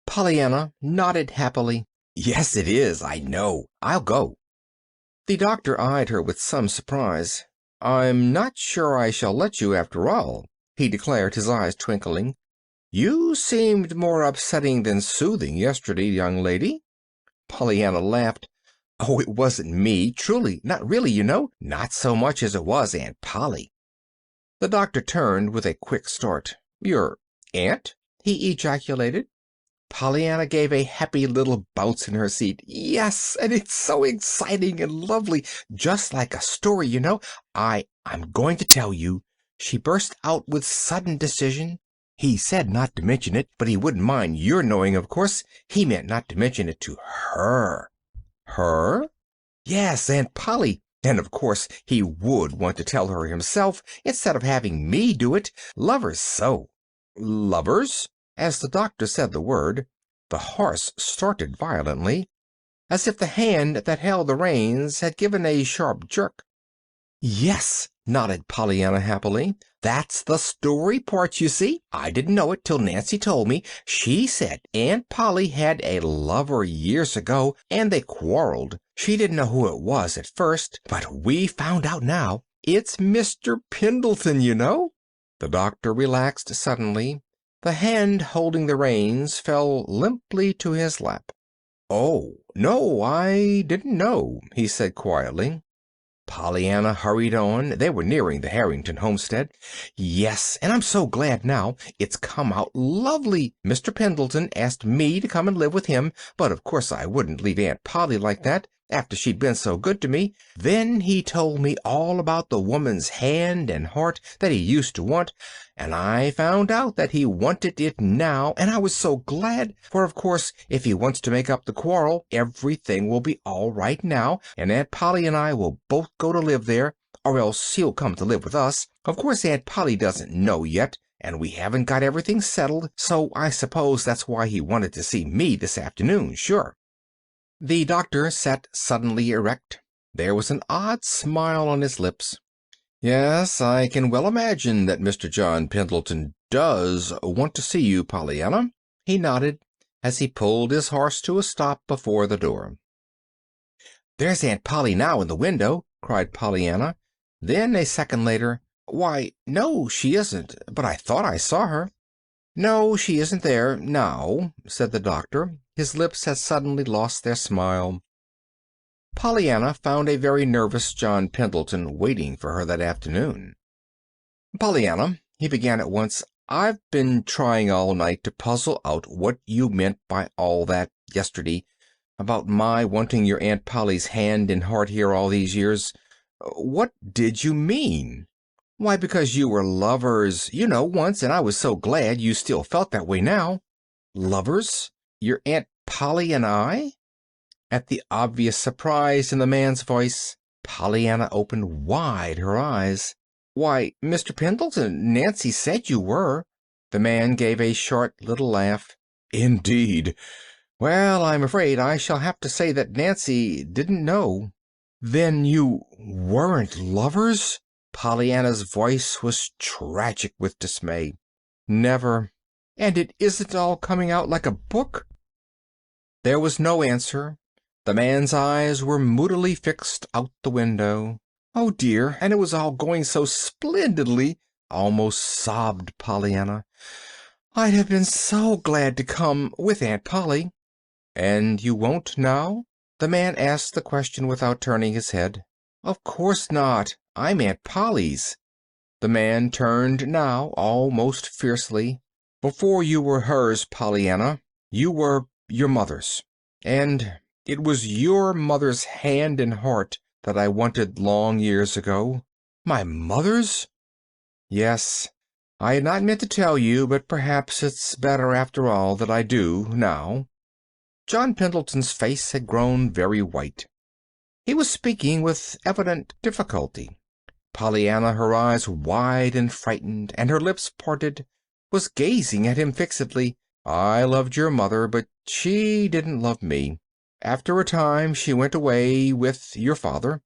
Speaker 2: Pollyanna nodded happily. "Yes, it is, I know. I'll go." The doctor eyed her with some surprise. "I'm not sure I shall let you after all," he declared, his eyes twinkling. "You seemed more upsetting than soothing yesterday, young lady." Pollyanna laughed. "Oh, it wasn't me, truly, not really, you know. Not so much as it was Aunt Polly." The doctor turned with a quick start. "Your aunt?" he ejaculated. Pollyanna gave a happy little bounce in her seat. "Yes, and it's so exciting and lovely, just like a story, you know. I'm going to tell you," she burst out with sudden decision. "He said not to mention it, but he wouldn't mind your knowing, of course. He meant not to mention it to her." "Her?" "Yes, Aunt Polly. And of course he would want to tell her himself instead of having me do it. Lovers so." "Lovers?" As the doctor said the word, the horse started violently, as if the hand that held the reins had given a sharp jerk. "Yes," nodded Pollyanna happily. "That's the story part, you see. I didn't know it till Nancy told me. She said Aunt Polly had a lover years ago, and they quarreled. She didn't know who it was at first, but we found out now. It's Mr. Pendleton, you know." The doctor relaxed suddenly. The hand holding the reins fell limply to his lap. "Oh, no, I didn't know," he said quietly. Pollyanna hurried on. They were nearing the Harrington homestead. "Yes, and I'm so glad now. It's come out lovely. Mr. Pendleton asked me to come and live with him, but of course I wouldn't leave Aunt Polly like that, after she'd been so good to me. Then he told me all about the woman's hand and heart that he used to want, and I found out that he wanted it now, and I was so glad, for of course if he wants to make up the quarrel everything will be all right now, and Aunt Polly and I will both go to live there, or else he'll come to live with us. Of course Aunt Polly doesn't know yet, and we haven't got everything settled, so I suppose that's why he wanted to see me this afternoon, sure." The doctor sat suddenly erect. There was an odd smile on his lips. "Yes, I can well imagine that Mr. John Pendleton does want to see you, Pollyanna," he nodded, as he pulled his horse to a stop before the door. "There's Aunt Polly now in the window," cried Pollyanna. Then, a second later, "Why, no, she isn't, but I thought I saw her." "No, she isn't there now," said the doctor. His lips had suddenly lost their smile. Pollyanna found a very nervous John Pendleton waiting for her that afternoon. Pollyanna, he began at once, I've been trying all night to puzzle out what you meant by all that yesterday about my wanting your Aunt Polly's hand and heart here all these years. What did you mean? Why, because you were lovers, once, and I was so glad you still felt that way now. Lovers? Your Aunt Polly and I? At the obvious surprise in the man's voice, Pollyanna opened wide her eyes. Why, Mr. Pendleton, Nancy said you were. The man gave a short little laugh. Indeed. Well, I'm afraid I shall have to say that Nancy didn't know. Then you weren't lovers? Pollyanna's voice was tragic with dismay. Never. And it isn't all coming out like a book? There was no answer. The man's eyes were moodily fixed out the window. Oh, dear, and it was all going so splendidly, almost sobbed Pollyanna. I'd have been so glad to come with Aunt Polly. And you won't now? The man asked the question without turning his head. Of course not. I'm Aunt Polly's. The man turned now, almost fiercely. Before you were hers, Pollyanna, you were your mother's. And it was your mother's hand and heart that I wanted long years ago. My mother's? Yes. I had not meant to tell you, but perhaps it's better after all that I do now. John Pendleton's face had grown very white. He was speaking with evident difficulty. Pollyanna, her eyes wide and frightened, and her lips parted, was gazing at him fixedly. I loved your mother, but she didn't love me. After a time she went away with your father.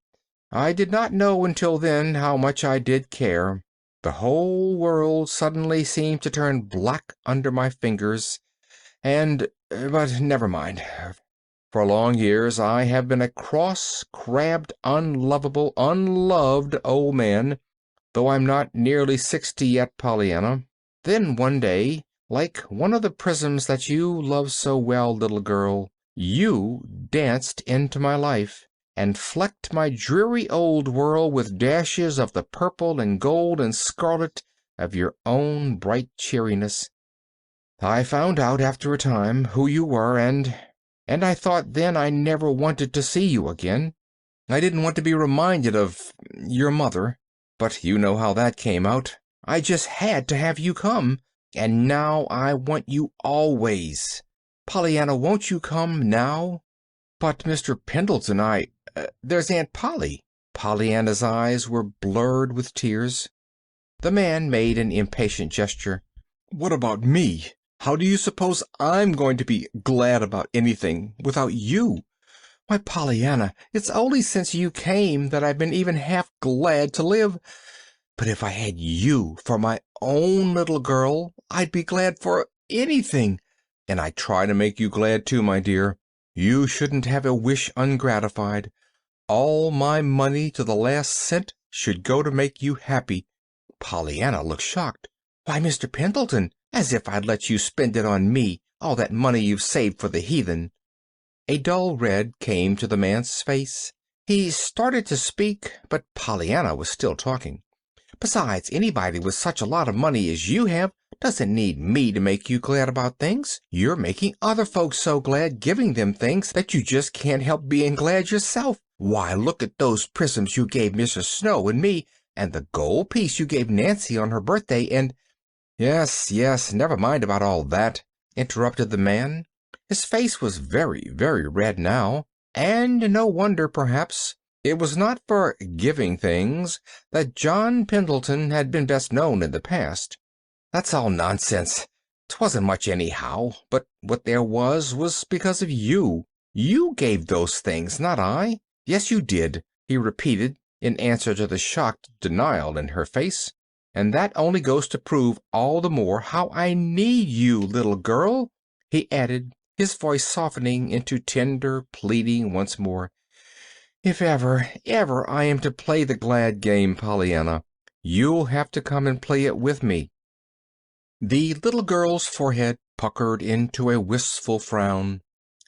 Speaker 2: I did not know until then how much I did care. The whole world suddenly seemed to turn black under my fingers, but never mind. For long years I have been a cross, crabbed, unlovable, unloved old man, though I'm not nearly 60 yet, Pollyanna. Then one day, like one of the prisms that you love so well, little girl, you danced into my life and flecked my dreary old world with dashes of the purple and gold and scarlet of your own bright cheeriness. I found out after a time who you were, and I thought then I never wanted to see you again. I didn't want to be reminded of your mother, but you know how that came out. I just had to have you come, and now I want you always. Pollyanna, won't you come now? But Mr. Pendleton, there's Aunt Polly. Pollyanna's eyes were blurred with tears. The man made an impatient gesture. What about me? How do you suppose I'm going to be glad about anything without you? Why, Pollyanna, it's only since you came that I've been even half glad to live. But if I had you for my own little girl, I'd be glad for anything. And I try to make you glad too, my dear. You shouldn't have a wish ungratified. All my money to the last cent should go to make you happy. Pollyanna looked shocked. Why, Mr. Pendleton, as if I'd let you spend it on me, all that money you've saved for the heathen. A dull red came to the man's face. He started to speak, but Pollyanna was still talking. Besides, anybody with such a lot of money as you have doesn't need me to make you glad about things. You're making other folks so glad, giving them things, that you just can't help being glad yourself. Why, look at those prisms you gave Mrs. Snow and me, and the gold piece you gave Nancy on her birthday, and— Yes, never mind about all that, interrupted the man. His face was very, very red now, and no wonder, perhaps. It was not for giving things that John Pendleton had been best known in the past. That's all nonsense. 'Twasn't much anyhow, but what there was because of you. You gave those things, not I. Yes, you did, he repeated, in answer to the shocked denial in her face. And that only goes to prove all the more how I need you, little girl, he added, his voice softening into tender pleading once more. If ever I am to play the glad game, Pollyanna, you'll have to come and play it with me. The little girl's forehead puckered into a wistful frown.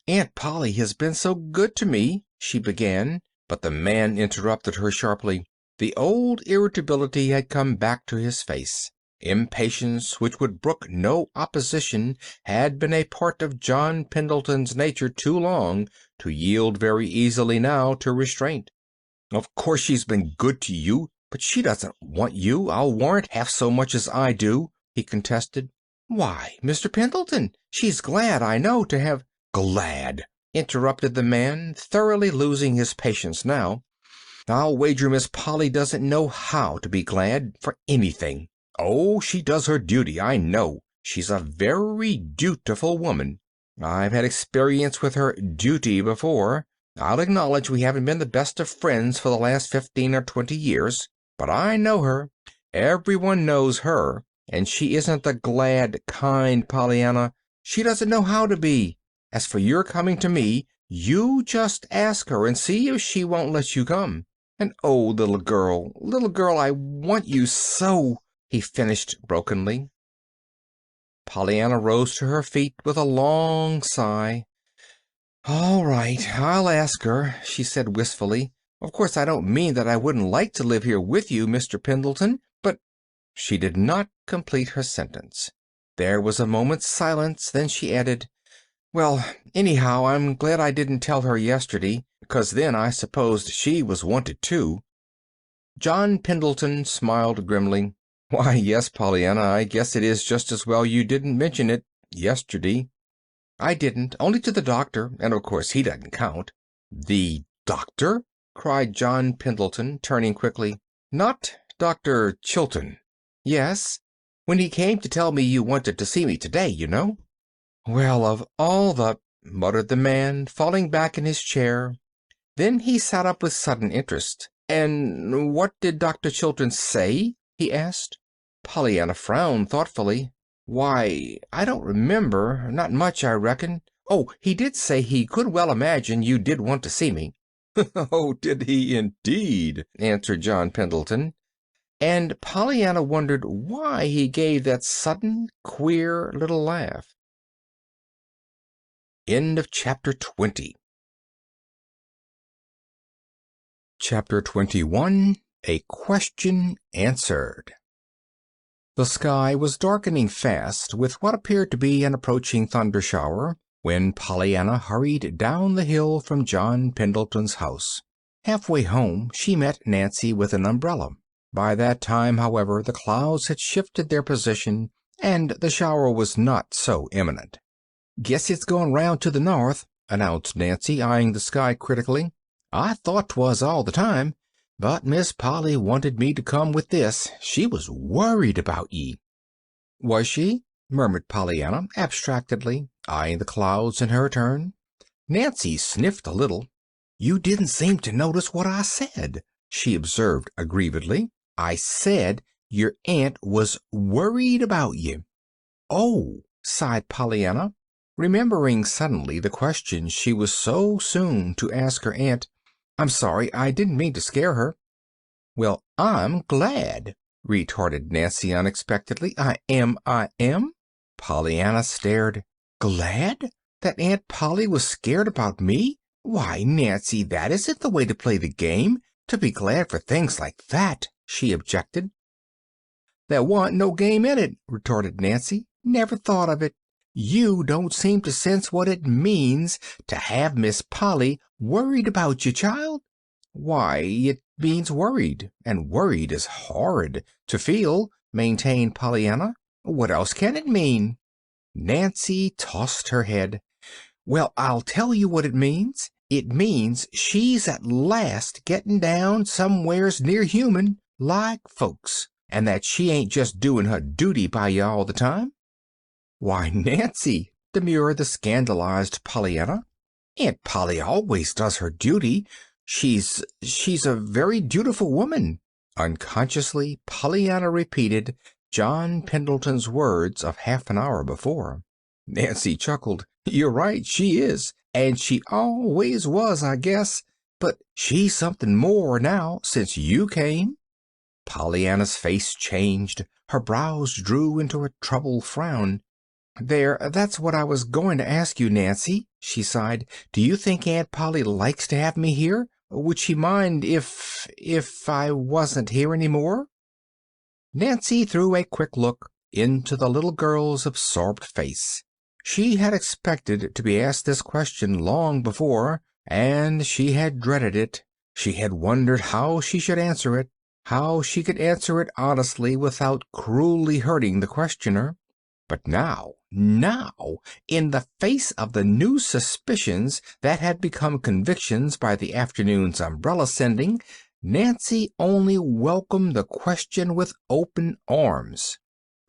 Speaker 2: Aunt Polly has been so good to me, she began, but the man interrupted her sharply. The old irritability had come back to his face. Impatience, which would brook no opposition, had been a part of John Pendleton's nature too long to yield very easily now to restraint. "Of course she's been good to you, but she doesn't want you, I'll warrant, half so much as I do," he contested. "Why, Mr. Pendleton, she's glad, I know, to have—" "Glad!" interrupted the man, thoroughly losing his patience now. "I'll wager Miss Polly doesn't know how to be glad for anything. Oh, she does her duty, I know. She's a very dutiful woman. I've had experience with her duty before. I'll acknowledge we haven't been the best of friends for the last 15 or 20 years, but I know her. Everyone knows her, and she isn't the glad, kind Pollyanna. She doesn't know how to be. As for your coming to me, you just ask her and see if she won't let you come. And oh, little girl, I want you so," he finished brokenly. Pollyanna rose to her feet with a long sigh. "All right, I'll ask her," she said wistfully. "Of course I don't mean that I wouldn't like to live here with you, Mr. Pendleton, but—" She did not complete her sentence. There was a moment's silence, then she added, "Well, anyhow, I'm glad I didn't tell her yesterday, 'cause then I supposed she was wanted too." John Pendleton smiled grimly. "Why, yes, Pollyanna, I guess it is just as well you didn't mention it yesterday." "I didn't, only to the doctor, and of course he doesn't count." "The doctor?" cried John Pendleton, turning quickly. "Not Dr. Chilton?" "Yes, when he came to tell me you wanted to see me today, you know." "Well, of all the—" muttered the man, falling back in his chair. Then he sat up with sudden interest. "And what did Dr. Chilton say?" he asked. Pollyanna frowned thoughtfully. "Why, I don't remember. Not much, I reckon. Oh, he did say he could well imagine you did want to see me." "Oh, did he indeed?" answered John Pendleton. And Pollyanna wondered why he gave that sudden, queer little laugh. End of chapter 20. Chapter 21. A Question Answered. The sky was darkening fast with what appeared to be an approaching thunder shower when Pollyanna hurried down the hill from John Pendleton's house. Halfway home she met Nancy with an umbrella. By that time, however, the clouds had shifted their position and the shower was not so imminent. "Guess it's going round to the north," announced Nancy, eyeing the sky critically. "I thought 'twas all the time, but Miss Polly wanted me to come with this. She was worried about ye." "Was she?" murmured Pollyanna, abstractedly, eyeing the clouds in her turn. Nancy sniffed a little. "You didn't seem to notice what I said," she observed aggrievedly. "I said your aunt was worried about you." "Oh," sighed Pollyanna, remembering suddenly the question she was so soon to ask her aunt. "I'm sorry, I didn't mean to scare her." "Well, I'm glad," retorted Nancy unexpectedly. I am." Pollyanna stared. "Glad? That Aunt Polly was scared about me? Why, Nancy, that isn't the way to play the game, to be glad for things like that," she objected. "There wa'n't no game in it," retorted Nancy. "Never thought of it. You don't seem to sense what it means to have Miss Polly worried about you, child." "Why, it means worried, and worried is horrid to feel," maintained Pollyanna. "What else can it mean?" Nancy tossed her head. "Well, I'll tell you what it means. It means she's at last getting down somewheres near human, like folks, and that she ain't just doing her duty by you all the time." "Why, Nancy," demurred the scandalized Pollyanna, "Aunt Polly always does her duty. She's a very dutiful woman." Unconsciously, Pollyanna repeated John Pendleton's words of half an hour before. Nancy chuckled. "You're right, she is, and she always was, I guess, but she's something more now since you came." Pollyanna's face changed. Her brows drew into a troubled frown. "That's what I was going to ask you, Nancy," she sighed. "Do you think Aunt Polly likes to have me here, Would she mind if I wasn't here any more?" Nancy threw a quick look into the little girl's absorbed face. She had expected to be asked this question long before, and she had dreaded it. She had wondered how she should answer it, how she could answer it honestly without cruelly hurting the questioner. But now, in the face of the new suspicions that had become convictions by the afternoon's umbrella sending, Nancy only welcomed the question with open arms.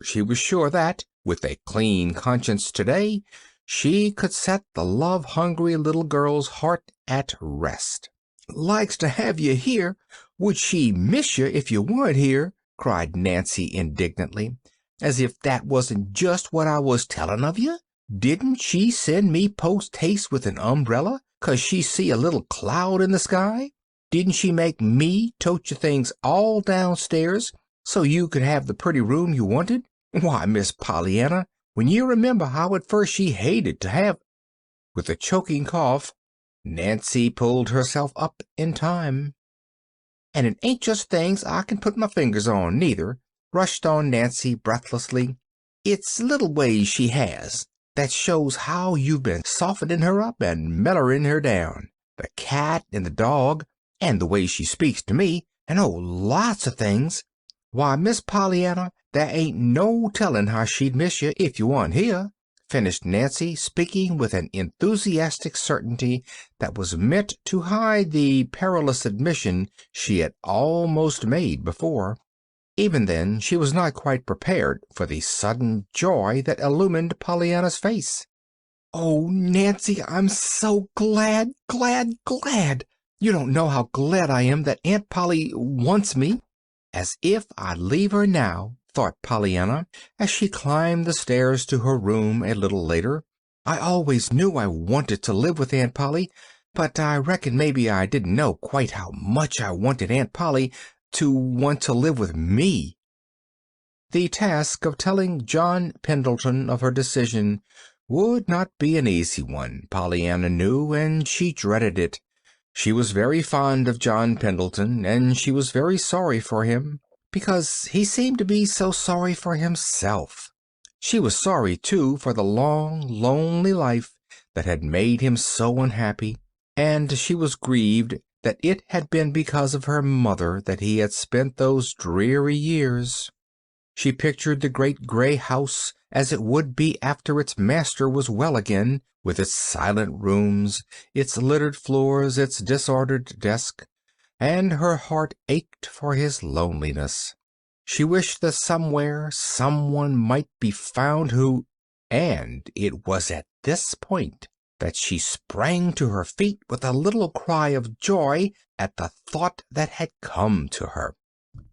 Speaker 2: She was sure that, with a clean conscience today, she could set the love-hungry little girl's heart at rest. "Likes to have you here. Would she miss you if you weren't here?" cried Nancy indignantly. "As if that wasn't just what I was telling of you. Didn't she send me post-haste with an umbrella 'cause she see a little cloud in the sky? Didn't she make me tote your things all downstairs so you could have the pretty room you wanted? Why, Miss Pollyanna, when you remember how at first she hated to have—" With a choking cough, Nancy pulled herself up in time. "And it ain't just things I can put my fingers on, neither," rushed on Nancy breathlessly. "It's little ways she has that shows how you've been softening her up and mellering her down. The cat and the dog, and the way she speaks to me, and oh, lots of things. Why, Miss Pollyanna, there ain't no telling how she'd miss you if you wa'n't here," finished Nancy, speaking with an enthusiastic certainty that was meant to hide the perilous admission she had almost made before. Even then she was not quite prepared for the sudden joy that illumined Pollyanna's face. "Oh, Nancy, I'm so glad, glad, glad! You don't know how glad I am that Aunt Polly wants me." "As if I'd leave her now," thought Pollyanna, as she climbed the stairs to her room a little later. "I always knew I wanted to live with Aunt Polly, but I reckon maybe I didn't know quite how much I wanted Aunt Polly to want to live with me." The task of telling John Pendleton of her decision would not be an easy one, Pollyanna knew, and she dreaded it. She was very fond of John Pendleton, and she was very sorry for him, because he seemed to be so sorry for himself. She was sorry, too, for the long, lonely life that had made him so unhappy, and she was grieved that it had been because of her mother that he had spent those dreary years. She pictured the great gray house as it would be after its master was well again, with its silent rooms, its littered floors, its disordered desk, and her heart ached for his loneliness. She wished that somewhere someone might be found who— And it was at this point that she sprang to her feet with a little cry of joy at the thought that had come to her.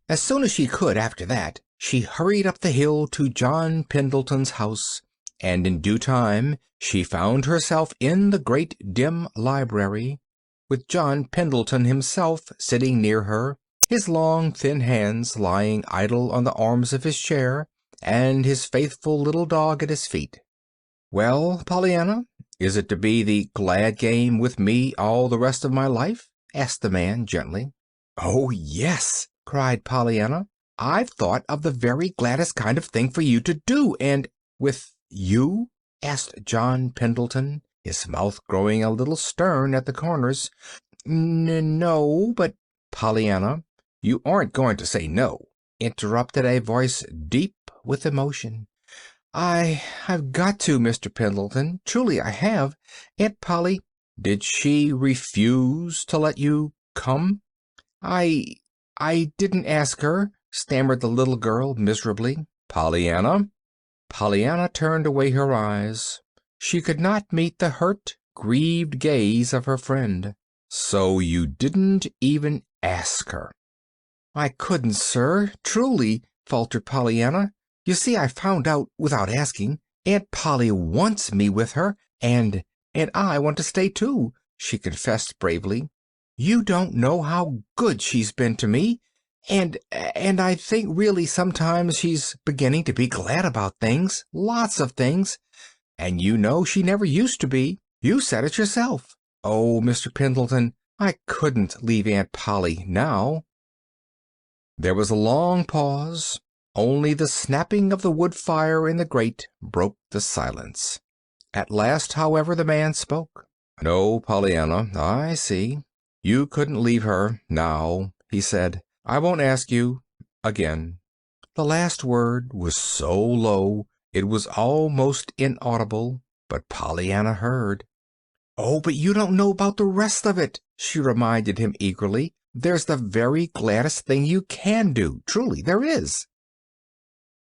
Speaker 2: As soon as she could after that, she hurried up the hill to John Pendleton's house, and in due time she found herself in the great dim library, with John Pendleton himself sitting near her, his long thin hands lying idle on the arms of his chair, and his faithful little dog at his feet. "Well, Pollyanna, is it to be the glad game with me all the rest of my life?" asked the man gently. "Oh, yes," cried Pollyanna. "I've thought of the very gladdest kind of thing for you to do, and—" "With you?" asked John Pendleton, his mouth growing a little stern at the corners. "No, but—" "Pollyanna, you aren't going to say no," interrupted a voice deep with emotion. I've got to, Mr. Pendleton. Truly I have. Aunt Polly—" "Did she refuse to let you come?" I didn't ask her," stammered the little girl miserably. "Pollyanna!" Pollyanna turned away her eyes. She could not meet the hurt, grieved gaze of her friend. "So you didn't even ask her?" "I couldn't, sir, truly," faltered Pollyanna. "You see, I found out without asking. Aunt Polly wants me with her, and I want to stay too," she confessed bravely. "You don't know how good she's been to me, and I think really sometimes she's beginning to be glad about things, lots of things, and you know she never used to be. You said it yourself. Oh, Mr. Pendleton, I couldn't leave Aunt Polly now." There was a long pause. Only the snapping of the wood fire in the grate broke the silence. At last, however, the man spoke. "No, Pollyanna, I see. You couldn't leave her now," he said. "I won't ask you again." The last word was so low it was almost inaudible, but Pollyanna heard. "Oh, but you don't know about the rest of it," she reminded him eagerly. "There's the very gladdest thing you can do. Truly, there is."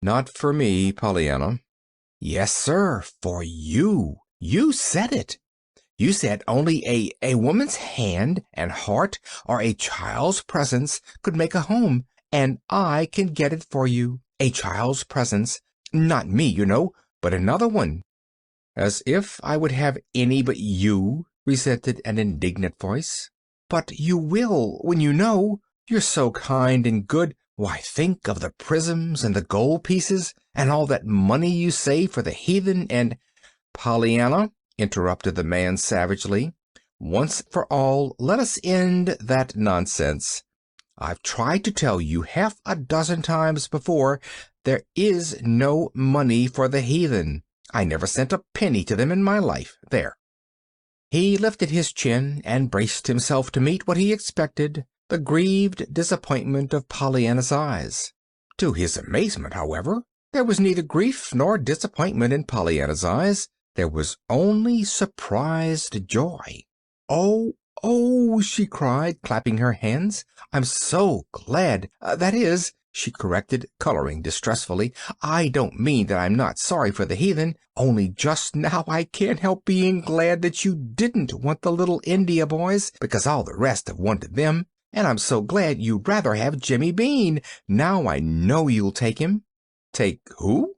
Speaker 2: "Not for me, Pollyanna." "Yes, sir, for you. You said it. You said only a woman's hand and heart or a child's presence could make a home, and I can get it for you. A child's presence. Not me, you know, but another one." "As if I would have any but you," resented an indignant voice. "But you will, when you know. You're so kind and good. Why, think of the prisms and the gold pieces and all that money you save for the heathen and—" "Pollyanna," interrupted the man savagely, "once for all let us end that nonsense. I've tried to tell you half a dozen times before there is no money for the heathen. I never sent a penny to them in my life. There." He lifted his chin and braced himself to meet what he expected, the grieved disappointment of Pollyanna's eyes. To his amazement, however, there was neither grief nor disappointment in Pollyanna's eyes. There was only surprised joy. "Oh, oh!" she cried, clapping her hands. "I'm so glad. That is," she corrected, coloring distressfully, "I don't mean that I'm not sorry for the heathen. Only just now I can't help being glad that you didn't want the little India boys, because all the rest have wanted them. And I'm so glad you'd rather have Jimmy Bean. Now I know you'll take him." "Take who?"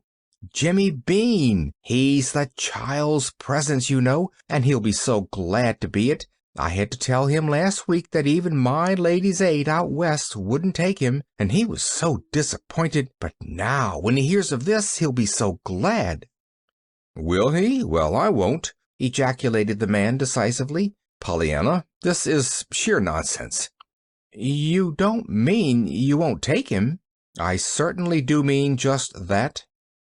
Speaker 2: "Jimmy Bean. He's the child's presence, you know, and he'll be so glad to be it. I had to tell him last week that even my Ladies' Aid out west wouldn't take him, and he was so disappointed. But now, when he hears of this, he'll be so glad." "Will he? Well, I won't," ejaculated the man decisively. "Pollyanna, this is sheer nonsense." "You don't mean you won't take him?" "I certainly do mean just that."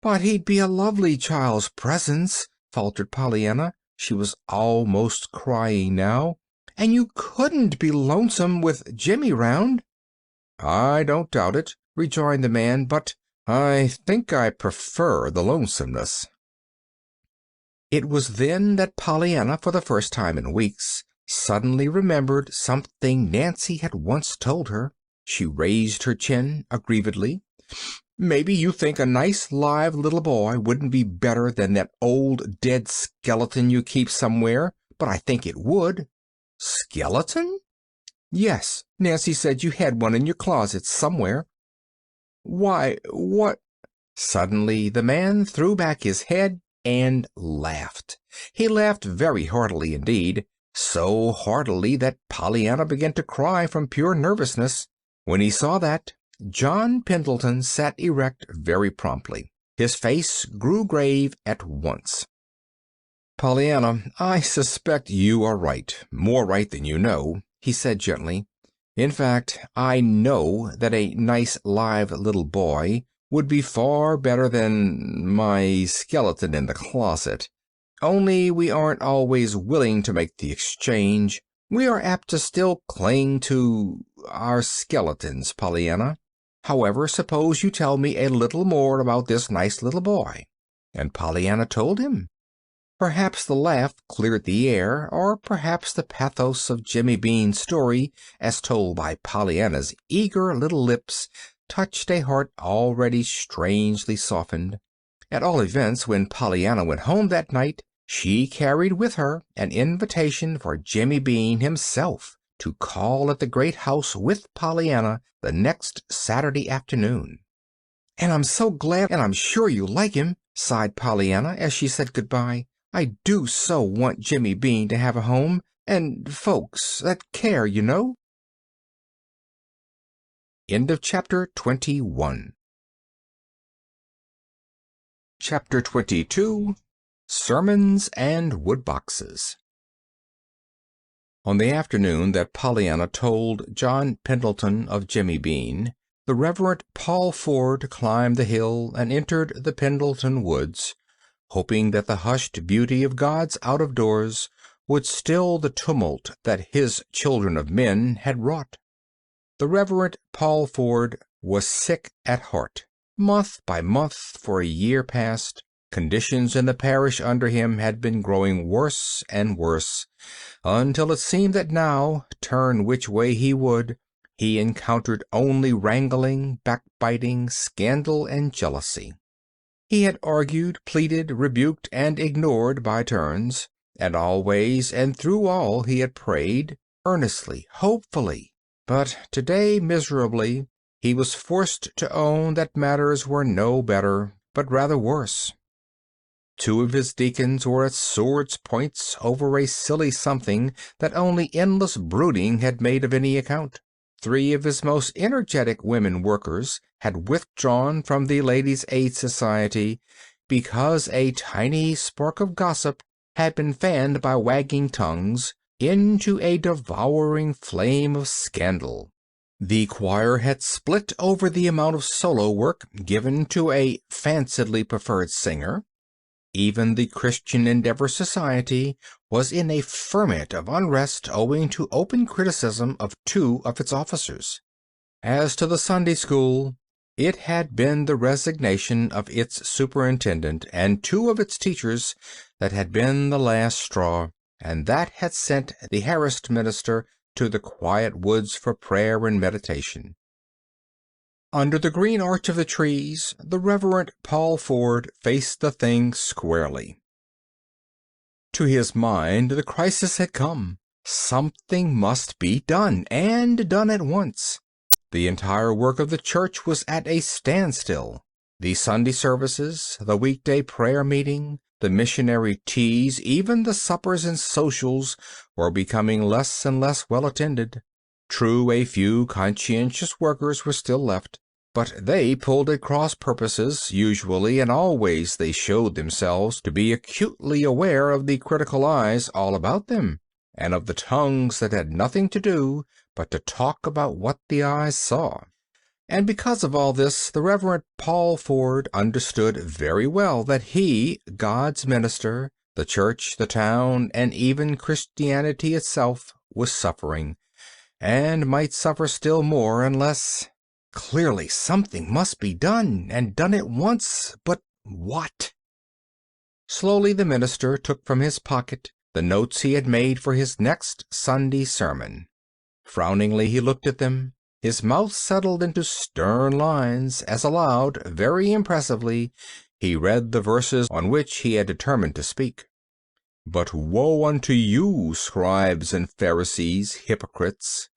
Speaker 2: "But he'd be a lovely child's presence," faltered Pollyanna. She was almost crying now. "And you couldn't be lonesome with Jimmy round." "I don't doubt it," rejoined the man, "but I think I prefer the lonesomeness." It was then that Pollyanna, for the first time in weeks, suddenly remembered something Nancy had once told her. She raised her chin aggrievedly. "Maybe you think a nice live little boy wouldn't be better than that old dead skeleton you keep somewhere, but I think it would." "Skeleton?" "Yes, Nancy said you had one in your closet somewhere." "Why, what—" Suddenly the man threw back his head and laughed. He laughed very heartily indeed, so heartily that Pollyanna began to cry from pure nervousness. When he saw that, John Pendleton sat erect very promptly. His face grew grave at once. "Pollyanna, I suspect you are right, more right than you know," he said gently. "In fact, I know that a nice live little boy would be far better than my skeleton in the closet. Only we aren't always willing to make the exchange. We are apt to still cling to our skeletons, Pollyanna. However, suppose you tell me a little more about this nice little boy." And Pollyanna told him. Perhaps the laugh cleared the air, or perhaps the pathos of Jimmy Bean's story, as told by Pollyanna's eager little lips, touched a heart already strangely softened. At all events, when Pollyanna went home that night, she carried with her an invitation for Jimmy Bean himself to call at the great house with Pollyanna the next Saturday afternoon. "And I'm so glad, and I'm sure you'll like him," sighed Pollyanna as she said goodbye. "I do so want Jimmy Bean to have a home, and folks that care, you know." End of chapter 21. Chapter 22. Sermons and Woodboxes. On the afternoon that Pollyanna told John Pendleton of Jimmy Bean, the Reverend Paul Ford climbed the hill and entered the Pendleton woods, hoping that the hushed beauty of God's out-of-doors would still the tumult that his children of men had wrought. The Reverend Paul Ford was sick at heart. Month by month for a year past, conditions in the parish under him had been growing worse and worse, until it seemed that now, turn which way he would, he encountered only wrangling, backbiting, scandal, and jealousy. He had argued, pleaded, rebuked, and ignored by turns, and always and through all he had prayed, earnestly, hopefully. But today, miserably, he was forced to own that matters were no better, but rather worse. 2 of his deacons were at swords' points over a silly something that only endless brooding had made of any account. 3 of his most energetic women workers had withdrawn from the Ladies' Aid Society because a tiny spark of gossip had been fanned by wagging tongues into a devouring flame of scandal. The choir had split over the amount of solo work given to a fanciedly preferred singer. Even the Christian Endeavor Society was in a ferment of unrest owing to open criticism of 2 of its officers. As to the Sunday school, it had been the resignation of its superintendent and 2 of its teachers that had been the last straw, and that had sent the harassed minister to the quiet woods for prayer and meditation. Under the green arch of the trees, the Reverend Paul Ford faced the thing squarely. To his mind, the crisis had come. Something must be done, and done at once. The entire work of the church was at a standstill. The Sunday services, the weekday prayer meeting, the missionary teas, even the suppers and socials were becoming less and less well attended. True, a few conscientious workers were still left, but they pulled at cross purposes. Usually and always they showed themselves to be acutely aware of the critical eyes all about them, and of the tongues that had nothing to do but to talk about what the eyes saw. And because of all this, the Reverend Paul Ford understood very well that he, God's minister, the church, the town, and even Christianity itself, was suffering, and might suffer still more unless... Clearly something must be done, and done at once, but what? Slowly the minister took from his pocket the notes he had made for his next Sunday sermon. Frowningly he looked at them. His mouth settled into stern lines as aloud, very impressively, he read the verses on which he had determined to speak. "But woe unto you, scribes and Pharisees, hypocrites!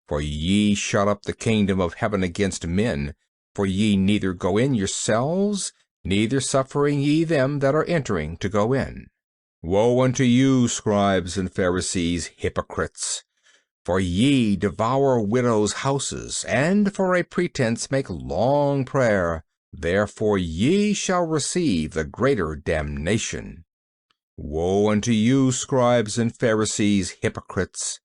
Speaker 2: For ye shut up the kingdom of heaven against men. For ye neither go in yourselves, neither suffering ye them that are entering to go in. Woe unto you, scribes and Pharisees, hypocrites! For ye devour widows' houses, and for a pretense make long prayer. Therefore ye shall receive the greater damnation. Woe unto you, scribes and Pharisees, hypocrites!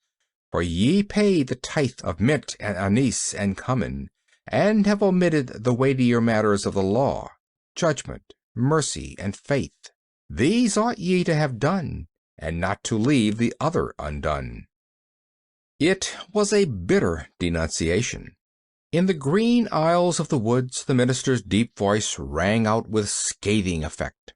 Speaker 2: For ye pay the tithe of mint and anise and cumin, and have omitted the weightier matters of the law, judgment, mercy, and faith. These ought ye to have done, and not to leave the other undone." It was a bitter denunciation. In the green aisles of the woods, the minister's deep voice rang out with scathing effect.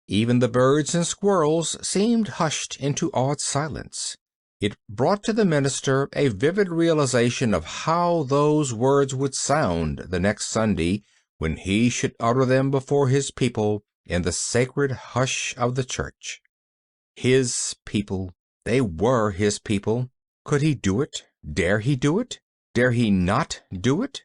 Speaker 2: Even the birds and squirrels seemed hushed into awed silence. It brought to the minister a vivid realization of how those words would sound the next Sunday when he should utter them before his people in the sacred hush of the church. His people. They were his people. Could he do it? Dare he do it? Dare he not do it?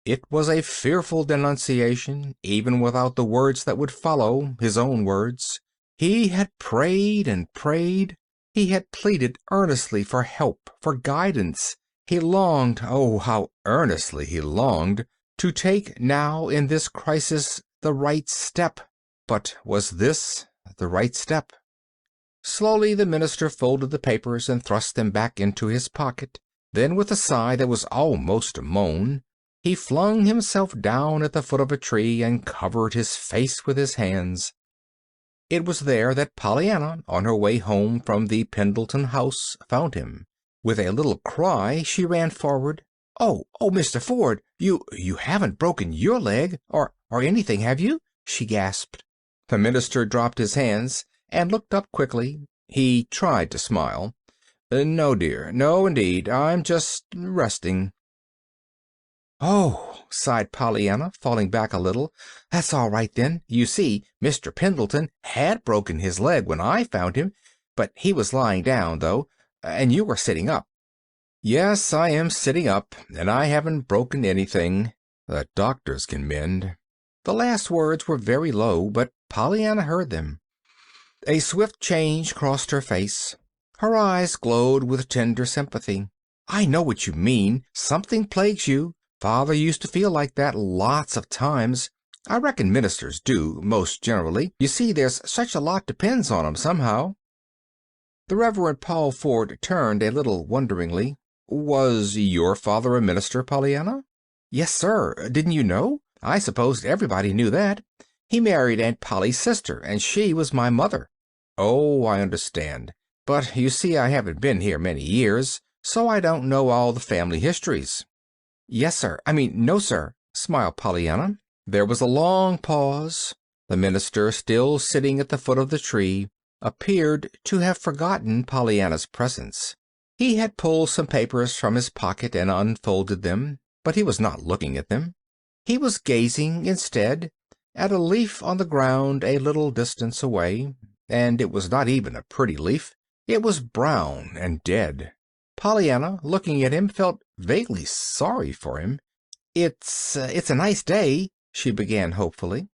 Speaker 2: It was a fearful denunciation, even without the words that would follow, his own words. He had prayed and prayed. He had pleaded earnestly for help, for guidance. He longed, oh, how earnestly he longed, to take now in this crisis the right step. But was this the right step? Slowly the minister folded the papers and thrust them back into his pocket. Then, with a sigh that was almost a moan, he flung himself down at the foot of a tree and covered his face with his hands. It was there that Pollyanna, on her way home from the Pendleton house, found him. With a little cry she ran forward. "Oh, Mr. Ford, you haven't broken your leg or anything, have you?" she gasped. The minister dropped his hands and looked up quickly. He tried to smile. "No, dear. No, indeed. I'm just resting." "Oh," sighed Pollyanna, falling back a little. "That's all right, then. You see, Mr. Pendleton had broken his leg when I found him, but he was lying down, though, and you were sitting up." "Yes, I am sitting up, and I haven't broken anything that doctors can mend." The last words were very low, but Pollyanna heard them. A swift change crossed her face. Her eyes glowed with tender sympathy. "I know what you mean. Something plagues you. Father used to feel like that lots of times. I reckon ministers do, most generally. You see, there's such a lot depends on 'em, somehow." The Reverend Paul Ford turned a little wonderingly. "Was your father a minister, Pollyanna?" "Yes, sir. Didn't you know? I supposed everybody knew that. He married Aunt Polly's sister, and she was my mother." "Oh, I understand. But you see, I haven't been here many years, so I don't know all the family histories." "Yes, sir. No, sir," smiled Pollyanna. There was a long pause. The minister, still sitting at the foot of the tree, appeared to have forgotten Pollyanna's presence. He had pulled some papers from his pocket and unfolded them, but he was not looking at them. He was gazing, instead, at a leaf on the ground a little distance away, and it was not even a pretty leaf. It was brown and dead. Pollyanna, looking at him, felt vaguely sorry for him. It's a nice day," she began hopefully.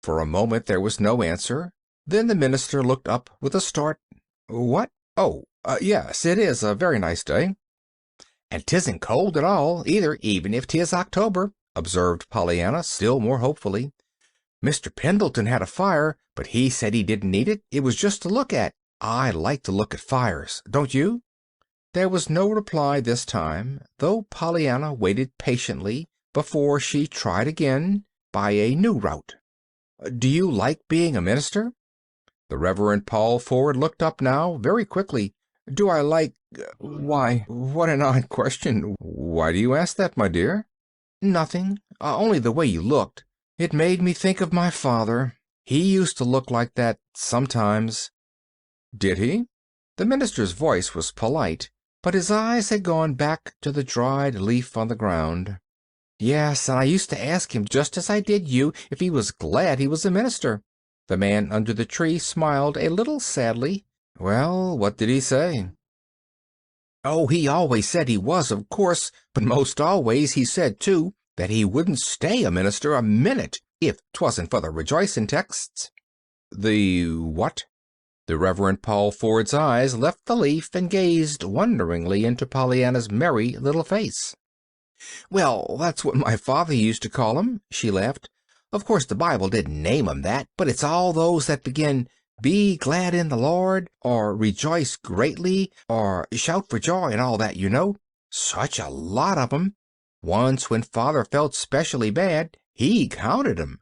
Speaker 2: For a moment there was no answer. Then the minister looked up with a start. "What? Oh, yes, it is a very nice day." "And 'tisn't cold at all, either, even if 'tis October," observed Pollyanna, still more hopefully. "Mr. Pendleton had a fire, but he said he didn't need it. It was just to look at. I like to look at fires. Don't you?" There was no reply this time, though Pollyanna waited patiently before she tried again by a new route. "Do you like being a minister?" The Reverend Paul Ford looked up now, very quickly. "Do I like? Why, what an odd question. Why do you ask that, my dear?" "Nothing. Only the way you looked. It made me think of my father. He used to look like that sometimes." "Did he?" The minister's voice was polite, but his eyes had gone back to the dried leaf on the ground. "Yes, and I used to ask him, just as I did you, if he was glad he was a minister." The man under the tree smiled a little sadly. "Well, what did he say?" "Oh, he always said he was, of course, but most always he said, too, that he wouldn't stay a minister a minute if 'twasn't for the rejoicing texts." "The what?" The Reverend Paul Ford's eyes left the leaf and gazed wonderingly into Pollyanna's merry little face. "Well, that's what my father used to call 'em," she laughed. "Of course the Bible didn't name 'em that, but it's all those that begin, 'Be glad in the Lord,' or 'Rejoice greatly,' or 'Shout for joy,' and all that, you know. Such a lot of 'em. Once, when father felt specially bad, he counted 'em.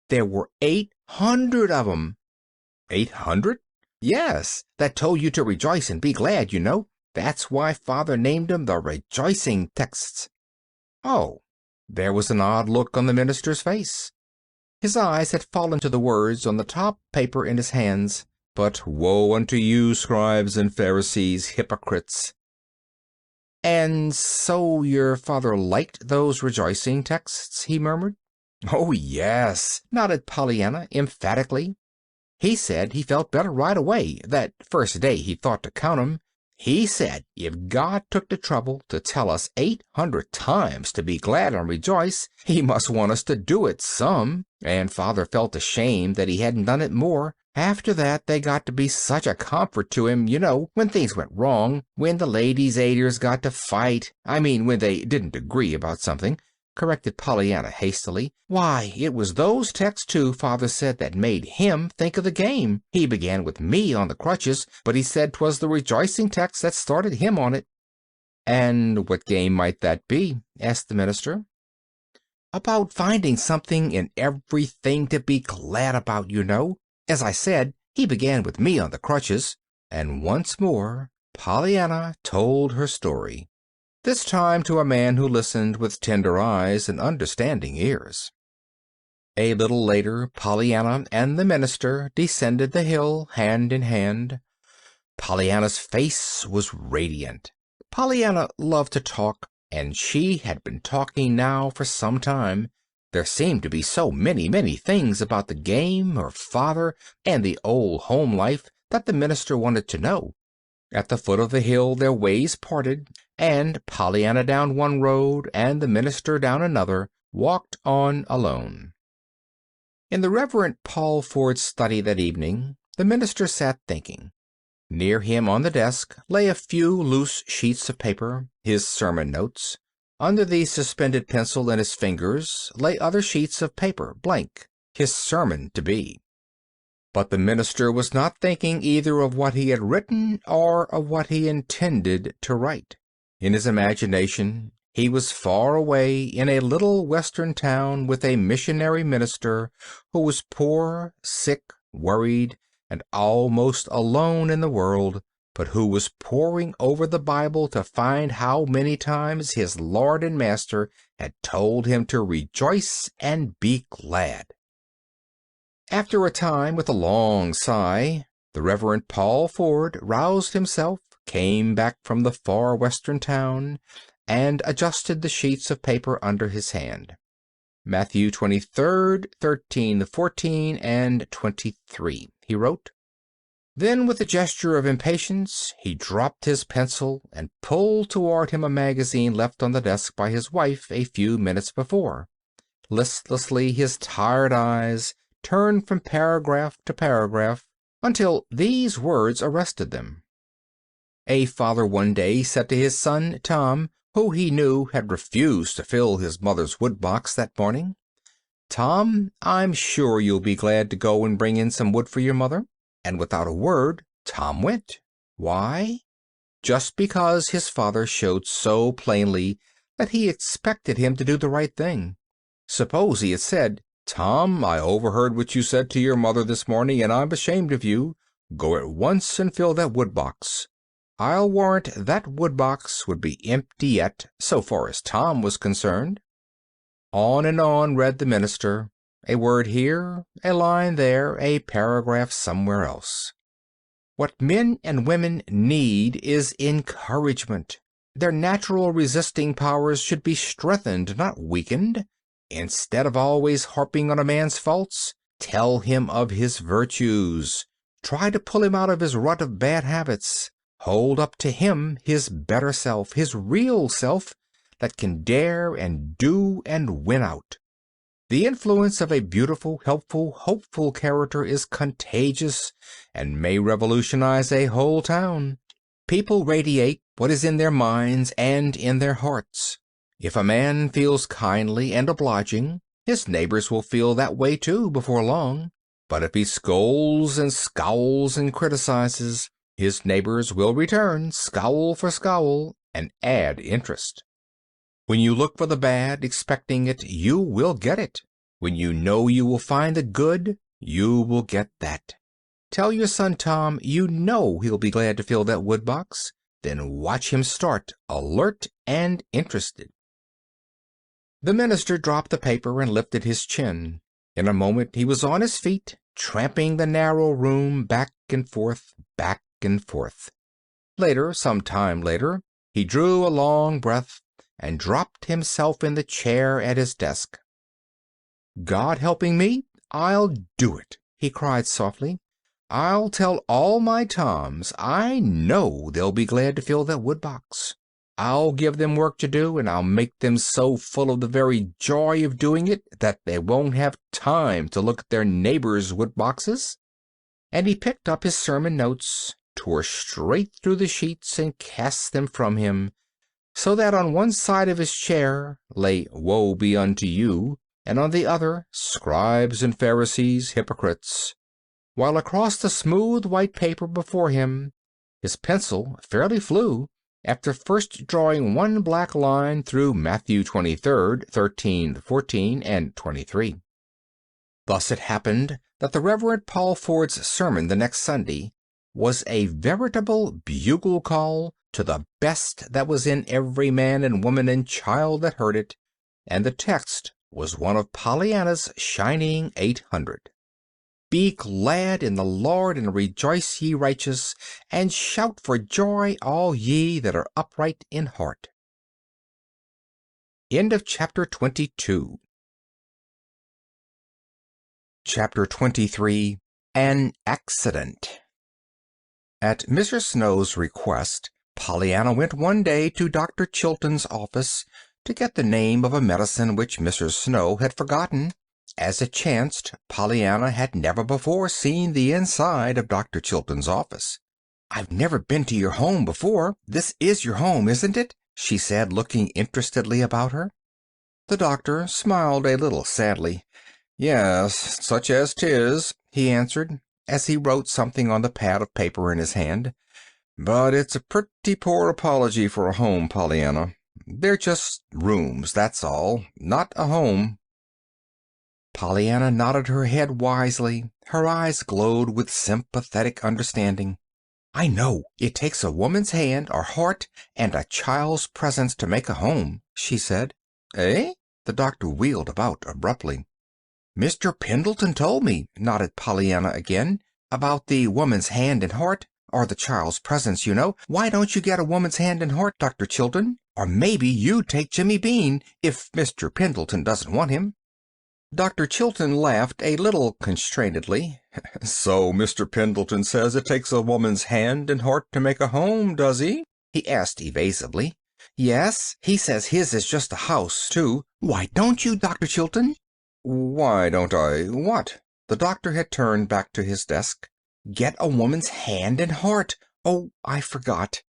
Speaker 2: There were 800 of 'em." "800?" "Yes, that told you to rejoice and be glad, you know. That's why father named 'em the rejoicing texts." "Oh." There was an odd look on the minister's face. His eyes had fallen to the words on the top paper in his hands. "But woe unto you, scribes and Pharisees, hypocrites." "And so your father liked those rejoicing texts?" he murmured. "Oh, yes," nodded Pollyanna emphatically. "He said he felt better right away, that first day he thought to count 'em. He said if God took the trouble to tell us 800 times to be glad and rejoice, he must want us to do it some, and father felt ashamed that he hadn't done it more. After that they got to be such a comfort to him, you know, when things went wrong, when the ladies' aiders got to fight, when they didn't agree about something. corrected Pollyanna hastily. "Why, it was those texts, too, Father said, that made him think of the game. He began with me on the crutches, but he said 'twas the rejoicing text that started him on it." "And what game might that be?" asked the minister. "About finding something in everything to be glad about, you know. As I said, he began with me on the crutches." And once more Pollyanna told her story, this time to a man who listened with tender eyes and understanding ears. A little later Pollyanna and the minister descended the hill hand in hand. Pollyanna's face was radiant. Pollyanna loved to talk, and she had been talking now for some time. There seemed to be so many things about the game, her father, and the old home life that the minister wanted to know. At the foot of the hill their ways parted, and Pollyanna down one road and the minister down another walked on alone. In the Reverend Paul Ford's study that evening the minister sat thinking. Near him on the desk lay a few loose sheets of paper, his sermon notes. Under the suspended pencil in his fingers lay other sheets of paper, blank, his sermon to be. But the minister was not thinking either of what he had written or of what he intended to write. In his imagination he was far away in a little western town with a missionary minister who was poor, sick, worried, and almost alone in the world, but who was poring over the Bible to find how many times his Lord and Master had told him to rejoice and be glad. After a time, with a long sigh, the Reverend Paul Ford roused himself, came back from the far western town, and adjusted the sheets of paper under his hand. "Matthew 23, 13, 14, and 23, he wrote. Then, with a gesture of impatience, he dropped his pencil and pulled toward him a magazine left on the desk by his wife a few minutes before. Listlessly his tired eyes turned from paragraph to paragraph until these words arrested them. A father one day said to his son Tom, who he knew had refused to fill his mother's woodbox that morning, "Tom, I'm sure you'll be glad to go and bring in some wood for your mother." And without a word Tom went. Why? Just because his father showed so plainly that he expected him to do the right thing. Suppose he had said, "Tom, I overheard what you said to your mother this morning, and I'm ashamed of you. Go at once and fill that woodbox." I'll warrant that woodbox would be empty yet, so far as Tom was concerned. On and on read the minister, a word here, a line there, a paragraph somewhere else. What men and women need is encouragement. Their natural resisting powers should be strengthened, not weakened. Instead of always harping on a man's faults, tell him of his virtues. Try to pull him out of his rut of bad habits. Hold up to him his better self, his real self, that can dare and do and win out. The influence of a beautiful, helpful, hopeful character is contagious and may revolutionize a whole town. People radiate what is in their minds and in their hearts. If a man feels kindly and obliging, his neighbors will feel that way too before long. But if he scolds and scowls and criticizes, his neighbors will return scowl for scowl and add interest. When you look for the bad, expecting it, you will get it. When you know you will find the good, you will get that. Tell your son Tom you know he'll be glad to fill that woodbox. Then watch him start, alert and interested. The minister dropped the paper and lifted his chin. In a moment he was on his feet, tramping the narrow room back and forth, back and forth. Later, some time later, he drew a long breath and dropped himself in the chair at his desk. "God helping me, I'll do it," he cried softly. "I'll tell all my Toms I know they'll be glad to fill that woodbox. I'll give them work to do, and I'll make them so full of the very joy of doing it that they won't have time to look at their neighbors' woodboxes." And he picked up his sermon notes, tore straight through the sheets, and cast them from him, so that on one side of his chair lay Woe be unto you, and on the other Scribes and Pharisees, hypocrites, while across the smooth white paper before him his pencil fairly flew, after first drawing one black line through Matthew 23, 13, 14, and 23. Thus it happened that the Reverend Paul Ford's sermon the next Sunday was a veritable bugle call to the best that was in every man and woman and child that heard it, and the text was one of Pollyanna's shining 800. Be glad in the Lord, and rejoice, ye righteous, and shout for joy, all ye that are upright in heart. End of chapter 22. Chapter 23. An Accident. At Mrs. Snow's request, Pollyanna went one day to Dr. Chilton's office to get the name of a medicine which Mrs. Snow had forgotten. As it chanced, Pollyanna had never before seen the inside of Dr. Chilton's office. "I've never been to your home before. This is your home, isn't it?" she said, looking interestedly about her. The doctor smiled a little sadly. "Yes, such as 'tis," he answered, as he wrote something on the pad of paper in his hand. "But it's a pretty poor apology for a home, Pollyanna. They're just rooms, that's all, not a home." Pollyanna nodded her head wisely. Her eyes glowed with sympathetic understanding. "I know it takes a woman's hand or heart and a child's presence to make a home," she said. "Eh?" The doctor wheeled about abruptly. "Mr. Pendleton told me," nodded Pollyanna again, "about the woman's hand and heart, or the child's presence, you know. Why don't you get a woman's hand and heart, Dr. Chilton? Or maybe you'd take Jimmy Bean, if Mr. Pendleton doesn't want him." Dr. Chilton laughed a little constrainedly. "So Mr. Pendleton says it takes a woman's hand and heart to make a home, does he?" he asked evasively. "Yes, he says his is just a house, too. Why don't you, Dr. Chilton?" "Why don't I what?" The doctor had turned back to his desk. "Get a woman's hand and heart. Oh, I forgot."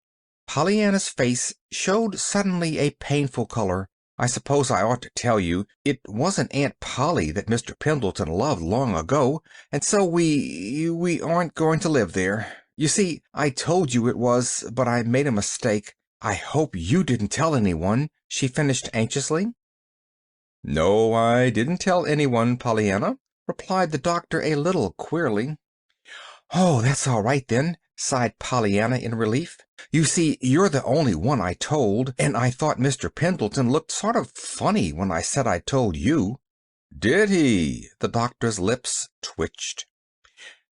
Speaker 2: Pollyanna's face showed suddenly a painful color. "I suppose I ought to tell you. It wasn't Aunt Polly that Mr. Pendleton loved long ago, and so we aren't going to live there. You see, I told you it was, but I made a mistake. I hope you didn't tell anyone," she finished anxiously. "No, I didn't tell anyone, Pollyanna," replied the doctor a little queerly. "Oh, that's all right then," sighed Pollyanna in relief. "You see, you're the only one I told, and I thought Mr. Pendleton looked sort of funny when I said I told you." "Did he?" The doctor's lips twitched.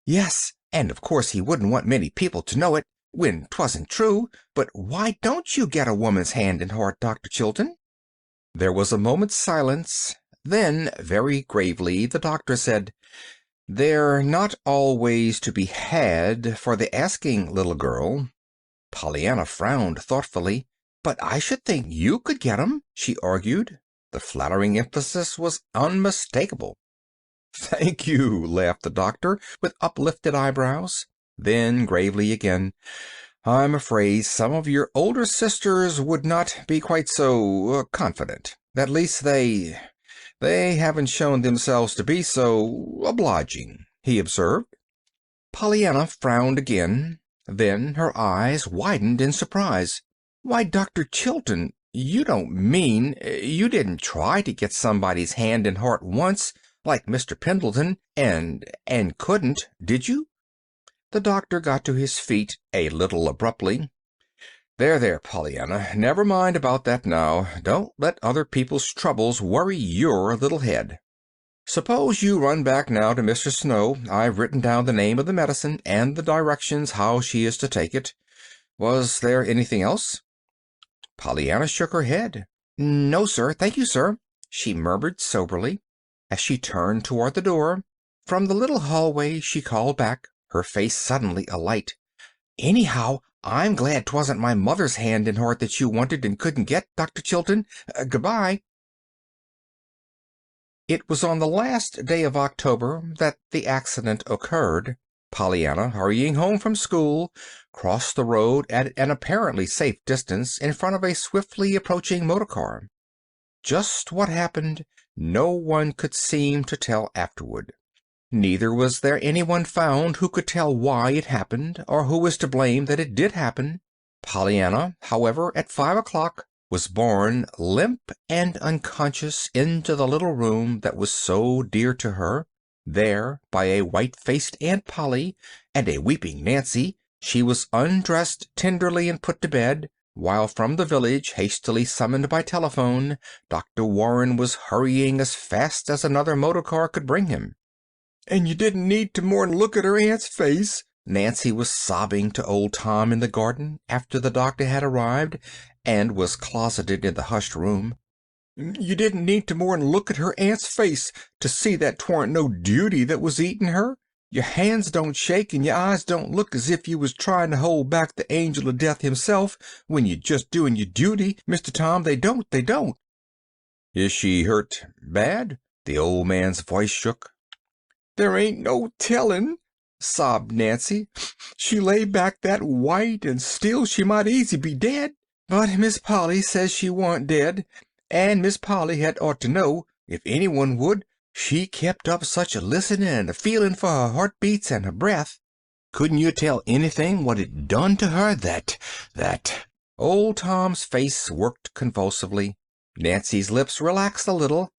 Speaker 2: "Yes, and of course he wouldn't want many people to know it, when 'twasn't true. But why don't you get a woman's hand and heart, Dr. Chilton?" There was a moment's silence. Then, very gravely, the doctor said, "They're not always to be had for the asking, little girl." Pollyanna frowned thoughtfully. "But I should think you could get 'em," she argued. The flattering emphasis was unmistakable. "Thank you," laughed the doctor, with uplifted eyebrows. Then, gravely again, "I'm afraid some of your older sisters would not be quite so confident. At least they haven't shown themselves to be so obliging," he observed. Pollyanna frowned again. Then her eyes widened in surprise. "Why, Dr. Chilton, you don't mean you didn't try to get somebody's hand and heart once, like Mr. Pendleton, and couldn't, did you?" The doctor got to his feet a little abruptly. There, Pollyanna, never mind about that now. Don't let other people's troubles worry your little head. Suppose you run back now to Mr. Snow. I've written down the name of the medicine and the directions how she is to take it. Was there anything else?" Pollyanna shook her head. "No, sir. Thank you, sir," she murmured soberly. As she turned toward the door, from the little hallway she called back, her face suddenly alight. "Anyhow, I'm glad 'twasn't my mother's hand and heart that you wanted and couldn't get, Dr. Chilton. Goodbye." It was on the last day of October that the accident occurred. Pollyanna, hurrying home from school, crossed the road at an apparently safe distance in front of a swiftly approaching motor car. Just what happened, no one could seem to tell afterward. Neither was there anyone found who could tell why it happened, or who was to blame that it did happen. Pollyanna, however, at 5 o'clock, was borne limp and unconscious into the little room that was so dear to her. There, by a white-faced Aunt Polly and a weeping Nancy, she was undressed tenderly and put to bed, while from the village, hastily summoned by telephone, Dr. Warren was hurrying as fast as another motor car could bring him. "And you didn't need to more'n look at her aunt's face," Nancy was sobbing to old Tom in the garden after the doctor had arrived and was closeted in the hushed room. "You didn't need to more'n look at her aunt's face to see that 'twarn't no duty that was eating her. Your hands don't shake and your eyes don't look as if you was trying to hold back the angel of death himself when you're just doing your duty, Mr. Tom. They don't. "Is she hurt bad?" The old man's voice shook. "There ain't no tellin'," sobbed Nancy. "She lay back that white, and still she might easy be dead. But Miss Polly says she warn't dead, and Miss Polly had ought to know, if anyone would. She kept up such a listening and a feeling for her heartbeats and her breath. Couldn't you tell anything what it done to her that—" Old Tom's face worked convulsively. Nancy's lips relaxed a little.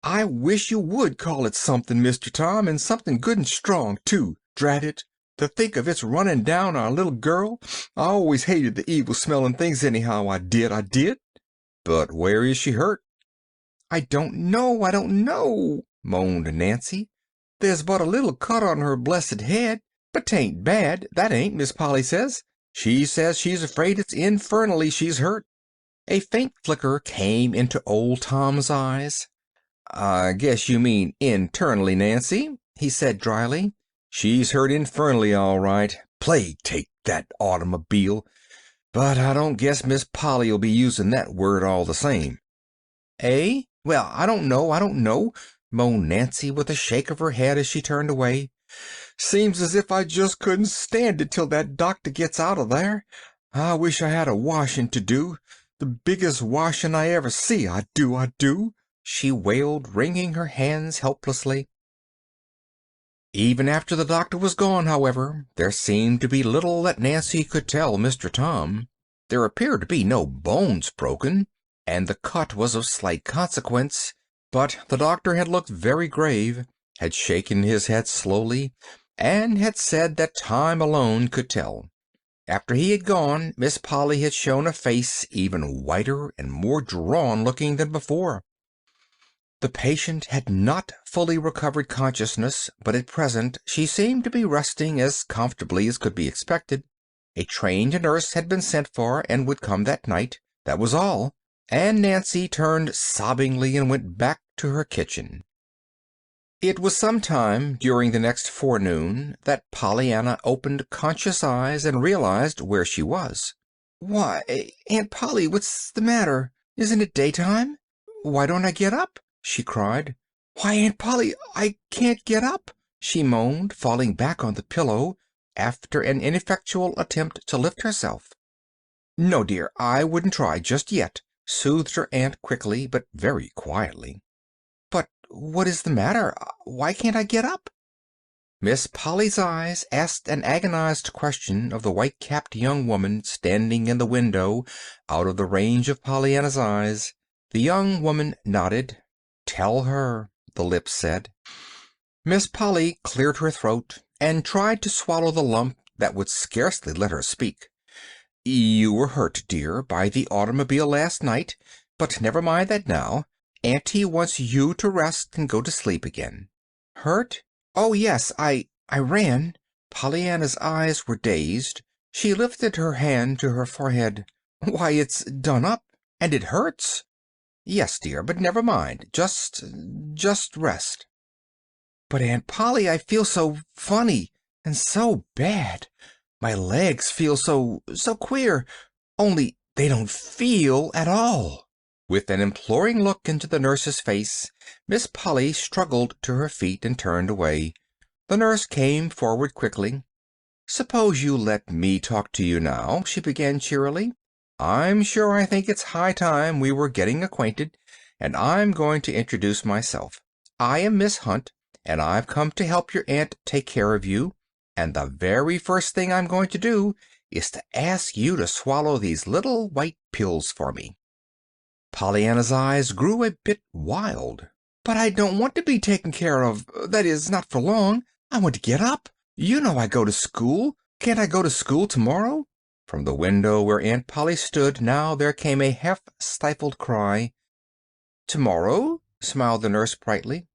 Speaker 2: "I wish you would call it something, Mr. Tom, and something good and strong, too. Drat it! To think of its running down our little girl. I always hated the evil-smelling things anyhow, I did. But where is she hurt?" I don't know," moaned Nancy. "There's but a little cut on her blessed head, but 'tain't bad, that ain't, Miss Polly says. She says she's afraid it's infernally she's hurt." A faint flicker came into old Tom's eyes. "I guess you mean internally, Nancy," he said dryly. "She's hurt infernally, all right. Plague take that automobile. But I don't guess Miss Polly'll be using that word all the same." "Eh? Well, I don't know," moaned Nancy with a shake of her head as she turned away. "Seems as if I just couldn't stand it till that doctor gets out of there. I wish I had a washing to do. The biggest washing I ever see, I do," she wailed, wringing her hands helplessly. Even after the doctor was gone, however, there seemed to be little that Nancy could tell Mr. Tom. There appeared to be no bones broken, and the cut was of slight consequence, but the doctor had looked very grave, had shaken his head slowly, and had said that time alone could tell. After he had gone, Miss Polly had shown a face even whiter and more drawn-looking than before. The patient had not fully recovered consciousness, but at present she seemed to be resting as comfortably as could be expected. A trained nurse had been sent for, and would come that night. That was all, and Nancy turned sobbingly and went back to her kitchen. It was some time during the next forenoon that Pollyanna opened conscious eyes and realized where she was. "Why, Aunt Polly, what's the matter? Isn't it daytime? Why don't I get up?" she cried. "Why, Aunt Polly, I can't get up," she moaned, falling back on the pillow after an ineffectual attempt to lift herself. "No, dear, I wouldn't try just yet," soothed her aunt quickly, but very quietly. "But what is the matter? Why can't I get up?" Miss Polly's eyes asked an agonized question of the white-capped young woman standing in the window out of the range of Pollyanna's eyes. The young woman nodded. "Tell her," the lips said. Miss Polly cleared her throat and tried to swallow the lump that would scarcely let her speak. "You were hurt, dear, by the automobile last night, but never mind that now. Auntie wants you to rest and go to sleep again." "Hurt? Oh, yes, I ran." Pollyanna's eyes were dazed. She lifted her hand to her forehead. "Why, it's done up, and it hurts." "Yes, dear, but never mind. Just rest." "But Aunt Polly, I feel so funny and so bad. My legs feel so queer. Only they don't feel at all." With an imploring look into the nurse's face, Miss Polly struggled to her feet and turned away. The nurse came forward quickly. "Suppose you let me talk to you now," she began cheerily. "I'm sure I think it's high time we were getting acquainted, and I'm going to introduce myself. I am Miss Hunt, and I've come to help your aunt take care of you, and the very first thing I'm going to do is to ask you to swallow these little white pills for me." Pollyanna's eyes grew a bit wild. "But I don't want to be taken care of, that is, not for long. I want to get up. You know I go to school. Can't I go to school tomorrow?" From the window where Aunt Polly stood now there came a half-stifled cry. "Tomorrow?" smiled the nurse brightly.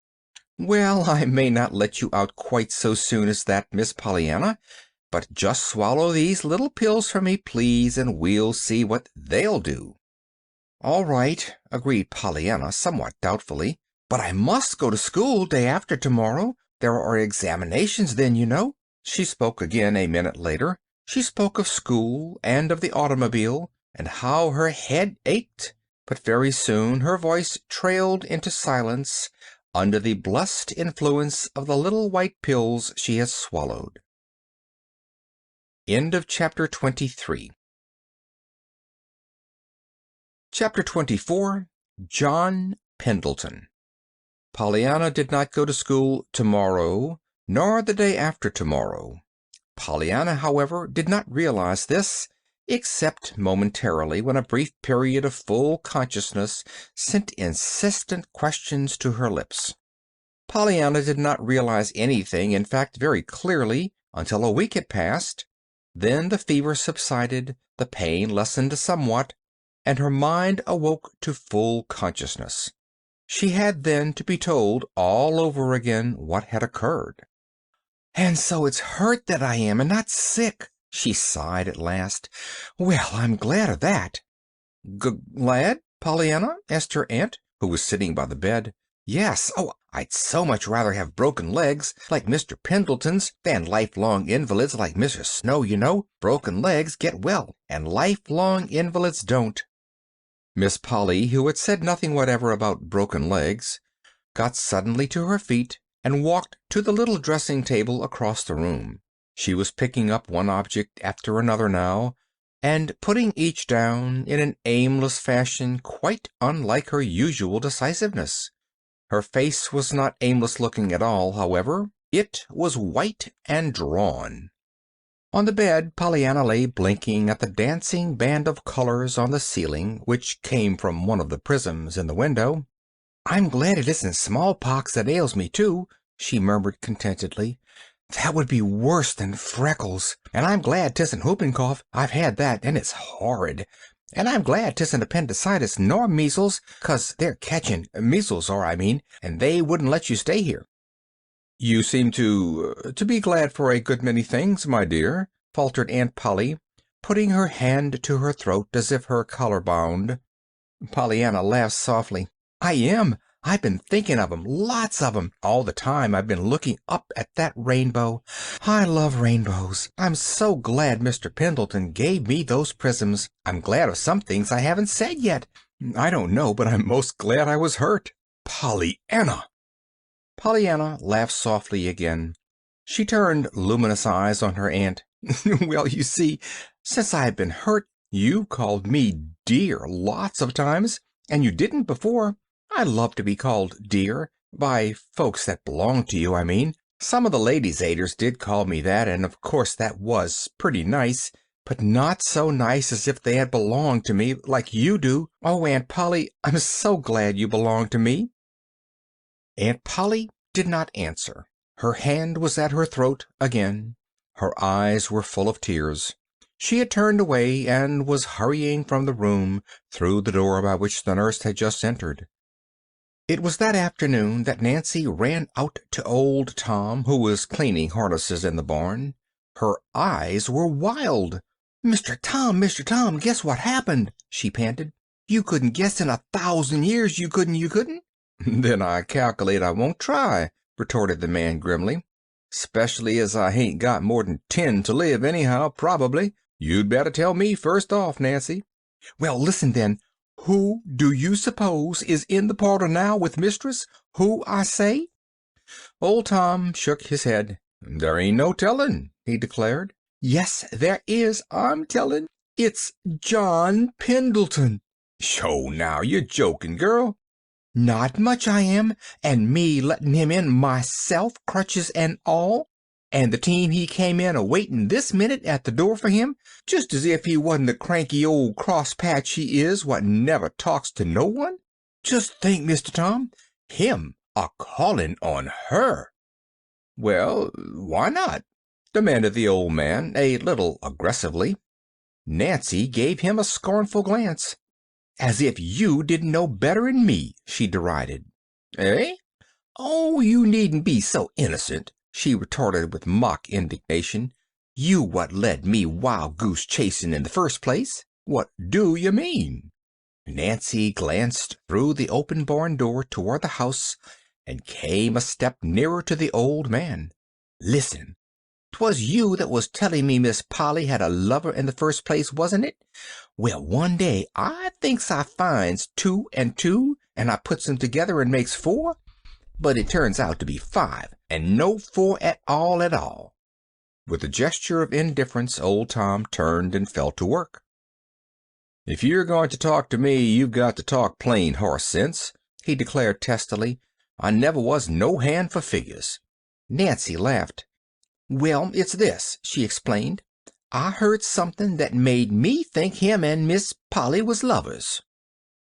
Speaker 2: "Well, I may not let you out quite so soon as that, Miss Pollyanna, but just swallow these little pills for me, please, and we'll see what they'll do." "All right," agreed Pollyanna, somewhat doubtfully. "But I must go to school day after tomorrow. There are examinations then, you know." She spoke again a minute later. She spoke of school and of the automobile, and how her head ached. But very soon her voice trailed into silence under the blessed influence of the little white pills she had swallowed. End of chapter 23. Chapter 24. John Pendleton. Pollyanna did not go to school tomorrow, nor the day after tomorrow. Pollyanna, however, did not realize this, except momentarily when a brief period of full consciousness sent insistent questions to her lips. Pollyanna did not realize anything, in fact, very clearly, until a week had passed. Then the fever subsided, the pain lessened somewhat, and her mind awoke to full consciousness. She had then to be told all over again what had occurred. "And so it's hurt that I am, and not sick," she sighed at last. "Well, I'm glad of that." "Glad, Pollyanna?" asked her aunt, who was sitting by the bed. "Yes. Oh, I'd so much rather have broken legs, like Mr. Pendleton's, than lifelong invalids like Mr. Snow, you know. Broken legs get well, and lifelong invalids don't." Miss Polly, who had said nothing whatever about broken legs, got suddenly to her feet and walked to the little dressing table across the room. She was picking up one object after another now, and putting each down in an aimless fashion quite unlike her usual decisiveness. Her face was not aimless-looking at all, however. It was white and drawn. On the bed Pollyanna lay blinking at the dancing band of colors on the ceiling, which came from one of the prisms in the window. "I'm glad it isn't smallpox that ails me, too," she murmured contentedly. "That would be worse than freckles. And I'm glad 'tisn't whooping cough. I've had that, and it's horrid. And I'm glad 'tisn't appendicitis nor measles, 'cause they're catching. Measles are, I mean, and they wouldn't let you stay here." "You seem to be glad for a good many things, my dear," faltered Aunt Polly, putting her hand to her throat as if her collar bound. Pollyanna laughed softly. "I am. I've been thinking of 'em, lots of 'em, all the time I've been looking up at that rainbow. I love rainbows. I'm so glad Mr. Pendleton gave me those prisms. I'm glad of some things I haven't said yet. I don't know, but I'm most glad I was hurt. Pollyanna!" Pollyanna laughed softly again. She turned luminous eyes on her aunt. "Well, you see, since I've been hurt, you've called me dear lots of times, and you didn't before. I love to be called dear, by folks that belong to you, I mean. Some of the Ladies' Aiders did call me that, and of course that was pretty nice, but not so nice as if they had belonged to me, like you do. Oh, Aunt Polly, I'm so glad you belong to me." Aunt Polly did not answer. Her hand was at her throat again. Her eyes were full of tears. She had turned away and was hurrying from the room through the door by which the nurse had just entered. It was that afternoon that Nancy ran out to old Tom, who was cleaning harnesses in the barn. Her eyes were wild. Mr. Tom, guess what happened?" she panted. "You couldn't guess in 1,000 years, you couldn't." "Then I calculate I won't try," retorted the man grimly. "'Specially as I hain't got more'n 10 to live, anyhow, probably. You'd better tell me first off, Nancy." "Well, listen then. Who do you suppose is in the parlor now with Mistress? Who, I say?" Old Tom shook his head. "There ain't no telling," he declared. "Yes, there is, I'm telling. It's John Pendleton." "Sho, now, you're joking, girl." "Not much I am, and me letting him in myself, crutches and all, and the team he came in a-waiting this minute at the door for him, just as if he wasn't the cranky old crosspatch he is what never talks to no one. Just think, Mr. Tom, him a-calling on her." "Well, why not?" demanded the old man, a little aggressively. Nancy gave him a scornful glance. "As if you didn't know better'n me," she derided. "Eh? Oh, you needn't be so innocent," she retorted with mock indignation. "You what led me wild goose chasing in the first place. What do you mean?" Nancy glanced through the open barn door toward the house and came a step nearer to the old man. "Listen. 'Twas you that was telling me Miss Polly had a lover in the first place, wasn't it? Well, one day I thinks I finds 2 and 2, and I puts 'em together and makes 4, but it turns out to be 5, and no 4 at all at all." With a gesture of indifference, old Tom turned and fell to work. "If you're going to talk to me, you've got to talk plain horse sense," he declared testily. "I never was no hand for figures." Nancy laughed. "Well, it's this," she explained. "I heard something that made me think him and Miss Polly was lovers."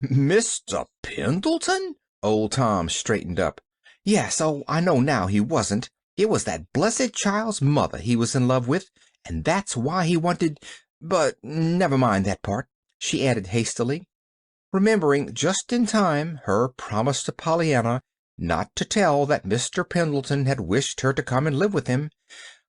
Speaker 2: "Mr. Pendleton?" Old Tom straightened up. "Yes, oh, I know now he wasn't. It was that blessed child's mother he was in love with, and that's why he wanted. But never mind that part," she added hastily, remembering just in time her promise to Pollyanna not to tell that Mr. Pendleton had wished her to come and live with him.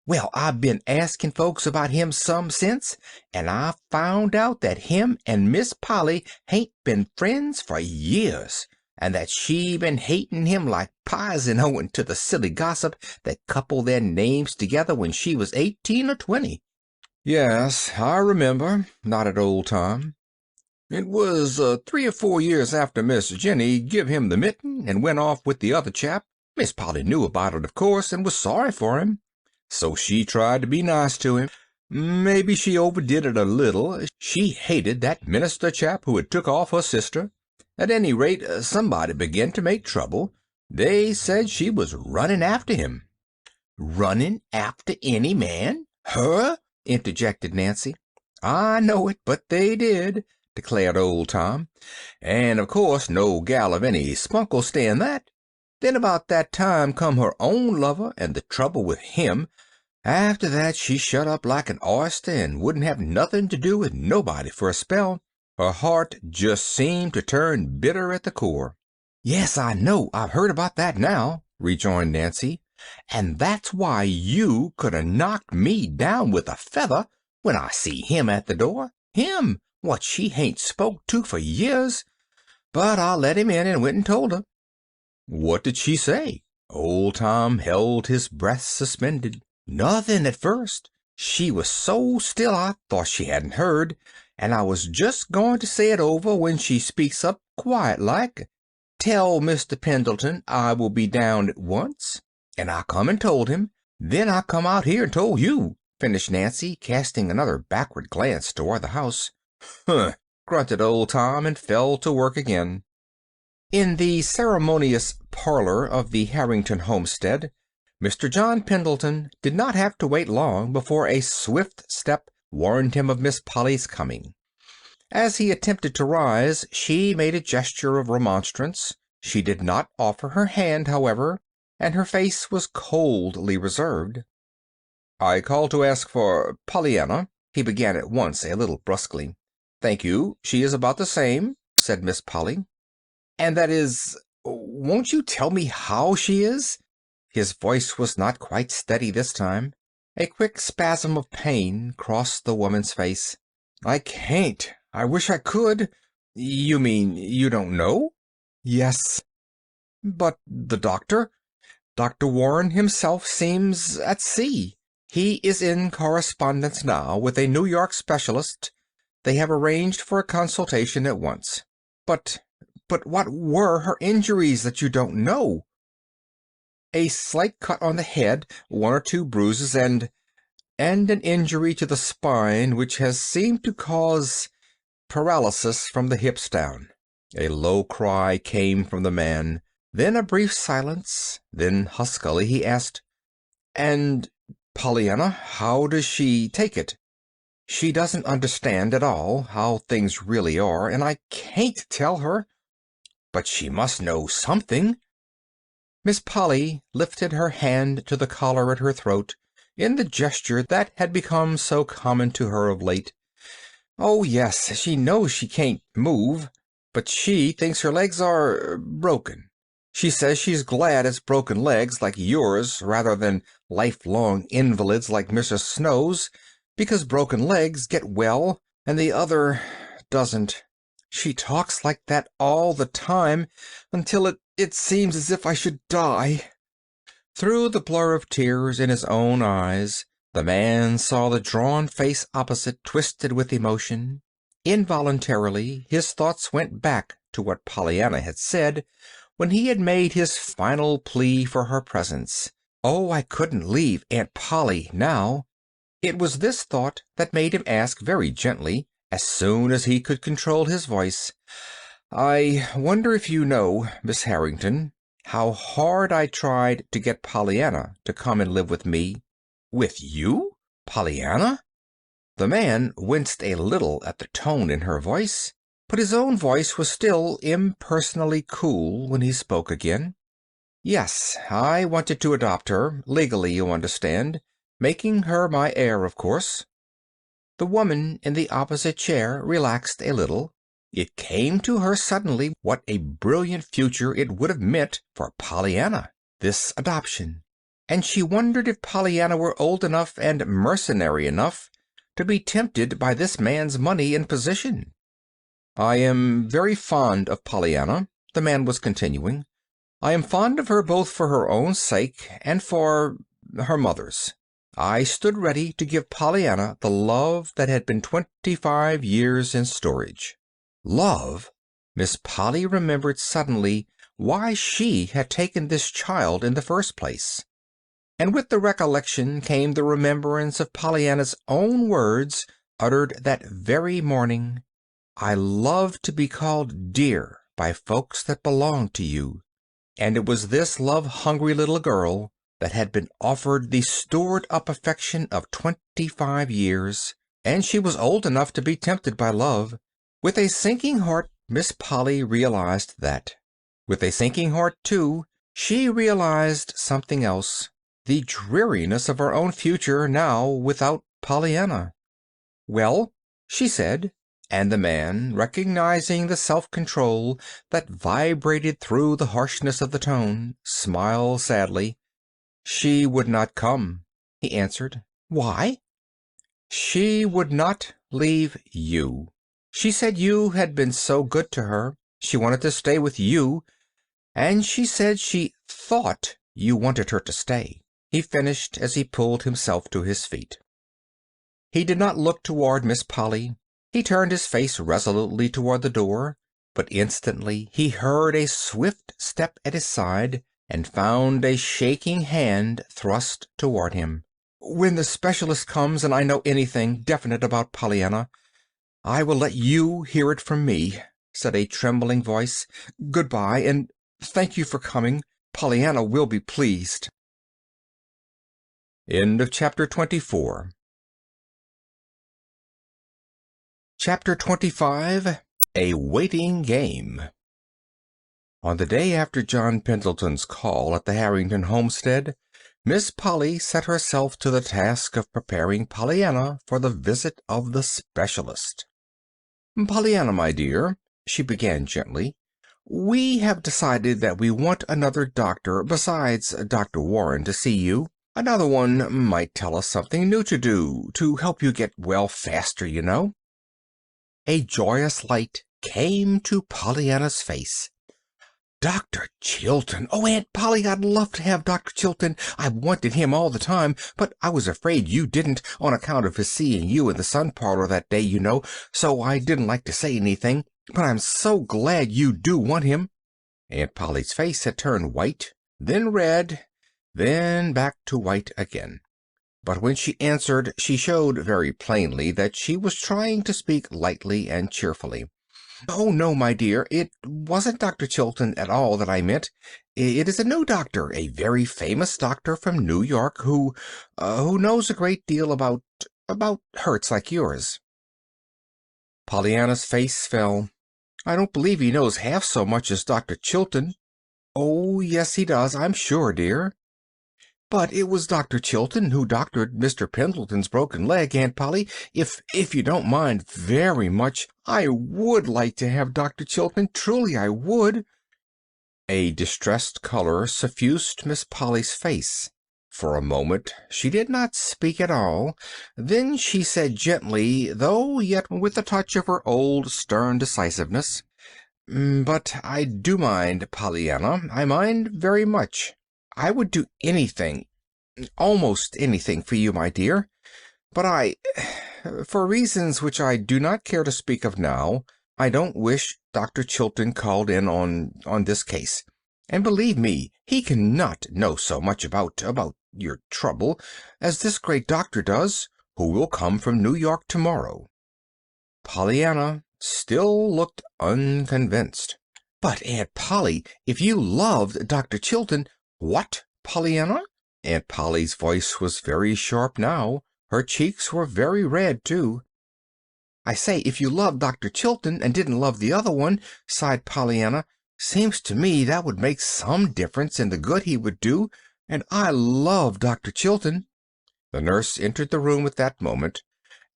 Speaker 2: "Well, I've been asking folks about him some since, and I've found out that him and Miss Polly hain't been friends for years, and that she been hating him like pison owing to the silly gossip that coupled their names together when she was 18 or 20. "Yes, I remember," nodded old Tom. "It was 3 or 4 years after Miss Jenny give him the mitten and went off with the other chap. Miss Polly knew about it, of course, and was sorry for him. So she tried to be nice to him. Maybe she overdid it a little. She hated that minister chap who had took off her sister. At any rate, somebody began to make trouble. They said she was running after him." "Running after any man? Her?" interjected Nancy. "I know it, but they did," declared old Tom. "And of course no gal of any spunk'll stand that. Then about that time come her own lover and the trouble with him. After that she shut up like an oyster and wouldn't have nothing to do with nobody for a spell. Her heart just seemed to turn bitter at the core." "Yes, I know. I've heard about that now," rejoined Nancy. "And that's why you could 'a' knocked me down with a feather when I see him at the door. Him, what she hain't spoke to for years. But I let him in and went and told her." "What did she say?" Old Tom held his breath suspended. "Nothing at first. She was so still I thought she hadn't heard, and I was just going to say it over when she speaks up quiet like. 'Tell Mr. Pendleton I will be down at once.' And I come and told him. Then I come out here and told you," finished Nancy, casting another backward glance toward the house. "Huh!" grunted old Tom and fell to work again. In the ceremonious parlor of the Harrington homestead, Mr. John Pendleton did not have to wait long before a swift step warned him of Miss Polly's coming. As he attempted to rise, she made a gesture of remonstrance. She did not offer her hand, however, and her face was coldly reserved. "I called to ask for Pollyanna," he began at once a little brusquely. "Thank you. She is about the same," said Miss Polly. "And that is, won't you tell me how she is?" His voice was not quite steady this time. A quick spasm of pain crossed the woman's face. "I can't. I wish I could." "You mean you don't know?" "Yes." "But the doctor?" "Dr. Warren himself seems at sea. He is in correspondence now with a New York specialist. They have arranged for a consultation at once." But what were her injuries that you don't know?" a slight cut on the head, one or two bruises, and an injury to the spine which has seemed to cause paralysis from the hips down." A low cry came from the man, then a brief silence, then huskily he asked, "And Pollyanna, how does she take it? She doesn't understand at all how things really are, and I can't tell her. But she must know something." Miss Polly lifted her hand to the collar at her throat in the gesture that had become so common to her of late. "Oh, yes, she knows she can't move, but she thinks her legs are broken. She says she's glad it's broken legs like yours rather than lifelong invalids like Mrs. Snow's, because broken legs get well and the other doesn't. She talks like that all the time until it seems as if I should die." Through the blur of tears in his own eyes, the man saw the drawn face opposite twisted with emotion. Involuntarily, his thoughts went back to what Pollyanna had said when he had made his final plea for her presence. "Oh, I couldn't leave Aunt Polly now." It was this thought that made him ask very gently, as soon as he could control his voice, "I wonder if you know, Miss Harrington, how hard I tried to get Pollyanna to come and live with me." "With you? Pollyanna?" The man winced a little at the tone in her voice, but his own voice was still impersonally cool when he spoke again. "Yes, I wanted to adopt her, legally, you understand, making her my heir, of course." The woman in the opposite chair relaxed a little. It came to her suddenly what a brilliant future it would have meant for Pollyanna, this adoption, and she wondered if Pollyanna were old enough and mercenary enough to be tempted by this man's money and position. "I am very fond of Pollyanna," the man was continuing. "I am fond of her both for her own sake and for her mother's. I stood ready to give Pollyanna the love that had been 25 years in storage." Love? Miss Polly remembered suddenly why she had taken this child in the first place. And with the recollection came the remembrance of Pollyanna's own words uttered that very morning. "I love to be called dear by folks that belong to you." And it was this love-hungry little girl that had been offered the stored-up affection of 25 years, and she was old enough to be tempted by love. With a sinking heart, Miss Polly realized that. With a sinking heart, too, she realized something else, the dreariness of her own future now without Pollyanna. "Well," she said, and the man, recognizing the self-control that vibrated through the harshness of the tone, smiled sadly. "She would not come," he answered. "Why?" "She would not leave you. She said you had been so good to her. She wanted to stay with you, and she said she thought you wanted her to stay," he finished as he pulled himself to his feet. He did not look toward Miss Polly. He turned his face resolutely toward the door, but instantly he heard a swift step at his side and found a shaking hand thrust toward him. "When the specialist comes and I know anything definite about Pollyanna, I will let you hear it from me," said a trembling voice. "Goodbye, and thank you for coming. Pollyanna will be pleased." End of chapter 24. Chapter 25. A Waiting Game. On the day after John Pendleton's call at the Harrington homestead, Miss Polly set herself to the task of preparing Pollyanna for the visit of the specialist. "Pollyanna, my dear," she began gently, "we have decided that we want another doctor besides Dr. Warren to see you. Another one might tell us something new to do, to help you get well faster, you know." A joyous light came to Pollyanna's face. "Dr. Chilton! Oh, Aunt Polly, I'd love to have Dr. Chilton. I've wanted him all the time, but I was afraid you didn't, on account of his seeing you in the sun parlor that day, you know, so I didn't like to say anything. But I'm so glad you do want him." Aunt Polly's face had turned white, then red, then back to white again. But when she answered, she showed very plainly that she was trying to speak lightly and cheerfully. "Oh, no, my dear, it wasn't Dr. Chilton at all that I meant. It is a new doctor, a very famous doctor from New York who knows a great deal about hurts like yours." Pollyanna's face fell. "I don't believe he knows half so much as Dr. Chilton." "Oh, yes, he does, I'm sure, dear." "But it was Dr. Chilton who doctored Mr. Pendleton's broken leg, Aunt Polly. If you don't mind very much, I would like to have Dr. Chilton, truly I would." A distressed color suffused Miss Polly's face. For a moment she did not speak at all. Then she said gently, though yet with a touch of her old stern decisiveness, "But I do mind, Pollyanna. I mind very much. I would do anything, almost anything for you, my dear. But for reasons which I do not care to speak of now, I don't wish Dr. Chilton called in on this case. And believe me, he cannot know so much about your trouble as this great doctor does, who will come from New York tomorrow." Pollyanna still looked unconvinced. "But, Aunt Polly, if you loved Dr. Chilton—" "What, Pollyanna?" Aunt Polly's voice was very sharp now. Her cheeks were very red, too. "I say, if you loved Dr. Chilton and didn't love the other one," sighed Pollyanna, "seems to me that would make some difference in the good he would do, and I love Dr. Chilton." The nurse entered the room at that moment,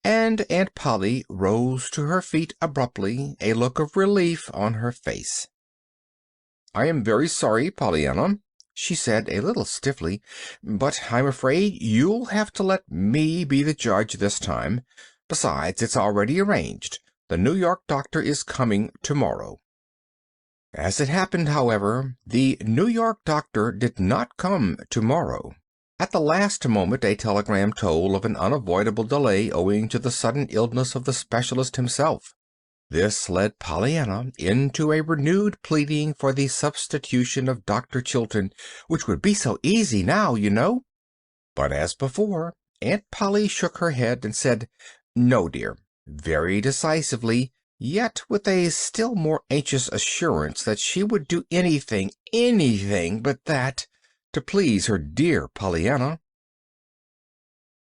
Speaker 2: and Aunt Polly rose to her feet abruptly, a look of relief on her face. "I am very sorry, Pollyanna," she said a little stiffly, "but I'm afraid you'll have to let me be the judge this time. Besides, it's already arranged. The New York doctor is coming tomorrow." As it happened, however, the New York doctor did not come tomorrow. At the last moment a telegram told of an unavoidable delay owing to the sudden illness of the specialist himself. This led Pollyanna into a renewed pleading for the substitution of Dr. Chilton, which would be so easy now, you know. But as before, Aunt Polly shook her head and said, "No, dear," very decisively, yet with a still more anxious assurance that she would do anything, anything but that, to please her dear Pollyanna.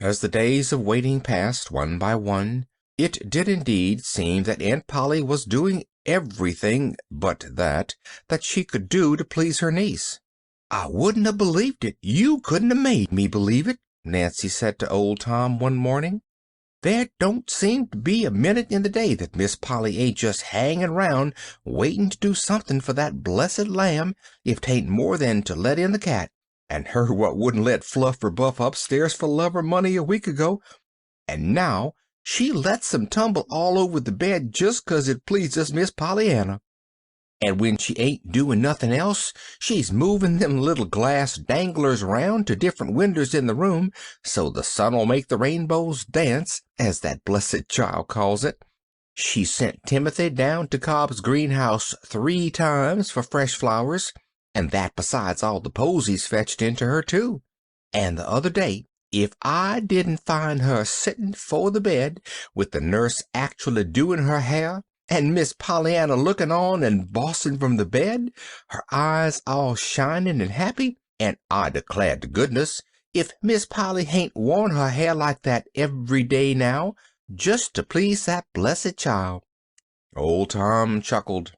Speaker 2: As the days of waiting passed one by one, it did indeed seem that Aunt Polly was doing everything but that she could do to please her niece. "I wouldn't have believed it. You couldn't have made me believe it," Nancy said to old Tom one morning. "There don't seem to be a minute in the day that Miss Polly ain't just hanging round waiting to do something for that blessed lamb, if 'tain't more than to let in the cat, and her what wouldn't let Fluff or Buff upstairs for love or money a week ago, and now she lets 'em tumble all over the bed just 'cause it pleases Miss Pollyanna. And when she ain't doing nothing else, she's moving them little glass danglers round to different winders in the room, so the sun'll make the rainbows dance, as that blessed child calls it. She sent Timothy down to Cobb's greenhouse 3 times for fresh flowers, and that besides all the posies fetched into her, too. And the other day, if I didn't find her sitting 'fore the bed, with the nurse actually doing her hair, and Miss Pollyanna looking on and bossing from the bed, her eyes all shining and happy, and I declare to goodness, if Miss Polly hain't worn her hair like that every day now, just to please that blessed child." Old Tom chuckled.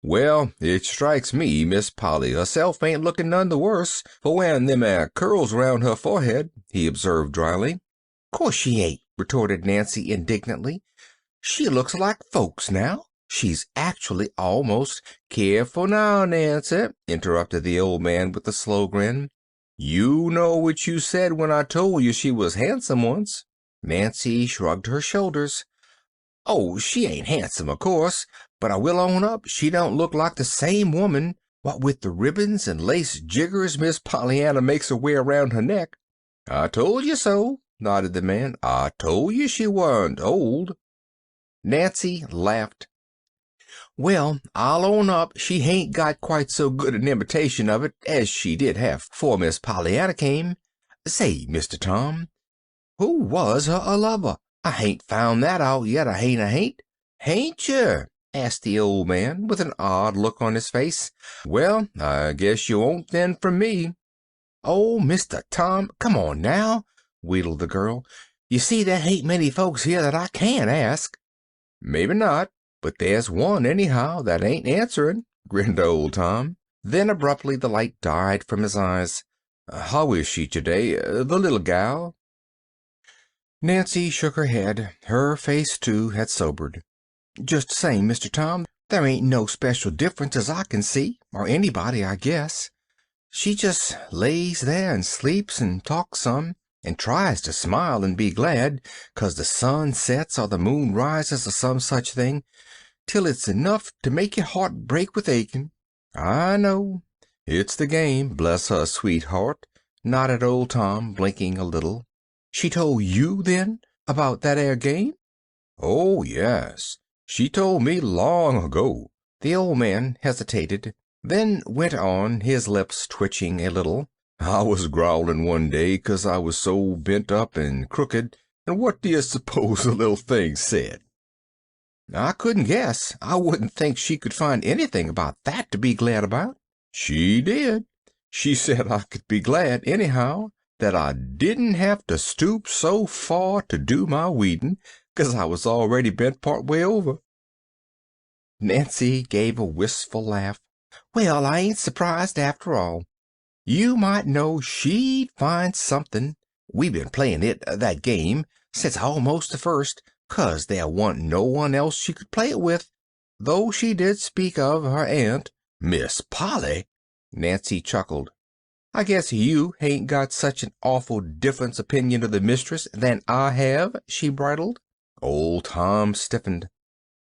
Speaker 2: "Well, it strikes me Miss Polly herself ain't looking none the worse for wearing them curls round her forehead," he observed dryly. "'Course she ain't," retorted Nancy indignantly. "She looks like folks now. She's actually almost—" "Careful now, Nancy," interrupted the old man with a slow grin. "You know what you said when I told you she was handsome once." Nancy shrugged her shoulders. "Oh, she ain't handsome, of course, but I will own up she don't look like the same woman, what with the ribbons and lace jiggers Miss Pollyanna makes her wear round her neck." "I told you so," nodded the man. "I told you she wasn't old." Nancy laughed. Well, I'll own up she hain't got quite so good an imitation of it as she did have 'fore Miss Pollyanna came. Say, Mr. Tom, who was her lover? I hain't found that out yet, I hain't. Hain't you? Asked the old man, with an odd look on his face. Well, I guess you won't then from me. Oh, Mr. Tom, come on now, wheedled the girl. You see, there ain't many folks here that I can ask. Maybe not, but there's one anyhow that ain't answering, grinned old Tom. Then abruptly the light died from his eyes. How is she today, the little gal? Nancy shook her head. Her face, too, had sobered. Just the same, Mr. Tom. There ain't no special difference as I can see, or anybody, I guess. She just lays there and sleeps and talks some, and tries to smile and be glad 'cause the sun sets or the moon rises or some such thing, till it's enough to make your heart break with aching. I know. It's the game, bless her sweet heart, nodded old Tom, blinking a little. She told you, then, about that 'ere game? Oh, yes. She told me long ago. The old man hesitated, then went on, his lips twitching a little. I was growling one day 'cause I was so bent up and crooked, and what do you suppose the little thing said? I couldn't guess. I wouldn't think she could find anything about that to be glad about. She did. She said I could be glad anyhow, that I didn't have to stoop so far to do my weeding, 'cause I was already bent part way over. Nancy gave a wistful laugh. Well, I ain't surprised after all. You might know she'd find something. We been playing that game, since almost the first, 'cause there wa'n't no one else she could play it with, though she did speak of her aunt. Miss Polly? Nancy chuckled. I guess you hain't got such an awful different opinion of the mistress than I have, she bridled. Old Tom stiffened.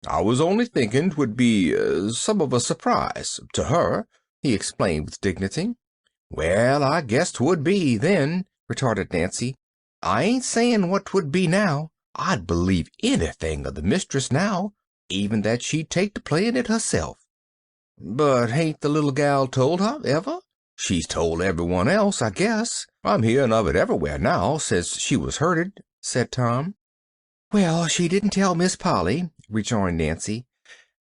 Speaker 2: I was only thinking 'twould be some of a surprise to her, he explained with dignity. Well, I guess 'twould be, then, retorted Nancy. I ain't saying what 'twould be now. I'd believe anything of the mistress now, even that she'd take to playing it herself. But hain't the little gal told her, ever? She's told everyone else, I guess. I'm hearing of it everywhere now, since she was hurted, said Tom. Well, she didn't tell Miss Polly, rejoined Nancy.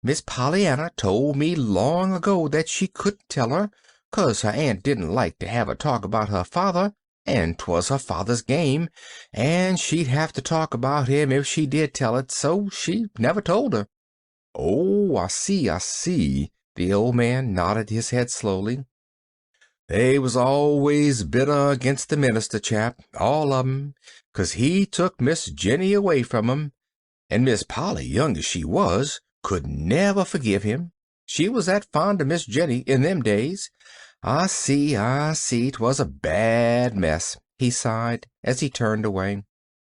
Speaker 2: Miss Pollyanna told me long ago that she couldn't tell her, 'cause her aunt didn't like to have her talk about her father, and 'twas her father's game, and she'd have to talk about him if she did tell it, so she never told her. Oh, I see. The old man nodded his head slowly. They was always bitter against the minister chap, all of 'em, 'cause he took Miss Jenny away from 'em, and Miss Polly, young as she was, could never forgive him. She was that fond of Miss Jenny in them days. I see, 'twas a bad mess, he sighed, as he turned away.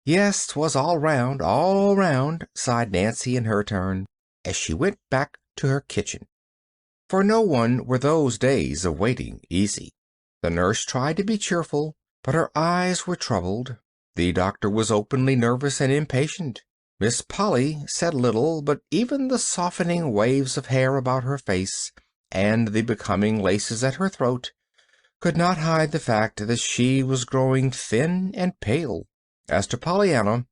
Speaker 2: Yes, 'twas all round, sighed Nancy in her turn, as she went back to her kitchen. For no one were those days of waiting easy. The nurse tried to be cheerful, but her eyes were troubled. The doctor was openly nervous and impatient. Miss Polly said little, but even the softening waves of hair about her face, and the becoming laces at her throat, could not hide the fact that she was growing thin and pale. As to Pollyanna,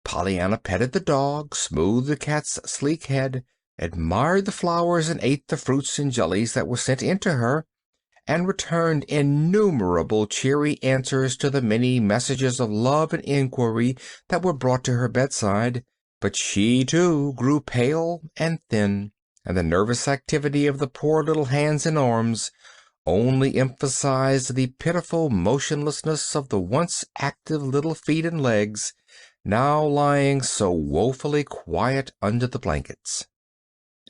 Speaker 2: Pollyanna petted the dog, smoothed the cat's sleek head, admired the flowers and ate the fruits and jellies that were sent in to her, and returned innumerable cheery answers to the many messages of love and inquiry that were brought to her bedside. But she, too, grew pale and thin, and the nervous activity of the poor little hands and arms only emphasized the pitiful motionlessness of the once active little feet and legs, now lying so woefully quiet under the blankets.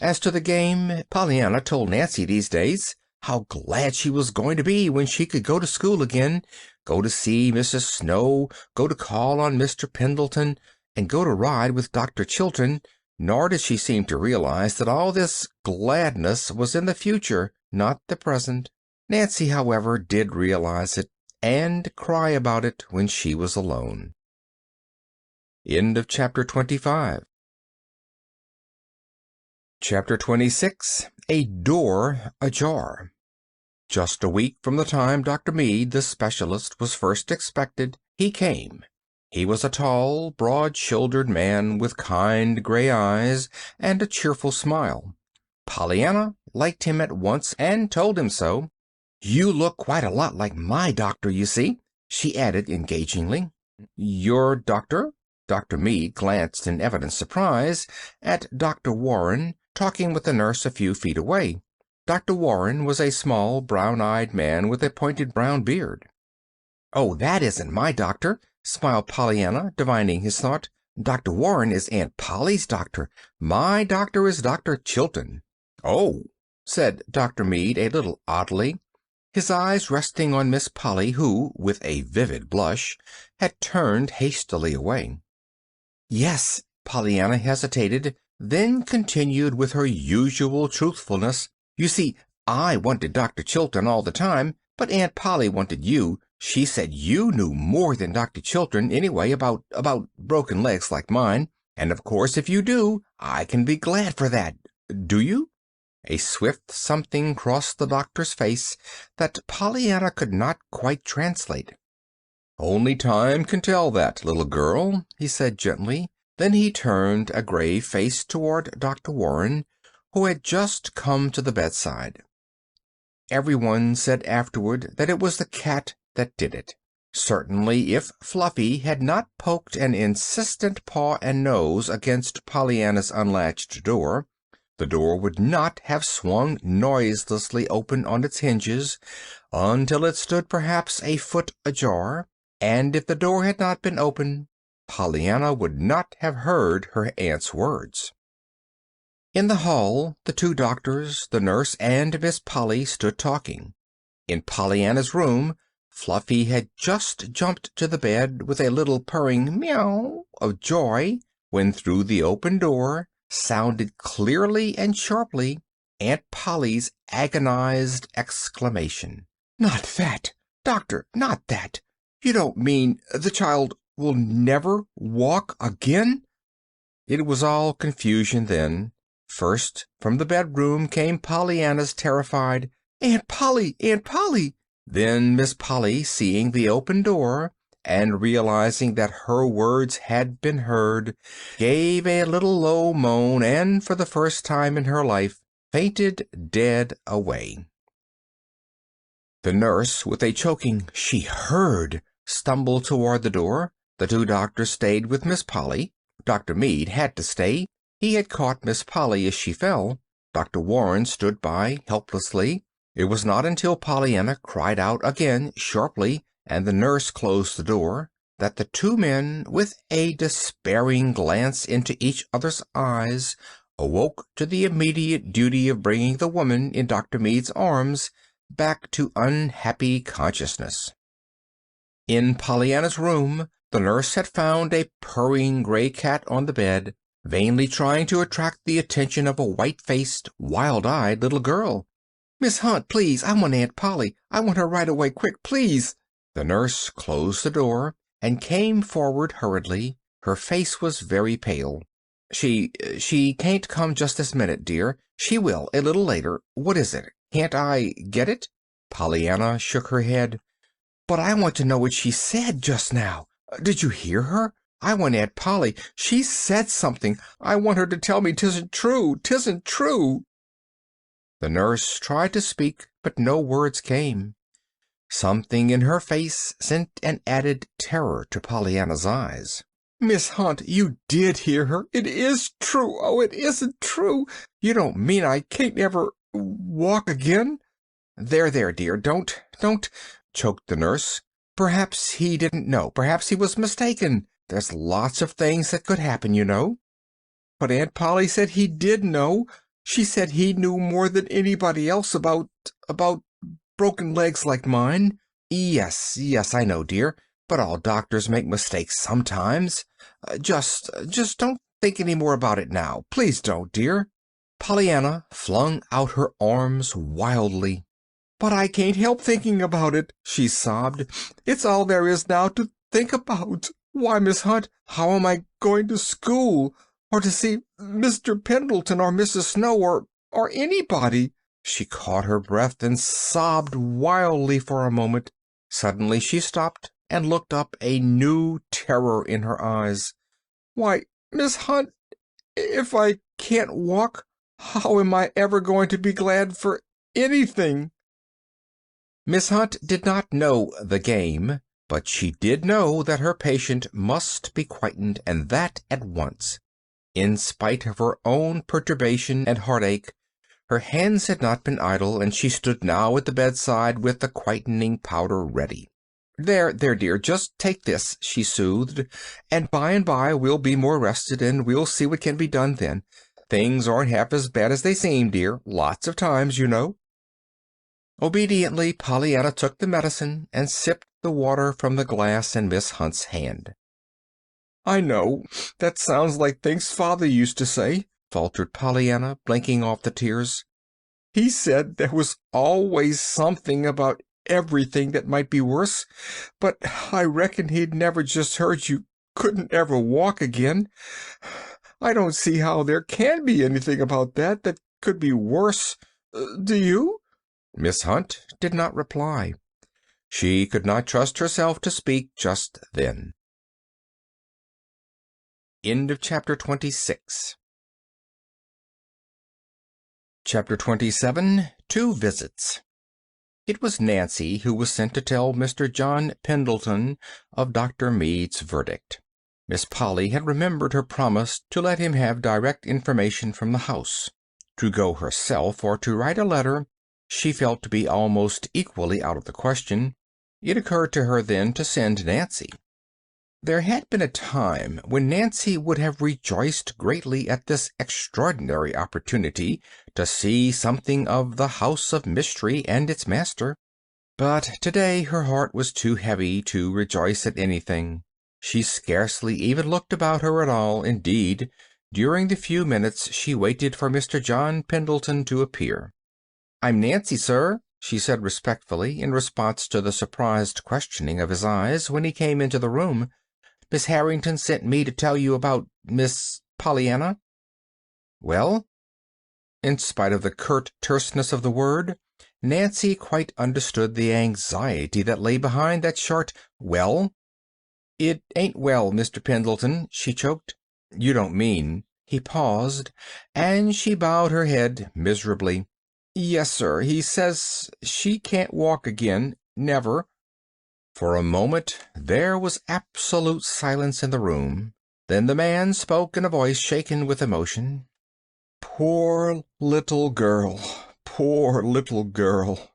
Speaker 2: As to the game, Pollyanna told Nancy these days how glad she was going to be when she could go to school again, go to see Mrs. Snow, go to call on Mr. Pendleton, and go to ride with Dr. Chilton, nor did she seem to realize that all this gladness was in the future, not the present. Nancy, however, did realize it, and cry about it when she was alone. End of chapter 25. Chapter 26. A Door Ajar. Just a week from the time Dr. Mead, the specialist, was first expected, he came. He was a tall, broad-shouldered man with kind gray eyes and a cheerful smile. Pollyanna liked him at once and told him so. "You look quite a lot like my doctor, you see," she added engagingly. "Your doctor?" Dr. Mead glanced in evident surprise at Dr. Warren, talking with the nurse a few feet away. Dr. Warren was a small, brown-eyed man with a pointed brown beard. "Oh, that isn't my doctor," smiled Pollyanna, divining his thought. "Dr. Warren is Aunt Polly's doctor. My doctor is Dr. Chilton." "Oh," said Dr. Mead a little oddly, his eyes resting on Miss Polly, who, with a vivid blush, had turned hastily away. "Yes." Pollyanna hesitated, then continued with her usual truthfulness. "You see, I wanted Dr. Chilton all the time, but Aunt Polly wanted you. She said you knew more than Dr. Chilton anyway about broken legs like mine. And of course if you do, I can be glad for that. Do you?" A swift something crossed the doctor's face that Pollyanna could not quite translate. "Only time can tell that, little girl," he said gently. Then he turned a grave face toward Dr. Warren, who had just come to the bedside. Everyone said afterward that it was the cat that did it. Certainly, if Fluffy had not poked an insistent paw and nose against Pollyanna's unlatched door, the door would not have swung noiselessly open on its hinges until it stood perhaps a foot ajar, and if the door had not been open, Pollyanna would not have heard her aunt's words. In the hall, the two doctors, the nurse, and Miss Polly stood talking. In Pollyanna's room, Fluffy had just jumped to the bed with a little purring meow of joy when through the open door sounded clearly and sharply Aunt Polly's agonized exclamation. "Not that! Doctor, not that! You don't mean the child will never walk again?" It was all confusion then. First, from the bedroom came Pollyanna's terrified, "Aunt Polly! Aunt Polly!" Then Miss Polly, seeing the open door and realizing that her words had been heard, gave a little low moan and, for the first time in her life, fainted dead away. The nurse, with a choking "She heard," stumbled toward the door. The two doctors stayed with Miss Polly. Dr. Mead had to stay. He had caught Miss Polly as she fell. Dr. Warren stood by helplessly. It was not until Pollyanna cried out again sharply and the nurse closed the door that the two men, with a despairing glance into each other's eyes, awoke to the immediate duty of bringing the woman in Dr. Mead's arms back to unhappy consciousness. In Pollyanna's room, the nurse had found a purring gray cat on the bed, vainly trying to attract the attention of a white-faced, wild-eyed little girl. "Miss Hunt, please, I want Aunt Polly. I want her right away, quick, please." The nurse closed the door and came forward hurriedly. Her face was very pale. She can't come just this minute, dear. She will, a little later. What is it? Can't I get it?" Pollyanna shook her head. "But I want to know what she said just now. Did you hear her? I want Aunt Polly. She said something. I want her to tell me 'tisn't true. 'Tisn't true." The nurse tried to speak, but no words came. Something in her face sent an added terror to Pollyanna's eyes. "Miss Hunt, you did hear her. It is true. Oh, it isn't true. You don't mean I can't ever walk again?" There, dear, don't," choked the nurse. "Perhaps he didn't know. Perhaps he was mistaken. There's lots of things that could happen, you know." "But Aunt Polly said he did know. She said he knew more than anybody else about broken legs like mine." Yes, I know, dear, but all doctors make mistakes sometimes. Just don't think any more about it now. Please don't, dear." Pollyanna flung out her arms wildly. "But I can't help thinking about it," she sobbed. "It's all there is now to think about. Why, Miss Hunt, how am I going to school? or to see Mr. Pendleton or Mrs. Snow or anybody." She caught her breath and sobbed wildly for a moment. Suddenly she stopped and looked up, a new terror in her eyes. "Why, Miss Hunt, if I can't walk, how am I ever going to be glad for anything?" Miss Hunt did not know the game, but she did know that her patient must be quietened, and that at once. In spite of her own perturbation and heartache, her hands had not been idle, and she stood now at the bedside with the quietening powder ready. "There, dear, just take this," she soothed, "and by we'll be more rested, and we'll see what can be done then. Things aren't half as bad as they seem, dear. Lots of times, you know." Obediently, Pollyanna took the medicine and sipped the water from the glass in Miss Hunt's hand. "I know, that sounds like things Father used to say," faltered Pollyanna, blinking off the tears. "He said there was always something about everything that might be worse, but I reckon he'd never just heard you couldn't ever walk again. I don't see how there can be anything about that could be worse. Do you?" Miss Hunt did not reply. She could not trust herself to speak just then. End of chapter 26. Chapter 27. Two Visits. It was Nancy who was sent to tell Mr. John Pendleton of Dr. Mead's verdict. Miss Polly had remembered her promise to let him have direct information from the house. To go herself or to write a letter she felt to be almost equally out of the question. It occurred to her then to send Nancy. There had been a time when Nancy would have rejoiced greatly at this extraordinary opportunity to see something of the house of mystery and its master. But today her heart was too heavy to rejoice at anything. She scarcely even looked about her at all. Indeed, during the few minutes she waited for Mr. John Pendleton to appear. "I'm Nancy, sir," she said respectfully, in response to the surprised questioning of his eyes when he came into the room. "Miss Harrington sent me to tell you about Miss Pollyanna." "Well?" In spite of the curt terseness of the word, Nancy quite understood the anxiety that lay behind that short "well." "It ain't well, Mr. Pendleton," she choked. "You don't mean—" He paused, and she bowed her head miserably. "Yes, sir. He says she can't walk again. Never." For a moment there was absolute silence in the room. Then the man spoke in a voice shaken with emotion. "Poor little girl. Poor little girl."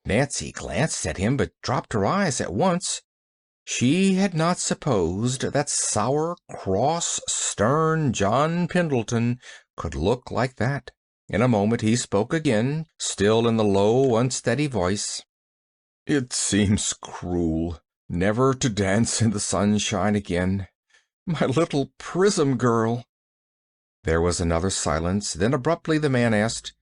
Speaker 2: Nancy glanced at him, but dropped her eyes at once. She had not supposed that sour, cross, stern John Pendleton could look like that. In a moment he spoke again, still in the low, unsteady voice. "It seems cruel, never to dance in the sunshine again. My little Prism girl." There was another silence. Then abruptly the man asked,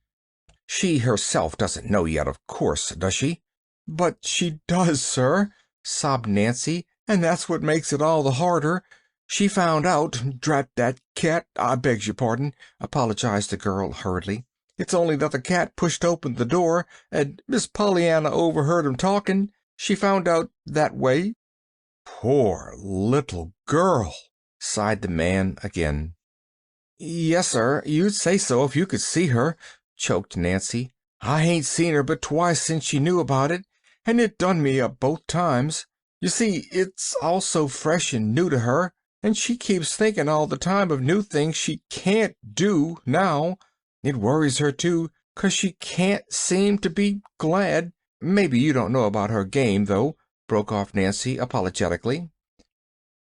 Speaker 2: "She herself doesn't know yet, of course, does she?" "But she does, sir," sobbed Nancy, "and that's what makes it all the harder. She found out, drat that cat, I begs your pardon," apologized the girl hurriedly. "It's only that the cat pushed open the door, and Miss Pollyanna overheard 'em talking. She found out that way." "Poor little girl," sighed the man again. "Yes, sir, you'd say so if you could see her," choked Nancy. "I ain't seen her but twice since she knew about it, and it done me up both times. You see, it's all so fresh and new to her, and she keeps thinking all the time of new things she can't do now. It worries her, too, 'cause she can't seem to be glad. Maybe you don't know about her game, though," broke off Nancy apologetically.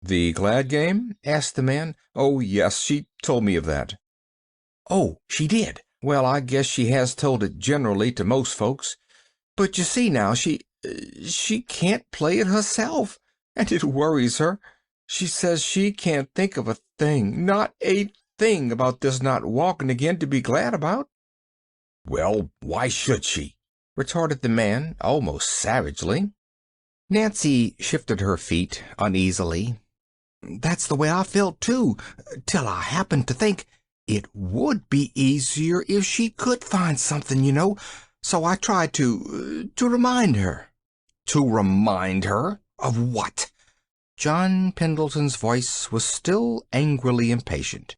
Speaker 2: "The glad game?" asked the man. "Oh, yes, she told me of that." "Oh, she did? Well, I guess she has told it generally to most folks. But you see now, she can't play it herself, and it worries her. She says she can't think of a thing, not a thing, about this not walking again to be glad about." "Well, why should she?" retorted the man, almost savagely. Nancy shifted her feet uneasily. That's the way I felt, too, till I happened to think it would be easier if she could find something, so I tried to remind her." "To remind her? Of what?" John Pendleton's voice was still angrily impatient.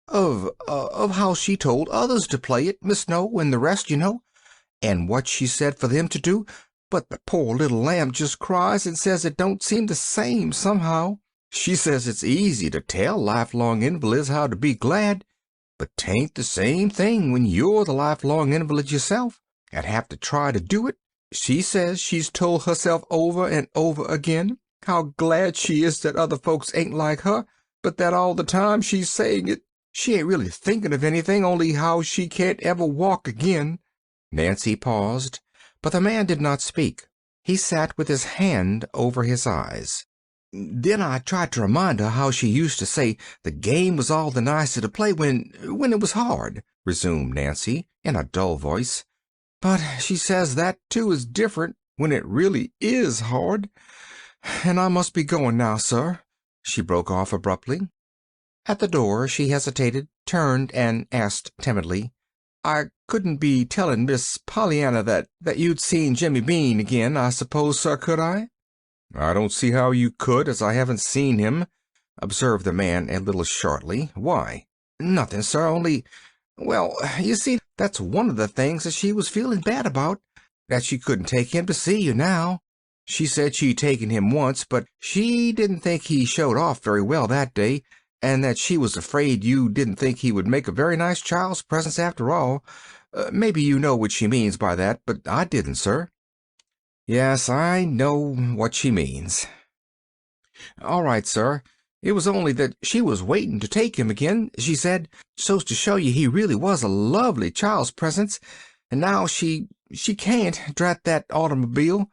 Speaker 2: Of how she told others to play it, Miss Snow and the rest, and what she said for them to do, but the poor little lamb just cries and says it don't seem the same, somehow. She says it's easy to tell lifelong invalids how to be glad, but 'tain't the same thing when you're the lifelong invalid yourself and have to try to do it. She says she's told herself over and over again how glad she is that other folks ain't like her, but that all the time she's saying it, she ain't really thinking of anything, only how she can't ever walk again." Nancy paused, but the man did not speak. He sat with his hand over his eyes. "Then I tried to remind her how she used to say the game was all the nicer to play when it was hard," resumed Nancy, in a dull voice. "But she says that, too, is different when it really is hard. And I must be going now, sir," she broke off abruptly. At the door she hesitated, turned, and asked timidly, "I couldn't be telling Miss Pollyanna that you'd seen Jimmy Bean again, I suppose, sir, could I?" "I don't see how you could, as I haven't seen him," observed the man a little shortly. "Why?" "Nothing, sir, only, well, you see, that's one of the things that she was feeling bad about, that she couldn't take him to see you now. She said she'd taken him once, but she didn't think he showed off very well that day, and that she was afraid you didn't think he would make a very nice child's presents after all. Maybe you know what she means by that, but I didn't, sir." "Yes, I know what she means." "All right, sir. It was only that she was waiting to take him again, she said, so's to show you he really was a lovely child's presents, and now she can't, drat that automobile.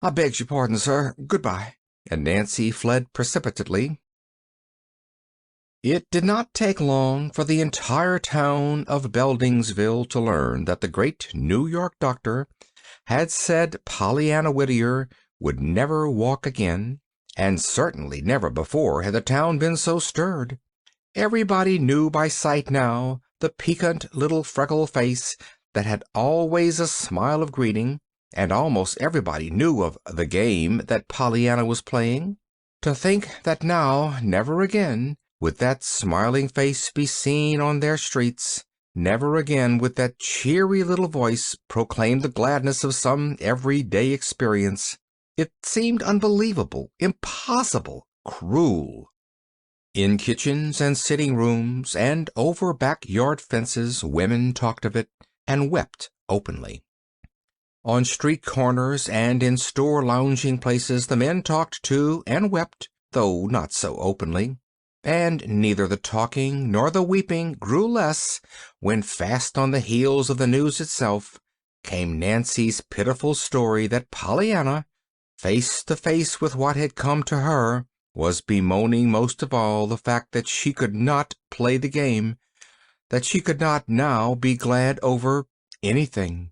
Speaker 2: I begs your pardon, sir. Goodbye." And Nancy fled precipitately. It did not take long for the entire town of Beldingsville to learn that the great New York doctor had said Pollyanna Whittier would never walk again, and certainly never before had the town been so stirred. Everybody knew by sight now the piquant little freckled face that had always a smile of greeting, and almost everybody knew of the game that Pollyanna was playing. To think that now, never again, would that smiling face be seen on their streets, never again would that cheery little voice proclaim the gladness of some everyday experience. It seemed unbelievable, impossible, cruel. In kitchens and sitting rooms and over backyard fences women talked of it, and wept openly. On street corners and in store lounging places the men talked too, and wept, though not so openly. And neither the talking nor the weeping grew less when, fast on the heels of the news itself, came Nancy's pitiful story that Pollyanna, face to face with what had come to her, was bemoaning most of all the fact that she could not play the game, that she could not now be glad over anything.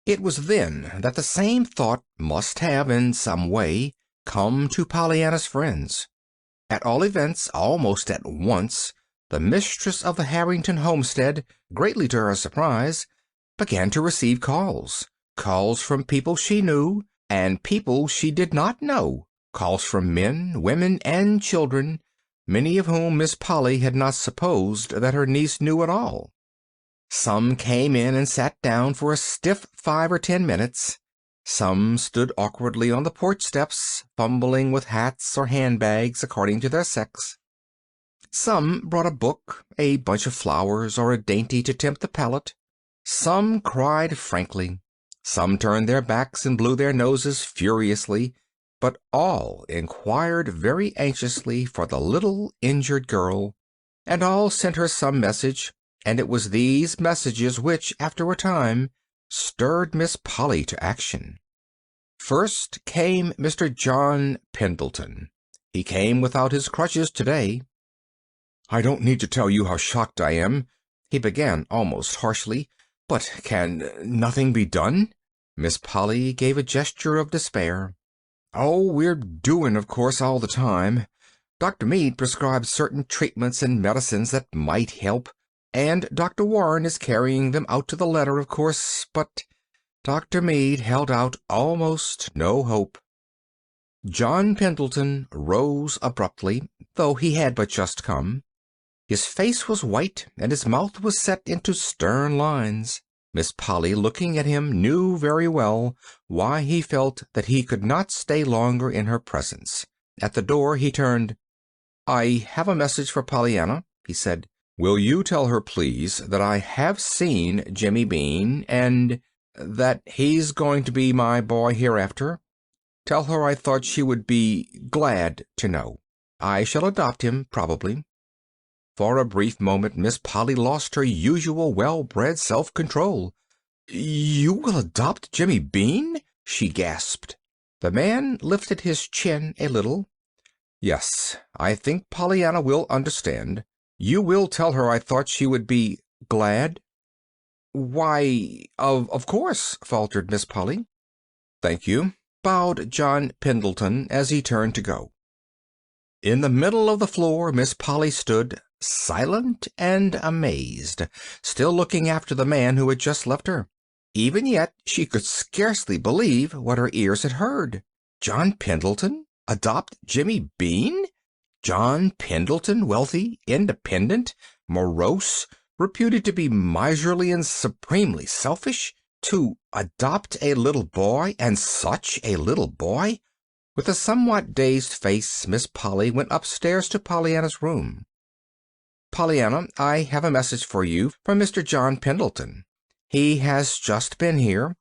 Speaker 2: It was then that the same thought must have, in some way, come to Pollyanna's friends. At all events, almost at once, the mistress of the Harrington homestead, greatly to her surprise, began to receive calls from people she knew, and people she did not know, calls from men, women, and children, many of whom Miss Polly had not supposed that her niece knew at all. Some came in and sat down for a stiff 5 or 10 minutes. Some stood awkwardly on the porch steps, fumbling with hats or handbags according to their sex. Some brought a book, a bunch of flowers, or a dainty to tempt the palate. Some cried frankly. Some turned their backs and blew their noses furiously, but all inquired very anxiously for the little injured girl, and all sent her some message, and it was these messages which, after a time, stirred Miss Polly to action. First came Mr. John Pendleton. He came without his crutches today. "I don't need to tell you how shocked I am," he began almost harshly, "but can nothing be done?" Miss Polly gave a gesture of despair. "Oh, we're doing, of course, all the time. Dr. Mead prescribed certain treatments and medicines that might help, and Dr. Warren is carrying them out to the letter, of course, but Dr. Mead held out almost no hope." John Pendleton rose abruptly, though he had but just come. His face was white, and his mouth was set into stern lines. Miss Polly, looking at him, knew very well why he felt that he could not stay longer in her presence. At the door he turned. "I have a message for Pollyanna," he said. "Will you tell her, please, that I have seen Jimmy Bean, and that he's going to be my boy hereafter? Tell her I thought she would be glad to know. I shall adopt him, probably." For a brief moment Miss Polly lost her usual well-bred self-control. "You will adopt Jimmy Bean?" she gasped. The man lifted his chin a little. "Yes, I think Pollyanna will understand. You will tell her I thought she would be glad?" "Why, of course," faltered Miss Polly. "Thank you," bowed John Pendleton as he turned to go. In the middle of the floor Miss Polly stood, silent and amazed, still looking after the man who had just left her. Even yet she could scarcely believe what her ears had heard. John Pendleton adopt Jimmy Bean? John Pendleton, wealthy, independent, morose, reputed to be miserly and supremely selfish, to adopt a little boy, and such a little boy? With a somewhat dazed face, Miss Polly went upstairs to Pollyanna's room. "Pollyanna, I have a message for you from Mr. John Pendleton. He has just been here.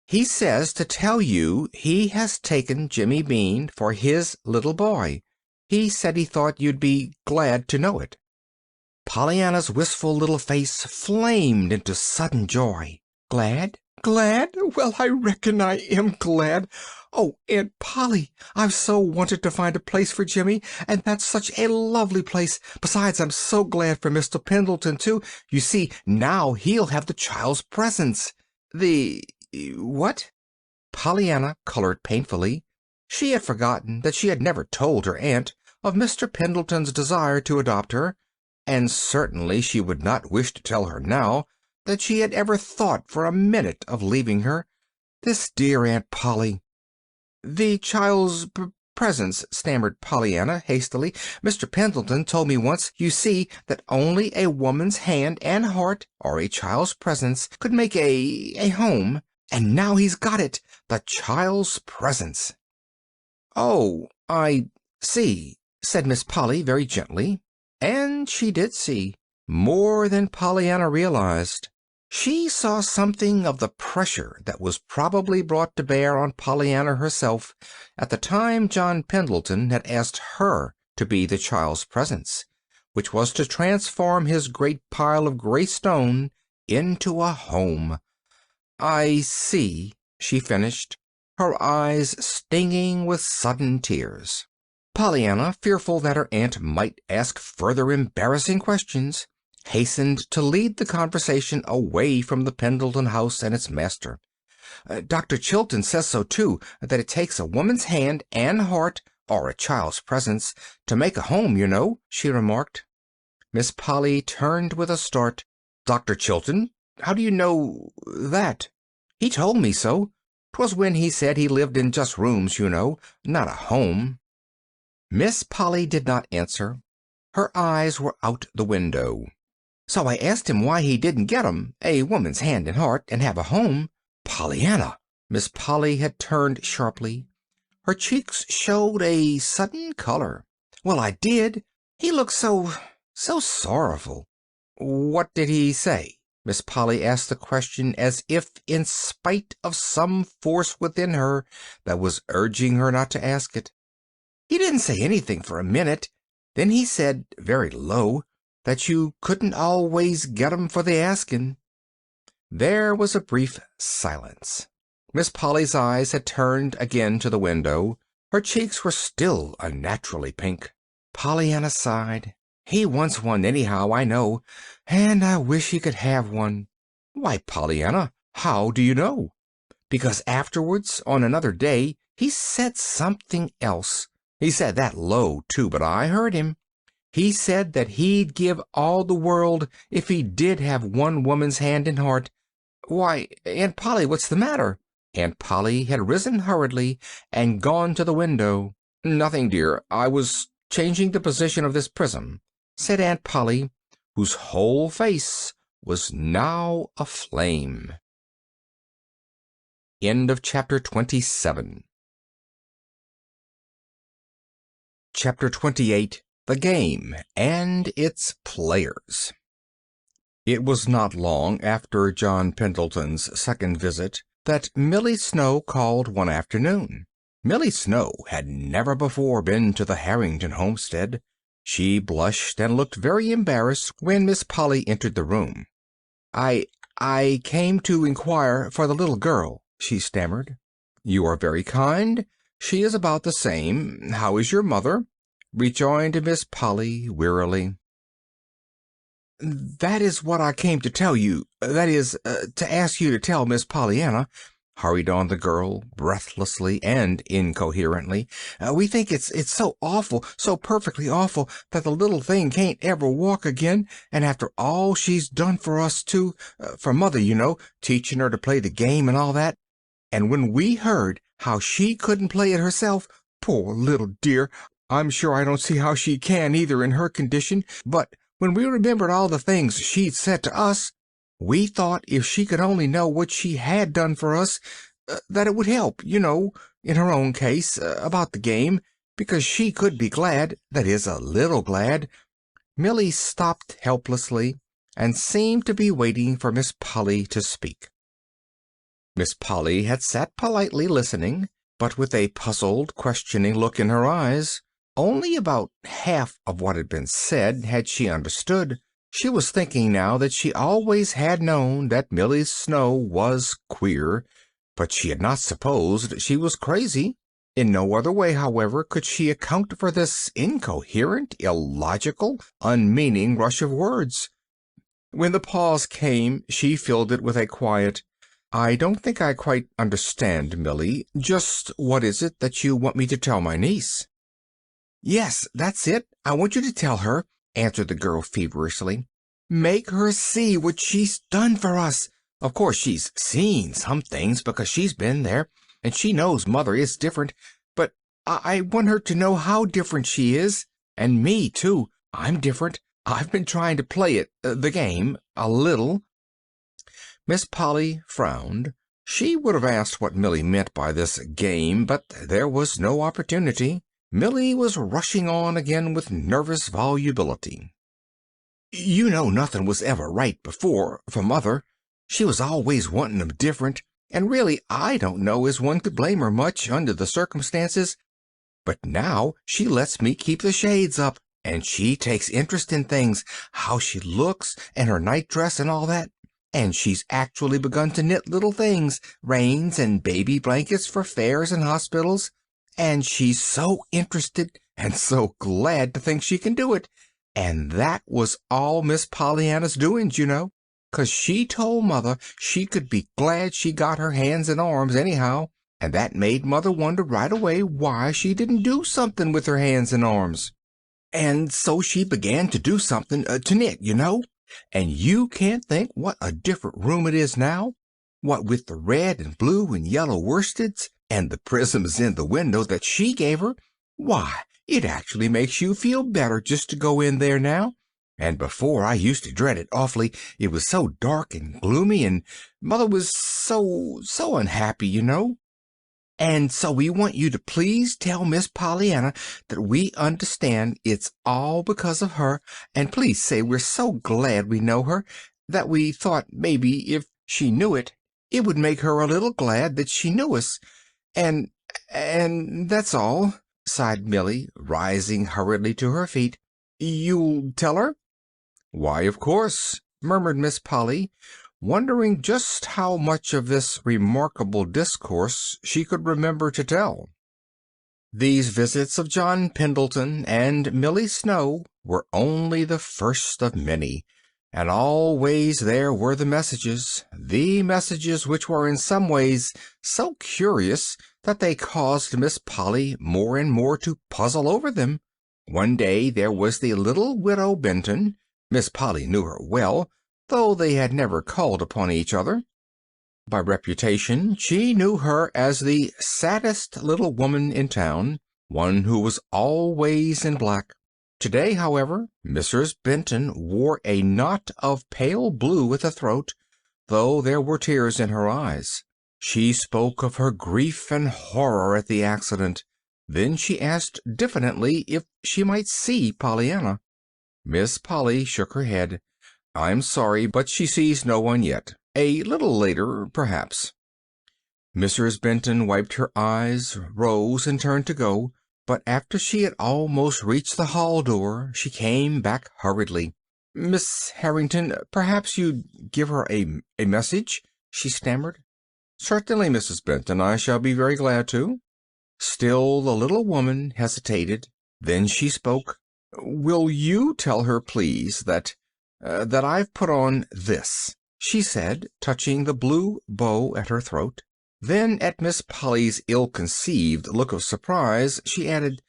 Speaker 2: He says to tell you he has taken Jimmy Bean for his little boy. He said he thought you'd be glad to know it." Pollyanna's wistful little face flamed into sudden joy. "Glad? Glad? Well, I reckon I am glad. Oh, Aunt Polly, I've so wanted to find a place for Jimmy, and that's such a lovely place. Besides, I'm so glad for Mr. Pendleton, too. You see, now he'll have the child's presents." "The what?" Pollyanna colored painfully. She had forgotten that she had never told her aunt of Mr. Pendleton's desire to adopt her, and certainly she would not wish to tell her now that she had ever thought for a minute of leaving her. This dear Aunt Polly! "The child's presence," stammered Pollyanna hastily. "Mr. Pendleton told me once, you see, that only a woman's hand and heart, or a child's presence, could make a home. And now he's got it, the child's presence." "Oh, I see," said Miss Polly very gently. And she did see, more than Pollyanna realized. She saw something of the pressure that was probably brought to bear on Pollyanna herself at the time John Pendleton had asked her to be the child's presence, which was to transform his great pile of gray stone into a home. "I see," she finished, her eyes stinging with sudden tears. Pollyanna, fearful that her aunt might ask further embarrassing questions, hastened to lead the conversation away from the Pendleton house and its master. "Dr. Chilton says so, too, that it takes a woman's hand and heart, or a child's presence, to make a home, you know," she remarked. Miss Polly turned with a start. "Dr. Chilton? How do you know that?" "He told me so. 'Twas when he said he lived in just rooms, you know, not a home." Miss Polly did not answer. Her eyes were out the window. "So I asked him why he didn't get 'em, a woman's hand and heart, and have a home." "Pollyanna!" Miss Polly had turned sharply. Her cheeks showed a sudden color. "Well, I did. He looked so sorrowful." "What did he say?" Miss Polly asked the question as if in spite of some force within her that was urging her not to ask it. "He didn't say anything for a minute. Then he said, very low, that you couldn't always get 'em for the asking." There was a brief silence. Miss Polly's eyes had turned again to the window. Her cheeks were still unnaturally pink. Pollyanna sighed. "He wants one anyhow, I know, and I wish he could have one." "Why, Pollyanna, how do you know?" "Because afterwards, on another day, he said something else. He said that low, too, but I heard him. He said that he'd give all the world if he did have one woman's hand and heart. Why, Aunt Polly, what's the matter?" Aunt Polly had risen hurriedly and gone to the window. "Nothing, dear. I was changing the position of this prism," said Aunt Polly, whose whole face was now aflame. End of chapter 27. Chapter 28. The Game and Its Players. It was not long after John Pendleton's second visit that Millie Snow called one afternoon. Millie Snow had never before been to the Harrington homestead. She blushed and looked very embarrassed when Miss Polly entered the room. I came to inquire for the little girl," she stammered. "You are very kind. She is about the same. How is your mother?" rejoined Miss Polly wearily. "That is what I came to tell you. That is, to ask you to tell Miss Pollyanna," hurried on the girl, breathlessly and incoherently. "We think it's so awful, so perfectly awful, that the little thing can't ever walk again, and after all she's done for us, too, for Mother, you know, teaching her to play the game and all that. And when we heard how she couldn't play it herself, poor little dear, I'm sure I don't see how she can either in her condition, but when we remembered all the things she'd said to us, we thought if she could only know what she had done for us, that it would help, you know, in her own case, about the game, because she could be glad, that is, a little glad." Millie stopped helplessly and seemed to be waiting for Miss Polly to speak. Miss Polly had sat politely listening, but with a puzzled, questioning look in her eyes. Only about half of what had been said had she understood. She was thinking now that she always had known that Millie Snow was queer, but she had not supposed she was crazy. In no other way, however, could she account for this incoherent, illogical, unmeaning rush of words. When the pause came, she filled it with a quiet, "I don't think I quite understand, Millie. Just what is it that you want me to tell my niece?" "Yes, that's it. I want you to tell her," answered the girl feverishly. "Make her see what she's done for us. Of course she's seen some things because she's been there, and she knows Mother is different, but I want her to know how different she is. And me, too. I'm different. I've been trying to play it, the game, a little." Miss Polly frowned. She would have asked what Millie meant by this game, but there was no opportunity. Millie was rushing on again with nervous volubility. "You know nothing was ever right before for Mother. She was always wanting 'em different, and really I don't know as one could blame her much, under the circumstances. But now she lets me keep the shades up, and she takes interest in things, how she looks, and her night-dress and all that. And she's actually begun to knit little things, reins and baby blankets for fairs and hospitals. And she's so interested and so glad to think she can do it. And that was all Miss Pollyanna's doings, you know, 'cause she told Mother she could be glad she got her hands and arms anyhow, and that made Mother wonder right away why she didn't do something with her hands and arms. And so she began to do something to knit, you know. And you can't think what a different room it is now, what with the red and blue and yellow worsteds, and the prisms in the window that she gave her. Why, it actually makes you feel better just to go in there now. And before I used to dread it awfully. It was so dark and gloomy, and Mother was so unhappy, you know. And so we want you to please tell Miss Pollyanna that we understand it's all because of her, and please say we're so glad we know her, that we thought maybe if she knew it, it would make her a little glad that she knew us. And that's all," sighed Millie, rising hurriedly to her feet. "You'll tell her?" "Why, of course," murmured Miss Polly, wondering just how much of this remarkable discourse she could remember to tell. These visits of John Pendleton and Millie Snow were only the first of many. And always there were the messages which were in some ways so curious that they caused Miss Polly more and more to puzzle over them. One day there was the little widow Benton. Miss Polly knew her well, though they had never called upon each other. By reputation she knew her as the saddest little woman in town, one who was always in black. Today, however, Mrs. Benton wore a knot of pale blue at the throat, though there were tears in her eyes. She spoke of her grief and horror at the accident. Then she asked diffidently if she might see Pollyanna. Miss Polly shook her head. "I'm sorry, but she sees no one yet. A little later, perhaps." Mrs. Benton wiped her eyes, rose, and turned to go. But after she had almost reached the hall door, she came back hurriedly. "Miss Harrington, perhaps you'd give her a message?" she stammered. "Certainly, Mrs. Benton. I shall be very glad to." Still the little woman hesitated. Then she spoke. "Will you tell her, please, that I've put on this," she said, touching the blue bow at her throat. Then, at Miss Polly's ill-conceived look of surprise, she added,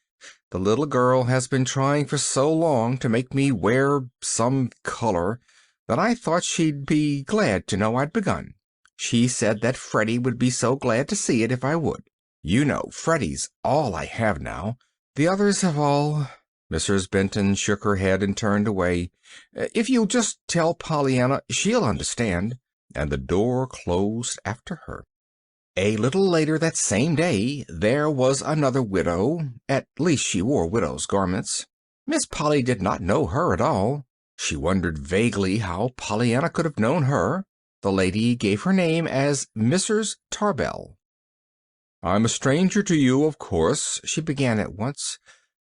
Speaker 2: "The little girl has been trying for so long to make me wear some color that I thought she'd be glad to know I'd begun. She said that Freddie would be so glad to see it if I would. You know, Freddie's all I have now. The others have all—" Mrs. Benton shook her head and turned away. "If you'll just tell Pollyanna, she'll understand." And the door closed after her. A little later that same day there was another widow. At least she wore widow's garments. Miss Polly did not know her at all. She wondered vaguely how Pollyanna could have known her. The lady gave her name as Mrs. Tarbell. "I'm a stranger to you, of course," she began at once,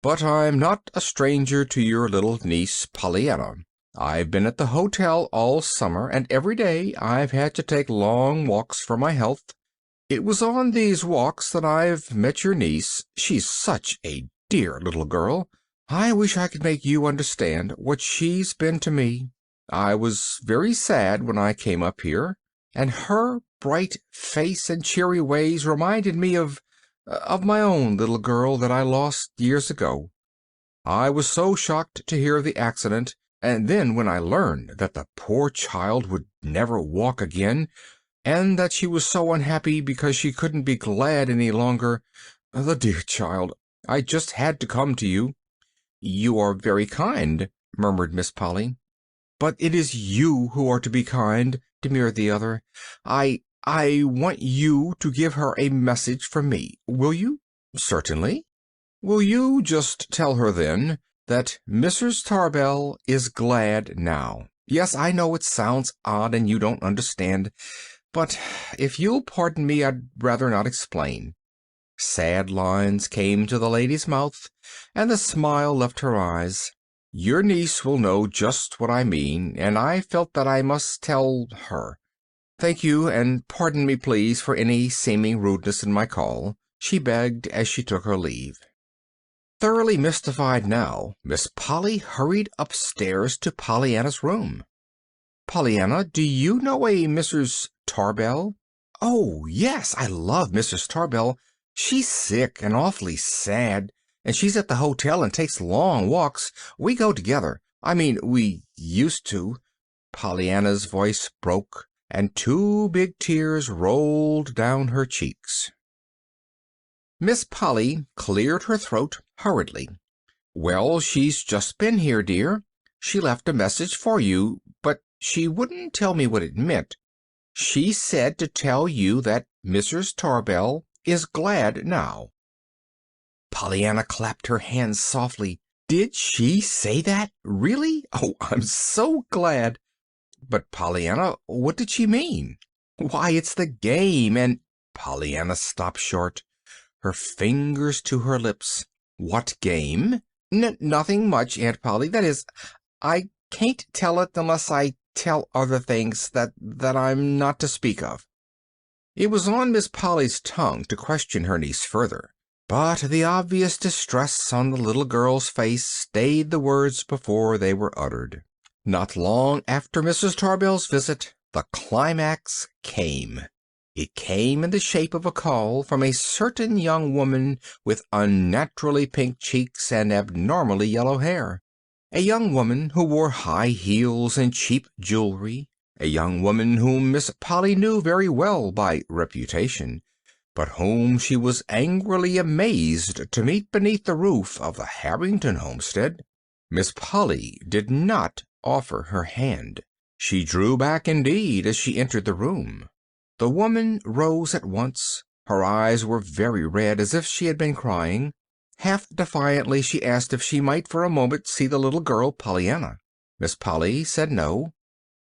Speaker 2: "but I'm not a stranger to your little niece, Pollyanna. I've been at the hotel all summer, and every day I've had to take long walks for my health. It was on these walks that I've met your niece. She's such a dear little girl. I wish I could make you understand what she's been to me. I was very sad when I came up here, and her bright face and cheery ways reminded me of my own little girl that I lost years ago. I was so shocked to hear of the accident, and then when I learned that the poor child would never walk again, and that she was so unhappy because she couldn't be glad any longer, the dear child, I just had to come to you." "You are very kind," murmured Miss Polly. "But it is you who are to be kind," demurred the other. I want you to give her a message from me. Will you?" "Certainly." "Will you just tell her, then, that Mrs. Tarbell is glad now? Yes, I know it sounds odd and you don't understand, but if you'll pardon me, I'd rather not explain." Sad lines came to the lady's mouth, and the smile left her eyes. "Your niece will know just what I mean, and I felt that I must tell her. Thank you, and pardon me, please, for any seeming rudeness in my call," she begged as she took her leave. Thoroughly mystified now, Miss Polly hurried upstairs to Pollyanna's room. "Pollyanna, do you know a Mrs. Tarbell?" "Oh, yes, I love Mrs. Tarbell. She's sick and awfully sad, and she's at the hotel and takes long walks. We go together. I mean, we used to." Pollyanna's voice broke, and 2 big tears rolled down her cheeks. Miss Polly cleared her throat hurriedly. "Well, she's just been here, dear. She left a message for you, but she wouldn't tell me what it meant. She said to tell you that Mrs. Tarbell is glad now." Pollyanna clapped her hands softly. "Did she say that? Really? Oh, I'm so glad." "But, Pollyanna, what did she mean?" "Why, it's the game, and—" Pollyanna stopped short, her fingers to her lips. "What game?" Nothing much, Aunt Polly. That is, I can't tell it unless I tell other things that I'm not to speak of." It was on Miss Polly's tongue to question her niece further, but the obvious distress on the little girl's face stayed the words before they were uttered. Not long after Mrs. Tarbell's visit, the climax came. It came in the shape of a call from a certain young woman with unnaturally pink cheeks and abnormally yellow hair. A young woman who wore high heels and cheap jewelry. A young woman whom Miss Polly knew very well by reputation, but whom she was angrily amazed to meet beneath the roof of the Harrington homestead. Miss Polly did not offer her hand. She drew back indeed as she entered the room. The woman rose at once. Her eyes were very red, as if she had been crying. Half defiantly she asked if she might for a moment see the little girl Pollyanna. Miss Polly said no.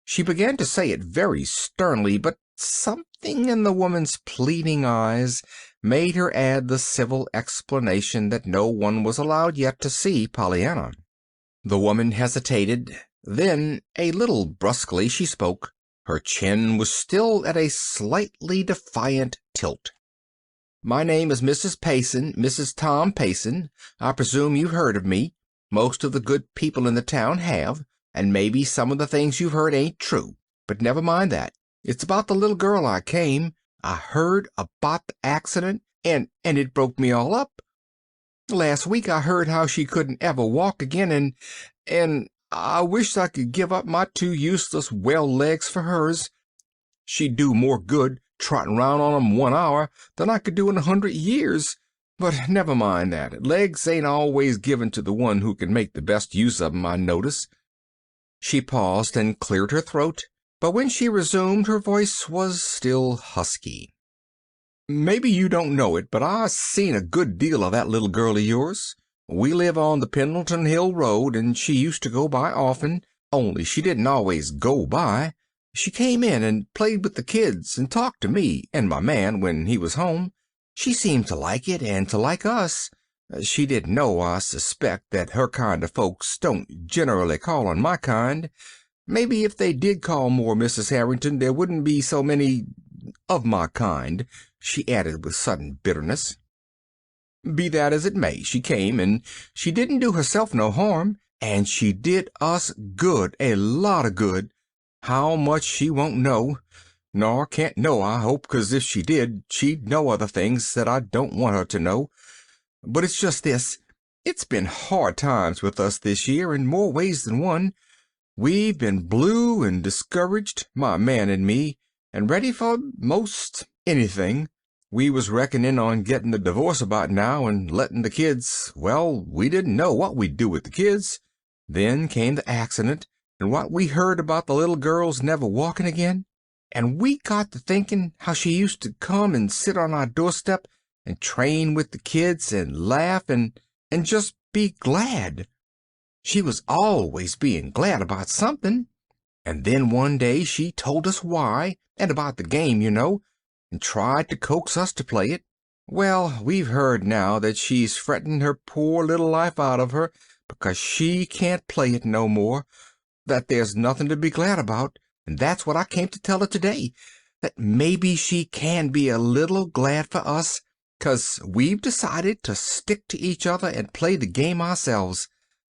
Speaker 2: She began to say it very sternly, but something in the woman's pleading eyes made her add the civil explanation that no one was allowed yet to see Pollyanna. The woman hesitated. Then, a little brusquely, she spoke. Her chin was still at a slightly defiant tilt. "My name is Mrs. Payson, Mrs. Tom Payson. I presume you've heard of me. Most of the good people in the town have, and maybe some of the things you've heard ain't true. But never mind that. It's about the little girl I came. I heard about the accident, and it broke me all up. Last week I heard how she couldn't ever walk again, and I wished I could give up my two useless well legs for hers. She'd do more good trotting round on 'em 1 hour than I could do in 100 years. But never mind that. Legs ain't always given to the one who can make the best use of 'em, I notice." She paused and cleared her throat, but when she resumed her voice was still husky. "Maybe you don't know it, but I seen a good deal of that little girl of yours. We live on the Pendleton Hill Road, and she used to go by often, only she didn't always go by. She came in and played with the kids and talked to me and my man when he was home. She seemed to like it and to like us. She didn't know, I suspect, that her kind of folks don't generally call on my kind. Maybe if they did call more, Mrs. Harrington, there wouldn't be so many of my kind," she added with sudden bitterness. "Be that as it may, she came, and she didn't do herself no harm, and she did us good, a lot of good. How much she won't know, nor can't know, I hope, 'cause if she did, she'd know other things that I don't want her to know. But it's just this. It's been hard times with us this year in more ways than one. We've been blue and discouraged, my man and me, and ready for most anything. We was reckoning on getting a divorce about now and letting the kids, well, we didn't know what we'd do with the kids. Then came the accident, and what we heard about the little girl's never walking again. And we got to thinking how she used to come and sit on our doorstep and train with the kids and laugh and just be glad. She was always being glad about something. And then one day she told us why, and about the game, you know, and tried to coax us to play it. Well, we've heard now that she's fretting her poor little life out of her because she can't play it no more, that there's nothing to be glad about, and that's what I came to tell her today, that maybe she can be a little glad for us, 'cause we've decided to stick to each other and play the game ourselves.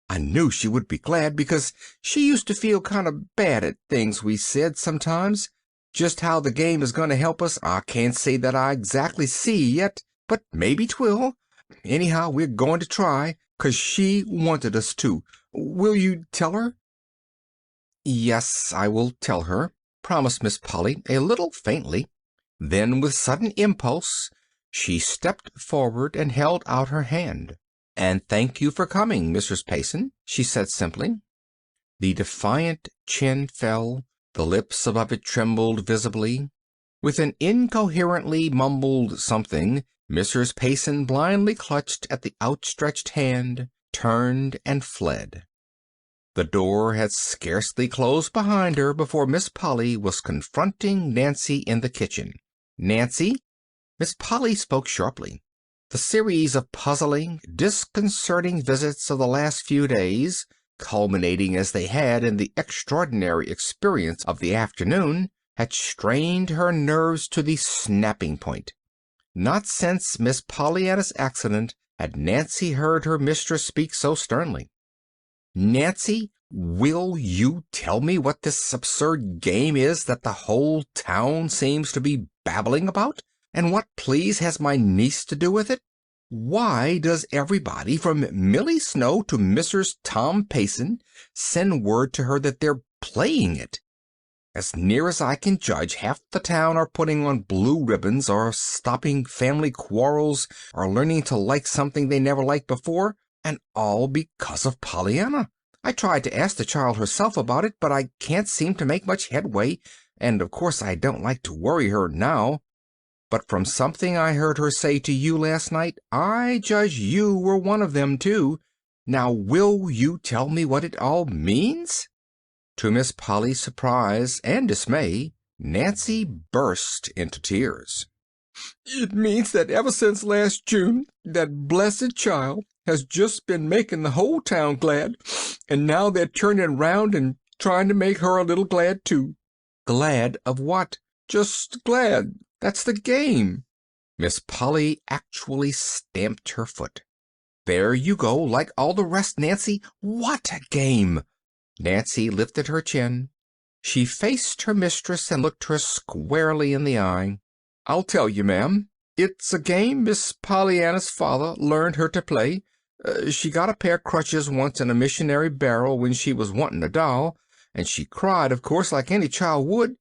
Speaker 2: I knew she would be glad, because she used to feel kind of bad at things we said sometimes. Just how the game is going to help us, I can't say that I exactly see yet, but maybe 'twill. Anyhow, we're going to try, 'cause she wanted us to. Will you tell her?" "Yes, I will tell her," promised Miss Polly, a little faintly. Then, with sudden impulse, she stepped forward and held out her hand. "And thank you for coming, Mrs. Payson," she said simply. The defiant chin fell. The lips above it trembled visibly. With an incoherently mumbled something, Mrs. Payson blindly clutched at the outstretched hand, turned, and fled. The door had scarcely closed behind her before Miss Polly was confronting Nancy in the kitchen. "Nancy?" Miss Polly spoke sharply. The series of puzzling, disconcerting visits of the last few days, culminating as they had in the extraordinary experience of the afternoon, had strained her nerves to the snapping point. Not since Miss Pollyanna's accident had Nancy heard her mistress speak so sternly. Nancy, will you tell me what this absurd game is that the whole town seems to be babbling about? And what, please, has my niece to do with it? Why does everybody, from Millie Snow to Mrs. Tom Payson, send word to her that they're playing it? As near as I can judge, half the town are putting on blue ribbons, or stopping family quarrels, or learning to like something they never liked before, and all because of Pollyanna. I tried to ask the child herself about it, but I can't seem to make much headway, and of course I don't like to worry her now. But from something I heard her say to you last night, I judge you were one of them, too. Now, will you tell me what it all means?" To Miss Polly's surprise and dismay, Nancy burst into tears. "It means that ever since last June, that blessed child has just been making the whole town glad, and now they're turning round and trying to make her a little glad, too." "Glad of what?" "Just glad. That's the game." Miss Polly actually stamped her foot. "There you go, like all the rest, Nancy. What a game!" Nancy lifted her chin. She faced her mistress and looked her squarely in the eye. "I'll tell you, ma'am. It's a game Miss Pollyanna's father learned her to play. She got a pair of crutches once in a missionary barrel when she was wanting a doll, and she cried, of course, like any child would.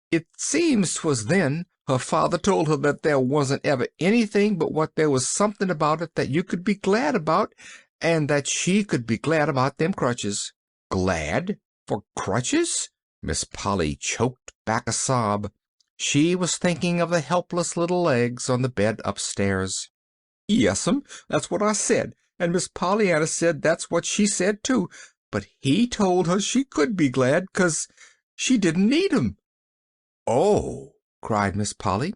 Speaker 2: It seems 'twas then her father told her that there wasn't ever anything but what there was something about it that you could be glad about, and that she could be glad about them crutches." "Glad? For crutches?" Miss Polly choked back a sob. She was thinking of the helpless little legs on the bed upstairs. "Yes'm, that's what I said, and Miss Pollyanna said that's what she said, too, but he told her she could be glad, 'cause she didn't need 'em." "Oh!" cried Miss Polly.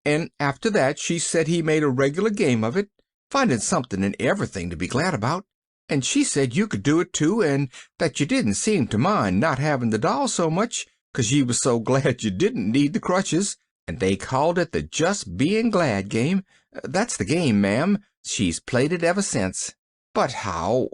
Speaker 2: "And after that she said he made a regular game of it, finding something in everything to be glad about. And she said you could do it, too, and that you didn't seem to mind not having the doll so much, 'cause you was so glad you didn't need the crutches, and they called it the Just Being Glad game. That's the game, ma'am. She's played it ever since." "But how—"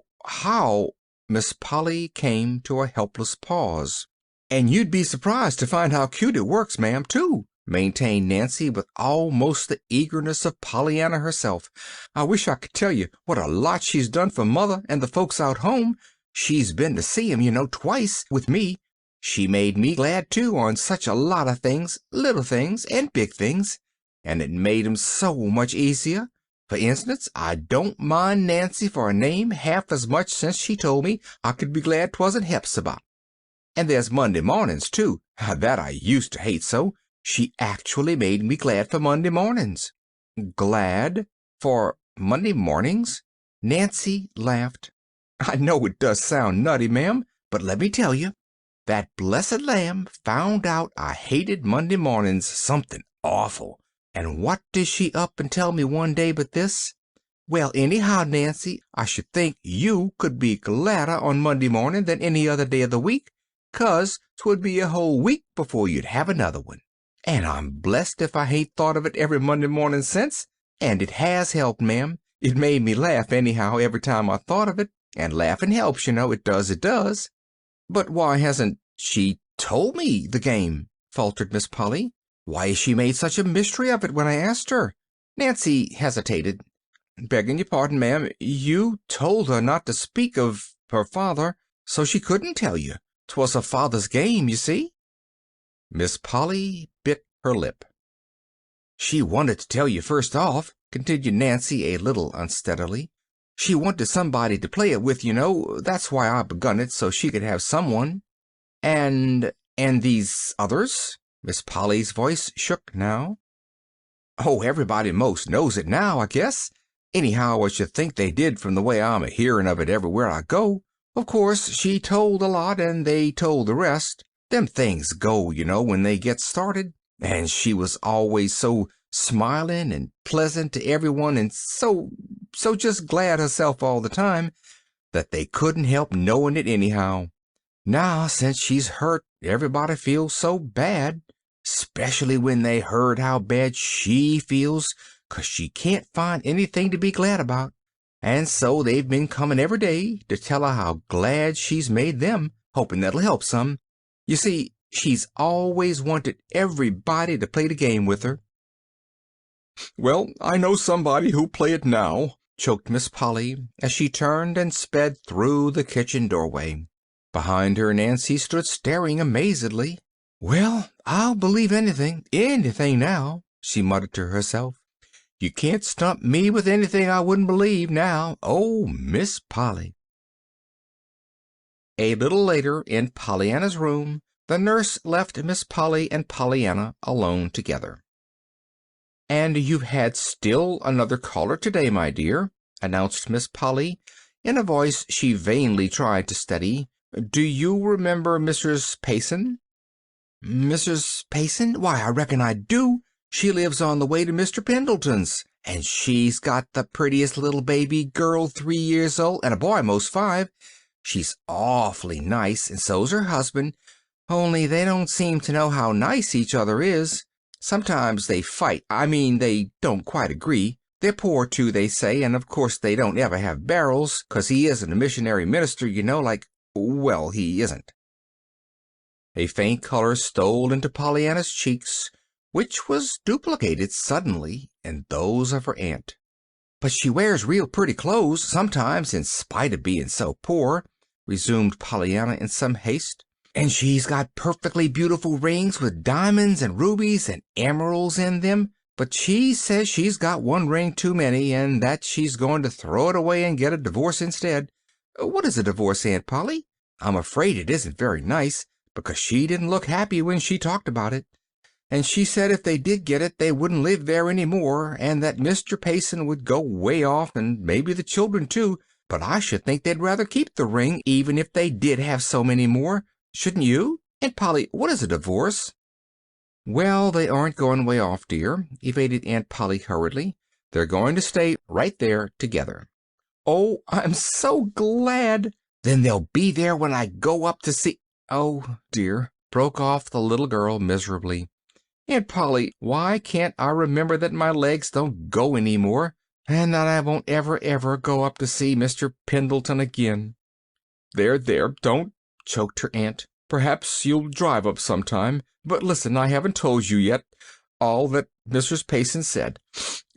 Speaker 2: Miss Polly came to a helpless pause. "And you'd be surprised to find how cute it works, ma'am, too," maintained Nancy with almost the eagerness of Pollyanna herself. "I wish I could tell you what a lot she's done for Mother and the folks out home. She's been to see 'em, you know, twice, with me. She made me glad, too, on such a lot of things, little things and big things, and it made 'em so much easier. For instance, I don't mind Nancy for a name half as much since she told me I could be glad 'twasn't Hepzibah. And there's Monday mornings, too. That I used to hate so. She actually made me glad for Monday mornings." "Glad for Monday mornings?" Nancy laughed. "I know it does sound nutty, ma'am, but let me tell you. That blessed lamb found out I hated Monday mornings something awful. And what did she up and tell me one day but this? 'Well, anyhow, Nancy, I should think you could be gladder on Monday morning than any other day of the week, 'cause 'twould be a whole week before you'd have another one.' And I'm blessed if I hain't thought of it every Monday morning since, and it has helped, ma'am. It made me laugh anyhow every time I thought of it, and laughing helps, you know, it does, it does." "But why hasn't she told me the game?" faltered Miss Polly. "Why has she made such a mystery of it when I asked her?" Nancy hesitated. "Begging your pardon, ma'am, you told her not to speak of her father, so she couldn't tell you. 'Twas her father's game, you see." Miss Polly bit her lip. "She wanted to tell you first off," continued Nancy a little unsteadily. "She wanted somebody to play it with, you know. That's why I begun it, so she could have someone." And these others?" Miss Polly's voice shook now. "Oh, everybody most knows it now, I guess. Anyhow, I should think they did from the way I'm a hearing of it everywhere I go. Of course, she told a lot, and they told the rest. Them things go, you know, when they get started. And she was always so smiling and pleasant to everyone, and so just glad herself all the time, that they couldn't help knowing it anyhow. Now, since she's hurt, everybody feels so bad, 'specially when they heard how bad she feels, 'cause she can't find anything to be glad about. and so they've been coming every day to tell her how glad she's made them, hoping that'll help some. You see, she's always wanted everybody to play the game with her. "Well, I know somebody who'll play it now," choked Miss Polly, as she turned and sped through the kitchen doorway. Behind her, Nancy stood staring amazedly. "Well, I'll believe anything now," she muttered to herself. "You can't stump me with anything I wouldn't believe now. Oh, Miss Polly." A little later, in Pollyanna's room, the nurse left Miss Polly and Pollyanna alone together. "And you've had still another caller today, my dear," announced Miss Polly, in a voice she vainly tried to steady. "Do you remember Mrs. Payson?" "Mrs. Payson? Why, I reckon I do. She lives on the way to Mr. Pendleton's, and she's got the prettiest little baby girl, 3 years old, and a boy 'most 5. She's awfully nice, and so's her husband, only they don't seem to know how nice each other is. Sometimes they fight. I mean, they don't quite agree. They're poor, too, they say, and of course they don't ever have barrels, 'cause he isn't a missionary minister, you know, well, he isn't." A faint color stole into Pollyanna's cheeks, which was duplicated suddenly in those of her aunt. "But she wears real pretty clothes sometimes, in spite of being so poor," resumed Pollyanna in some haste. "And she's got perfectly beautiful rings with diamonds and rubies and emeralds in them, but she says she's got one ring too many, and that she's going to throw it away and get a divorce instead. What is a divorce, Aunt Polly? I'm afraid it isn't very nice, because she didn't look happy when she talked about it. And she said if they did get it, they wouldn't live there any more, and that Mr. Payson would go way off, and maybe the children too, but I should think they'd rather keep the ring, even if they did have so many more. Shouldn't you? Aunt Polly, what is a divorce?" "Well, they aren't going way off, dear," evaded Aunt Polly hurriedly. "They're going to stay right there together." "Oh, I'm so glad! Then they'll be there when I go up to see—" "Oh, dear," broke off the little girl miserably. "Aunt Polly, why can't I remember that my legs don't go any more, and that I won't ever go up to see Mr. Pendleton again?" "There, don't," choked her aunt. "Perhaps you'll drive up sometime. But listen, I haven't told you yet all that Mrs. Payson said.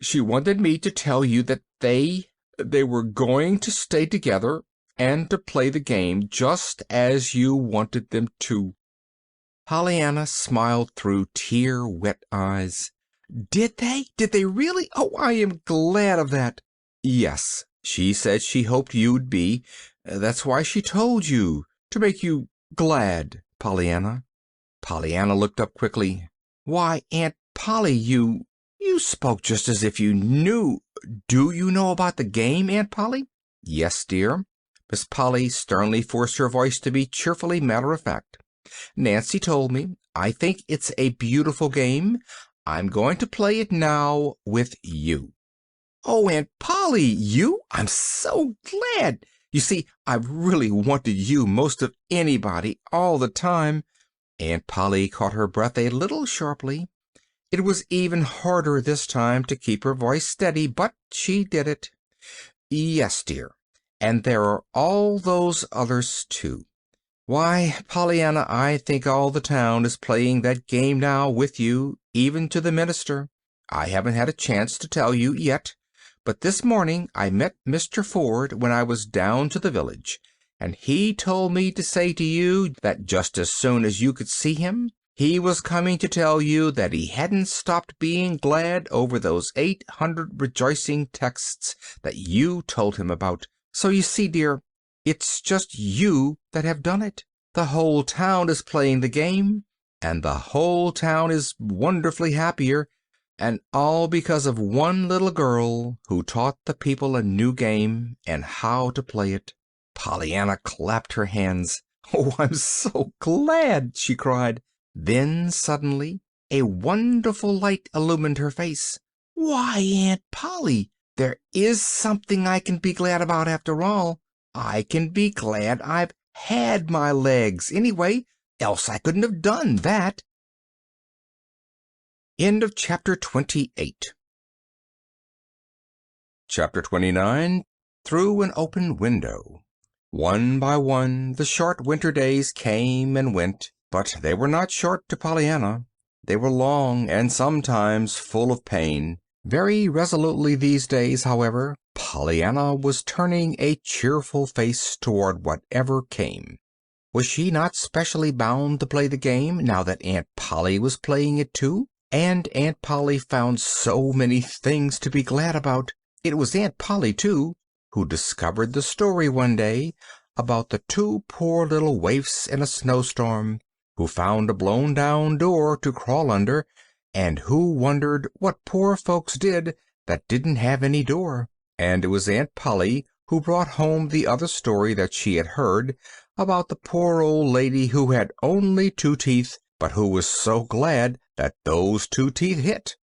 Speaker 2: She wanted me to tell you that they were going to stay together and to play the game just as you wanted them to." Pollyanna smiled through tear-wet eyes. "Did they? Did they really? Oh, I am glad of that." "Yes. She said she hoped you'd be. That's why she told you. To make you glad, Pollyanna." Pollyanna looked up quickly. "Why, Aunt Polly, you spoke just as if you knew. Do you know about the game, Aunt Polly?" "Yes, dear." Miss Polly sternly forced her voice to be cheerfully matter-of-fact. "Nancy told me. I think it's a beautiful game. I'm going to play it now with you." "Oh, Aunt Polly, you? I'm so glad. You see, I've really wanted you most of anybody all the time." Aunt Polly caught her breath a little sharply. It was even harder this time to keep her voice steady, but she did it. "Yes, dear. And there are all those others, too. Why, Pollyanna, I think all the town is playing that game now with you, even to the minister. I haven't had a chance to tell you yet, but this morning I met Mr. Ford when I was down to the village, and he told me to say to you that just as soon as you could see him, he was coming to tell you that he hadn't stopped being glad over those 800 rejoicing texts that you told him about. So you see, dear, it's just you that have done it. The whole town is playing the game, and the whole town is wonderfully happier, and all because of one little girl who taught the people a new game and how to play it." Pollyanna clapped her hands. "Oh, I'm so glad!" she cried. Then suddenly a wonderful light illumined her face. "Why, Aunt Polly, there is something I can be glad about after all. I can be glad I've had my legs, anyway, else I couldn't have done that." End of chapter 28. Chapter 29. through an open window. One by one the short winter days came and went, but they were not short to Pollyanna. They were long and sometimes full of pain. Very resolutely these days, however, Pollyanna was turning a cheerful face toward whatever came. Was she not specially bound to play the game, now that Aunt Polly was playing it too? And Aunt Polly found so many things to be glad about. It was Aunt Polly, too, who discovered the story one day about the two poor little waifs in a snowstorm, who found a blown-down door to crawl under, and who wondered what poor folks did that didn't have any door. And it was Aunt Polly who brought home the other story that she had heard about the poor old lady who had only 2 teeth, but who was so glad that those 2 teeth hit.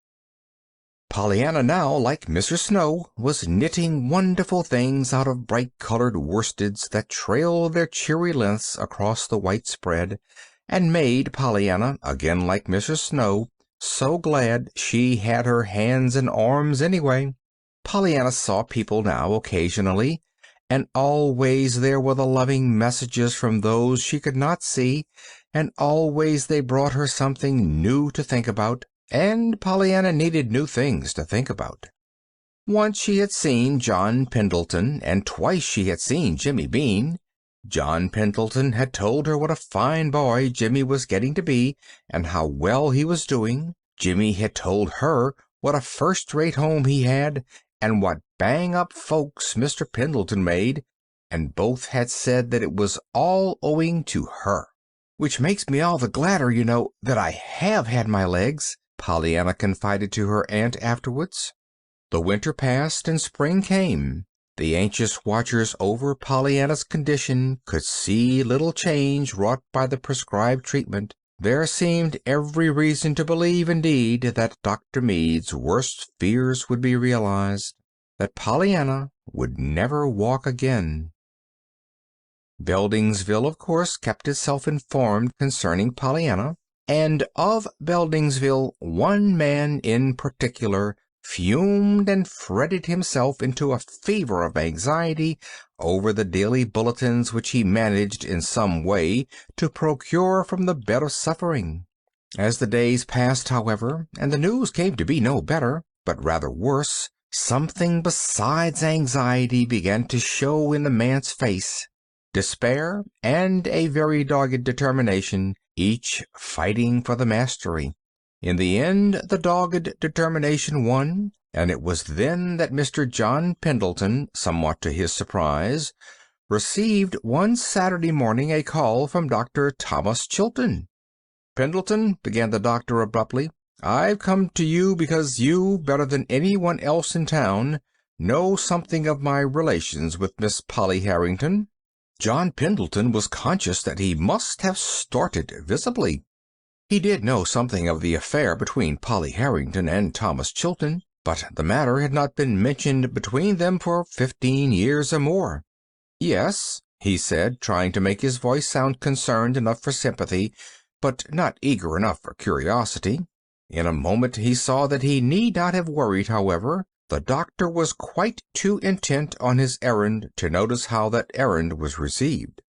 Speaker 2: Pollyanna now, like Mrs. Snow, was knitting wonderful things out of bright-colored worsteds that trailed their cheery lengths across the white spread, and made Pollyanna, again like Mrs. Snow, so glad she had her hands and arms anyway. Pollyanna saw people now occasionally, and always there were the loving messages from those she could not see, and always they brought her something new to think about, and Pollyanna needed new things to think about. Once she had seen John Pendleton, and twice she had seen Jimmy Bean. John Pendleton had told her what a fine boy Jimmy was getting to be, and how well he was doing. Jimmy had told her what a first-rate home he had, and what bang-up folks Mr. Pendleton made, and both had said that it was all owing to her. "Which makes me all the gladder, you know, that I have had my legs," Pollyanna confided to her aunt afterwards. The winter passed and spring came. The anxious watchers over Pollyanna's condition could see little change wrought by the prescribed treatment. There seemed every reason to believe, indeed, that Dr. Mead's worst fears would be realized, that Pollyanna would never walk again. Beldingsville, of course, kept itself informed concerning Pollyanna, and of Beldingsville one man in particular fumed and fretted himself into a fever of anxiety over the daily bulletins which he managed in some way to procure from the bed of suffering. As the days passed, however, and the news came to be no better, but rather worse, something besides anxiety began to show in the man's face. Despair and a very dogged determination, each fighting for the mastery. In the end the dogged determination won, and it was then that Mr. John Pendleton, somewhat to his surprise, received one Saturday morning a call from Dr. Thomas Chilton. "Pendleton," began the doctor abruptly, "I've come to you because you, better than anyone else in town, know something of my relations with Miss Polly Harrington." John Pendleton was conscious that he must have started visibly. He did know something of the affair between Polly Harrington and Thomas Chilton, but the matter had not been mentioned between them for 15 years or more. "Yes," he said, trying to make his voice sound concerned enough for sympathy, but not eager enough for curiosity. In a moment he saw that he need not have worried, however. The doctor was quite too intent on his errand to notice how that errand was received.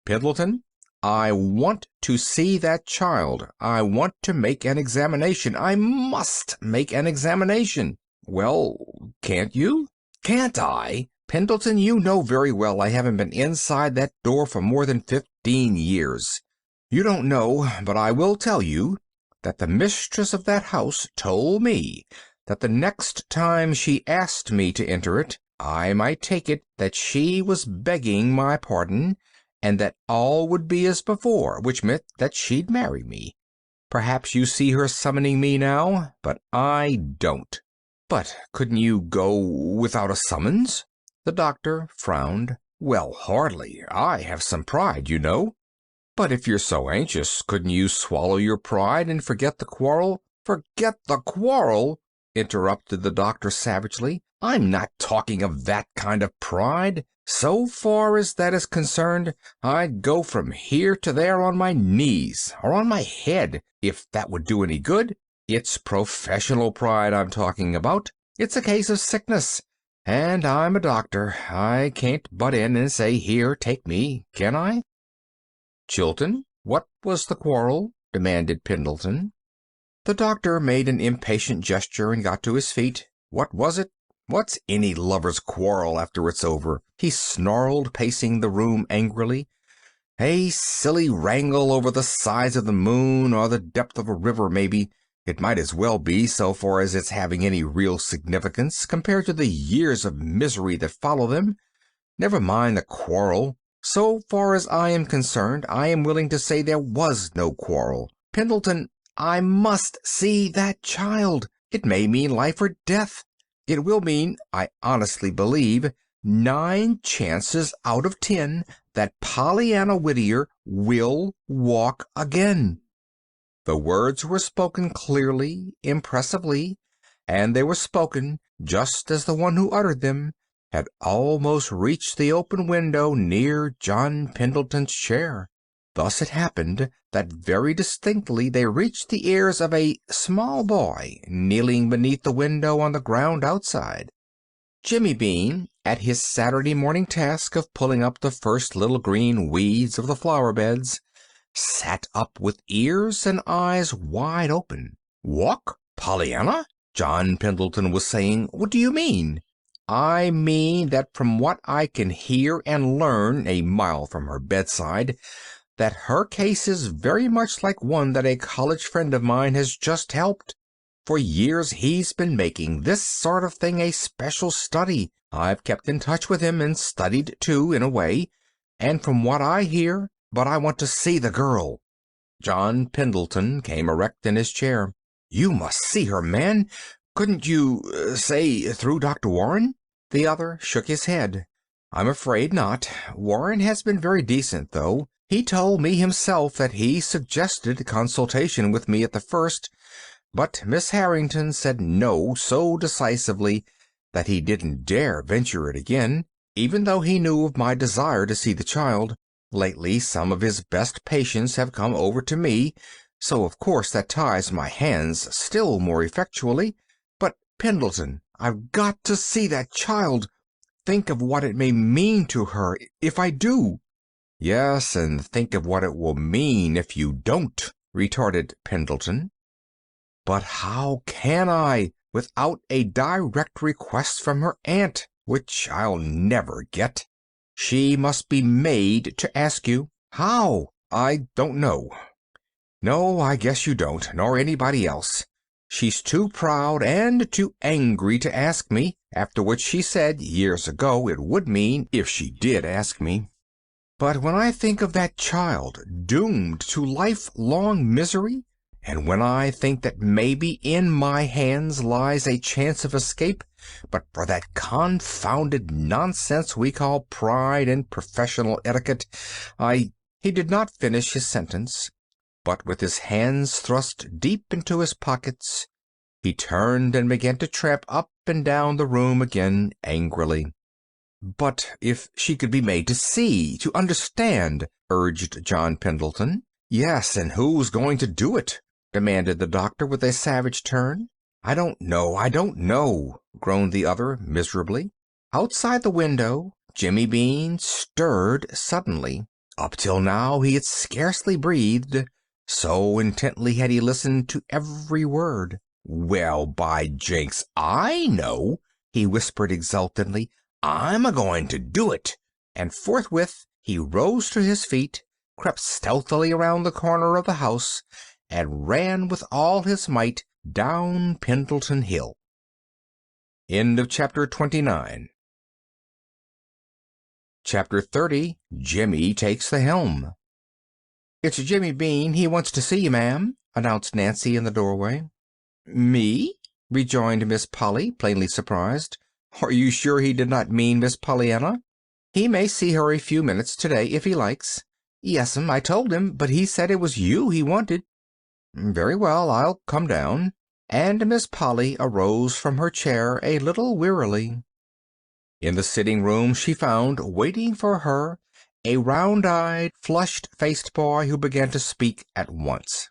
Speaker 2: "Pendleton, I want to see that child. I want to make an examination. I must make an examination." "Well, can't you?" "Can't I? Pendleton, you know very well I haven't been inside that door for more than 15 years. You don't know, but I will tell you, that the mistress of that house told me that the next time she asked me to enter it, I might take it that she was begging my pardon, and that all would be as before, which meant that she'd marry me. Perhaps you see her summoning me now, but I don't." "But couldn't you go without a summons?" The doctor frowned. "Well, hardly. I have some pride, you know." "But if you're so anxious, couldn't you swallow your pride and forget the quarrel?" "Forget the quarrel!" interrupted the doctor savagely. "I'm not talking of that kind of pride. So far as that is concerned, I'd go from here to there on my knees, or on my head, if that would do any good. It's professional pride I'm talking about. It's a case of sickness. And I'm a doctor. I can't butt in and say, "Here, take me," can I? "Chilton, what was the quarrel?" demanded Pendleton. The doctor made an impatient gesture and got to his feet. "What was it? What's any lover's quarrel after it's over?" he snarled, pacing the room angrily. "A silly wrangle over the size of the moon or the depth of a river, maybe. It might as well be, so far as it's having any real significance compared to the years of misery that follow them. Never mind the quarrel. So far as I am concerned, I am willing to say there was no quarrel. Pendleton, I must see that child. It may mean life or death. It will mean, I honestly believe, 9 chances out of 10 that Pollyanna Whittier will walk again." The words were spoken clearly, impressively, and they were spoken just as the one who uttered them had almost reached the open window near John Pendleton's chair. Thus it happened that very distinctly they reached the ears of a small boy kneeling beneath the window on the ground outside. Jimmy Bean, at his Saturday morning task of pulling up the first little green weeds of the flower beds, sat up with ears and eyes wide open. "Walk, Pollyanna?" John Pendleton was saying. "What do you mean?" "I mean that from what I can hear and learn a mile from her bedside, that her case is very much like one that a college friend of mine has just helped. For years he's been making this sort of thing a special study. I've kept in touch with him and studied too, in a way. And from what I hear, but I want to see the girl." John Pendleton came erect in his chair. "You must see her, man. Couldn't you, say, through Dr. Warren?" The other shook his head. "I'm afraid not. Warren has been very decent, though. He told me himself that he suggested consultation with me at the first, but Miss Harrington said no so decisively that he didn't dare venture it again, even though he knew of my desire to see the child. Lately some of his best patients have come over to me, so of course that ties my hands still more effectually. But, Pendleton, I've got to see that child. Think of what it may mean to her if I do." "Yes, and think of what it will mean if you don't," retorted Pendleton. "But how can I, without a direct request from her aunt, which I'll never get? She must be made to ask you." "How?" "I don't know." "No, I guess you don't, nor anybody else. She's too proud and too angry to ask me, after what she said years ago it would mean if she did ask me. But when I think of that child doomed to lifelong misery, and when I think that maybe in my hands lies a chance of escape, but for that confounded nonsense we call pride and professional etiquette, He did not finish his sentence, but with his hands thrust deep into his pockets, he turned and began to tramp up and down the room again angrily. "But if she could be made to see, to understand," urged John Pendleton. "Yes, and who's going to do it?" demanded the doctor with a savage turn. I don't know," groaned the other miserably. Outside the window, Jimmy Bean stirred suddenly. Up till now he had scarcely breathed, so intently had he listened to every word. "Well, by jinks, I know," he whispered exultantly. "I'm a-going to do it." And forthwith he rose to his feet, crept stealthily around the corner of the house, and ran with all his might down Pendleton Hill. End of chapter 29. Chapter 30. Jimmy Takes the Helm. "It's Jimmy Bean. He wants to see you, ma'am," announced Nancy in the doorway. "Me?" rejoined Miss Polly, plainly surprised. "Are you sure he did not mean Miss Pollyanna?" "He may see her a few minutes today, if he likes." "Yes'm, I told him, but he said it was you he wanted." "Very well, I'll come down." And Miss Polly arose from her chair a little wearily. In the sitting room she found, waiting for her, a round-eyed, flushed-faced boy who began to speak at once.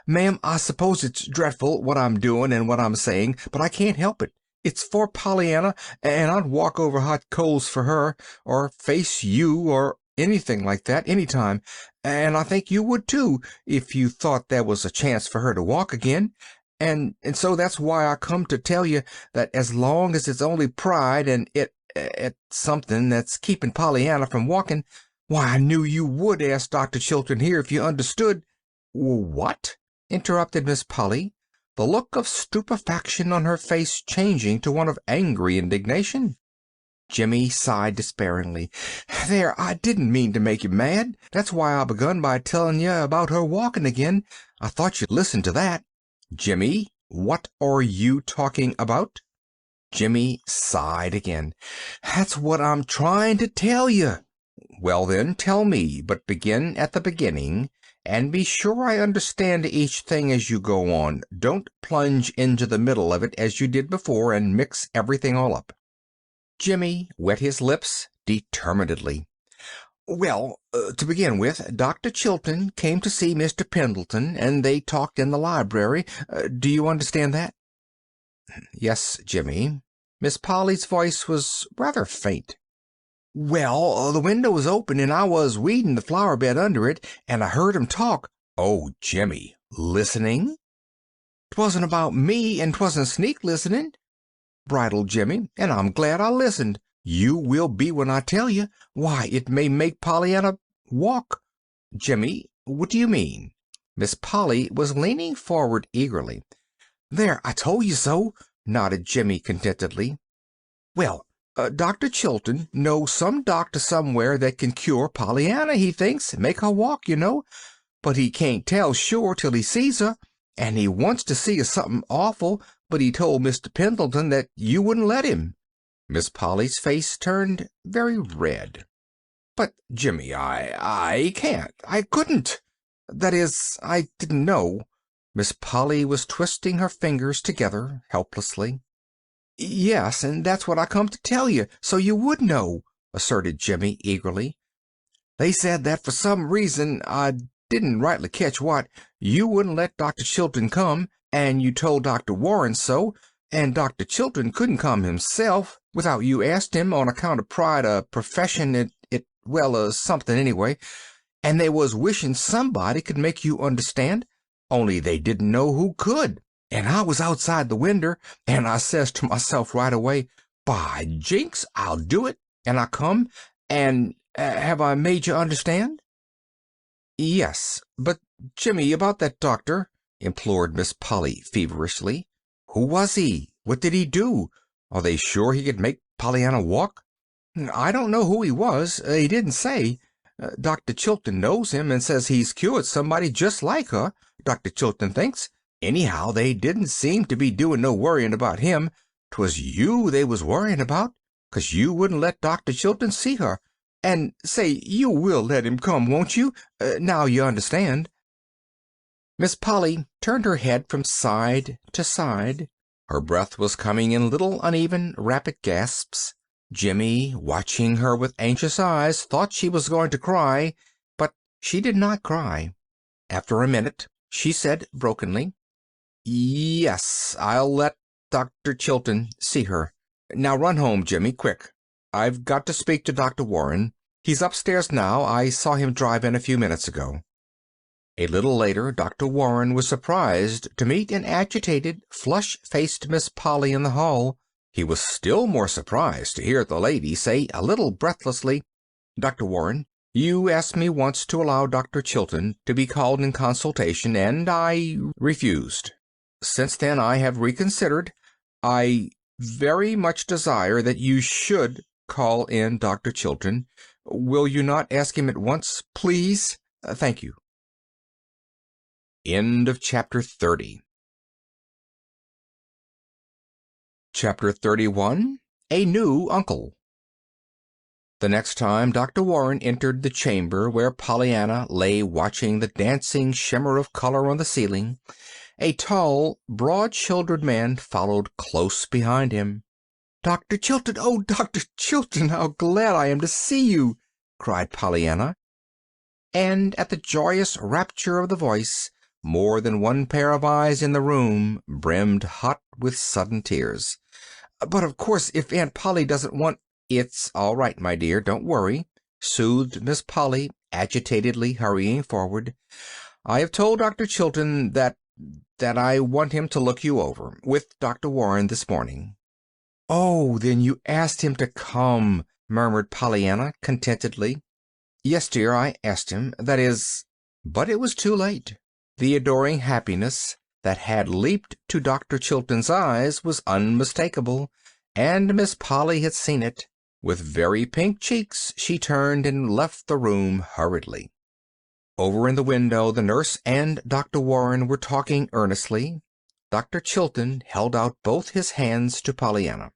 Speaker 2: "Ma'am, I suppose it's dreadful, what I'm doing and what I'm saying, but I can't help it. It's for Pollyanna, and I'd walk over hot coals for her, or face you, or anything like that, any time. And I think you would too, if you thought there was a chance for her to walk again. And so that's why I come to tell you that as long as it's only pride and it something that's keeping Pollyanna from walking, why, I knew you would ask Dr. Chilton here if you understood. What? Interrupted Miss Polly, the look of stupefaction on her face changing to one of angry indignation. Jimmy sighed despairingly. There, I didn't mean to make you mad. That's why I begun by telling you about her walking again. I thought you'd listen to that. Jimmy, what are you talking about? Jimmy sighed again. That's what I'm trying to tell you. Well then, tell me, but begin at the beginning, and be sure I understand each thing as you go on. Don't plunge into the middle of it as you did before and mix everything all up. Jimmy wet his lips determinedly. Well, to begin with, Dr. Chilton came to see Mr. Pendleton, and they talked in the library. Do you understand that? Yes, Jimmy. Miss Polly's voice was rather faint. Well, the window was open, and I was weeding the flower bed under it, and I heard 'em talk. Oh, Jimmy, listening? 'Twasn't about me, and 'twasn't sneak listening, bridled Jimmy, and I'm glad I listened. You will be when I tell you. Why, it may make Pollyanna walk. Jimmy, what do you mean? Miss Polly was leaning forward eagerly. There, I told you so, nodded Jimmy contentedly. Well, Dr. Chilton knows some doctor somewhere that can cure Pollyanna, he thinks, make her walk, you know, but he can't tell sure till he sees her, and he wants to see her something awful, but he told Mr. Pendleton that you wouldn't let him. Miss Polly's face turned very red. But, Jimmy, I can't. I couldn't. That is, I didn't know. Miss Polly was twisting her fingers together helplessly. Yes, and that's what I come to tell you, so you would know, asserted Jimmy eagerly. They said that for some reason, I didn't rightly catch what, you wouldn't let Dr. Chilton come, and you told Dr. Warren so, and Dr. Chilton couldn't come himself without you asked him on account of pride of profession, something anyway, and they was wishing somebody could make you understand, only they didn't know who could. And I was outside the winder, and I says to myself right away, by jinks, I'll do it. And I come, and have I made you understand? Yes, but Jimmy, about that doctor, implored Miss Polly feverishly. Who was he? What did he do? Are they sure he could make Pollyanna walk? I don't know who he was. He didn't say. Dr. Chilton knows him and says he's cured somebody just like her, Dr. Chilton thinks. Anyhow, they didn't seem to be doing no worrying about him. 'Twas you they was worrying about, 'cause you wouldn't let Dr. Chilton see her. And say, you will let him come, won't you? Now you understand. Miss Polly turned her head from side to side. Her breath was coming in little uneven, rapid gasps. Jimmy, watching her with anxious eyes, thought she was going to cry, but she did not cry. After a minute, she said brokenly, Yes, I'll let Dr. Chilton see her. Now run home, Jimmy, quick. I've got to speak to Dr. Warren. He's upstairs now. I saw him drive in a few minutes ago. A little later, Dr. Warren was surprised to meet an agitated, flush-faced Miss Polly in the hall. He was still more surprised to hear the lady say, a little breathlessly, Dr. Warren, you asked me once to allow Dr. Chilton to be called in consultation, and I refused. Since then I have reconsidered. I very much desire that you should call in Dr. Chilton. Will you not ask him at once, please? Thank you. End of Chapter 30. Chapter 31. A New Uncle. The next time Dr. Warren entered the chamber where Pollyanna lay watching the dancing shimmer of color on the ceiling, a tall, broad-shouldered man followed close behind him. Dr. Chilton! Oh, Dr. Chilton, how glad I am to see you! Cried Pollyanna. And at the joyous rapture of the voice, more than one pair of eyes in the room brimmed hot with sudden tears. But of course, if Aunt Polly doesn't want—" "It's all right, my dear. Don't worry," soothed Miss Polly, agitatedly hurrying forward. "I have told Dr. Chilton that I want him to look you over, with Dr. Warren this morning." "Oh, then you asked him to come," murmured Pollyanna contentedly. "Yes, dear, I asked him. That is—" But it was too late. The adoring happiness that had leaped to Dr. Chilton's eyes was unmistakable, and Miss Polly had seen it. With very pink cheeks she turned and left the room hurriedly. Over in the window the nurse and Dr. Warren were talking earnestly. Dr. Chilton held out both his hands to Pollyanna.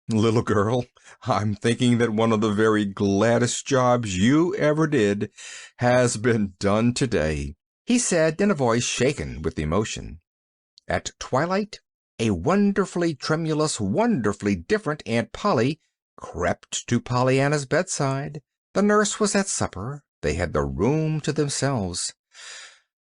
Speaker 2: "Little girl, I'm thinking that one of the very gladdest jobs you ever did has been done today," he said in a voice shaken with emotion. At twilight a wonderfully tremulous, wonderfully different Aunt Polly crept to Pollyanna's bedside. The nurse was at supper. They had the room to themselves.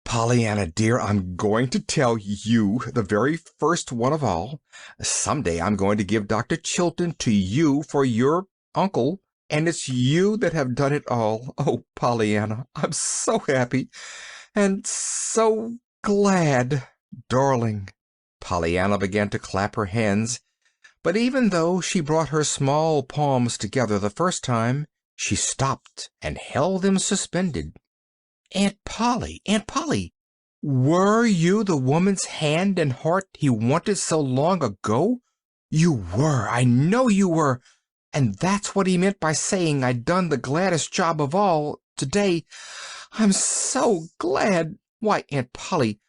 Speaker 2: "Pollyanna, dear, I'm going to tell you, the very first one of all. Some day I'm going to give Dr. Chilton to you for your uncle, and it's you that have done it all. Oh, Pollyanna, I'm so happy and so glad, darling." Pollyanna began to clap her hands, but even though she brought her small palms together the first time, she stopped and held them suspended. "Aunt Polly, Aunt Polly, were you the woman's hand and heart he wanted so long ago? You were, I know you were, and that's what he meant by saying I'd done the gladdest job of all today. I'm so glad. Why, Aunt Polly,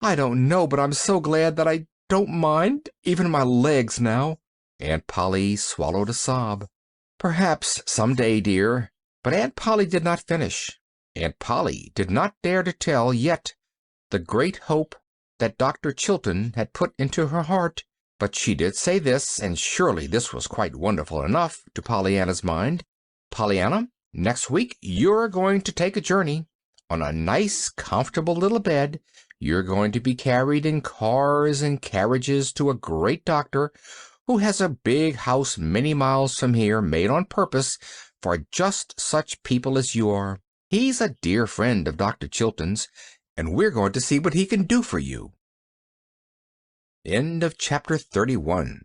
Speaker 2: I don't know, but I'm so glad that I don't mind even my legs now." Aunt Polly swallowed a sob. "Perhaps some day, dear." But Aunt Polly did not finish. Aunt Polly did not dare to tell yet the great hope that Dr. Chilton had put into her heart. But she did say this, and surely this was quite wonderful enough to Pollyanna's mind. "Pollyanna, next week you're going to take a journey. On a nice, comfortable little bed, you're going to be carried in cars and carriages to a great doctor who has a big house many miles from here, made on purpose for just such people as you are. He's a dear friend of Dr. Chilton's, and we're going to see what he can do for you." End of chapter 31.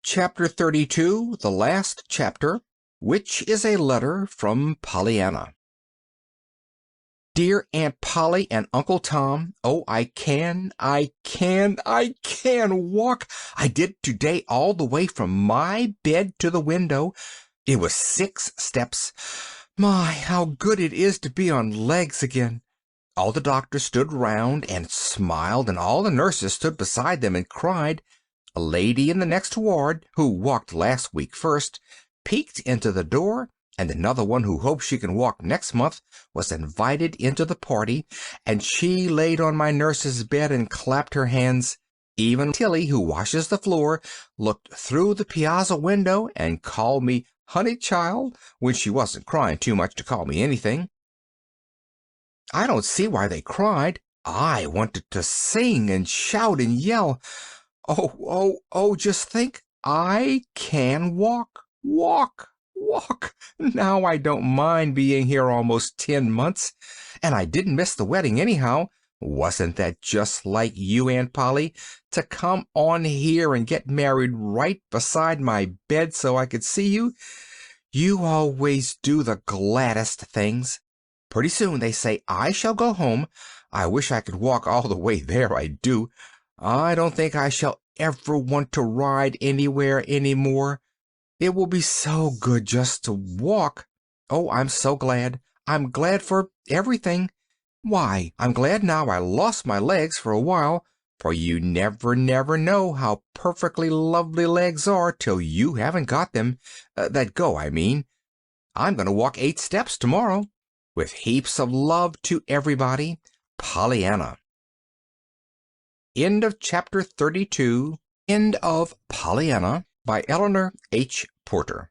Speaker 2: Chapter 32, the last chapter, which is a letter from Pollyanna. Dear Aunt Polly and Uncle Tom, oh, I can walk. I did today all the way from my bed to the window. It was 6 steps. My, how good it is to be on legs again. All the doctors stood round and smiled, and all the nurses stood beside them and cried. A lady in the next ward, who walked last week first, peeked into the door, and another one who hopes she can walk next month was invited into the party, and she laid on my nurse's bed and clapped her hands. Even Tilly, who washes the floor, looked through the piazza window and called me honey child when she wasn't crying too much to call me anything. I don't see why they cried. I wanted to sing and shout and yell. Oh, just think, I can walk. Now I don't mind being here almost 10 months, and I didn't miss the wedding anyhow. Wasn't that just like you, Aunt Polly, to come on here and get married right beside my bed so I could see you? You always do the gladdest things. Pretty soon they say I shall go home. I wish I could walk all the way there, I do. I don't think I shall ever want to ride anywhere any more. It will be so good just to walk. Oh, I'm so glad. I'm glad for everything. Why, I'm glad now I lost my legs for a while, for you never know how perfectly lovely legs are till you haven't got them. That go, I mean. I'm going to walk 8 steps tomorrow. With heaps of love to everybody, Pollyanna. End of chapter 32. End of Pollyanna by Eleanor H. Porter.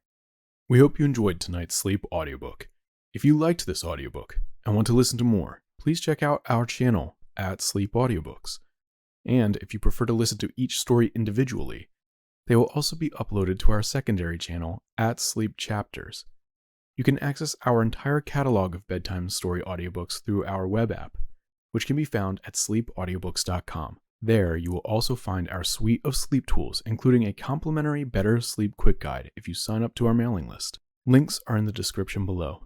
Speaker 1: We hope you enjoyed tonight's sleep audiobook. If you liked this audiobook and want to listen to more, please check out our channel at Sleep Audiobooks. And if you prefer to listen to each story individually, they will also be uploaded to our secondary channel at Sleep Chapters. You can access our entire catalog of bedtime story audiobooks through our web app, which can be found at sleepaudiobooks.com. There, you will also find our suite of sleep tools, including a complimentary Better Sleep Quick Guide if you sign up to our mailing list. Links are in the description below.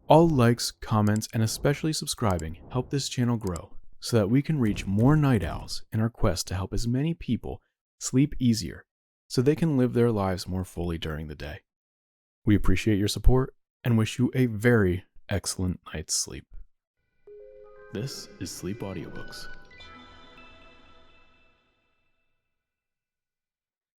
Speaker 1: All likes, comments, and especially subscribing help this channel grow so that we can reach more night owls in our quest to help as many people sleep easier so they can live their lives more fully during the day. We appreciate your support and wish you a very excellent night's sleep. This is Sleep Audiobooks.